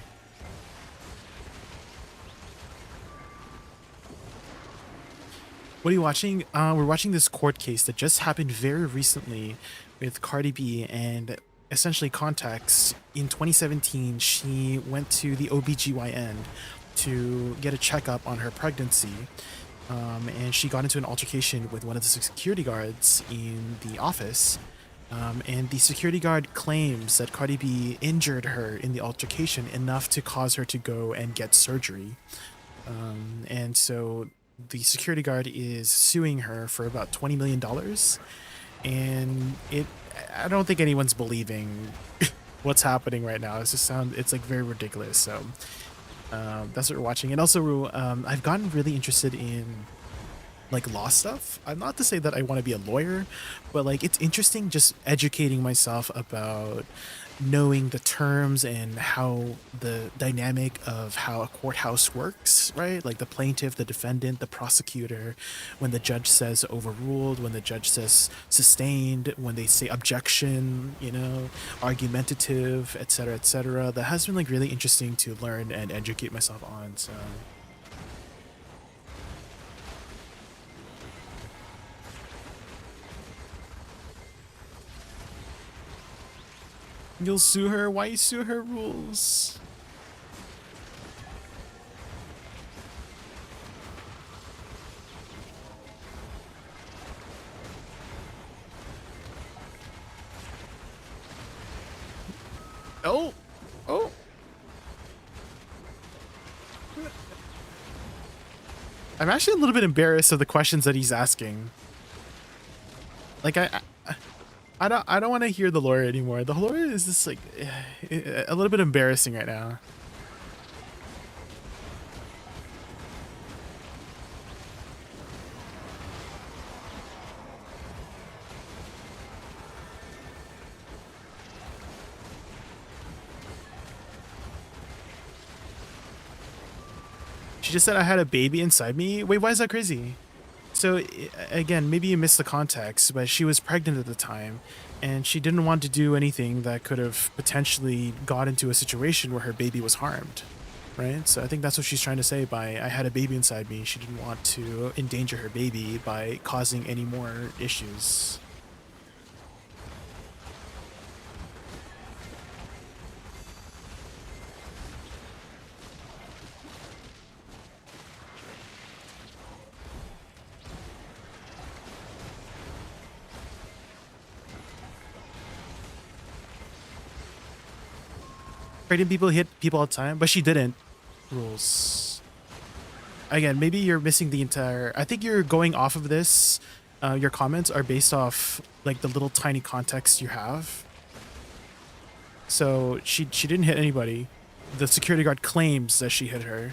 What are you watching? We're watching this court case that just happened very recently with Cardi B, and essentially context. In 2017, she went to the OBGYN to get a checkup on her pregnancy, and she got into an altercation with one of the security guards in the office. And the security guard claims that Cardi B injured her in the altercation enough to cause her to go and get surgery. And so the security guard is suing her for about $20 million. And I don't think anyone's believing what's happening right now. It's like very ridiculous. So that's what we're watching. And also, I've gotten really interested in like law stuff. I'm not to say that I want to be a lawyer, but like it's interesting just educating myself about knowing the terms and how the dynamic of how a courthouse works, right? Like the plaintiff, the defendant, the prosecutor, when the judge says overruled, when the judge says sustained, when they say objection, argumentative, etc., etc. That has been like really interesting to learn and educate myself on. So you'll sue her? Why you sue her rules? Oh, oh. I'm actually a little bit embarrassed of the questions that he's asking. Like I don't want to hear the lawyer anymore. The lawyer is just like a little bit embarrassing right now. She just said I had a baby inside me. Wait, why is that crazy? So again, maybe you missed the context, but she was pregnant at the time and she didn't want to do anything that could have potentially got into a situation where her baby was harmed, right? So I think that's what she's trying to say by I had a baby inside me. She didn't want to endanger her baby by causing any more issues. Pregnant people hit people all the time, but she didn't. Rules. Again, maybe you're missing the entire. I think you're going off of this. Your comments are based off like the little tiny context you have. So she didn't hit anybody. The security guard claims that she hit her,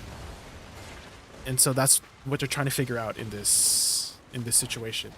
and so that's what they're trying to figure out in this situation.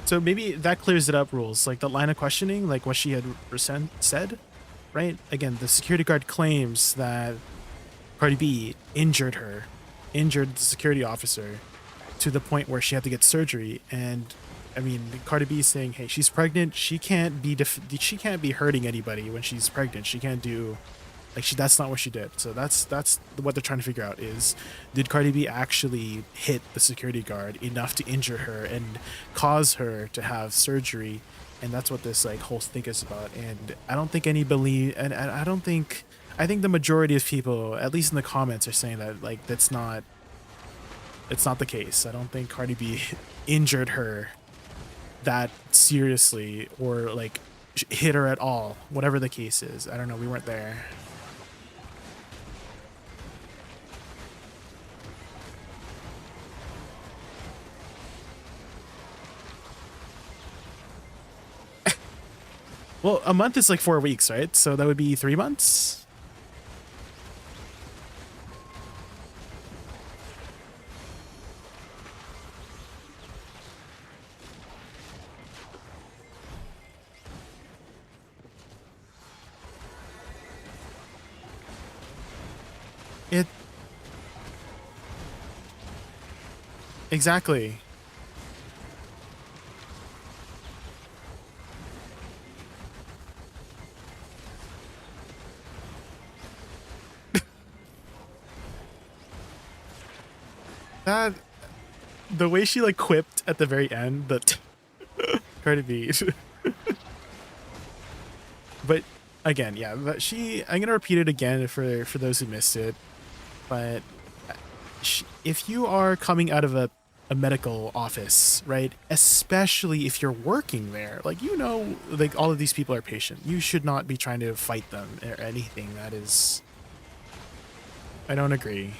So maybe that clears it up, rules. Like the line of questioning, like what she had said, right? Again, the security guard claims that Cardi B injured the security officer to the point where she had to get surgery. And I mean, Cardi B is saying, hey, she's pregnant. She can't be hurting anybody when she's pregnant. She can't do that's not what she did. So that's what they're trying to figure out is, did Cardi B actually hit the security guard enough to injure her and cause her to have surgery? And that's what this like whole thing is about. And I don't think I think the majority of people, at least in the comments, are saying that like it's not the case. I don't think Cardi B injured her that seriously or like hit her at all, whatever the case is. I don't know. We weren't there. Well, a month is like 4 weeks, right? So that would be 3 months. It exactly. That the way she like quipped at the very end, that Cardi B. But again, yeah, but I'm gonna repeat it again for those who missed it. But if you are coming out of a medical office, right, especially if you're working there, like, you know, like, all of these people are patient. You should not be trying to fight them or anything. That is, I don't agree.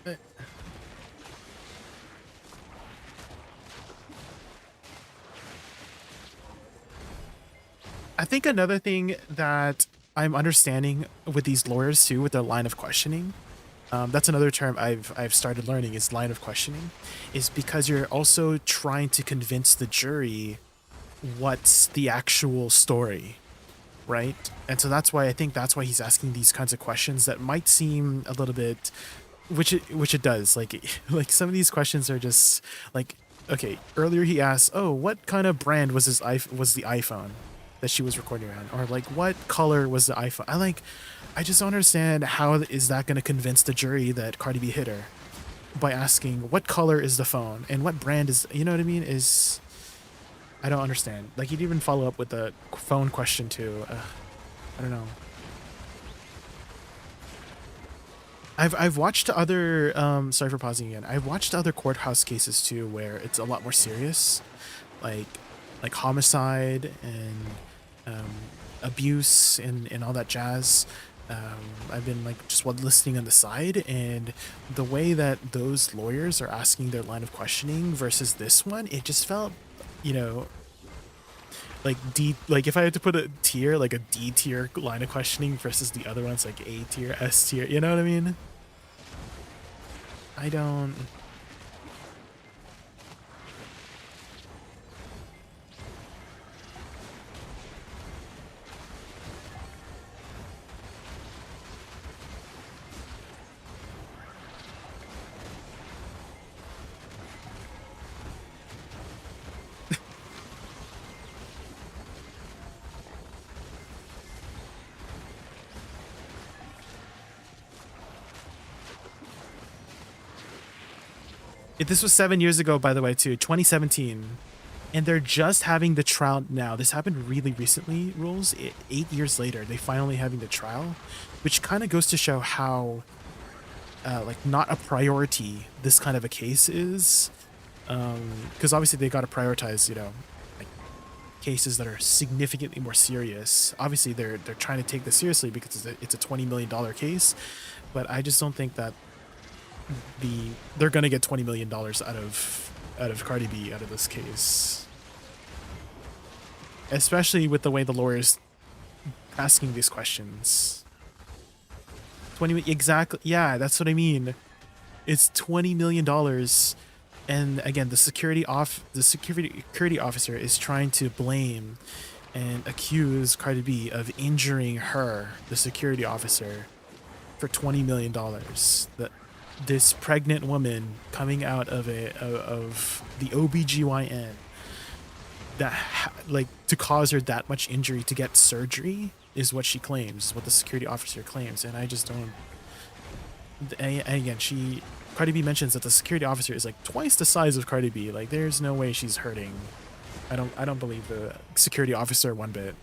Uh, I think another thing that I'm understanding with these lawyers too, with their line of questioning, that's another term I've started learning, is line of questioning, is because you're also trying to convince the jury what's the actual story, right? And so that's why I think that's why he's asking these kinds of questions that might seem a little bit, which it does, like like some of these questions are just like, okay, earlier he asked, oh, what kind of brand was was the iPhone that she was recording on, or like what color was the iPhone. I just don't understand how is that going to convince the jury that Cardi B hit her by asking what color is the phone and what brand is, you know what I mean? Is, I don't understand. Like, he'd even follow up with the phone question too. I don't know. I've watched other sorry for pausing again. I've watched other courthouse cases too where it's a lot more serious, like homicide and um, abuse and all that jazz. I've been like just listening on the side, and the way that those lawyers are asking their line of questioning versus this one, it just felt, you know, like D, like if I had to put a tier, like a D tier line of questioning versus the other ones like A tier, S tier, you know what I mean? I don't. This was 7 years ago, by the way, too, 2017. And they're just having the trial now. This happened really recently, Rules. 8 years later, they finally having the trial, which kind of goes to show how, like, not a priority this kind of a case is. Because obviously they got to prioritize, you know, like cases that are significantly more serious. Obviously they're trying to take this seriously because it's a $20 million case, but I just don't think that they're gonna get $20 million out of Cardi B out of this case, especially with the way the lawyers asking these questions. 20, exactly, yeah, that's what I mean. It's $20 million, and again, the security officer is trying to blame and accuse Cardi B of injuring her, the security officer, for $20 million. That this pregnant woman coming out of the OBGYN that like to cause her that much injury to get surgery is what she claims, is what the security officer claims, and I just don't. And again, Cardi B mentions that the security officer is like twice the size of Cardi B. Like, there's no way she's hurting. I don't believe the security officer one bit.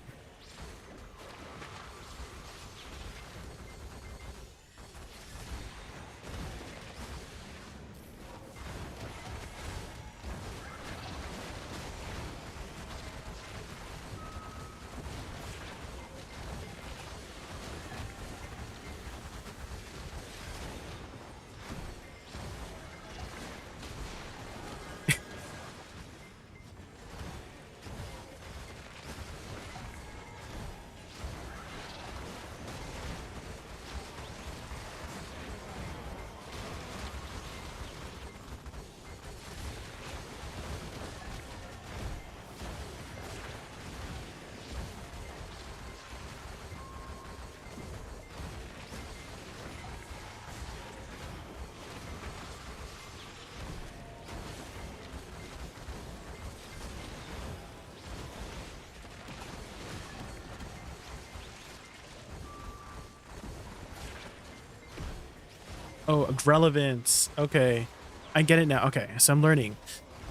Oh, relevance. Okay. I get it now. Okay, so I'm learning.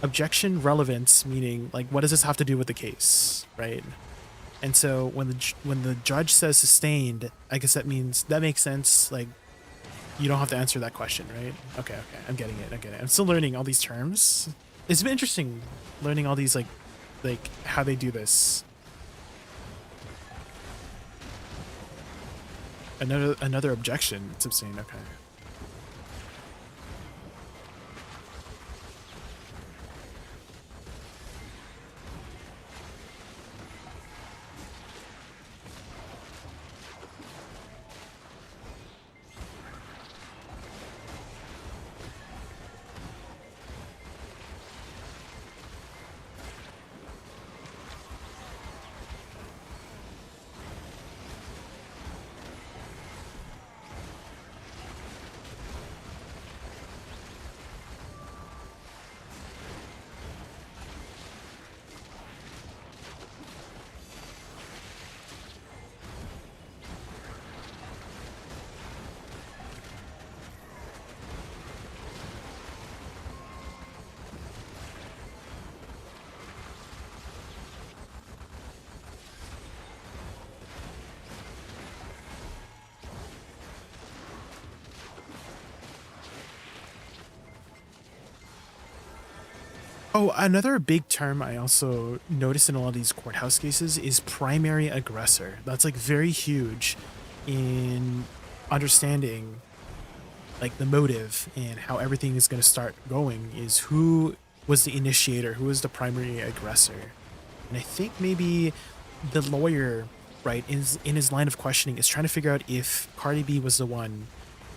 Objection relevance, meaning like, what does this have to do with the case, right? And so when the judge says sustained, I guess that means that makes sense. Like, you don't have to answer that question, right? Okay, I'm getting it. I get it. I'm still learning all these terms. It's been interesting learning all these like how they do this. Another objection. It's insane. Okay. Oh, another big term I also noticed in a lot of these courthouse cases is primary aggressor. That's like very huge in understanding like the motive and how everything is going to start going, is who was the initiator, who was the primary aggressor. And I think maybe the lawyer, right, in his line of questioning is trying to figure out if Cardi B was the one,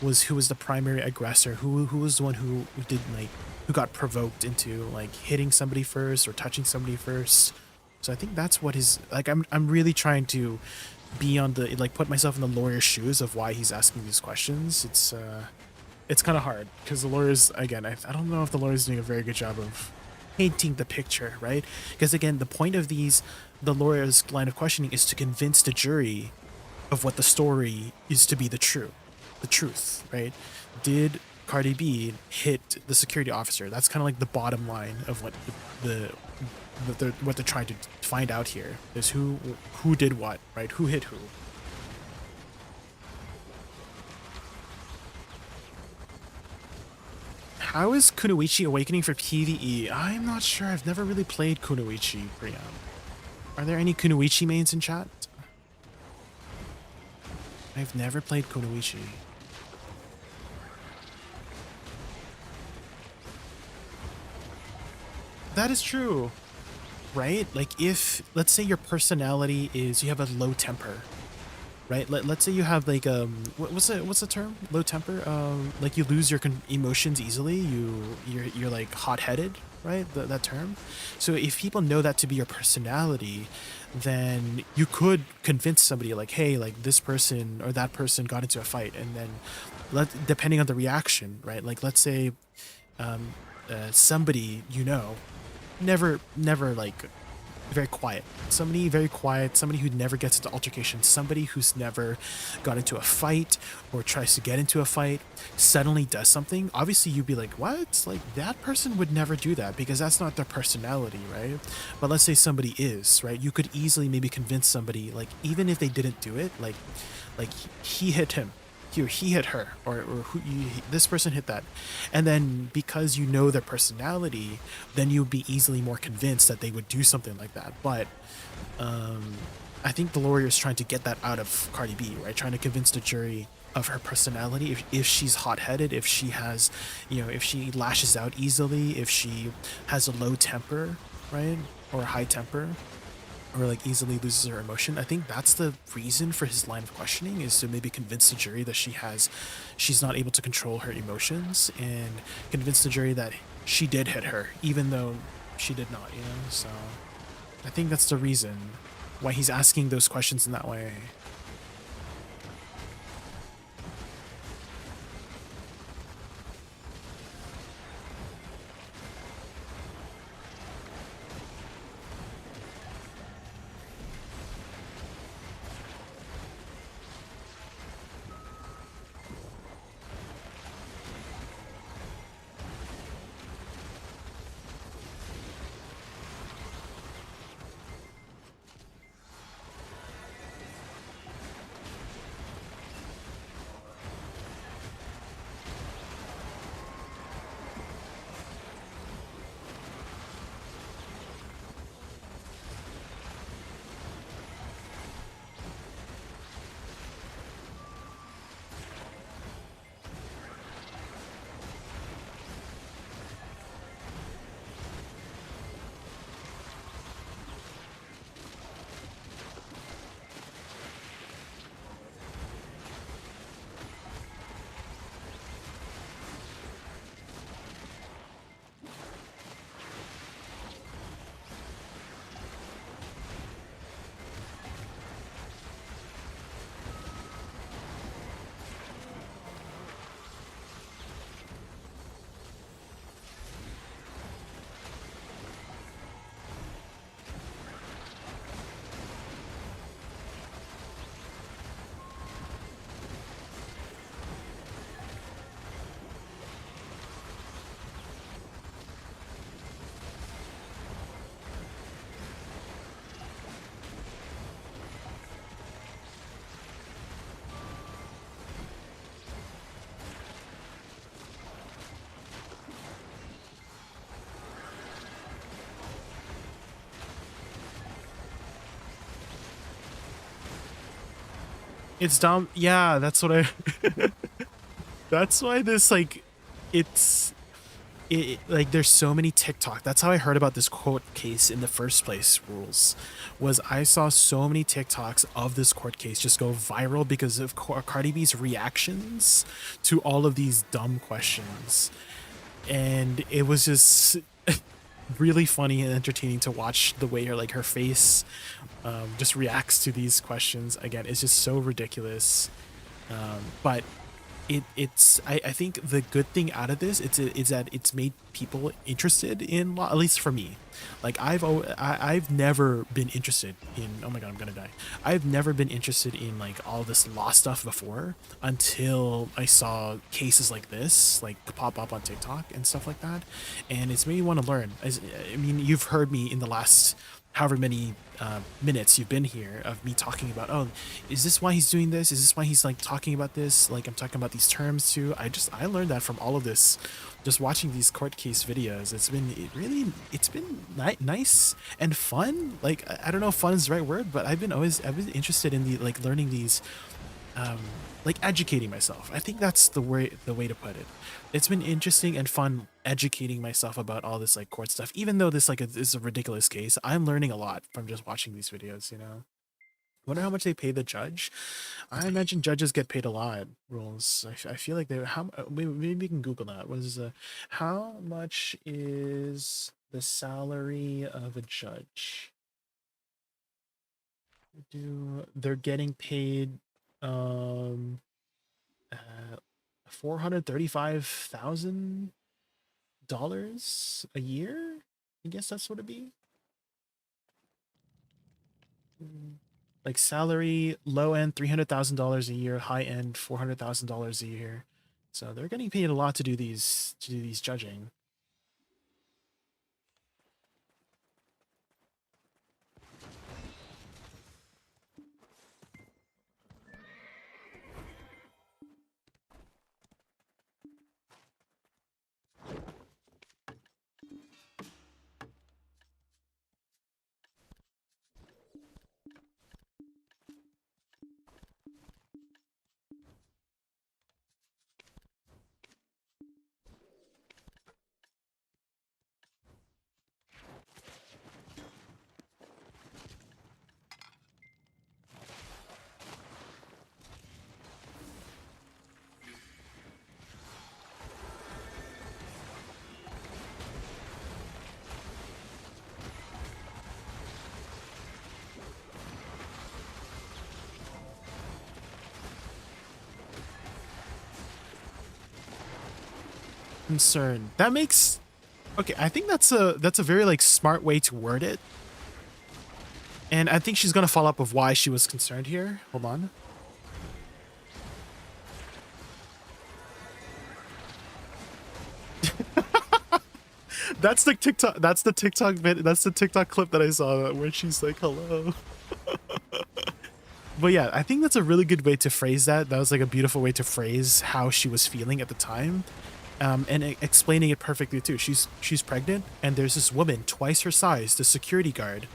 who was the primary aggressor, who was the one who did like, who got provoked into like hitting somebody first or touching somebody first. So I think that's what his, like, I'm really trying to be on the, like, put myself in the lawyer's shoes of why he's asking these questions. It's kind of hard because the lawyers, again, I don't know if the lawyer's doing a very good job of painting the picture, right? Because again, the point of the lawyer's line of questioning is to convince the jury of what the story is to be the truth, right? Did Cardi B hit the security officer? That's kind of like the bottom line of what what they're trying to find out here is who did what, right? Who hit who? How is Kunoichi Awakening for PvE? I'm not sure. I've never really played Kunoichi, Priam. Are there any Kunoichi mains in chat? I've never played Kunoichi. That is true, right? Like, if, let's say your personality is, you have a low temper, right? Let's say you have like, what's the term? Low temper? Like you lose your emotions easily. You're like hot-headed, right? That term. So if people know that to be your personality, then you could convince somebody like, hey, like this person or that person got into a fight, and then depending on the reaction, right? Like let's say somebody never like very quiet. Somebody very quiet, somebody who never gets into altercations, somebody who's never got into a fight or tries to get into a fight, suddenly does something. Obviously, you'd be like, what? Like, that person would never do that because that's not their personality, right? But let's say somebody is, right? You could easily maybe convince somebody, like, even if they didn't do it, like he hit him, he hit her, or this person hit that, and then because you know their personality, then you'd be easily more convinced that they would do something like that. But I think the lawyer is trying to get that out of Cardi B, right? Trying to convince the jury of her personality, if she's hot-headed, if she has, if she lashes out easily, if she has a low temper, right, or a high temper, or like easily loses her emotion. I think that's the reason for his line of questioning, is to maybe convince the jury that she's not able to control her emotions, and convince the jury that she did hit her even though she did not, so I think that's the reason why he's asking those questions in that way. It's dumb. Yeah, that's what I that's why this, like, it's like there's so many TikTok. That's how I heard about this court case in the first place. Rules was I saw so many TikToks of this court case just go viral because of Cardi B's reactions to all of these dumb questions, and it was just really funny and entertaining to watch the way her face just reacts to these questions. Again, it's just so ridiculous, but I think the good thing out of this is that it's made people interested in law, at least for me. Like I've never been interested in, oh my god, I'm gonna die. I've never been interested in like all this law stuff before until I saw cases like this like pop up on TikTok and stuff like that, and it's made me want to learn. I mean, you've heard me in the last however many minutes you've been here of me talking about, oh, is this why he's doing this? Is this why he's like talking about this? Like I'm talking about these terms too. I learned that from all of this, just watching these court case videos. It's been nice and fun. Like I don't know if fun is the right word, but I've been interested in the like learning these, like educating myself. I think that's the way to put it. It's been interesting and fun educating myself about all this like court stuff. Even though this is a ridiculous case, I'm learning a lot from just watching these videos. Wonder how much they pay the judge. I imagine judges get paid a lot. Rules. I feel like they. How maybe we can Google that. What is how much is the salary of a judge? They're getting paid $435,000 a year? I guess that's what it'd be. Like salary, low end $300,000 a year, high end $400,000 a year. So they're getting paid a lot to do these judging. Concern. That makes okay. I think that's a very like smart way to word it. And I think she's gonna follow up with why she was concerned here. Hold on. That's the TikTok. That's the TikTok vid. That's the TikTok clip that I saw where she's like, "Hello." But yeah, I think that's a really good way to phrase that. That was like a beautiful way to phrase how she was feeling at the time, and explaining it perfectly too. She's pregnant, and there's this woman twice her size, the security guard,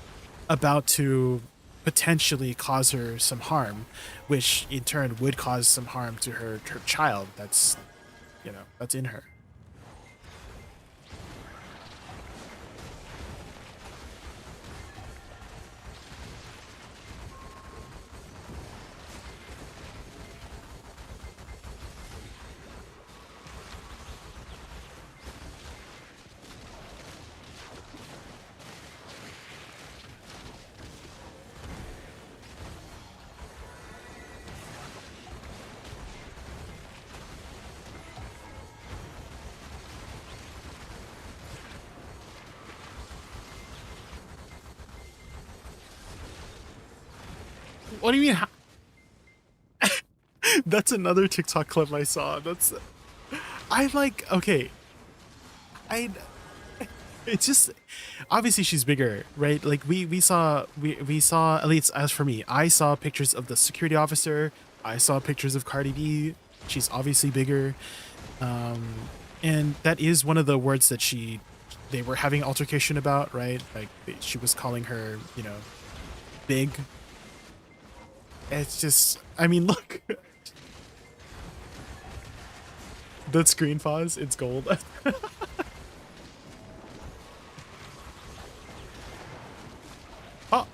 about to potentially cause her some harm, which in turn would cause some harm to her child. That's that's in her. What do you mean? That's another TikTok clip I saw. I like, okay. I, it's just, obviously she's bigger, right? Like we saw, at least as for me, I saw pictures of the security officer. I saw pictures of Cardi B. She's obviously bigger. And that is one of the words that they were having altercation about, right? Like she was calling her, big. It's just, I mean, look. The screen pause, it's gold. Oh.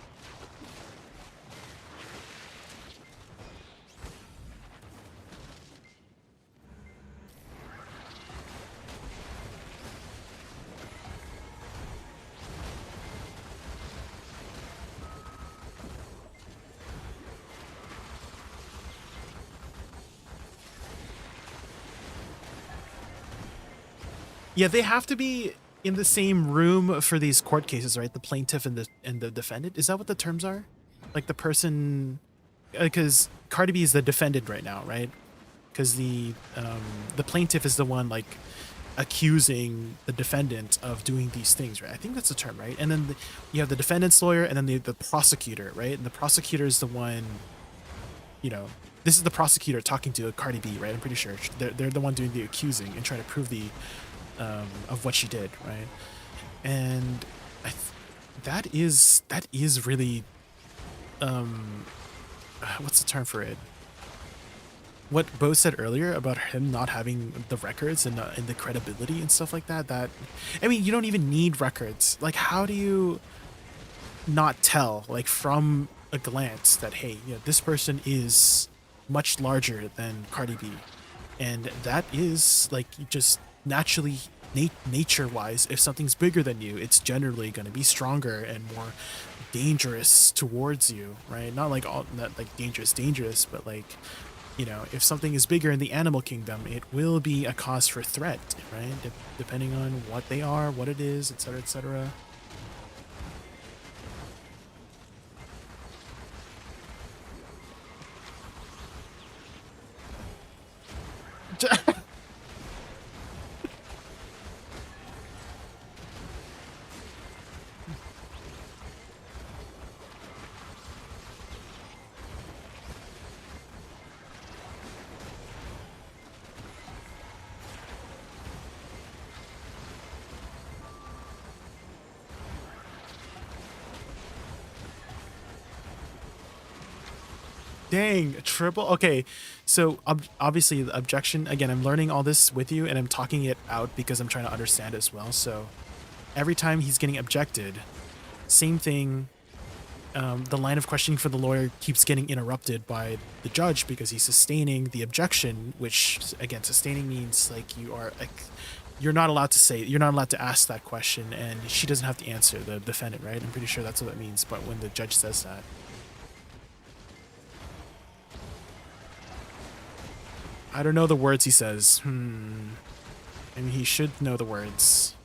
Yeah, they have to be in the same room for these court cases, right? The plaintiff and the defendant. Is that what the terms are? Like the person, because Cardi B is the defendant right now, right? Because the plaintiff is the one like accusing the defendant of doing these things, right? I think that's the term, right? And then you have the defendant's lawyer, and then the prosecutor, right? And the prosecutor is the one, this is the prosecutor talking to Cardi B, right? I'm pretty sure they're the one doing the accusing and trying to prove the of what she did, right? And that is really what's the term for it? What Bo said earlier about him not having the records and the credibility and stuff like that. That, I mean, you don't even need records. Like, how do you not tell, like, from a glance that, hey, this person is much larger than Cardi B, and that is like just naturally nature wise, if something's bigger than you, it's generally going to be stronger and more dangerous towards you, right? Not like all, not like dangerous, but like, if something is bigger in the animal kingdom, it will be a cause for threat, right? Depending on what they are, what it is, etc., etc. Dang, triple. Okay, so obviously the objection, again, I'm learning all this with you and I'm talking it out because I'm trying to understand as well. So every time he's getting objected, same thing. The line of questioning for the lawyer keeps getting interrupted by the judge because he's sustaining the objection, which, again, sustaining means like you're not allowed to say, you're not allowed to ask that question, and she doesn't have to answer, the defendant, right? I'm pretty sure that's what that means. But when the judge says that, I don't know the words he says. I mean, he should know the words.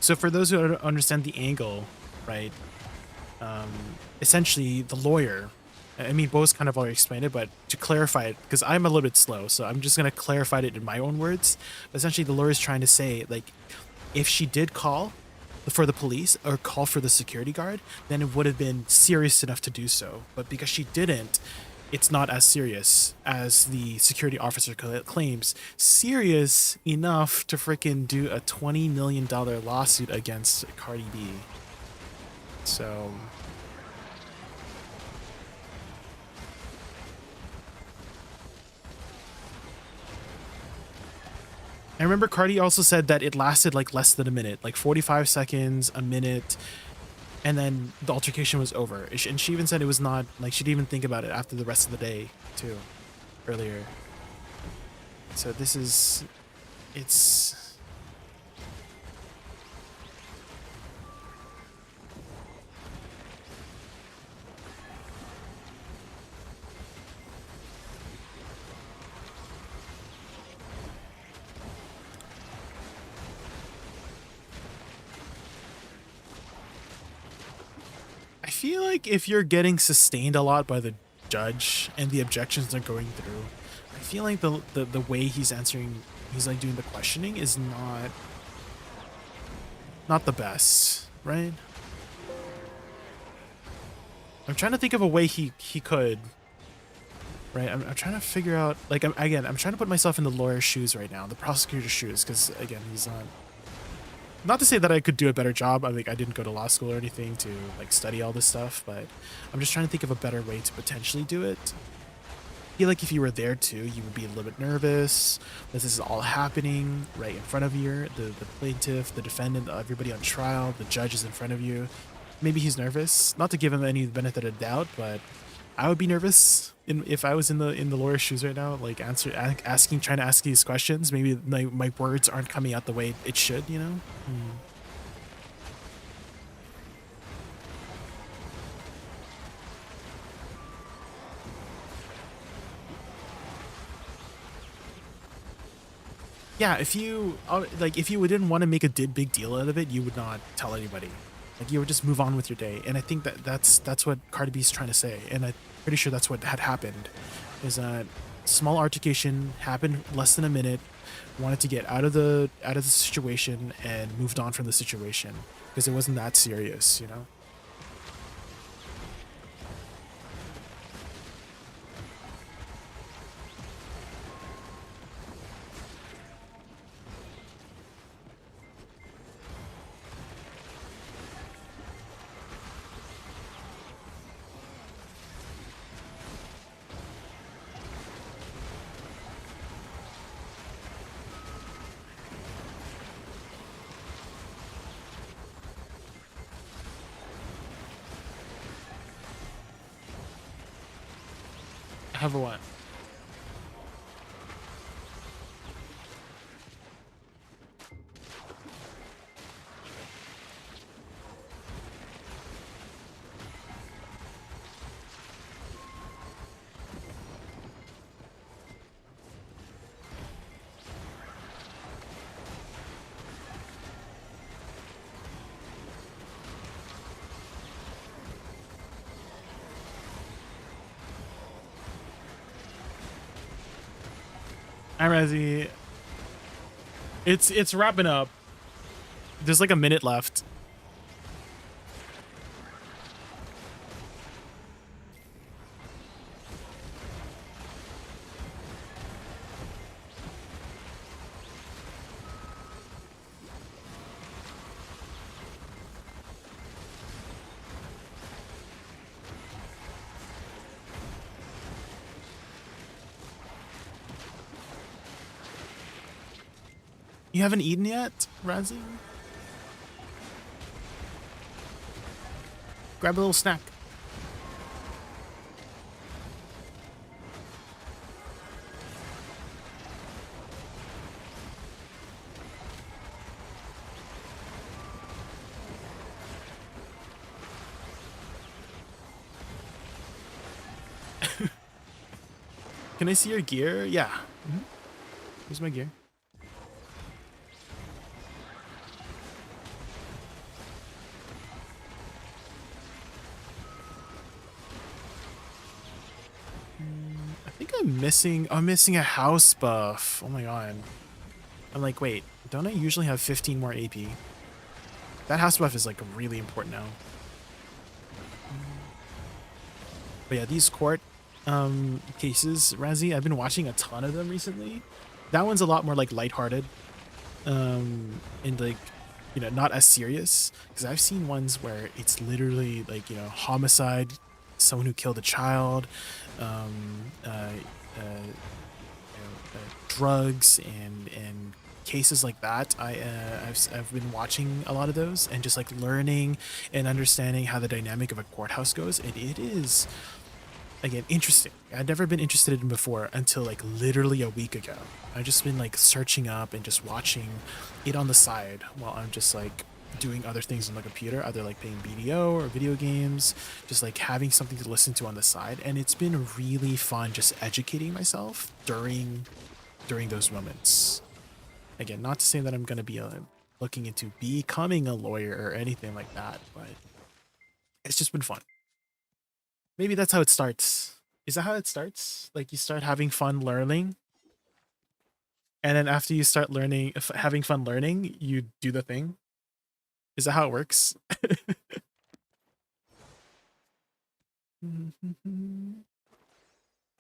So for those who don't understand the angle, right? Um, Essentially, the lawyer. I mean, Bo's kind of already explained it, but to clarify it, because I'm a little bit slow, so I'm just gonna clarify it in my own words. Essentially, the lawyer is trying to say, like, if she did call for the police or call for the security guard, then it would have been serious enough to do so. But because she didn't, it's not as serious as the security officer claims. Serious enough to freaking do a $20 million lawsuit against Cardi B. So I remember Cardi also said that it lasted like less than a minute, like 45 seconds, a minute, and then the altercation was over. And she even said it was not, like, she didn't even think about it after the rest of the day, too, earlier. So this is, it's... I feel like if you're getting sustained a lot by the judge and the objections are going through, I feel like the way he's answering, he's like doing the questioning is not the best, right? I'm trying to think of a way he could, right? I'm trying to figure out, like, I'm trying to put myself in the lawyer's shoes right now, the prosecutor's shoes, because again, he's not. Not to say that I could do a better job. I didn't go to law school or anything to like study all this stuff, but I'm just trying to think of a better way to potentially do it. I feel like if you were there too, you would be a little bit nervous. This is all happening right in front of you. The plaintiff, the defendant, everybody on trial, the judge is in front of you. Maybe he's nervous. Not to give him any benefit of doubt, but I would be nervous if I was in the lawyer's shoes right now, like trying to ask these questions. Maybe my words aren't coming out the way it should, you know? Hmm. Yeah, if you if you didn't want to make a big deal out of it, you would not tell anybody. Like you would just move on with your day. And I think that's what Cardi B's trying to say. And I'm pretty sure that's what had happened. Is that small altercation happened less than a minute, wanted to get out of the situation and moved on from the situation because it wasn't that serious, you know? Have a what? I'm Razzie. It's wrapping up. There's like a minute left. You haven't eaten yet, Razzie? Grab a little snack. Can I see your gear? Yeah. Here's my gear. I think I'm missing a house buff. Oh my god. I'm like, wait, don't I usually have 15 more AP? That house buff is like really important now. But yeah, these court cases, Razzie, I've been watching a ton of them recently. That one's a lot more like lighthearted. And like, you know, not as serious. Because I've seen ones where it's literally like, you know, homicide, someone who killed a child, drugs and cases like that. I've been watching a lot of those and just like learning and understanding how the dynamic of a courthouse goes. And it is, again, interesting. I'd never been interested in before until like literally a week ago. I've just been like searching up and just watching it on the side while I'm just like doing other things on the computer, either like playing BDO or video games, just like having something to listen to on the side. And it's been really fun just educating myself during those moments. Again, not to say that I'm going to be looking into becoming a lawyer or anything like that, but it's just been fun. Maybe that's how it starts. Is that how it starts? Like you start having fun learning, and then after you start learning, having fun learning, you do the thing. Is that how it works?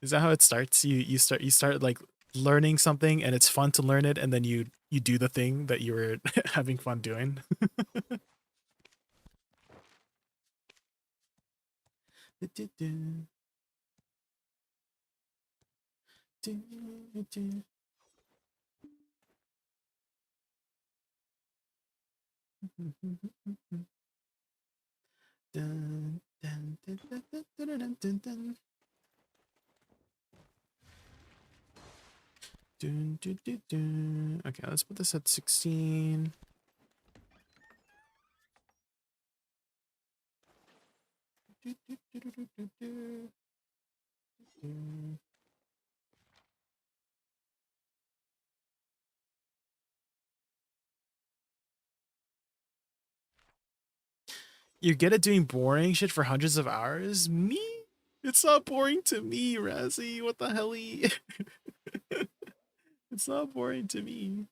Is that how it starts? You start like learning something and it's fun to learn it, and then you do the thing that you were having fun doing. Okay, let's put this at 16. You're good at doing boring shit for hundreds of hours? Me? It's not boring to me, Razzie. What the hell? It's not boring to me.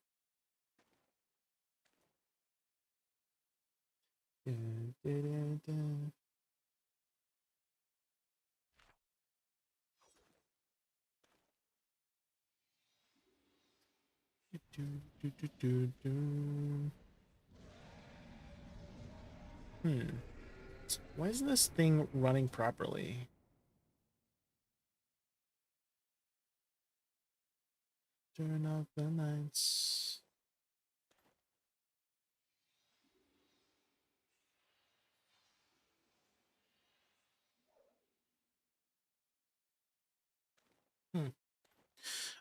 Hmm. Why isn't this thing running properly? Turn off the lights. Hmm.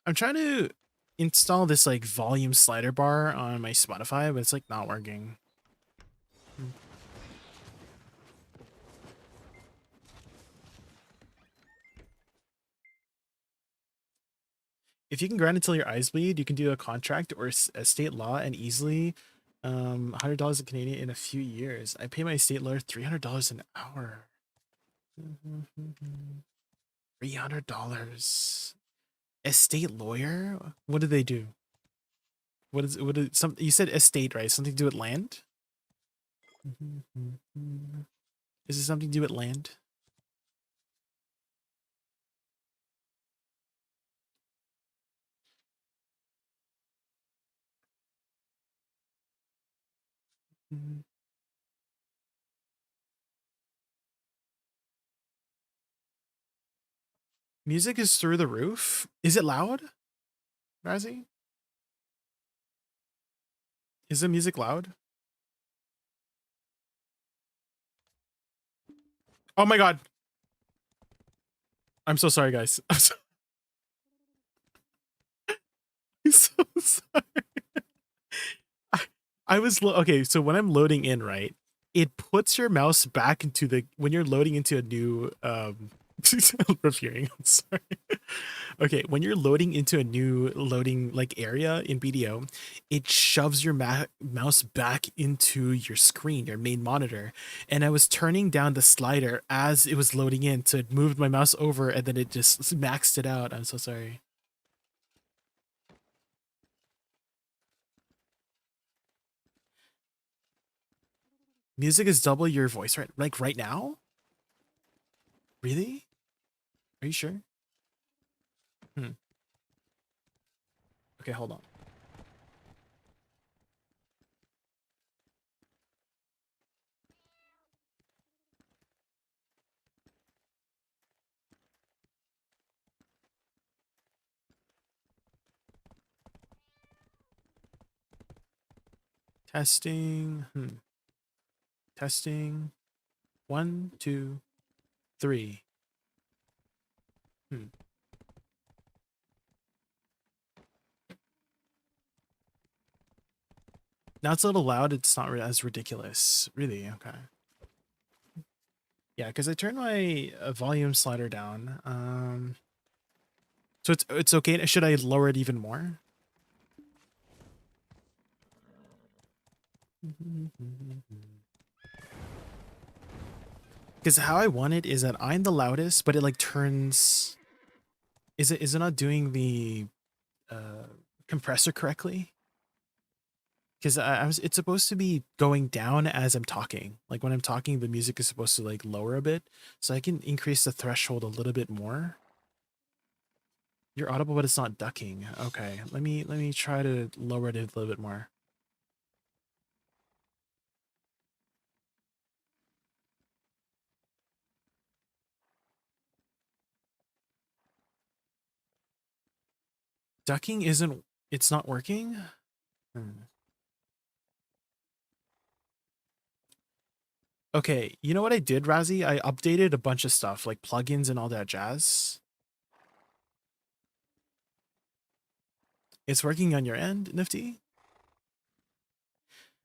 I'm trying to install this like volume slider bar on my Spotify, but it's like not working. Hmm. If you can grind until your eyes bleed, you can do a contract or a state law and easily $100 a Canadian in a few years. I pay my state lawyer $300 an hour. $300. Estate lawyer? What do they do? What is some you said estate, right? Something to do with land? Is it something to do with land? Music is through the roof. Is it loud, Razzie? Is the music loud? Oh my god. I'm so sorry, guys. I'm so sorry. I, I was okay. So when I'm loading in, right, it puts your mouse back into the when you're loading into a new reviewing. I'm sorry. Okay, when you're loading into a new loading like area in BDO, it shoves your mouse back into your screen, your main monitor. And I was turning down the slider as it was loading in to move my mouse over, and then it just maxed it out. I'm so sorry. Music is double your voice right like right now? Really? Are you sure? Hmm. Okay, hold on. Testing. Testing. 1, 2, 3. Hmm. Now it's a little loud. It's not as ridiculous. Really? Okay. Yeah, because I turned my volume slider down. So it's okay. Should I lower it even more? Because how I want it is that I'm the loudest, but it like turns. Is it not doing the compressor correctly? Because I was it's supposed to be going down as I'm talking. Like when I'm talking, the music is supposed to like lower a bit, so I can increase the threshold a little bit more. You're audible, but it's not ducking. Okay, let me try to lower it a little bit more. Ducking isn't. It's not working. Okay, you know what I did, Razzie? I updated a bunch of stuff, like plugins and all that jazz. It's working on your end, Nifty?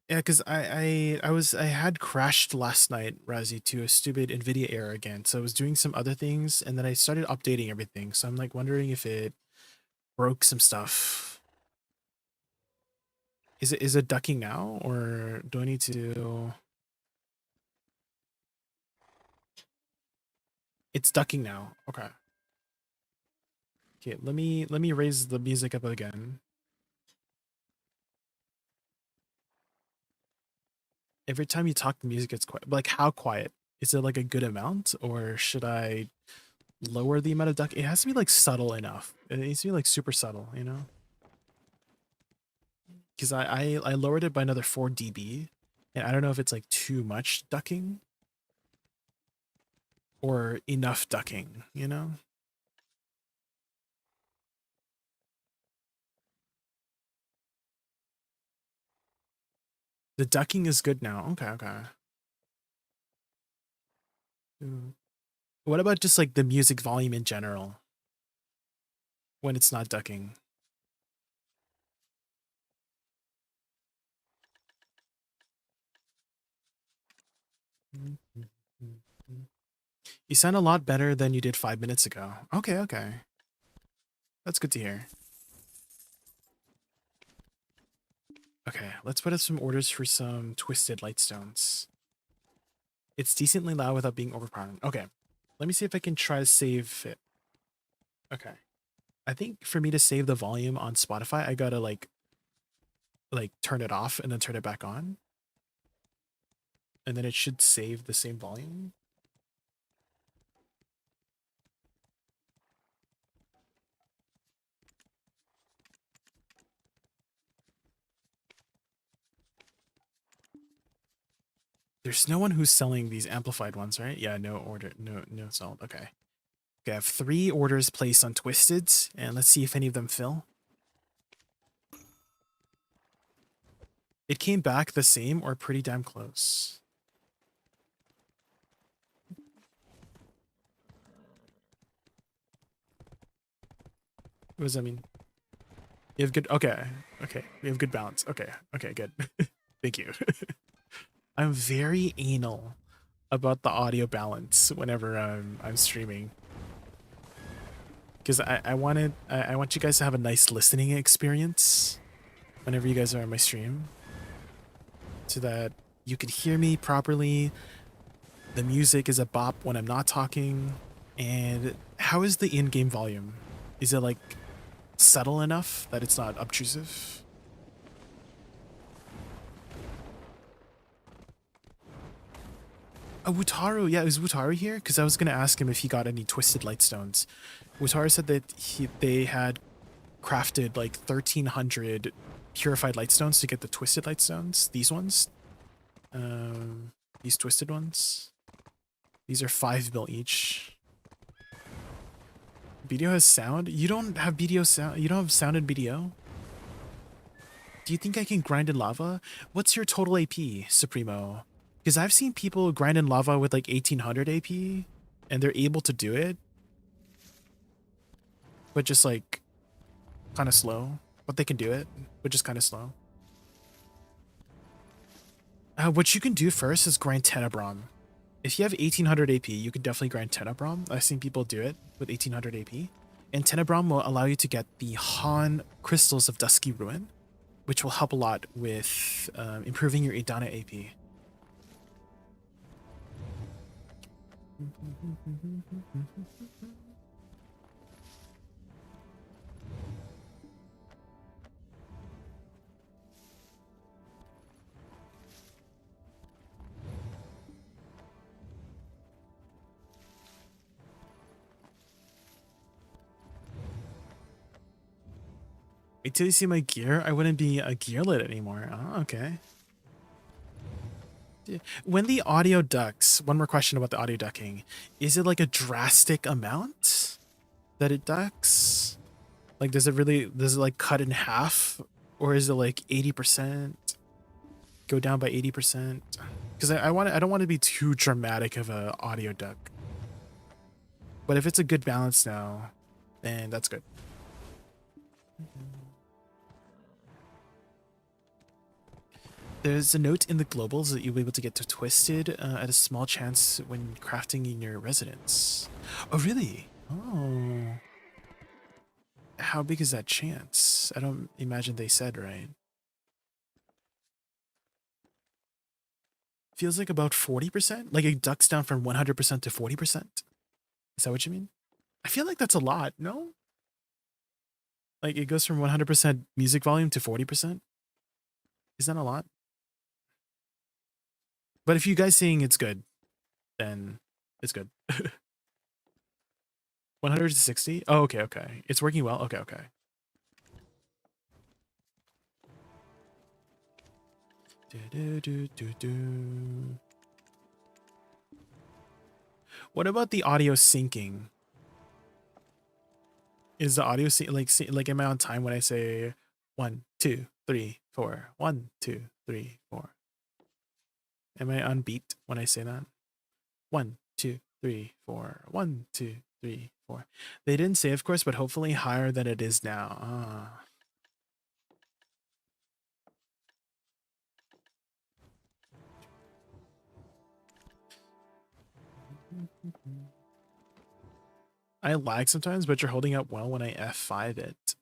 Yeah, because I had crashed last night, Razzie, to a stupid NVIDIA error again. So I was doing some other things, and then I started updating everything. So I'm like wondering if it broke some stuff. Is it ducking now, or do I need to? It's ducking now. Okay. Okay, let me raise the music up again. Every time you talk, the music gets quiet. Like, how quiet? Is it like a good amount, or should I lower the amount of duck? It has to be like subtle enough. It needs to be like super subtle, you know? Because I lowered it by another 4 dB, and I don't know if it's like too much ducking or enough ducking, you know? The ducking is good now. Okay, okay. Mm. What about just like the music volume in general when it's not ducking? You sound a lot better than you did 5 minutes ago. Okay, okay. That's good to hear. Okay, let's put up some orders for some twisted lightstones. It's decently loud without being overpowering. Okay, let me see if I can try to save it. Okay. I think for me to save the volume on Spotify, I gotta like turn it off and then turn it back on. And then it should save the same volume. There's no one who's selling these amplified ones, right? Yeah, no order, no sold. Okay. Okay, I have 3 orders placed on Twisted, and let's see if any of them fill. It came back the same or pretty damn close. What does that mean? You have good, okay, okay. We have good balance. Okay, okay, good. Thank you. I'm very anal about the audio balance whenever I'm streaming. Because I want you guys to have a nice listening experience whenever you guys are on my stream. So that you can hear me properly. The music is a bop when I'm not talking. And how is the in-game volume? Is it like subtle enough that it's not obtrusive? Wutaru, yeah, is Wutaru here? Because I was gonna ask him if he got any twisted lightstones. Wutaru said that they had crafted like 1,300 purified lightstones to get the twisted lightstones. These ones, these twisted ones. These are 5 mil each. BDO has sound. You don't have BDO sound. You don't have sound in BDO. Do you think I can grind in lava? What's your total AP, Supremo? Because I've seen people grind in lava with like 1,800 AP, and they're able to do it, but just like kind of slow. But they can do it, but just kind of slow. What you can do first is grind Tenebrom. If you have 1,800 AP, you can definitely grind Tenebrom. I've seen people do it with 1,800 AP. And Tenebrom will allow you to get the Han Crystals of Dusky Ruin, which will help a lot with improving your Idana AP. Wait till you see my gear. I wouldn't be a gearlet anymore. Oh, okay. When the audio ducks, one more question about the audio ducking. Is it like a drastic amount that it ducks? Like, does it like cut in half? Or is it like 80%? Go down by 80%? Because I don't want to be too dramatic of a audio duck. But if it's a good balance now, then that's good. There's a note in the globals that you'll be able to get to twisted at a small chance when crafting in your residence. Oh, really? Oh. How big is that chance? I don't imagine they said, right? Feels like about 40%? Like it ducks down from 100% to 40%? Is that what you mean? I feel like that's a lot, no? Like it goes from 100% music volume to 40%? Is that a lot? But if you guys saying it's good, then it's good. 100 to 60? Oh, okay, okay. It's working well? Okay, okay. What about the audio syncing? Is the audio like am I on time when I say 1, 2, 3, 4, 1, 2, 3, 4? Am I on beat when I say that? 1, 2, 3, 4, 1, 2, 3, 4. They didn't say, of course, but hopefully higher than it is now. Ah. I lag sometimes, but you're holding up well when I F5 it.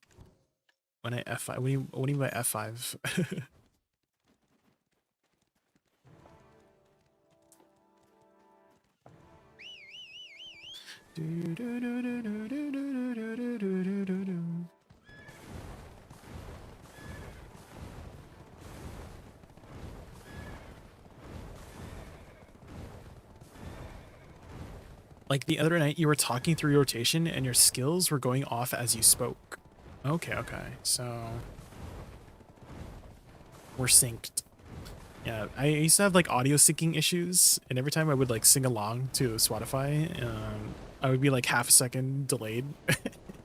When I F5, what do you mean by F5? Like the other night, you were talking through rotation and your skills were going off as you spoke. Okay, okay. So we're synced. Yeah, I used to have like audio syncing issues, and every time I would like sing along to Spotify, I would be like half a second delayed.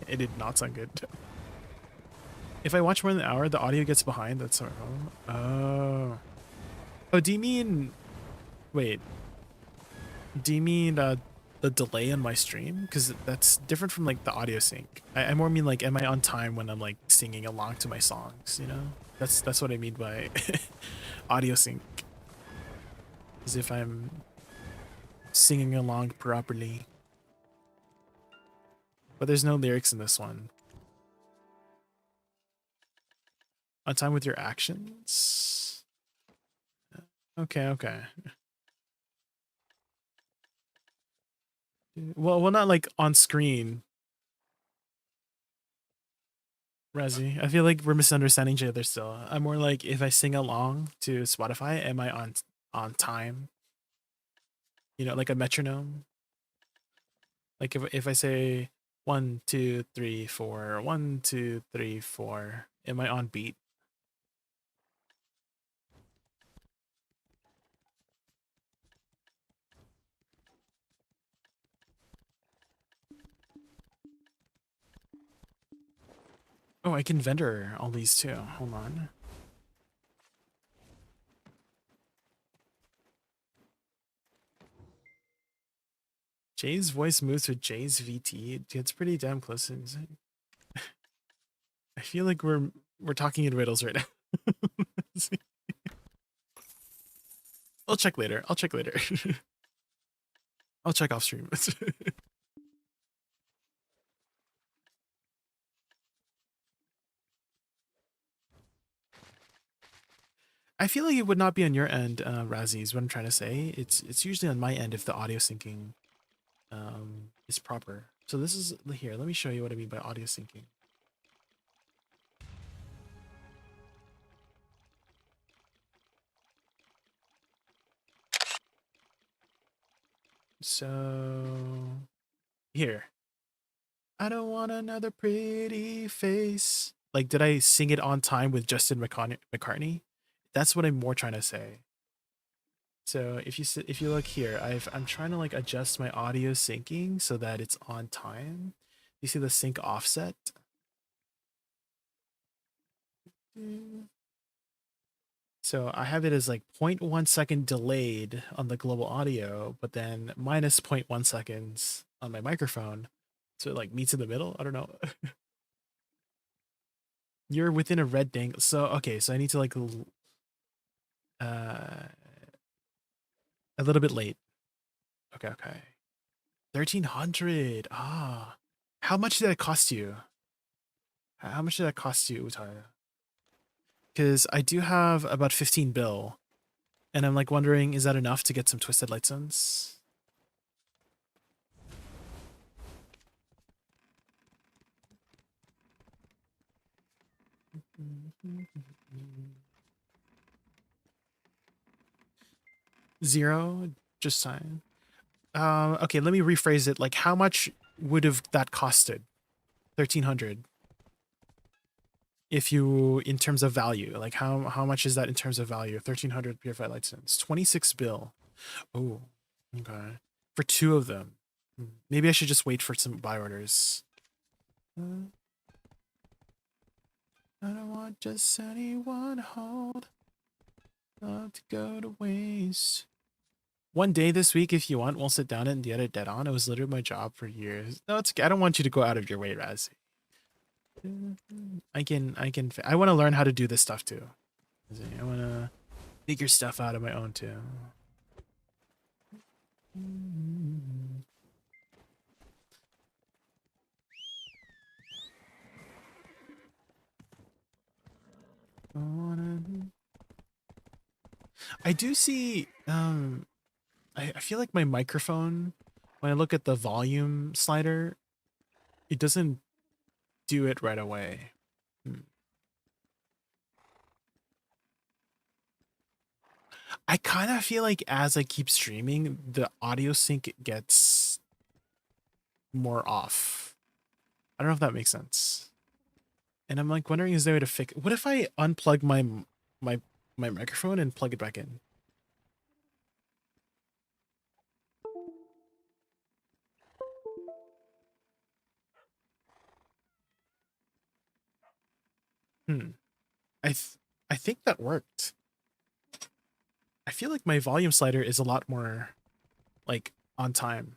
It did not sound good. If I watch more than an hour, the audio gets behind. That's our problem. Oh. Oh, do you mean? Wait. Do you mean the delay on my stream? Because that's different from like the audio sync. I more mean like, am I on time when I'm like singing along to my songs? You know, that's what I mean by audio sync. Is if I'm singing along properly. But there's no lyrics in this one. On time with your actions. Okay, okay. Well, not like on screen. Razzie, I feel like we're misunderstanding each other still. I'm more like if I sing along to Spotify, am I on time? You know, like a metronome. Like if I say 1, 2, 3, 4, 1, 2, 3, 4, am I on beat? Oh, I can vendor all these too. Hold on. Jay's voice moves with Jay's VT. It's pretty damn close. I feel like we're talking in riddles right now. I'll check later. I'll check later. I'll check off stream. I feel like it would not be on your end, Razzie, is what I'm trying to say. It's usually on my end if the audio syncing is proper. So this is here. Let me show you what I mean by audio syncing. So here, I don't want another pretty face. Like, did I sing it on time with Justin McCartney? That's what I'm more trying to say. So if you look here, I'm trying to like adjust my audio syncing so that it's on time. You see the sync offset? So I have it as like 0.1 second delayed on the global audio, but then minus 0.1 seconds on my microphone. So it like meets in the middle. I don't know. You're within a red dangle. So okay, so I need to like uh a little bit late. Okay, okay. 1300. Ah. How much did that cost you? How much did that cost you, Utaya? Because I do have about 15 bill, and I'm like wondering, is that enough to get some twisted light zones? Zero, just time. Okay, let me rephrase it. Like, how much would have that costed? 1300. If you, in terms of value, like how much is that in terms of value? 1300 purified light zones, 26 bill. Oh, okay. For two of them. Maybe I should just wait for some buy orders. I don't want just anyone hold. Love to go to waste. One day this week, if you want, we'll sit down and get it dead on. It was literally my job for years. No, it's okay. I don't want you to go out of your way, Raz. I want to learn how to do this stuff too. I want to figure stuff out on my own too. I do see, I feel like my microphone, when I look at the volume slider, it doesn't do it right away. I kind of feel like as I keep streaming, the audio sync gets more off. I don't know if that makes sense. And I'm like wondering, is there a way to fix? What if I unplug my microphone and plug it back in? I I think that worked. I feel like my volume slider is a lot more like on time.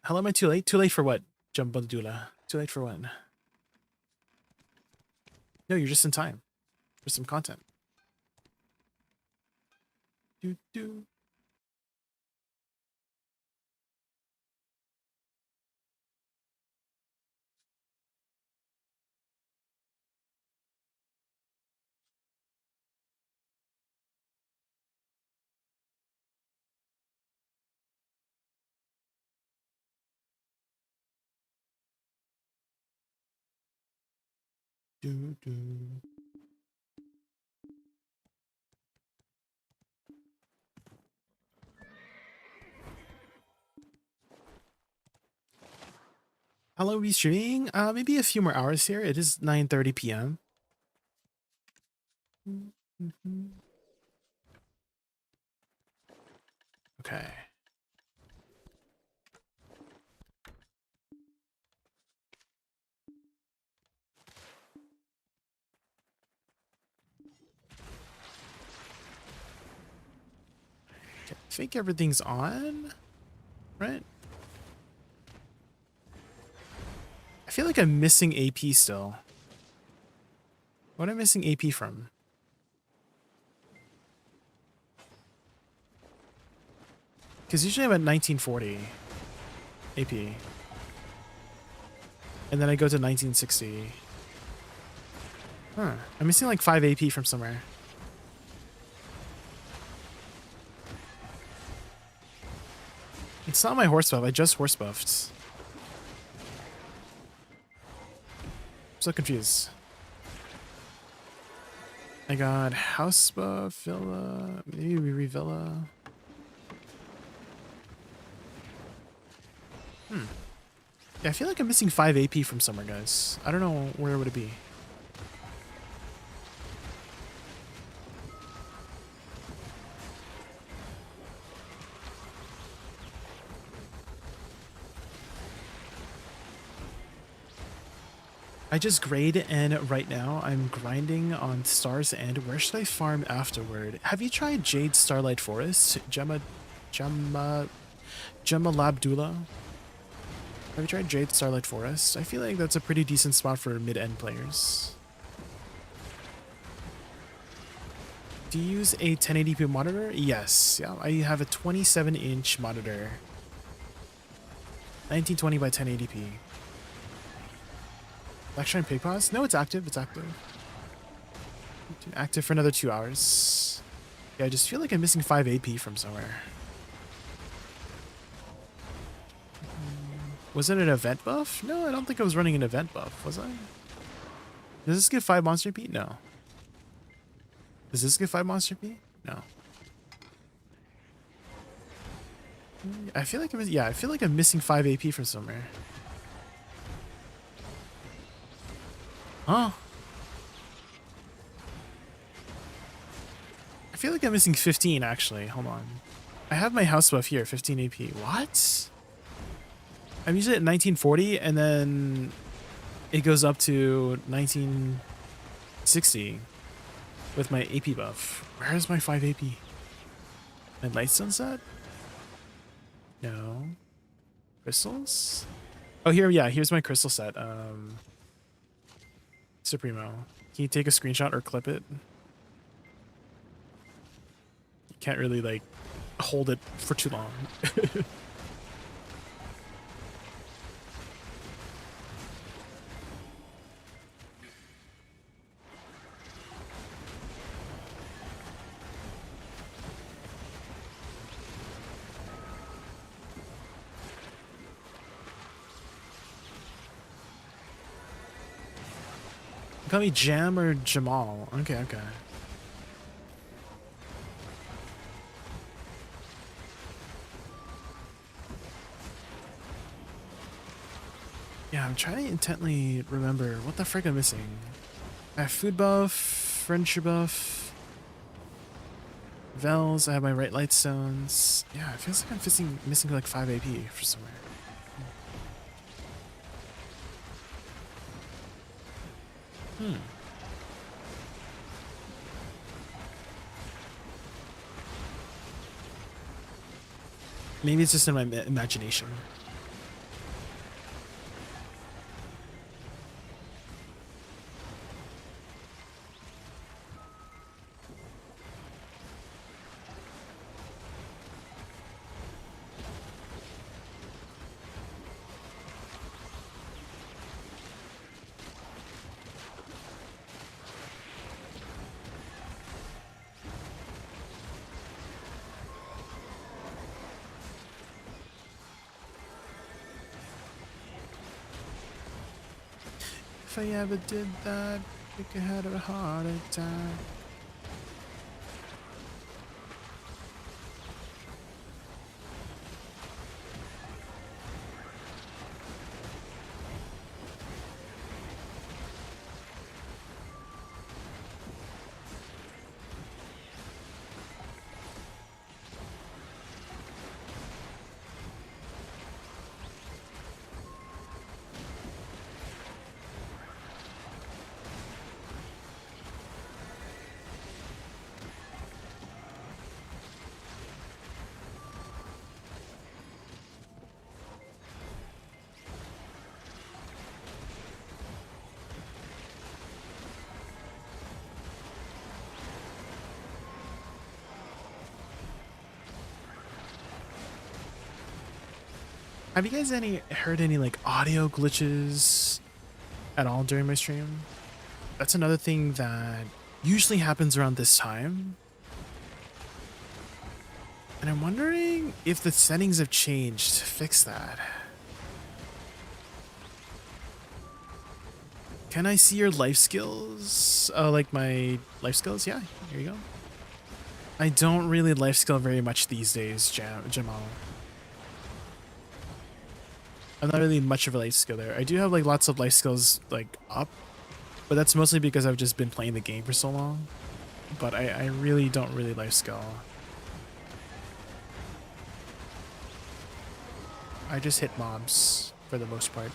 How am I too late? Too late for what, Jumbadula? Too late for what? No, you're just in time for some content. Do do. Do do. How long are we streaming? Maybe a few more hours here. It is 9:30 p.m. Okay. I think everything's on, right? I feel like I'm missing AP still. What am I missing AP from? Because usually I'm at 1940 AP. And then I go to 1960. Huh. I'm missing like 5 AP from somewhere. It's not my horse buff. I just horse buffed. I'm so confused. I got house buff, villa, maybe villa. Yeah, I feel like I'm missing 5 AP from somewhere, guys. I don't know where would it be. I just grade, and right now I'm grinding on stars. And where should I farm afterward? Have you tried Jade Starlight Forest? Gemma Labdula? Have you tried Jade Starlight Forest? I feel like that's a pretty decent spot for mid-end players. Do you use a 1080p monitor? Yes. Yeah, I have a 27-inch monitor. 1920 by 1080p. Blackshine Pig Paws? No, it's active. It's active. Active for another 2 hours. Yeah, I just feel like I'm missing 5 AP from somewhere. Was it an event buff? No, I don't think I was running an event buff, was I? Does this give 5 Monster P? No. Does this give 5 Monster P? No. I feel like I feel like I'm missing 5 AP from somewhere. Huh? I feel like I'm missing 15 actually. Hold on. I have my house buff here, 15 AP. What? I'm usually at 1940 and then it goes up to 1960 with my AP buff. Where is my 5 AP? My light sunset? No. Crystals? Oh, here, yeah, here's my crystal set. Supremo. Can you take a screenshot or clip it? You can't really, like, hold it for too long. Call me Jam or Jamal. Okay, okay. Yeah, I'm trying to intently remember what the frick I'm missing. I have food buff, friendship buff, Vels, I have my right light stones. Yeah, it feels like I'm missing like 5 AP for somewhere. Maybe it's just in my imagination. If I ever did that, I think I had a heart attack. Have you guys heard any like audio glitches at all during my stream? That's another thing that usually happens around this time. And I'm wondering if the settings have changed to fix that. Can I see your life skills? Oh, like my life skills? Yeah, here you go. I don't really life skill very much these days, Jamal. I'm not really much of a life skiller. I do have like lots of life skills like up, but that's mostly because I've just been playing the game for so long. But I really don't really life skill. I just hit mobs for the most part.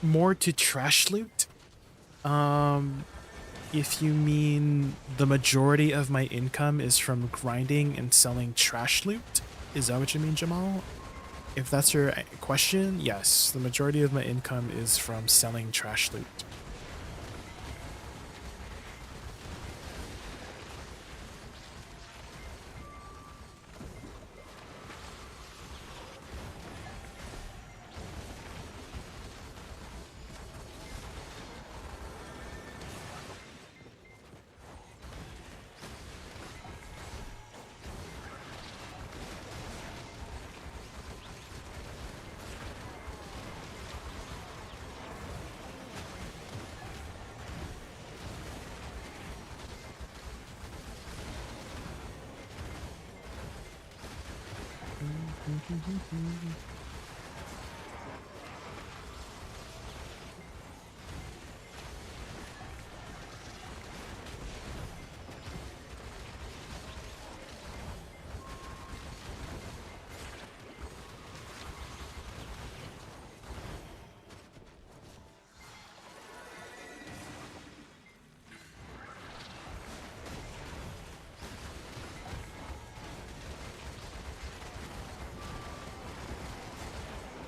More to trash loot? If you mean the majority of my income is from grinding and selling trash loot, is that what you mean, Jamal? If that's your question, yes, the majority of my income is from selling trash loot.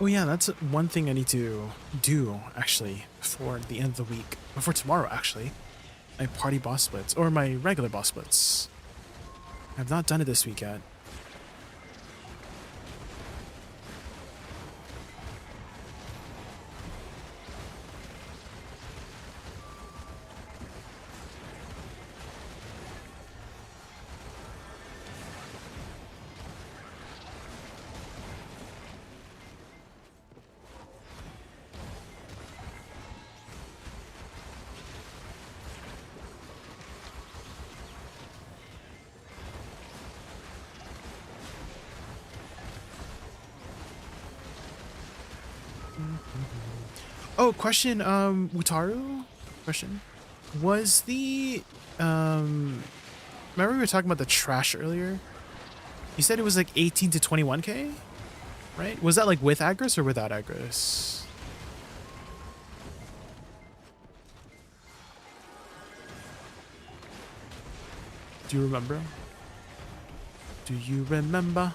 Oh yeah, that's one thing I need to do, actually, before the end of the week. Before tomorrow, actually. My party boss splits, or my regular boss splits. I've not done it this week yet. Oh, question, Wutaru? Question. Was the, remember we were talking about the trash earlier? You said it was like 18 to 21k? Right? Was that like with Agris or without Agris? Do you remember? Do you remember?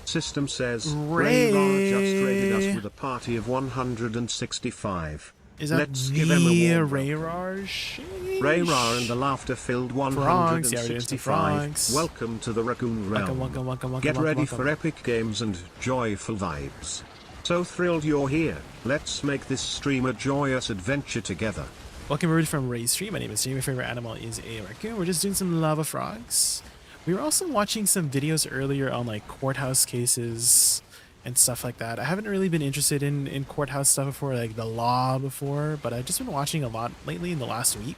System says, Ray. Raylar just raided us with a party of 165. Is that Let's give him a the warm welcome. Rayraj? Rayrar and the laughter-filled Frogs, yeah, we're doing some 165. frogs. Welcome to the Raccoon Realm. Welcome, Get ready welcome. for epic games and joyful vibes. So thrilled you're here. Let's make this stream a joyous adventure together. Welcome everybody from Ray's stream. My name is Jay. My favorite animal is a raccoon. We're just doing some lava frogs. We were also watching some videos earlier on like courthouse cases and stuff like that. I haven't really been interested in courthouse stuff before, like the law before, but I've just been watching a lot lately in the last week.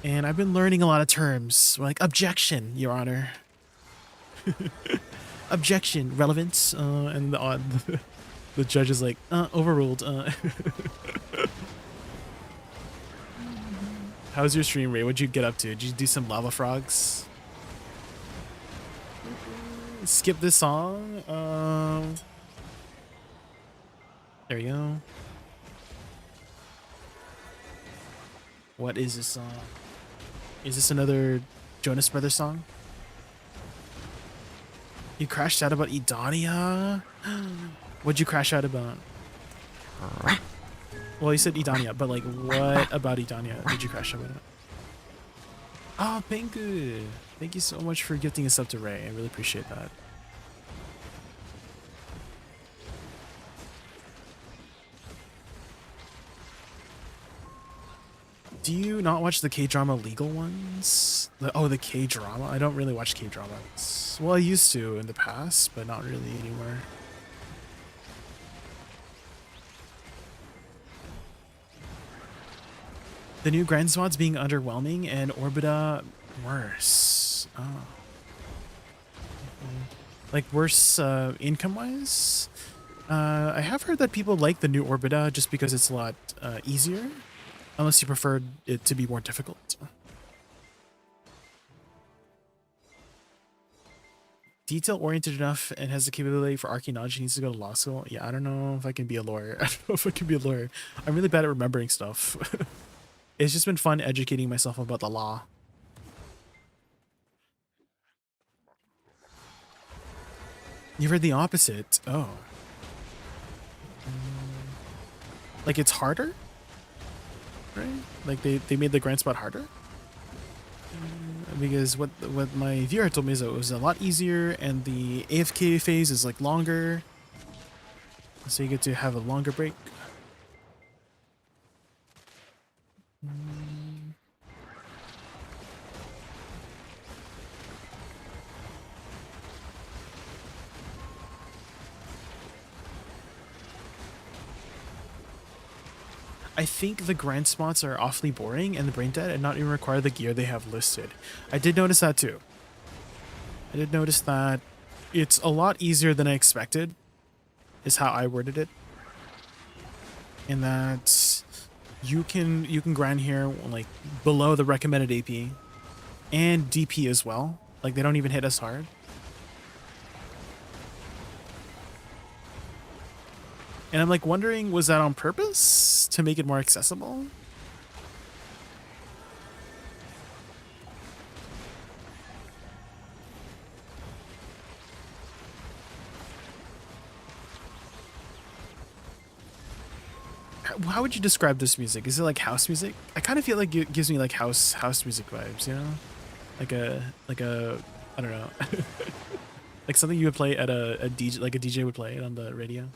And I've been learning a lot of terms like objection, Your Honor. Objection, relevance, and the judge is like, overruled. How's your stream, Ray? What'd you get up to? Did you do some lava frogs? Skip this song. There you go. What is this song? Is this another Jonas Brothers song? You crashed out about Edania? What'd you crash out about? Well, you said Edania, but like, what about Edania did you crash out about? Oh, Pinku! Thank you so much for gifting us up to Ray. I really appreciate that. Do you not watch the K-drama legal ones? The K-drama? I don't really watch K-dramas. Well, I used to in the past, but not really anymore. The new grind spots being underwhelming and Orbita worse. Oh. Like worse income-wise? I have heard that people like the new Orbita just because it's a lot easier. Unless you prefer it to be more difficult. Detail-oriented enough and has the capability for archaeology, needs to go to law school. Yeah, I don't know if I can be a lawyer. I don't know if I can be a lawyer. I'm really bad at remembering stuff. It's just been fun educating myself about the law. You've heard the opposite. Oh. Like it's harder? Right? Like they made the grind spot harder? Because what my viewer told me is that it was a lot easier and the AFK phase is like longer. So you get to have a longer break. I think the grind spots are awfully boring and the brain dead and not even require the gear they have listed. I did notice that too. I did notice that it's a lot easier than I expected, is how I worded it. In that you can grind here like below the recommended AP and DP as well. Like they don't even hit us hard. And I'm like wondering, was that on purpose to make it more accessible? How would you describe this music? Is it like house music? I kind of feel like it gives me like house music vibes, you know? Like a I don't know. Like something you would play at a DJ, like a DJ would play it on the radio.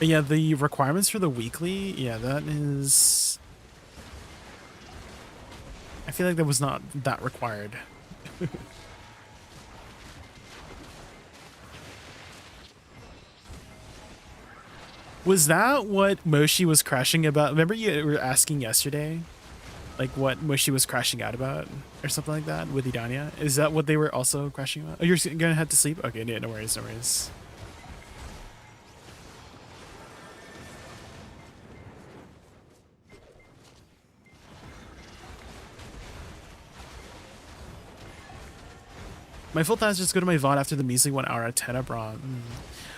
But yeah, the requirements for the weekly, yeah, that is... I feel like that was not that required. Was that what Moshi was crashing about? Remember you were asking yesterday? Like what Moshi was crashing out about? Or something like that with Idania? Is that what they were also crashing about? Oh, you're gonna head to sleep? Okay, yeah, no worries, no worries. My full task is just go to my VOD after the measly 1 hour at 10 abroad.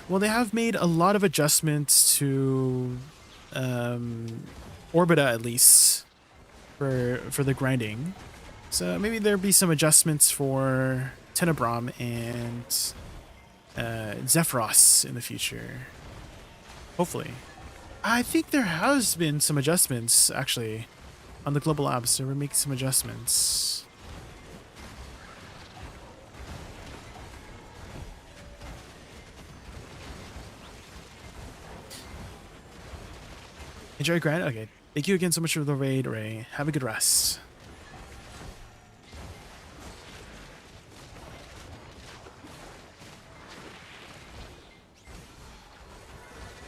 Well, they have made a lot of adjustments to Orbita at least for the grinding. So maybe there'll be some adjustments for Tenebrom and Zephyros in the future. Hopefully. I think there has been some adjustments, actually, on the global labs, so we're making some adjustments. Enjoy Grant? Okay. Thank you again so much for the raid, Ray. Have a good rest.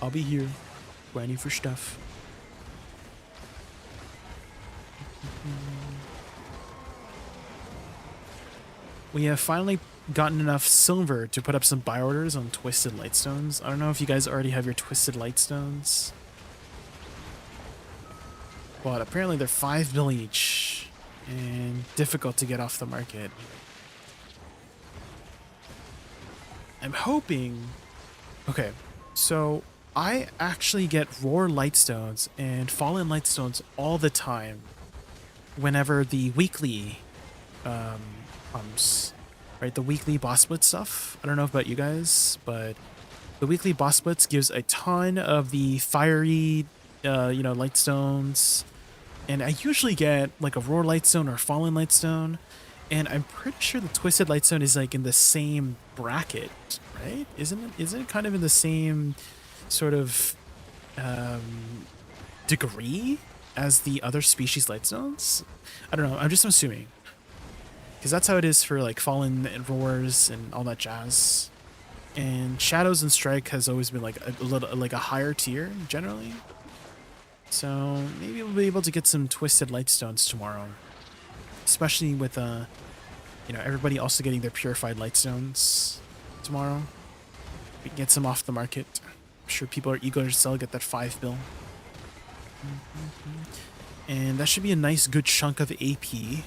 I'll be here. Grinding for stuff. We have finally gotten enough silver to put up some buy orders on Twisted Lightstones. I don't know if you guys already have your Twisted Lightstones. But apparently they're 5 mil each and difficult to get off the market. I'm hoping... Okay, so I actually get Roar Lightstones and Fallen Lightstones all the time whenever the weekly comes. Right, the weekly boss split stuff. I don't know about you guys, but the weekly boss splits gives a ton of the fiery, Lightstones. And I usually get like a Roar Lightstone or Fallen Lightstone. And I'm pretty sure the Twisted Lightstone is like in the same bracket, right? Isn't it kind of in the same sort of degree as the other species Lightstones? I don't know. I'm just assuming. Because that's how it is for like Fallen and Roars and all that jazz. And Shadows and Strike has always been like a little like a higher tier generally. So maybe we'll be able to get some Twisted Lightstones tomorrow. Especially with everybody also getting their Purified Lightstones tomorrow. We can get some off the market. I'm sure people are eager to sell, get that 5 bill. And that should be a nice good chunk of AP.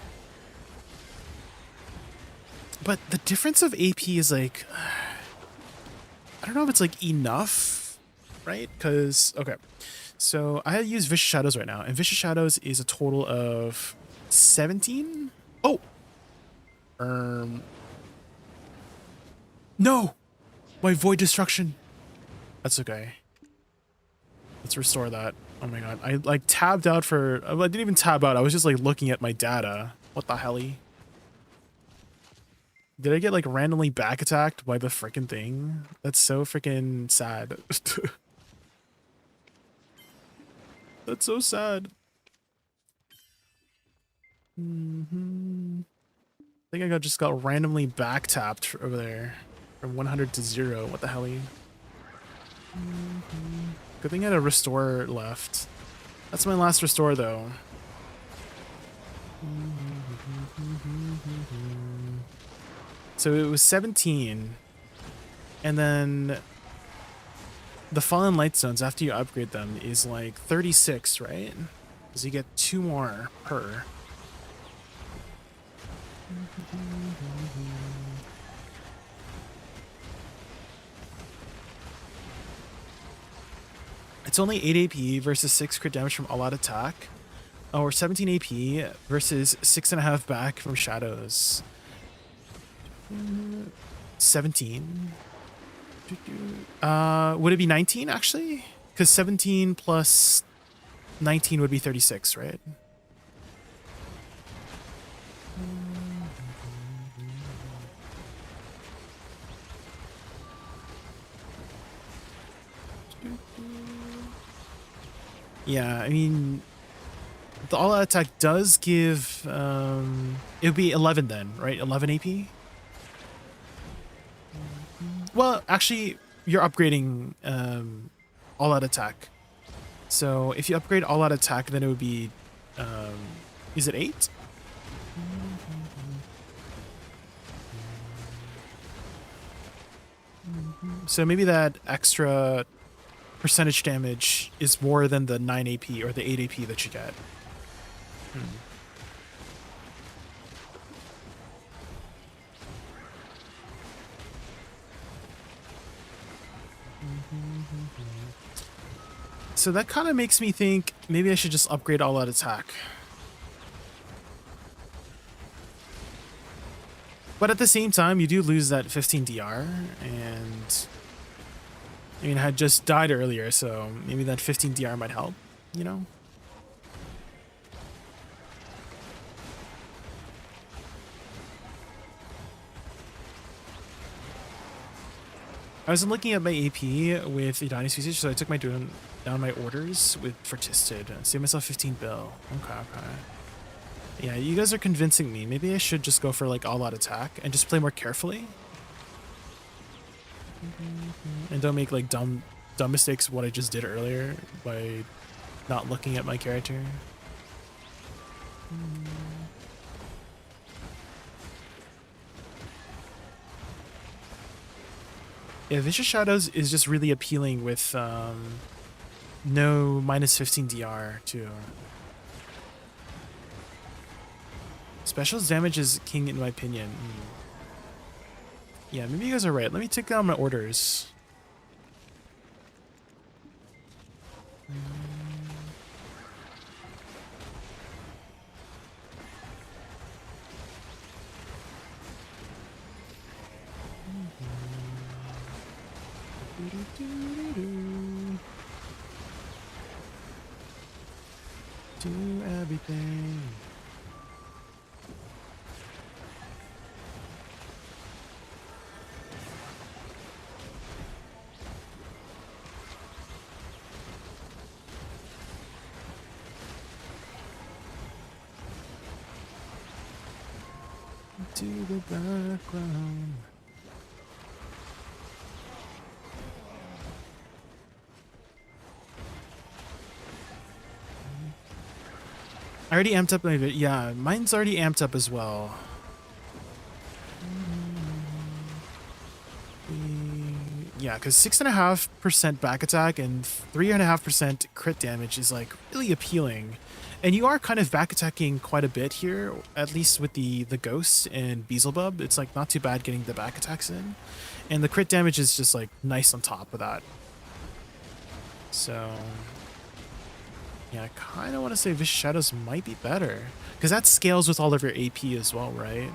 But the difference of AP is like, I don't know if it's like enough, right? Because, okay, so I use Vicious Shadows right now, and Vicious Shadows is a total of 17? Oh! No! My Void Destruction. That's okay. Let's restore that. Oh my god. I like tabbed out for, I didn't even tab out, I was just like looking at my data. What the helly? Did I get like randomly back attacked by the freaking thing? That's so freaking sad. That's so sad. I think I just got randomly back tapped over there from 100 to 0. What the hell? Good thing I had a restore left. That's my last restore though. So it was 17, and then the Fallen Lightstones, after you upgrade them, is like 36, right? Because you get 2 more per. It's only 8 AP versus 6 crit damage from all-out attack, or 17 AP versus 6.5 back from Shadows. 17. Would it be 19 actually? Because 17 plus 19 would be 36, right? Yeah, I mean, the all-out attack does give, it would be 11 then, right? 11 AP? Well, actually, you're upgrading all-out attack. So if you upgrade all-out attack, then it would be, is it 8? So maybe that extra percentage damage is more than the 9 AP or the 8 AP that you get. So that kind of makes me think maybe I should just upgrade all-out attack. But at the same time, you do lose that 15 DR, and I mean, I had just died earlier, so maybe that 15 DR might help, you know? I was looking at my AP with the Dynasty usage, so I took down my orders for Tisted. Save myself 15 bill. Okay, okay. Yeah, you guys are convincing me. Maybe I should just go for like all-out attack and just play more carefully. And don't make like dumb mistakes what I just did earlier by not looking at my character. Yeah, Vicious Shadows is just really appealing with no minus 15 DR too. Specials damage is king in my opinion. Yeah, maybe you guys are right. Let me take down my orders. Do everything. To the background. I already amped up my video. Yeah, mine's already amped up as well. Yeah, because 6.5% back attack and 3.5% crit damage is like really appealing. And you are kind of back attacking quite a bit here, at least with the Ghost and Beelzebub. It's like not too bad getting the back attacks in. And the crit damage is just like nice on top of that. So yeah, I kind of want to say Vicious Shadows might be better, because that scales with all of your AP as well, right?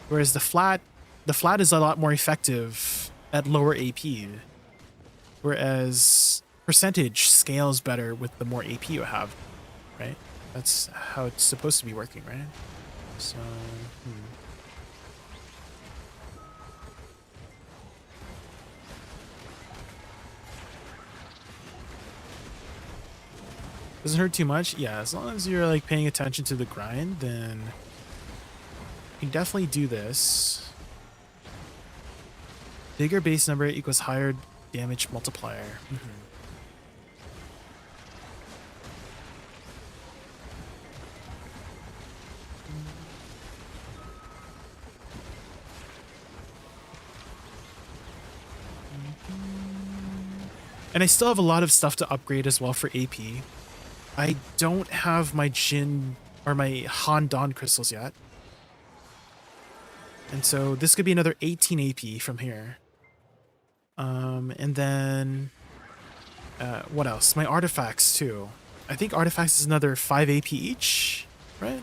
Whereas the flat is a lot more effective at lower AP, whereas percentage scales better with the more AP you have, right? That's how it's supposed to be working, right? So, Doesn't hurt too much? Yeah, as long as you're like paying attention to the grind, then you can definitely do this. Bigger base number equals higher damage multiplier. And I still have a lot of stuff to upgrade as well for AP. I don't have my Jin or my Han Dawn crystals yet. And so this could be another 18 AP from here. And then what else? My artifacts too. I think artifacts is another 5 AP each, right?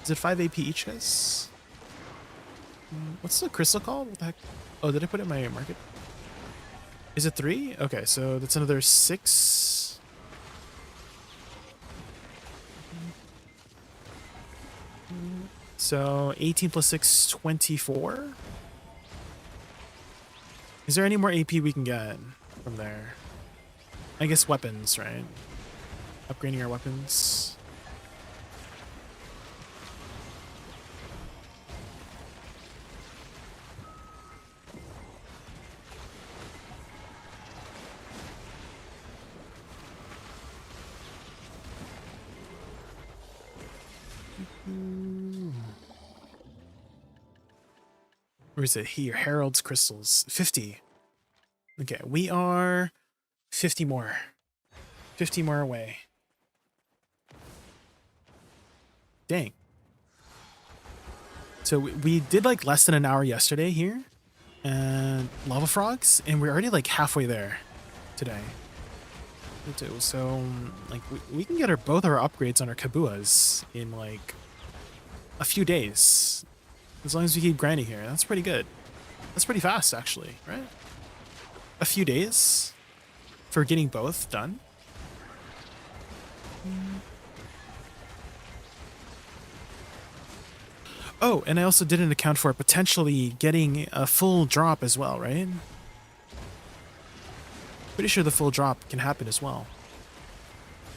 Is it 5 AP each, guys? What's the crystal called? What the heck? Oh, did I put it in my market? Is it 3? Okay, so that's another 6. So 18 plus 6, 24. Is there any more AP we can get from there? I guess weapons, right? Upgrading our weapons. Where is it? Here, Herald's crystals. 50. Okay, we are 50 more. 50 more away. Dang. So we did like less than an hour yesterday here. And lava frogs, and we're already like halfway there today. So like we can get both our upgrades on our Kabuas in like a few days. As long as we keep grinding here, that's pretty good. That's pretty fast, actually, right? A few days for getting both done. Oh, and I also didn't account for potentially getting a full drop as well, right? Pretty sure the full drop can happen as well.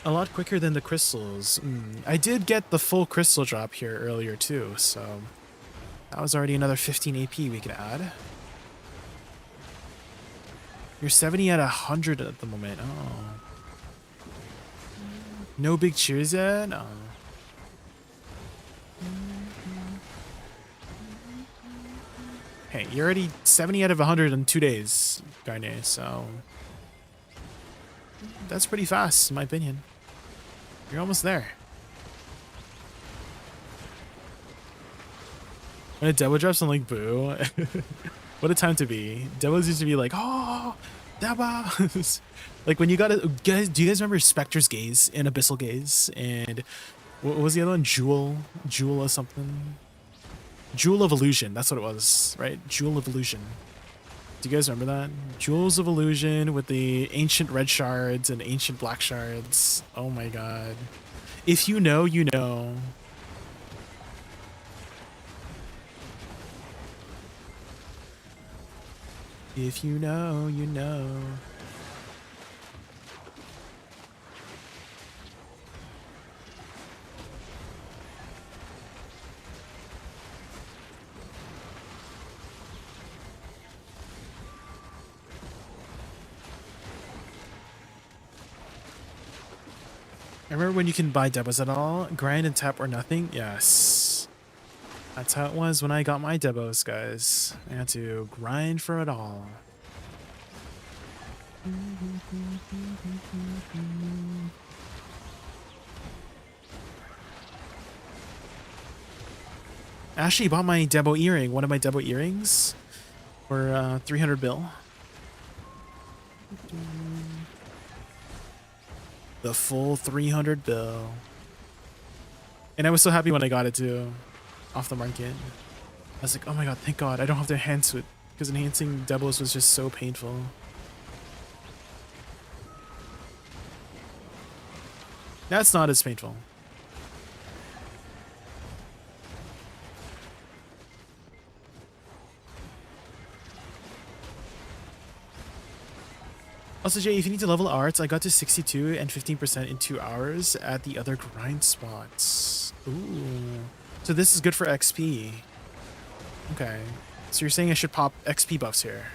A lot quicker than the crystals. I did get the full crystal drop here earlier too, so that was already another 15 AP we could add. You're 70 at 100 at the moment. Oh. No big cheers yet? Oh. Hey, you're already 70 out of 100 in 2 days, Garnet, so that's pretty fast, in my opinion. You're almost there. When a demo drops, I'm like, boo. What a time to be. Demos used to be like, oh, demos. Like when you got a guys, do you guys remember Spectre's Gaze and Abyssal Gaze? And what was the other one? Jewel or something? Jewel of Illusion, that's what it was, right? Jewel of Illusion. Do you guys remember that? Jewels of Illusion with the ancient red shards and ancient black shards. Oh my god. If you know, you know. If you know, you know. I remember when you can buy debos at all, grind and tap or nothing. Yes. That's how it was when I got my debos, guys. I had to grind for it all. I actually bought my debo earring, one of my debo earrings, for 300 bill. The full 300 bill. And I was so happy when I got it too, off the market. I was like, oh my god, thank god, I don't have to enhance it, because enhancing debos was just so painful. That's not as painful. Also, Jay, if you need to level arts, I got to 62 and 15% in 2 hours at the other grind spots. Ooh. So this is good for XP. Okay. So you're saying I should pop XP buffs here.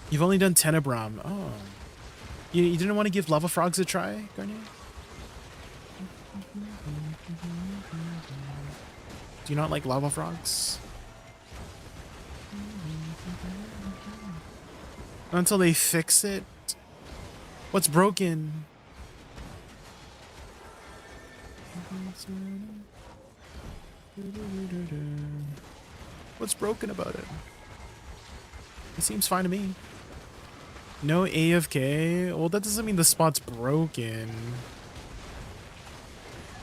You've only done Tenebrum. Oh. You didn't want to give Lava Frogs a try, Garnier? Do you not like lava frogs? Until they fix it? What's broken? What's broken about it? It seems fine to me. No AFK? Well, that doesn't mean the spot's broken.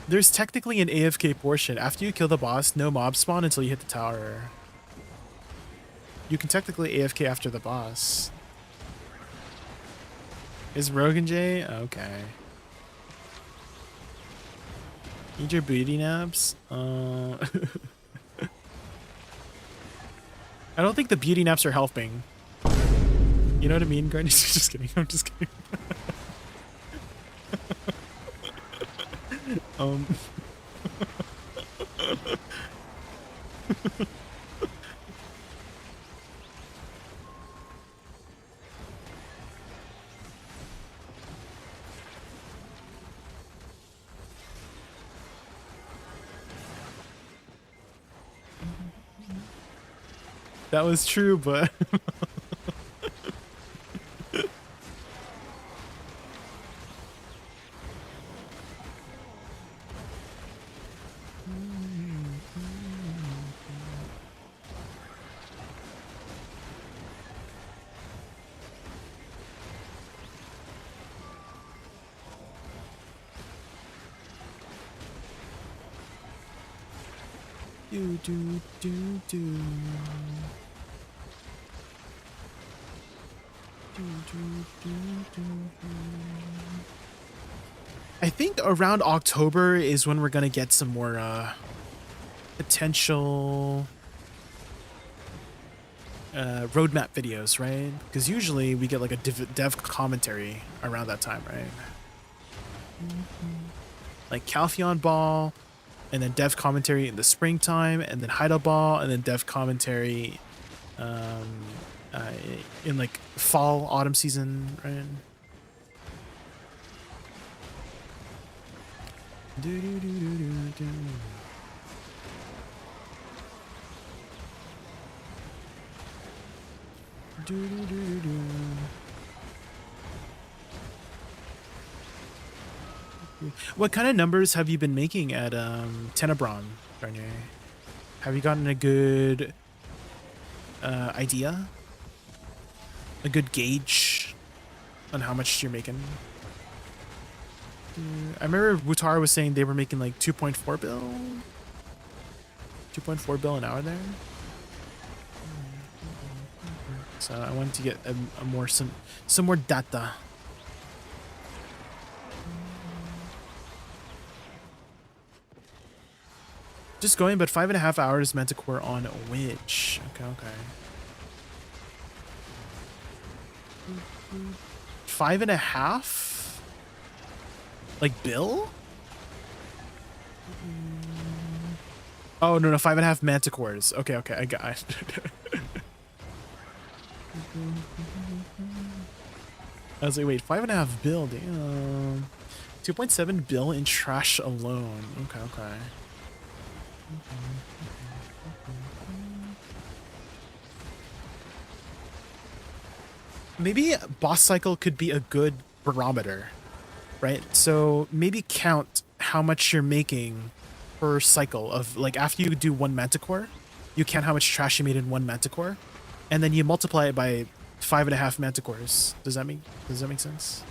There's technically an AFK portion. After you kill the boss, no mobs spawn until you hit the tower. You can technically AFK after the boss. Is broken, Jay? Okay. Need your booty naps? I don't think the beauty naps are helping. You know what I mean, Garnier? Just kidding. I'm just kidding. That was true, but Do do do do. Do, do, do, do, do. I think around October is when we're gonna get some more potential roadmap videos, right? Because usually we get like a dev commentary around that time, right? Like Calpheon Ball, and then dev commentary in the springtime, and then Hideout Ball, and then dev commentary in like fall, autumn season, right? Do, do, do, do, do, do. Do, do, do, do, do. What kind of numbers have you been making at Tenebron, Garnier? Have you gotten a good idea? A good gauge on how much you're making? I remember Wutara was saying they were making like 2.4 bill? 2.4 bill an hour there? So I wanted to get some more data. Just going, but 5.5 hours Manticore on which? Okay, okay. 5.5? Like Bill? Oh, no, 5.5 Manticores. Okay, okay, I got it. I was like, wait, 5.5 bill, damn. 2.7 bill in trash alone. Okay, okay. Maybe boss cycle could be a good barometer, right? So maybe count how much you're making per cycle of, like, after you do one Manticore, you count how much trash you made in one Manticore, and then you multiply it by 5.5 Manticores. Does that make sense?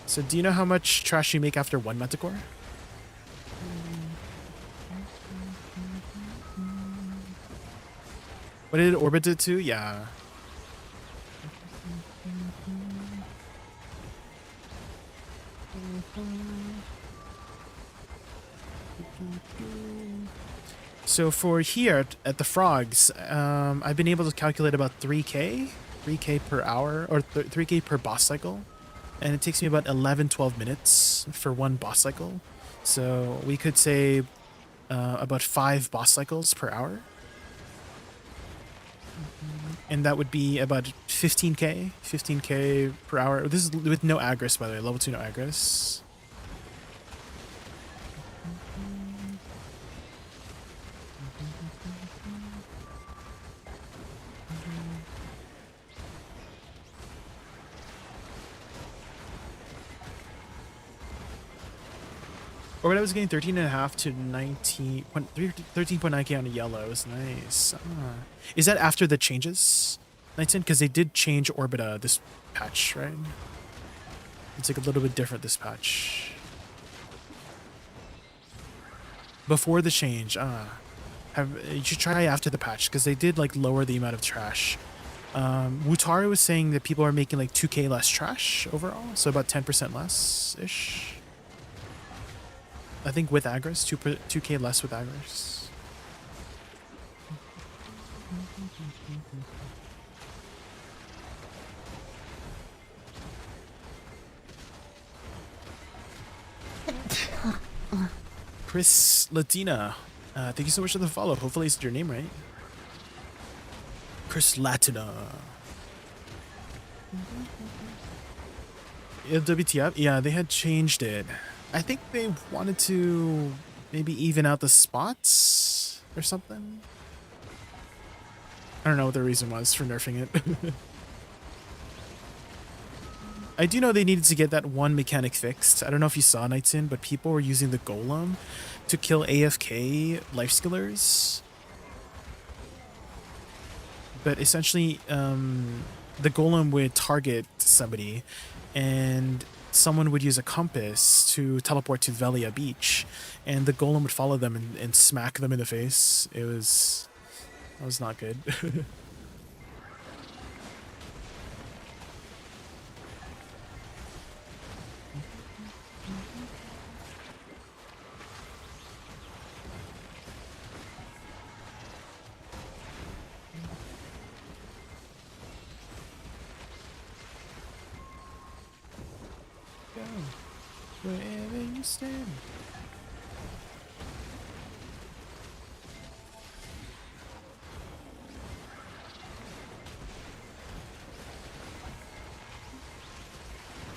So do you know how much trash you make after one Manticore? What did it orbit it to? Yeah. So for here at the frogs, I've been able to calculate about 3K per hour, or 3K per boss cycle. And it takes me about 11-12 minutes for one boss cycle. So we could say about 5 boss cycles per hour. And that would be about 15K per hour. This is with no Agris, by the way, level 2 no Agris. Or when I was getting 13.5 to 13.9K on a yellow. It was nice. Is that after the changes, Knightson? Because they did change Orbita this patch, right? It's like a little bit different this patch. Before the change, you should try after the patch, because they did like lower the amount of trash. Wutari was saying that people are making like 2K less trash overall, so about 10% less-ish. I think with Agris, 2K less with Agris. Chris Latina, thank you so much for the follow. Hopefully it's your name right. Chris Latina. WTF? Yeah, they had changed it. I think they wanted to maybe even out the spots or something. I don't know what the reason was for nerfing it. I do know they needed to get that one mechanic fixed. I don't know if you saw Knightsin, but people were using the golem to kill AFK life skillers. But essentially, the golem would target somebody, and someone would use a compass to teleport to Velia Beach, and the golem would follow them and smack them in the face. That was not good. Go wherever you stand.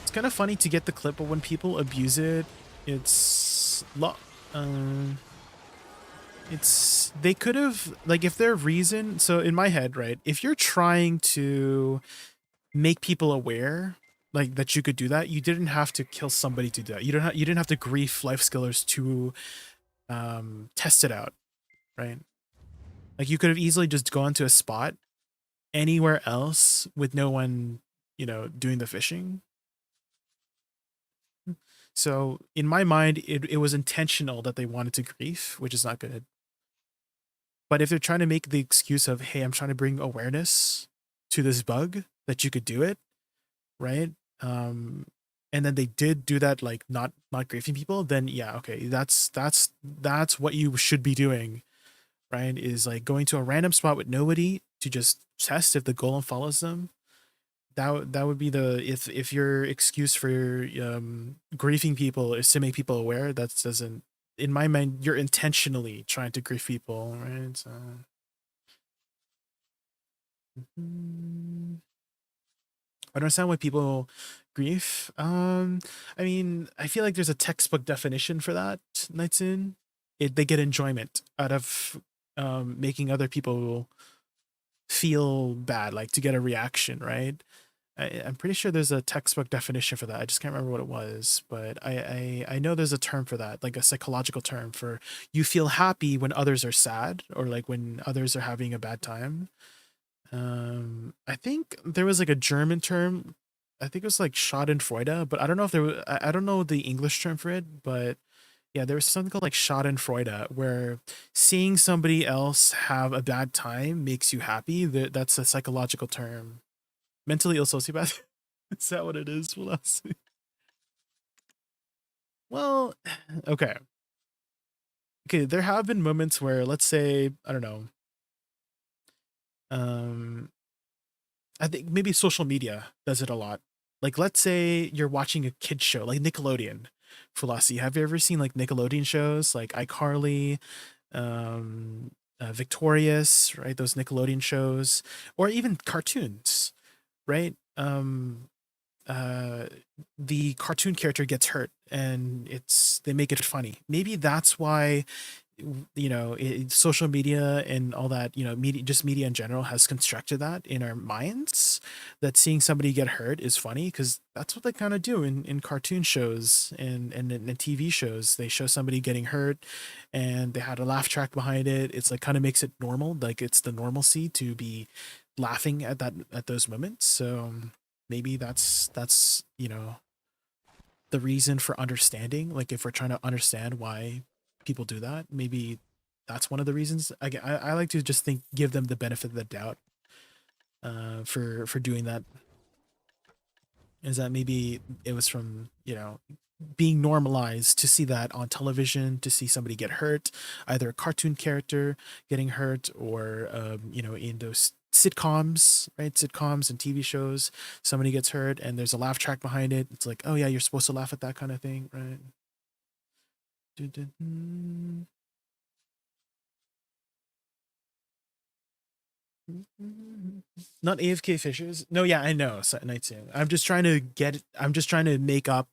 It's kind of funny to get the clip, but when people abuse it, it's um, it's they could have, like, if their reason. So in my head, right, if you're trying to make people aware, like, that you could do that, you didn't have to kill somebody to do that. You didn't have to grief life skillers to test it out, right? Like, you could have easily just gone to a spot anywhere else with no one, doing the fishing. So in my mind, it was intentional that they wanted to grief, which is not good. But if they're trying to make the excuse of, hey, I'm trying to bring awareness to this bug that you could do it, right? And then they did do that, like, not griefing people, then yeah, okay, that's what you should be doing, right? Is like going to a random spot with nobody to just test if the golem follows them. That would be the, if your excuse for griefing people is to make people aware, that doesn't, in my mind, you're intentionally trying to grief people, right? So I don't understand why people grief. I mean, I feel like there's a textbook definition for that, Nightsoon. They get enjoyment out of making other people feel bad, like to get a reaction, right? I'm pretty sure there's a textbook definition for that. I just can't remember what it was, but I know there's a term for that, like a psychological term for, you feel happy when others are sad, or like when others are having a bad time. I think there was like a German term. I think it was like Schadenfreude, but I don't know if there was, I don't know the English term for it, but yeah, there was something called like Schadenfreude, where seeing somebody else have a bad time makes you happy. That's a psychological term. Mentally ill sociopath. Is that what it is? Well, well, okay. Okay, there have been moments where, let's say, I don't know, um, I think maybe social media does it a lot. Like, let's say you're watching a kid show, like Nickelodeon. Philosophy. Have you ever seen like Nickelodeon shows like iCarly, Victorious, right? Those Nickelodeon shows, or even cartoons, right? Uh, the cartoon character gets hurt, and they make it funny. Maybe that's why, social media and all that, media, just media in general, has constructed that in our minds, that seeing somebody get hurt is funny, because that's what they kind of do in cartoon shows and in TV shows. They show somebody getting hurt and they had a laugh track behind it. It's like, kind of makes it normal, like it's the normalcy to be laughing at those moments. So maybe that's the reason for understanding. Like, if we're trying to understand why people do that, maybe that's one of the reasons. I like to just give them the benefit of the doubt for doing that. Is that maybe it was from, being normalized to see that on television, to see somebody get hurt, either a cartoon character getting hurt, or in those sitcoms, right? Sitcoms and TV shows, somebody gets hurt and there's a laugh track behind it. It's like, oh yeah, you're supposed to laugh at that kind of thing, right? Dun-dun-dun. Not AFK fishes. No, yeah, I know. Night Soon. I'm just trying to make up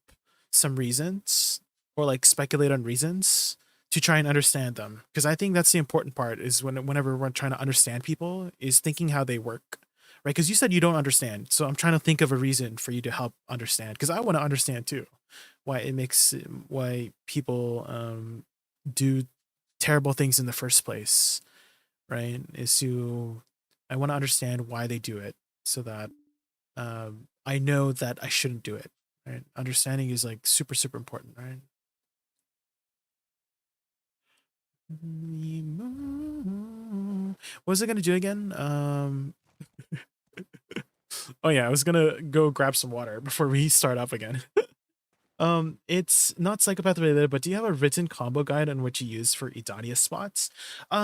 some reasons, or like speculate on reasons, to try and understand them. Because I think that's the important part, is whenever we're trying to understand people, is thinking how they work. Right? Because you said you don't understand. So I'm trying to think of a reason for you to help understand. Because I want to understand too. Why people do terrible things in the first place, right? I want to understand why they do it, so that I know that I shouldn't do it, right? Understanding is like super, super important, right? What was I gonna do again? Oh yeah, I was gonna go grab some water before we start up again. It's not psychopath related, but do you have a written combo guide on what you use for Idania spots?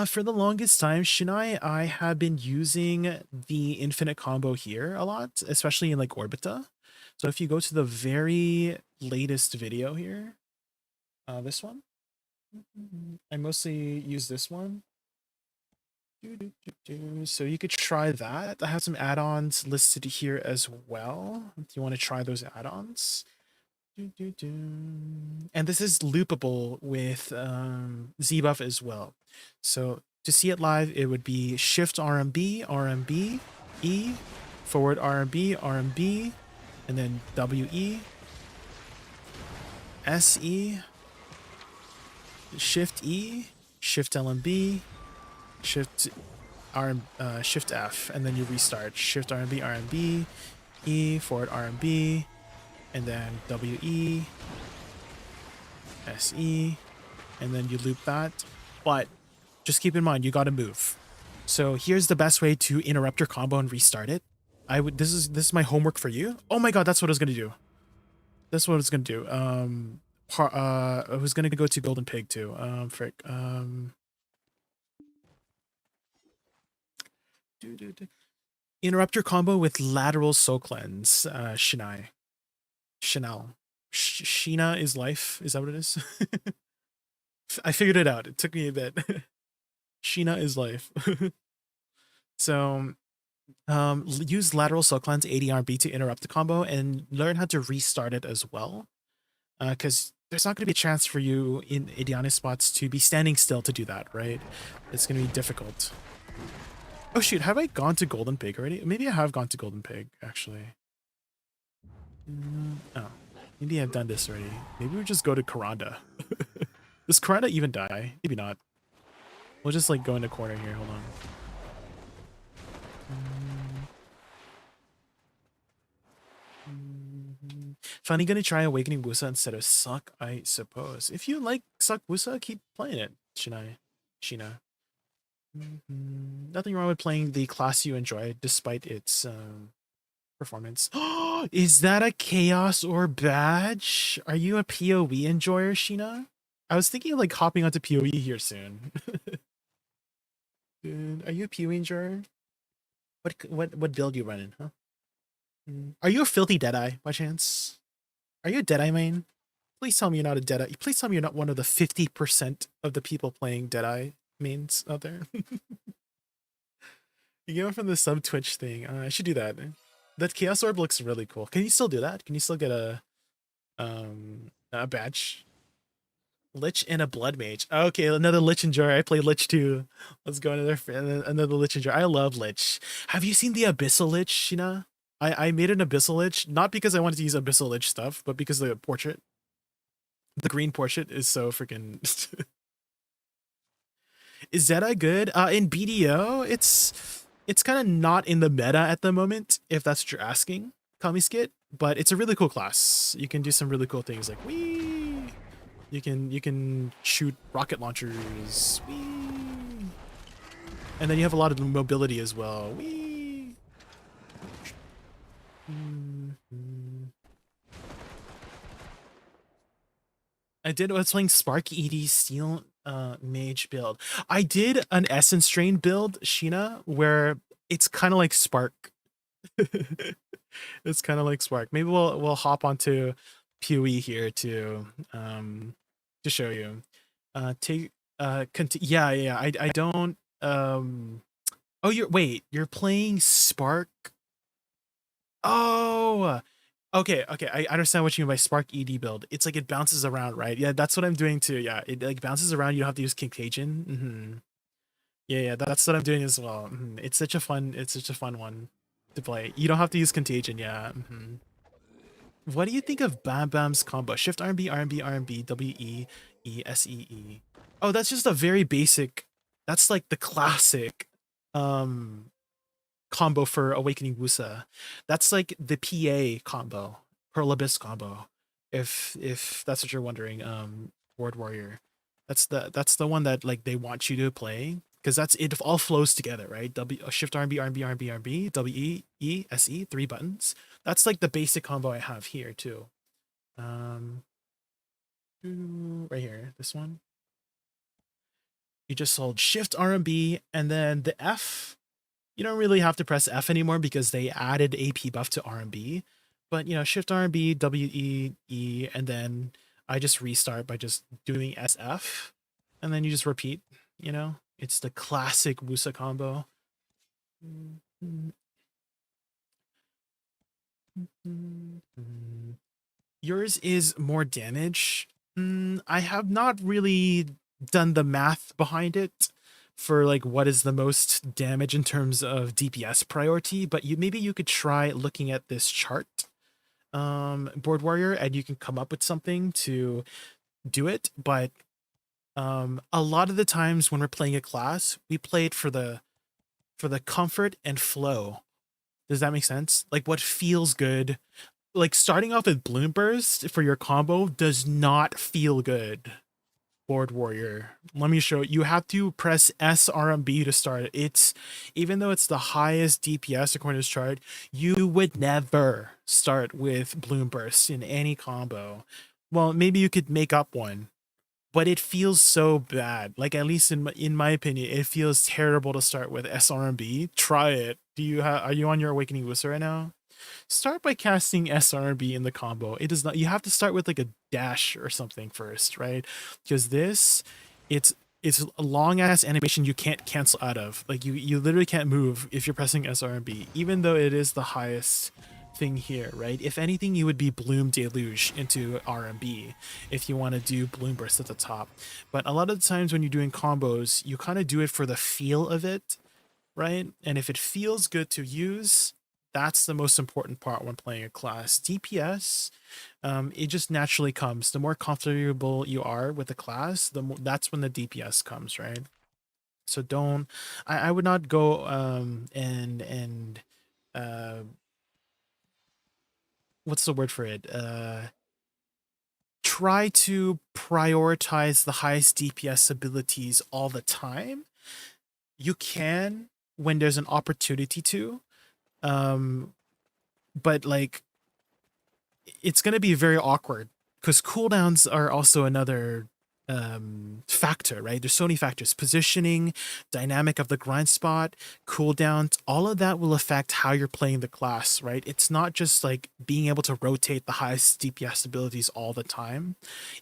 For the longest time, Shinai, I have been using the infinite combo here a lot, especially in like Orbita. So if you go to the very latest video here, this one, I mostly use this one. So you could try that. I have some add-ons listed here as well. If you want to try those add-ons. And this is loopable with ZBuff as well. So to see it live, it would be Shift RMB, RMB, E, forward RMB, RMB, and then WE, SE, Shift E, Shift LMB, Shift Shift F, and then you restart. Shift RMB, RMB, E, forward RMB, and then WE, SE, and then you loop that. But just keep in mind, you gotta move. So here's the best way to interrupt your combo and restart it. This is my homework for you. Oh my god, that's what I was gonna do. That's what I was gonna do. I was gonna go to Golden Pig too. Frick. Interrupt your combo with lateral soul cleanse, Shinai. Chanel. Sheena is life. Is that what it is? I figured it out. It took me a bit. Sheena is life. So, use lateral soul cleanse ADRB to interrupt the combo and learn how to restart it as well. Because there's not going to be a chance for you in Idiana spots to be standing still to do that, right? It's going to be difficult. Oh shoot, have I gone to Golden Pig already? Maybe I have gone to Golden Pig, actually. Oh, maybe I've done this already. Maybe we just go to Karanda. Does Karanda even die? Maybe not. We'll just like go in the corner here. Hold on. Finally gonna try Awakening Woosa instead of Suck, I suppose. If you like Suck Woosa, keep playing it, Sheena. Nothing wrong with playing the class you enjoy, despite its performance. Is that a Chaos or badge? Are you a PoE enjoyer, Sheena? I was thinking of like hopping onto PoE here soon. Dude, are you a PoE enjoyer? What build you running, huh? Are you a filthy Deadeye by chance? Are you a Deadeye main? Please tell me you're not a Deadeye. Please tell me you're not one of the 50% of the people playing Deadeye mains out there. You go from the sub Twitch thing. I should do that. That Chaos Orb looks really cool. Can you still do that? Can you still get a badge? Lich and a Blood Mage. Okay, another Lich enjoyer. I play Lich too. Let's go another Lich enjoyer. I love Lich. Have you seen the Abyssal Lich, Shina? I made an Abyssal Lich, not because I wanted to use Abyssal Lich stuff, but because the portrait. The green portrait is so freaking... Is Zeta good? In BDO, it's kind of not in the meta at the moment, if that's what you're asking, Kamiskit, but it's a really cool class. You can do some really cool things like wee. You can shoot rocket launchers. Wee. And then you have a lot of mobility as well. Wee. I was playing Spark ED Steel Mage build. I did an Essence Drain build, Sheena, where it's kind of like Spark. It's kind of like Spark. Maybe we'll hop onto PoE here to show you. Yeah. I don't oh, you're playing Spark. Oh, okay. I understand what you mean by Spark ED build. It's like it bounces around, right? Yeah, that's what I'm doing too. Yeah, it like bounces around. You don't have to use Contagion. Yeah, that's what I'm doing as well. It's such a fun one to play. You don't have to use Contagion. Yeah. What do you think of Bam Bam's combo? Shift RMB, RMB, RMB, WE, SEE. Oh, that's just a very basic. That's like the classic combo for Awakening Woosa. That's like the PA combo. Pearl Abyss combo. If that's what you're wondering, Board Warrior. That's the one that like they want you to play because that's it all flows together, right? Shift R and B, R and B, R and B, R and B, W E E S E, 3 buttons. That's like the basic combo I have here too. Um right here, this one. You just hold Shift R and B and then the F. You don't really have to press F anymore because they added AP buff to R&B. But you know, Shift R&B, W E E, and then I just restart by just doing SF, and then you just repeat. You know, it's the classic Woosa combo. Yours is more damage. I have not really done the math behind it for like what is the most damage in terms of DPS priority, but maybe you could try looking at this chart, Board Warrior, and you can come up with something to do it. But a lot of the times when we're playing a class, we play it for the comfort and flow. Does that make sense? Like what feels good. Like starting off with Bloom Burst for your combo does not feel good. Board Warrior. Let me show you. You have to press SRMB to start. It's even though it's the highest DPS according to this chart, you would never start with Bloom Burst in any combo. Well, maybe you could make up one, but it feels so bad. Like at least in my opinion, it feels terrible to start with SRMB. Try it. Are you on your Awakening Woosa right now? Start by casting SRB in the combo. It does not. You have to start with like a dash or something first, right? Because it's a long ass animation you can't cancel out of. Like you literally can't move if you're pressing SRB, even though it is the highest thing here, right? If anything, you would be Bloom Deluge into RMB if you want to do Bloom Burst at the top. But a lot of the times when you're doing combos, you kind of do it for the feel of it, right? And if it feels good to use, that's the most important part when playing a class. DPS, it just naturally comes. The more comfortable you are with the class, that's when the DPS comes, right? So I would not go and what's the word for it? Try to prioritize the highest DPS abilities all the time. You can when there's an opportunity to, but like it's going to be very awkward because cooldowns are also another factor, right? There's so many factors: positioning, dynamic of the grind spot, cooldowns. All of that will affect how you're playing the class, right? It's not just like being able to rotate the highest DPS abilities all the time.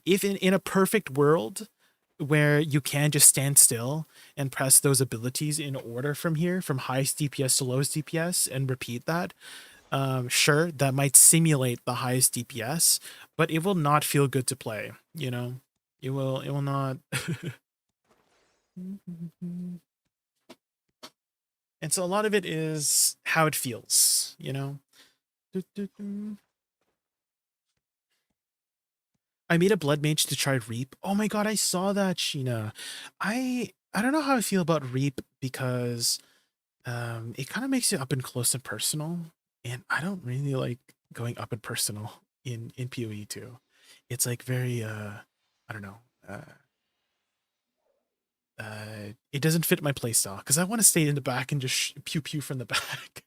If in a perfect world where you can just stand still and press those abilities in order from here, from highest DPS to lowest DPS, and repeat that, sure, that might simulate the highest DPS, but it will not feel good to play, you know? It will not. And so a lot of it is how it feels, you know? I made a blood mage to try Reap. Oh my god, I saw that, Sheena. I don't know how I feel about Reap because it kind of makes you up and close and personal, and I don't really like going up and personal in PoE too. It's like very I don't know. It doesn't fit my playstyle because I want to stay in the back and just pew pew from the back.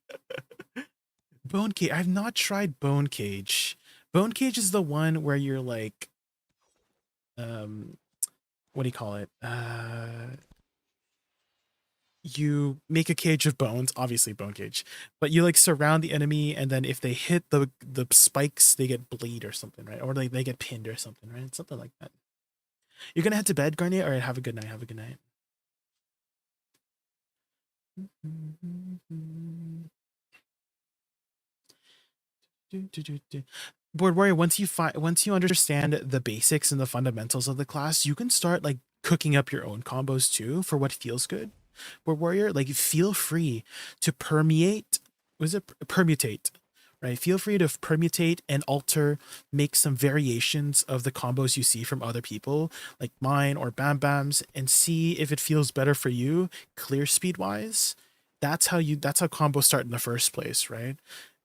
Bone Cage. I've not tried Bone Cage. Bone Cage is the one where you're like, what do you call it? You make a cage of bones, obviously bone cage, but you like surround the enemy, and then if they hit the spikes, they get bleed or something, right? Or like they get pinned or something, right? Something like that. You're gonna head to bed, Garnier? All right, have a good night. Have a good night. Board Warrior, once you understand the basics and the fundamentals of the class, you can start like cooking up your own combos too for what feels good. Board Warrior, like feel free to permutate, right? Feel free to permutate and alter, make some variations of the combos you see from other people, like mine or Bam Bam's, and see if it feels better for you, clear speed wise. That's how combos start in the first place, right?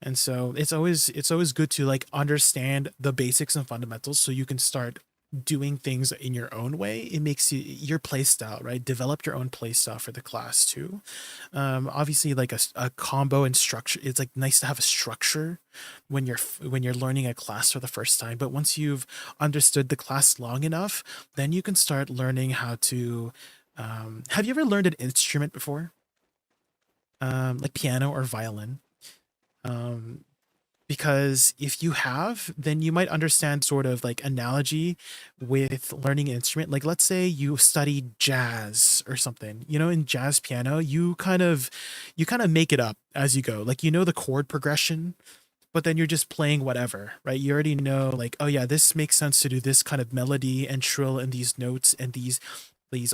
And so it's always good to like understand the basics and fundamentals so you can start doing things in your own way. It makes your play style, right? Develop your own play style for the class too. Obviously, like a combo and structure. It's like nice to have a structure when you're learning a class for the first time. But once you've understood the class long enough, then you can start learning how to. Have you ever learned an instrument before, like piano or violin? Um, because if you have, then you might understand sort of like analogy with learning an instrument. Like let's say you studied jazz or something. In jazz piano, you kind of make it up as you go. Like the chord progression, but then you're just playing whatever, right? You already know like, oh yeah, this makes sense to do this kind of melody and trill and these notes and these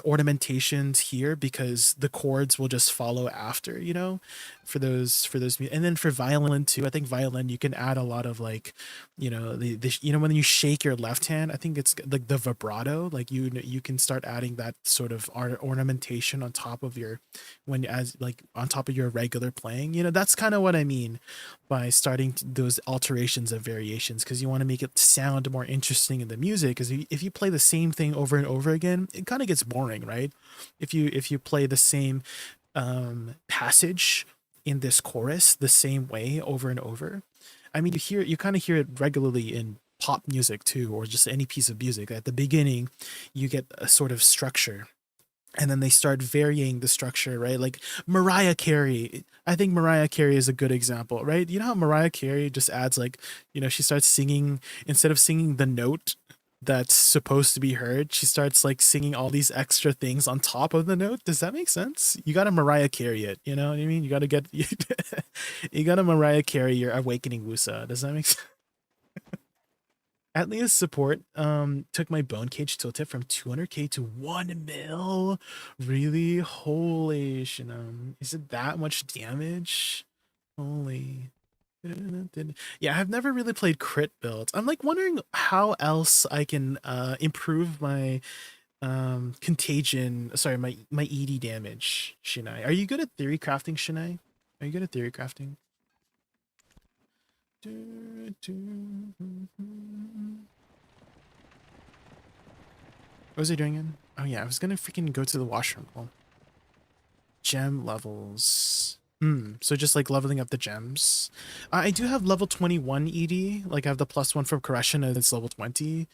ornamentations here because the chords will just follow after, and then for violin too. I think violin you can add a lot of like, when you shake your left hand, I think it's like the vibrato, like you can start adding that sort of ornamentation on top of your on top of your regular playing. That's kind of what I mean by starting those alterations of variations, because you want to make it sound more interesting in the music. Because if you play the same thing over and over again, it kind of gets boring, right? If you play the same passage in this chorus the same way over and over, I mean, you kind of hear it regularly in pop music too, or just any piece of music. At the beginning, you get a sort of structure, and then they start varying the structure, right? Like Mariah Carey. I think Mariah Carey is a good example, right? You know how Mariah Carey just adds like, she starts singing, instead of singing the note that's supposed to be heard, she starts like singing all these extra things on top of the note. Does that make sense? You got to Mariah Carey it, you know what I mean? You got to get you got to Mariah Carey your awakening Woosa. Does that make sense? Atleast support took my bone cage tooltip from 200k to 1 mil. Really? Holy shinum. Is it that much damage? Holy. Yeah, I've never really played crit builds. I'm like wondering how else I can improve my contagion, sorry, my ED damage, Shinai. Are you good at theory crafting, Shinai? Are you good at theory crafting? What was I doing in? Oh yeah, I was gonna freaking go to the washroom. Well, gem levels. So just like leveling up the gems. I do have level 21 ED. Like I have the +1 from correction and it's level 20.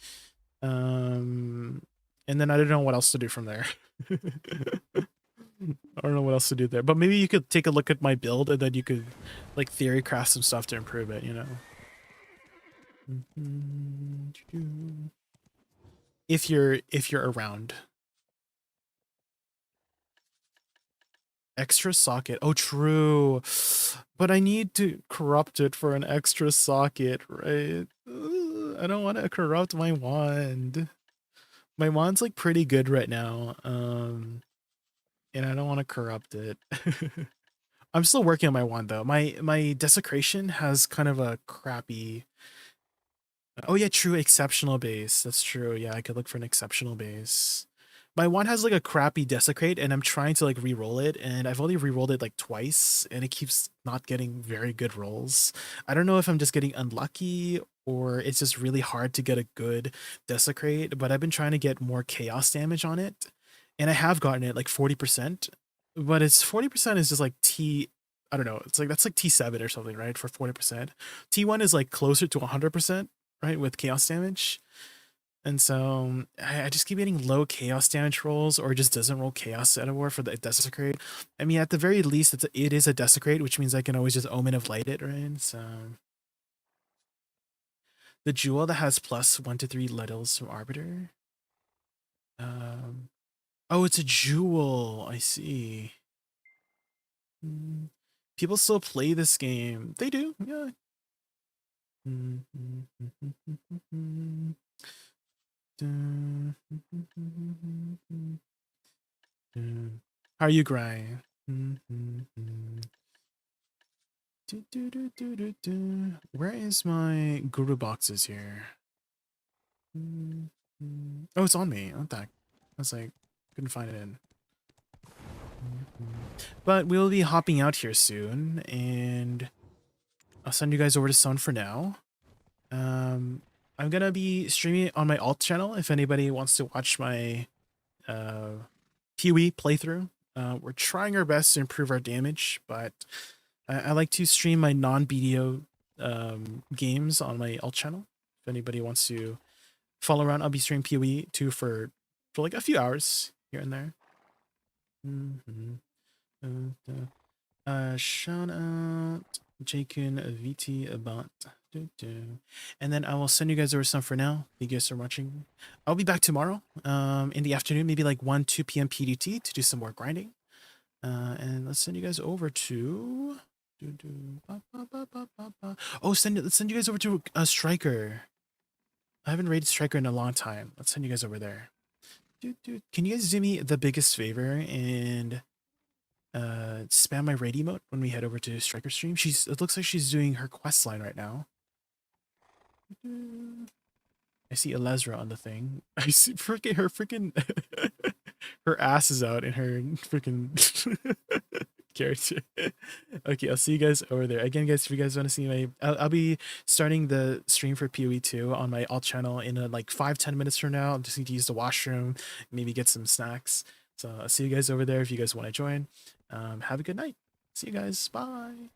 And then I don't know what else to do from there. I don't know what else to do there. But maybe you could take a look at my build and then you could like theory craft some stuff to improve it, If you're around. Extra socket. Oh, true. But I need to corrupt it for an extra socket, right? I don't want to corrupt my wand. My wand's like pretty good right now. And I don't want to corrupt it. I'm still working on my wand though. My desecration has kind of a crappy. Oh yeah, true, exceptional base. That's true. Yeah, I could look for an exceptional base. My one has like a crappy desecrate, and I'm trying to like re-roll it, and I've only re-rolled it like twice, and it keeps not getting very good rolls. I don't know if I'm just getting unlucky or it's just really hard to get a good desecrate, but I've been trying to get more chaos damage on it, and I have gotten it like 40%, but it's 40% is just like I don't know, it's like that's like T7 or something, right? For 40%. T1 is like closer to 100%, right? With chaos damage. And so I just keep getting low chaos damage rolls, or it just doesn't roll chaos anymore for the desecrate. I mean, at the very least, it is a desecrate, which means I can always just omen of light it, right? So the jewel that has +1 to 3 levels from Arbiter. Um, oh, it's a jewel. I see. People still play this game. They do, yeah. How are you, Gray? Where is my guru boxes here? Oh, it's on me. What the heck? I was like, couldn't find it in. But we'll be hopping out here soon, and I'll send you guys over to someone for now. I'm gonna be streaming it on my alt channel if anybody wants to watch my PoE playthrough. We're trying our best to improve our damage, but I like to stream my non-BDO games on my alt channel. If anybody wants to follow around, I'll be streaming PoE too for like a few hours here and there. Shout out JaykunVT about. And then I will send you guys over some for now. Thank you guys for watching. I'll be back tomorrow in the afternoon, maybe like 1-2 p.m. PDT to do some more grinding. And let's send you guys over to let's send you guys over to a striker. I haven't rated striker in a long time. Let's send you guys over there. Can you guys do me the biggest favor and spam my raid emote when we head over to striker stream? It looks like she's doing her quest line right now. I see Elezra on the thing. I see freaking her ass is out in her freaking character. Okay, I'll see you guys over there. Again, guys, if you guys want to see my, I'll be starting the stream for PoE 2 on my alt channel in like 5-10 minutes from now. I'm just need to use the washroom, maybe get some snacks. So I'll see you guys over there if you guys want to join. Have a good night. See you guys. Bye.